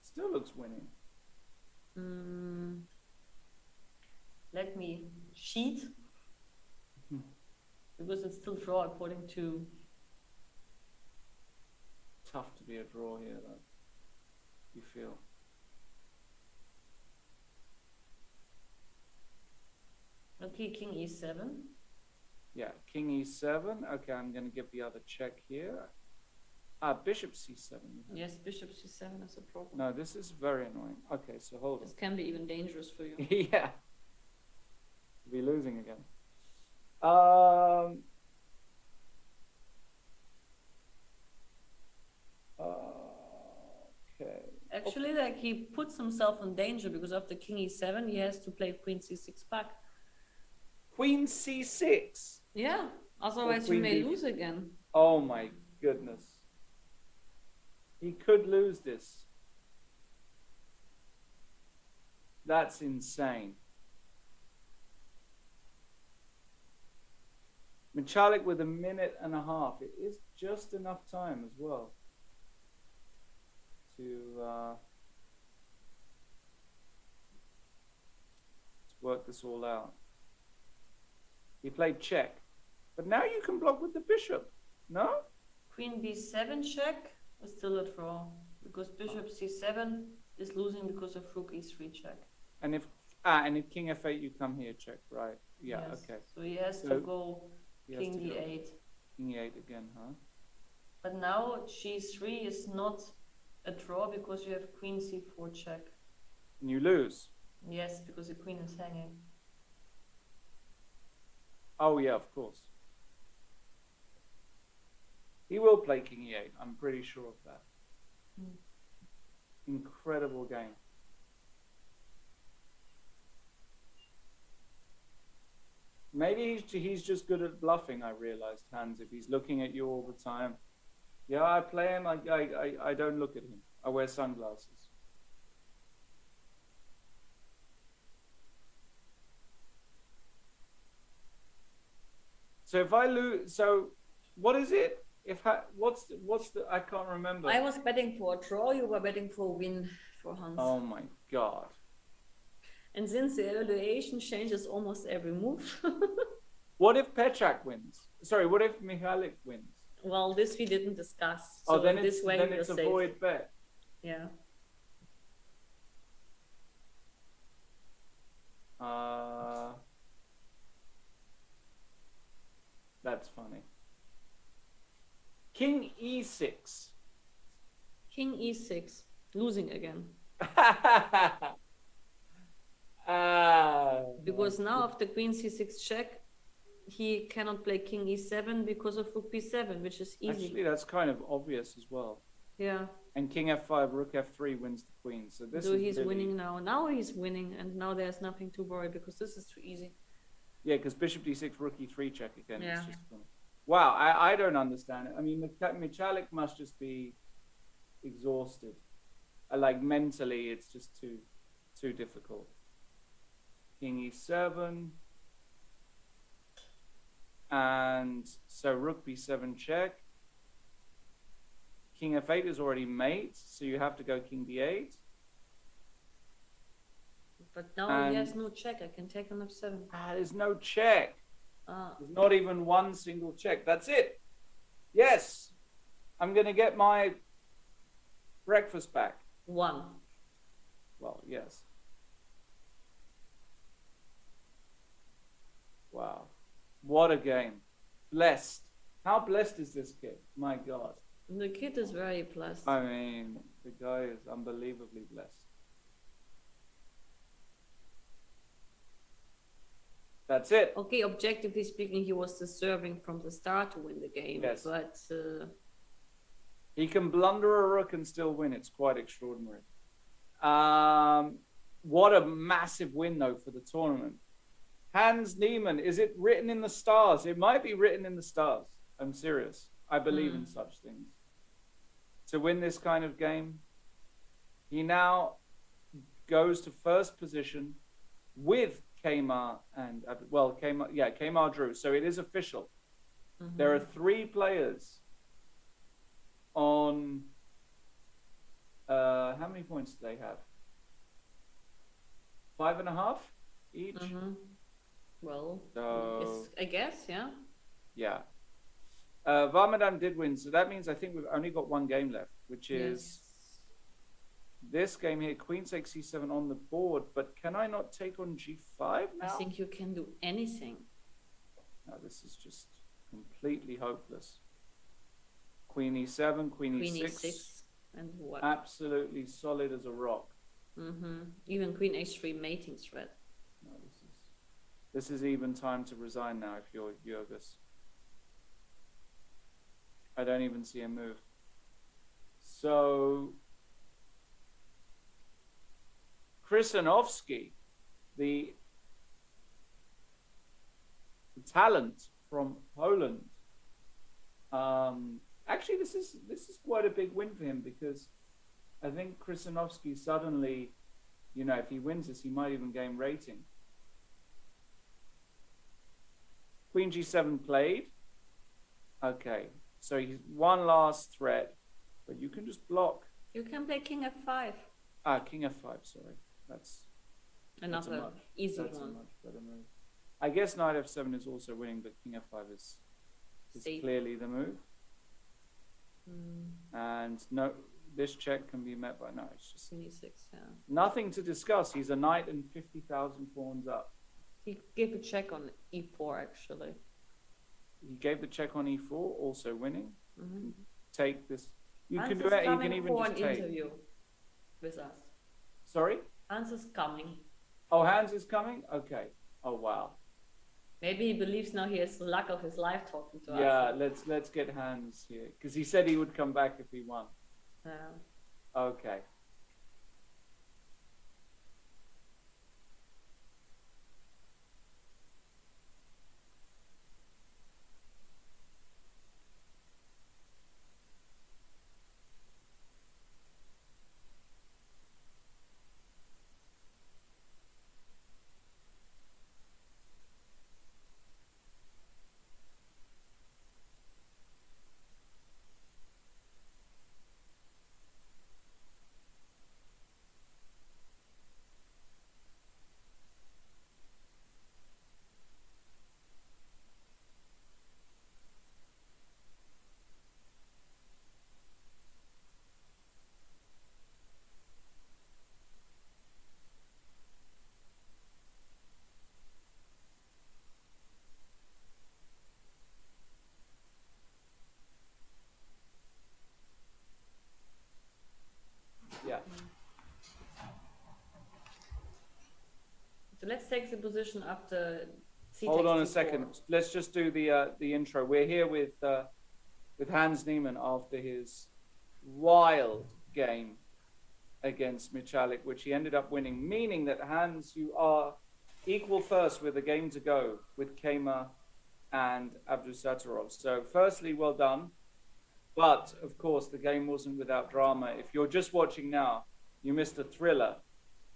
Still looks winning. Let me cheat. Because it's still draw according to... Tough to be a draw here, though. You feel. Okay, King E7. Yeah, King E7. Okay, I'm going to give the other check here. Bishop C7. Yes, Bishop C7 is a problem. No, this is very annoying. Okay, so hold on. This can be even dangerous for you. Yeah. Be losing again. Okay. Actually, like he puts himself in danger because after King E7, he has to play Queen C6 back. Queen C6. Yeah, otherwise you Queen may D- lose again. Oh my goodness. He could lose this. That's insane. Michalik with 1.5 minutes. It is just enough time as well to work this all out. He played check, but now you can block with the bishop, no? Queen B7 check is still a draw because Bishop C7 is losing because of Rook E3 check. And if King F8, you come here, check, right? Yeah, Yes. okay. So he has So to go he has King to go D8. King E8 again, huh? But now G3 is not a draw because you have Queen C4 check. And you lose. Yes, because the queen is hanging. Oh yeah, of course. He will play King E8. I'm pretty sure of that. Incredible game. Maybe he's just good at bluffing, I realized, Hans, if he's looking at you all the time. Yeah, I play him, I don't look at him. I wear sunglasses. So if I lose, so what is it? What's the, I can't remember. I was betting for a draw, you were betting for a win for Hans. Oh my God. And since the evaluation changes almost every move. What if Petrak wins? Sorry, what if Michalik wins? Well, this we didn't discuss. Oh, So then this way then we're it's a safe. void bet. Yeah. That's funny. King E6. King E6, losing again. Because now after Queen C6 check, he cannot play King E7 because of Rook B7, which is easy. Actually, that's kind of obvious as well. Yeah. And King F5, Rook F3 wins the queen. So this So is he's really... winning now. Now he's winning, and now there's nothing to worry because this is too easy. Yeah, because Bishop D6, Rook E3 check again. Yeah. It's just funny. Wow, I don't understand it. I mean, Michalik must just be exhausted. Like mentally, it's just too difficult. King E7. And so Rook B7 check. King F8 is already mate, so you have to go King D8. But now And- he has no check. I can take on F7. There's no check. Ah, There's not even one single check. That's it. Yes. I'm going to get my breakfast back. one. Well, yes. Wow. What a game. Blessed. How blessed is this kid? My God. The kid is very blessed. I mean, the guy is unbelievably blessed. That's it. Okay, objectively speaking, he was deserving from the start to win the game. Yes. But He can blunder a rook and still win. It's quite extraordinary. What a massive win, though, for the tournament. Hans Niemann, is it written in the stars? It might be written in the stars. I'm serious. I believe in such things. To win this kind of game, he now goes to first position with Kmar and, well, Kmar drew. So it is official. There are 3 players on, how many points do they have? 5.5 each? Well, So, I guess, yeah. yeah. Varmadan did win, so that means I think we've only got 1 game left, which is this game here, Queen takes c7 on the board, but can I not take on g5 now? I think you can do anything. No, this is just completely hopeless. Queen e7, Queen e6. And what? Absolutely solid as a rock. Even Queen h3 mating threat. No, this is even time to resign now if you're Jurgis. I don't even see a move. So Krysanovsky, the talent from Poland. Actually, this is quite a big win for him, because I think Krysanovsky suddenly, if he wins this, he might even gain rating. Queen g7 played. Okay, so he's one last threat, but you can just block. You can play king f5. King f5, sorry. That's another easy that's one. a much better move. I guess knight f7 is also winning, but king f5 is clearly the move. And no, this check can be met by no. It's just Queen e6, yeah. nothing to discuss. He's a knight and 50,000 pawns up. He gave a check on e4 actually. He gave the check on e4, also winning. Take this. You Hans can do is it. You coming can even for just an take. interview with us. Sorry. Hans is coming. Oh, Hans is coming. Okay. Oh wow. Maybe he believes now he has the luck of his life talking to us. Yeah, let's get Hans here, because he said he would come back if he won. Yeah. Okay. Yeah. So let's take the position after c Hold takes on a d4. second. Let's just do the intro. We're here with Hans Niemann after his wild game against Michalik, which he ended up winning, meaning that Hans, you are equal first with a game to go with Kema and Abdusattorov. So firstly, well done. But of course, the game wasn't without drama. If you're just watching now, you missed a thriller.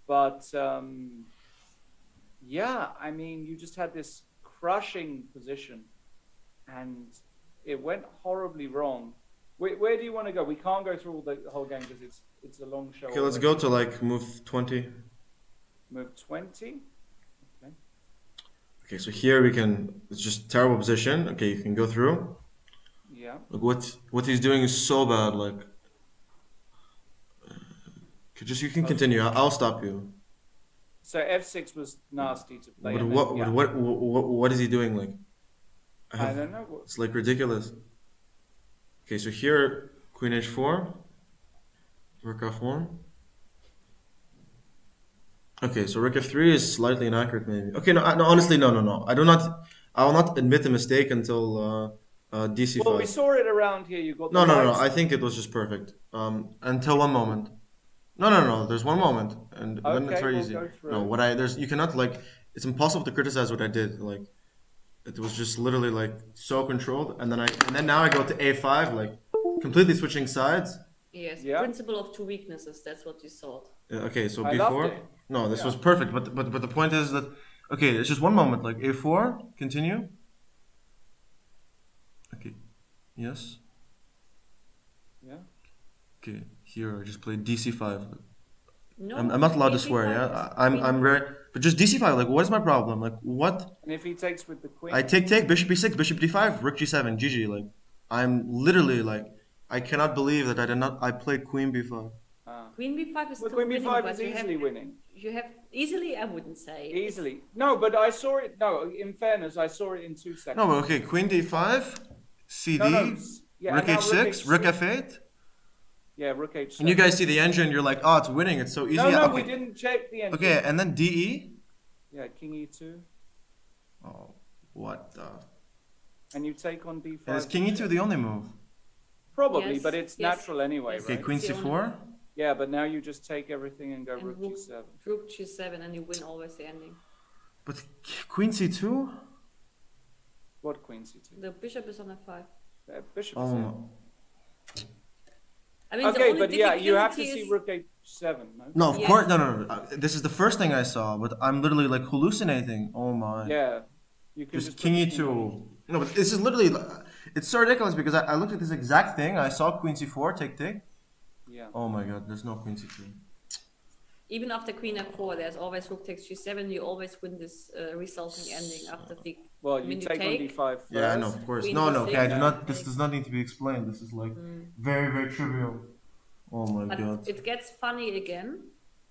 But yeah, I mean, you just had this crushing position and it went horribly wrong. Where do you want to go? We can't go through all the whole game because it's a long show. Okay, let's go to like move 20. Move 20. Okay. Okay, so here we can, it's just terrible position. Okay, you can go through. Yeah. Look, what he's doing is so bad, like. You can continue, I'll stop you. So F6 was nasty to play. But and what is he doing? Like, I don't know. It's like ridiculous. Okay, so here, Queen H4, Rook F1. Okay, so Rook F3 is slightly inaccurate, maybe. Okay, no, honestly, no. I will not admit the mistake until DC5. Well, we saw it around here. You got No. I think it was just perfect. Until one moment. No. There's one moment, and when it's very easy. No, you cannot like it's impossible to criticize what I did. Like it was just literally like so controlled, and then now I go to a5, like completely switching sides. Yes, Yeah. principle of two weaknesses. That's what you thought. Okay, so I before, loved it. no, this Yeah. was perfect. But the point is that, okay, it's just one moment. Like a4, continue. Okay, yes. Yeah. Okay, here I just played DC5. No, I'm not allowed to queen swear. b5 Yeah, is I'm queen- very. But just DC5. Like, what is my problem? Like, what? And if he takes with the queen, I take bishop e6, bishop d5, rook g7, GG. Like, I'm literally like, I cannot believe that I played queen b5. Queen b5 is well, still queen winning, b5 but is you easily have winning. you have easily. I wouldn't say It's- Easily. No, but I saw it. No, in fairness, I saw it in 2 seconds. No, but okay, queen d5, cd, Yeah, rook and now h6, rook f8. Yeah, rook h7. And you guys see the engine, you're like, oh, it's winning, it's so easy. No, Okay. we didn't check the engine. Okay, and then de. Yeah, king e2. Oh, what the? And you take on d5. And is king e2 the only move? Probably, Yes, but it's yes, natural anyway, yes. Okay, right? queen It's the only c4. Yeah, but now you just take everything and go And rook rook- g7. rook g7, and you win always the ending. But queen c2? What queen c2? The bishop is on f5. Bishop Oh, is in. my. I mean, the Okay, only but yeah, you have to difficulty see is- rook h7, no? No, of Yes. course, no. This is the first thing I saw, but I'm literally like hallucinating. Oh my. Yeah. You can Just just king put the e2. No, but this is literally, it's so ridiculous because I looked at this exact thing. I saw queen c4, take. Yeah. Oh my god, there's no queen c2. Even after queen f4, there's always rook takes g7. You always win this resulting ending after the. Well, I you mean, you take on take- d5 first. Yeah, I know, of course. Queen No, d6, okay, I do yeah. not. This does not need to be explained. This is like very, very trivial. Oh my But god. it gets funny again.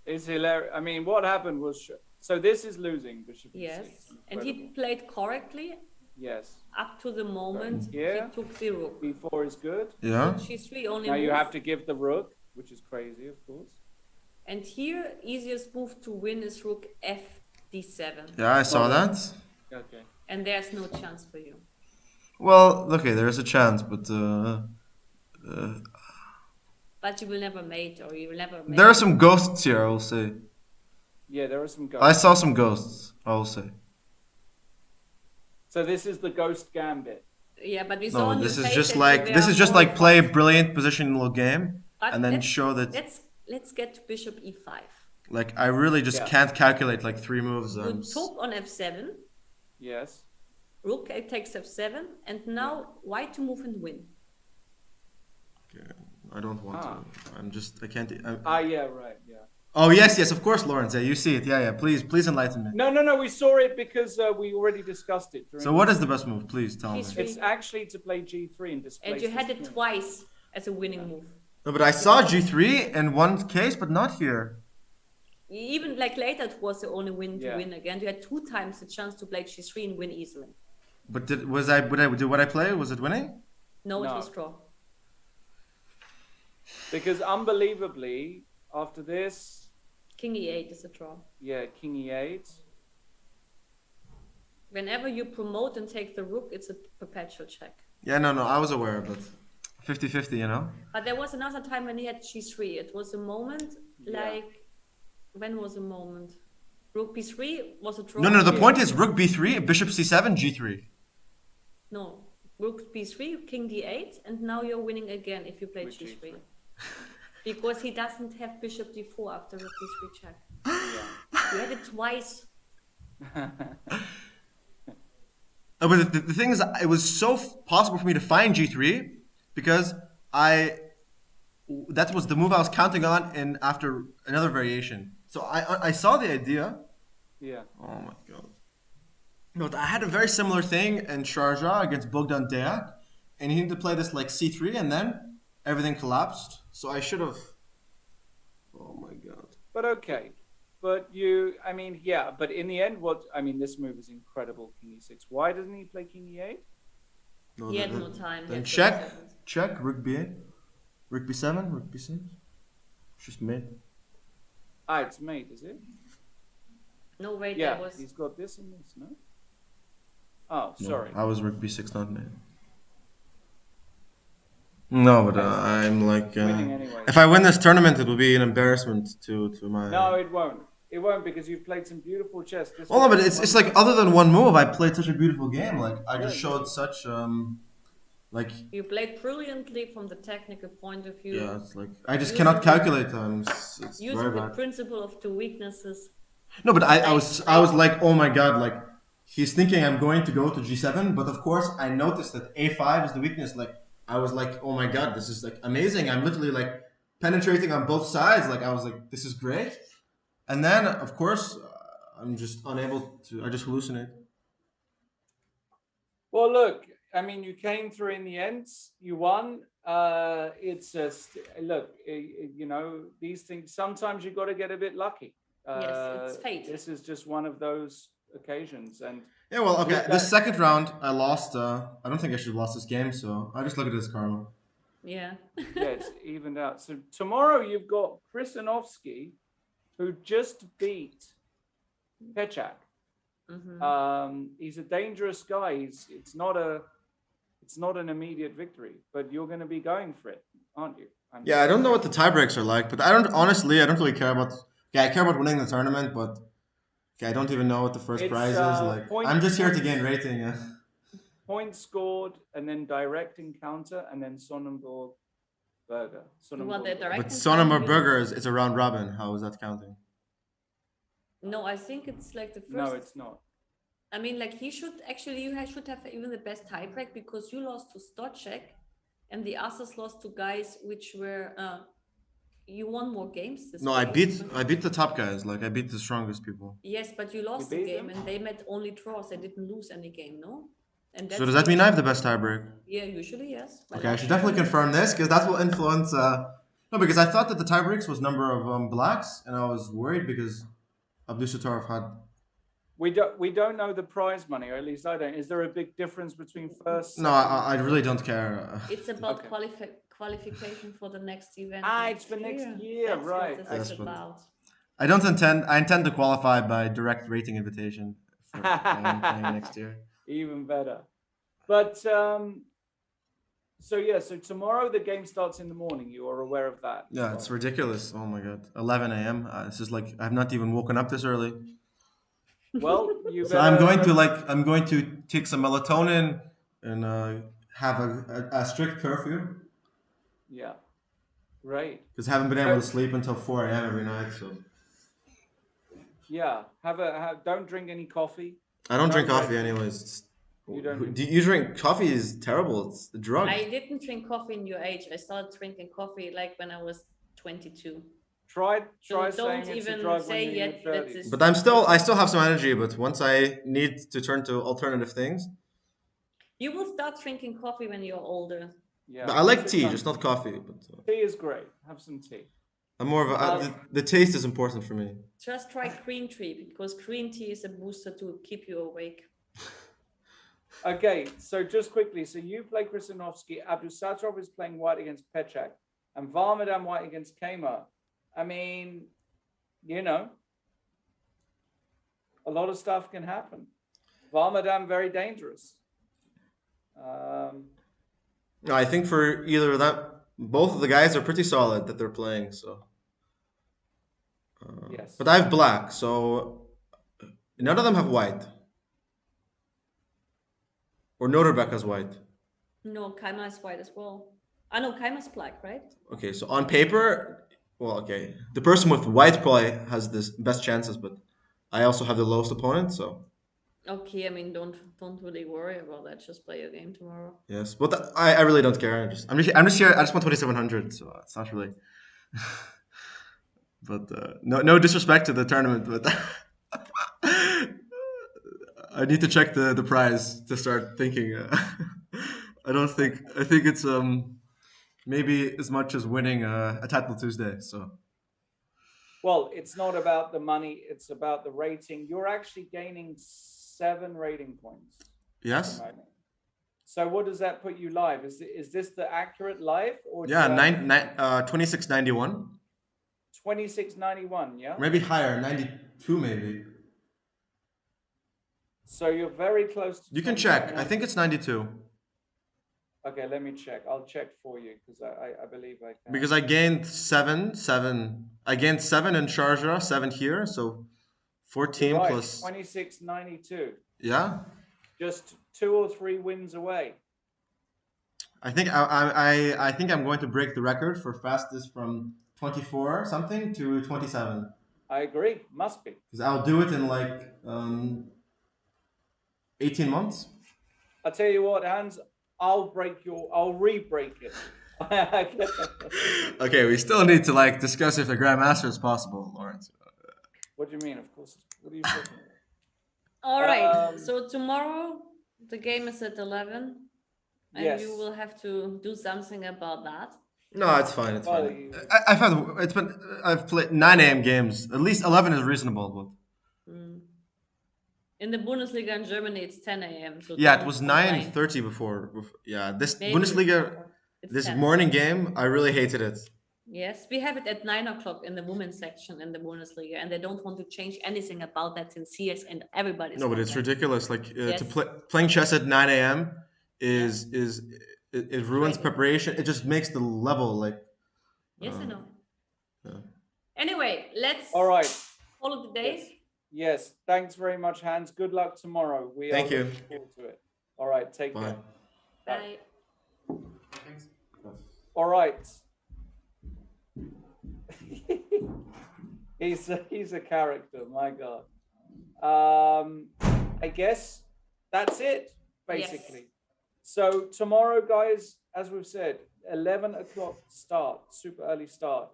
It's hilarious. I mean, what happened was so this is losing bishop e6. Yes, and he Incredible. played correctly Yes. up to the moment Yeah. he took the rook. b4 is good. Yeah. G3 only. Now you move. have to give the rook, which is crazy, of course. And here, easiest move to win is rook f d7, Yeah, I saw that. Okay. and there's no chance for you. Well, okay, there is a chance, but But you will never mate, or you will never. Mate. there are some ghosts here. I will say. Yeah, there are some I ghosts. saw some ghosts. I will say. So this is the ghost gambit. Yeah, but we saw No, on this your is face just that like you this were is just like play a horrified. brilliant positional game But and then let's- show that Let's get to bishop e5. like I really just Yeah. can't calculate like 3 moves. You took on f7, Yes. rook takes f7, and now white to move and win. I don't want to. I'm just I can't. Yeah, right. Yeah. Oh yes, of course, Lawrence. Yeah, you see it. Yeah. Please enlighten me. No. We saw it because we already discussed it. So what is the best move? Please tell me. He's It's actually to play g3 and displace. And you had this it king. twice as a winning move. No, but I saw G3 in one case, but not here. Even like later, it was the only win to Yeah. win again. You had 2 times the chance to play g3 and win easily. But did what I play? Was it winning? No, it No. was draw. Because unbelievably, after this, King e8 is a draw. yeah, king e8. Whenever you promote and take the rook, it's a perpetual check. Yeah, no, I was aware, but 50-50, you know. But there was another time when he had g3. It was a moment like, when was a moment? Rook b3 was a draw. No. The point is rook b3, bishop c7, g3. No, rook b3, king d8, and now you're winning again if you play With g3. Because he doesn't have bishop d4 after rook b3 check. You had it twice. But the thing is, it was so possible for me to find g3 because that was the move I was counting on in after another variation. So I saw the idea. Yeah. Oh my god. But I had a very similar thing in Sharjah against Bogdan Deak, and he needed to play this like c3, and then everything collapsed. So I should have. Oh my god. But okay. But but in the end, this move is incredible, king e6. Why doesn't he play king e8? No, He had no time. He Then had 30 check, seconds. rook b8, rook b7, rook b6. Just mate. It's mate, is it? No, wait, Yeah, there was. he's got this and this, no? Oh, No, sorry. I was rook b6, not mate. No, but I'm like, Winning anyway. if I win this tournament, it will be an embarrassment to my. No, it won't. It won't because you've played some beautiful chess. This Well, no, was but just it's one like other than one move, I played such a beautiful game. Like I Yeah, just you showed did. such like You played brilliantly from the technical point of view. yeah, it's like I just Using cannot the- calculate them. It's Using very the bad. principle of two weaknesses. No, but I I- was like, oh my god, like he's thinking I'm going to go to g7, but of course I noticed that a5 is the weakness. Like I was like, oh my god, this is like amazing. I'm literally like penetrating on both sides. Like I was like, this is great. And then of course I'm just unable to. I just hallucinate. Well, look, I mean, you came through in the end. You won. It's just look, you know, these things. Sometimes you got to get a bit lucky. Yes, it's fate. This is just one of those occasions, and Yeah, well, okay. With This that- second round, I lost. I don't think I should have lost this game, so I just look at it as karma. Yeah. yeah, it's evened out. So tomorrow you've got Krisanovsky, who just beat Pechak. Mhm. He's a dangerous guy. It's not an immediate victory, but you're going to be going for it, aren't you? Yeah, I don't know what the tiebreaks are like, but I don't really care about. Yeah, I care about winning the tournament, but okay, I don't even know what the first It's, prize is. Like, I'm just here to gain rating. Yeah. Points scored, and then direct encounter, and then Sonnenborg Burger. You want the direct But encounter, Sonnenberg you- Burger is it's a round robin. How is that counting? No, I think it's like the first. No, it's not. I mean, like he should actually, you should have even the best tiebreak because you lost to Stoczek, and the others lost to guys which were. You won more games. This No, way. I beat the top guys. Like I beat the strongest people. Yes, but you lost the beat game, them? and they met only draws. They didn't lose any game, no. And So does that mean I have the best tiebreak? Yeah, usually yes. But Okay, I last should year definitely it confirm was- this because that will influence. No, because I thought that the tiebreaks was number of blacks, and I was worried because Abdusattorov had. We don't know the prize money, or at least I don't. Is there a big difference between first? No, I really don't care. It's about Okay. qualification for the next event. It's for next year, That's right. What this That's is what- about. I don't intend. I intend to qualify by direct rating invitation for playing next year. Even better. But so tomorrow the game starts in the morning. You are aware of that? as Yeah, it's well. ridiculous. Oh my god, 11 a.m. This is like I've not even woken up this early. Well, you So I'm better- I'm going to take some melatonin and have a strict curfew Yeah. Great. because I haven't been able to sleep until 4 a.m. every night. So Yeah. Don't drink any coffee. I don't drink No, coffee right. anyways. It's- You don't Do you drink coffee? Is terrible. It's a drug. I didn't drink coffee in your age. I started drinking coffee like when I was 22. Try So saying don't it's a even drug say when you're in yet your that 30s. this- But I still have some energy. But once I need to turn to alternative things, You will start drinking coffee when you're older. Yeah. but I like once it tea, comes- just not coffee. But Tea is great. Have some tea. I'm more of a the taste is important for me. Just try green tea because green tea is a booster to keep you awake. Okay, so just quickly, so you play Krisanovsky, Abdusattorov is playing white against Pechak, and Varmadam white against Kama. I mean, you know, a lot of stuff can happen. Varmadam very dangerous. No, I think for either of that, both of the guys are pretty solid that they're playing. So, Yes. but I have black, so none of them have white. Or Noterbeck has white. No, Kaima is white as well. I know Kaima's black, right? Okay, so on paper, well, okay, the person with white probably has the best chances, but I also have the lowest opponent, so Okay, I mean, don't really worry about that. Just play your game tomorrow. yes. But I really don't care. I'm just here. I just want 2,700, so it's not really. But no disrespect to the tournament, but I need to check the prize to start thinking. I think it's maybe as much as winning a title Tuesday. So Well, it's not about the money, it's about the rating. You're actually gaining 7 rating points. yes, at the moment. So what does that put you live? Is this the accurate live or yeah, 2691, 2691, yeah? maybe higher, 92 maybe. So you're very close to You can check. I think it's 92. Okay, let me check. I'll check for you because I believe I can. Because I gained seven. I gained 7 in Sharjah, 7 here, so 14 You're right, plus. 26.92. Yeah, Just 2 or 3 wins away. I think I think I'm going to break the record for fastest from 24 something to 27. I agree. Must be. Because I'll do it in like 18 months. I'll tell you what, Hans. I'll re-break it. Okay, we still need to like discuss if the Grandmaster is possible, Lawrence. What do you mean? Of course. What are you talking about? All right. So tomorrow the game is at 11, and Yes. you will have to do something about that. No, it's fine. It's Well, fine. I've had I've played 9 a.m. games. At least 11 is reasonable. But In the Bundesliga in Germany, it's 10 a.m. So yeah, it don't was complain. 9:30 before. Yeah, this Maybe it's Bundesliga, longer. It's this 10. morning game, I really hated it. Yes, we have it at 9 o'clock in the women's section in the Bundesliga, and they don't want to change anything about that since years, and everybody's. No, but it's ridiculous. Like Yes. to playing chess at 9 a.m. It ruins preparation. It just makes the level like. Yes, I know. Yeah. Anyway, let's All right. call it the day. Yes. Thanks very much, Hans. Good luck tomorrow. Thank you. Looking forward to it. All right. Take Bye. care. Bye. All right. He's a character. My God. I guess that's it, basically. Yes. So tomorrow, guys, as we've said, 11 o'clock start, super early start.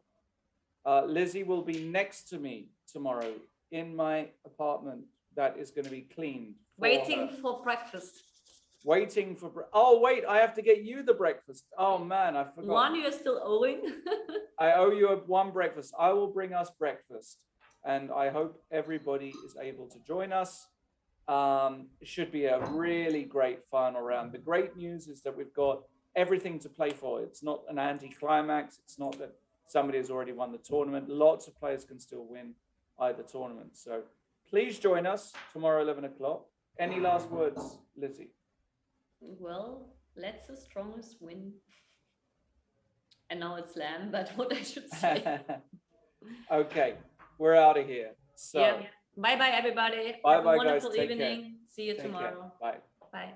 Lizzie will be next to me tomorrow in my apartment that is going to be cleaned. Waiting for breakfast. Waiting for. Oh, wait, I have to get you the breakfast. Oh, man, I forgot. One you're still owing. I owe you one breakfast. I will bring us breakfast. And I hope everybody is able to join us. It should be a really great final round. The great news is that we've got everything to play for. It's not an anti-climax. It's not that somebody has already won the tournament. Lots of players can still win either tournament. So please join us tomorrow, 11 o'clock. Any last words, Lizzie? Well, let's the strongest win. And now it's Lamb, but what I should say. Okay, we're out of here. So yeah. Bye bye, everybody. Bye Have bye, a wonderful guys. Take evening. care. See you Take care. tomorrow. Bye. Bye.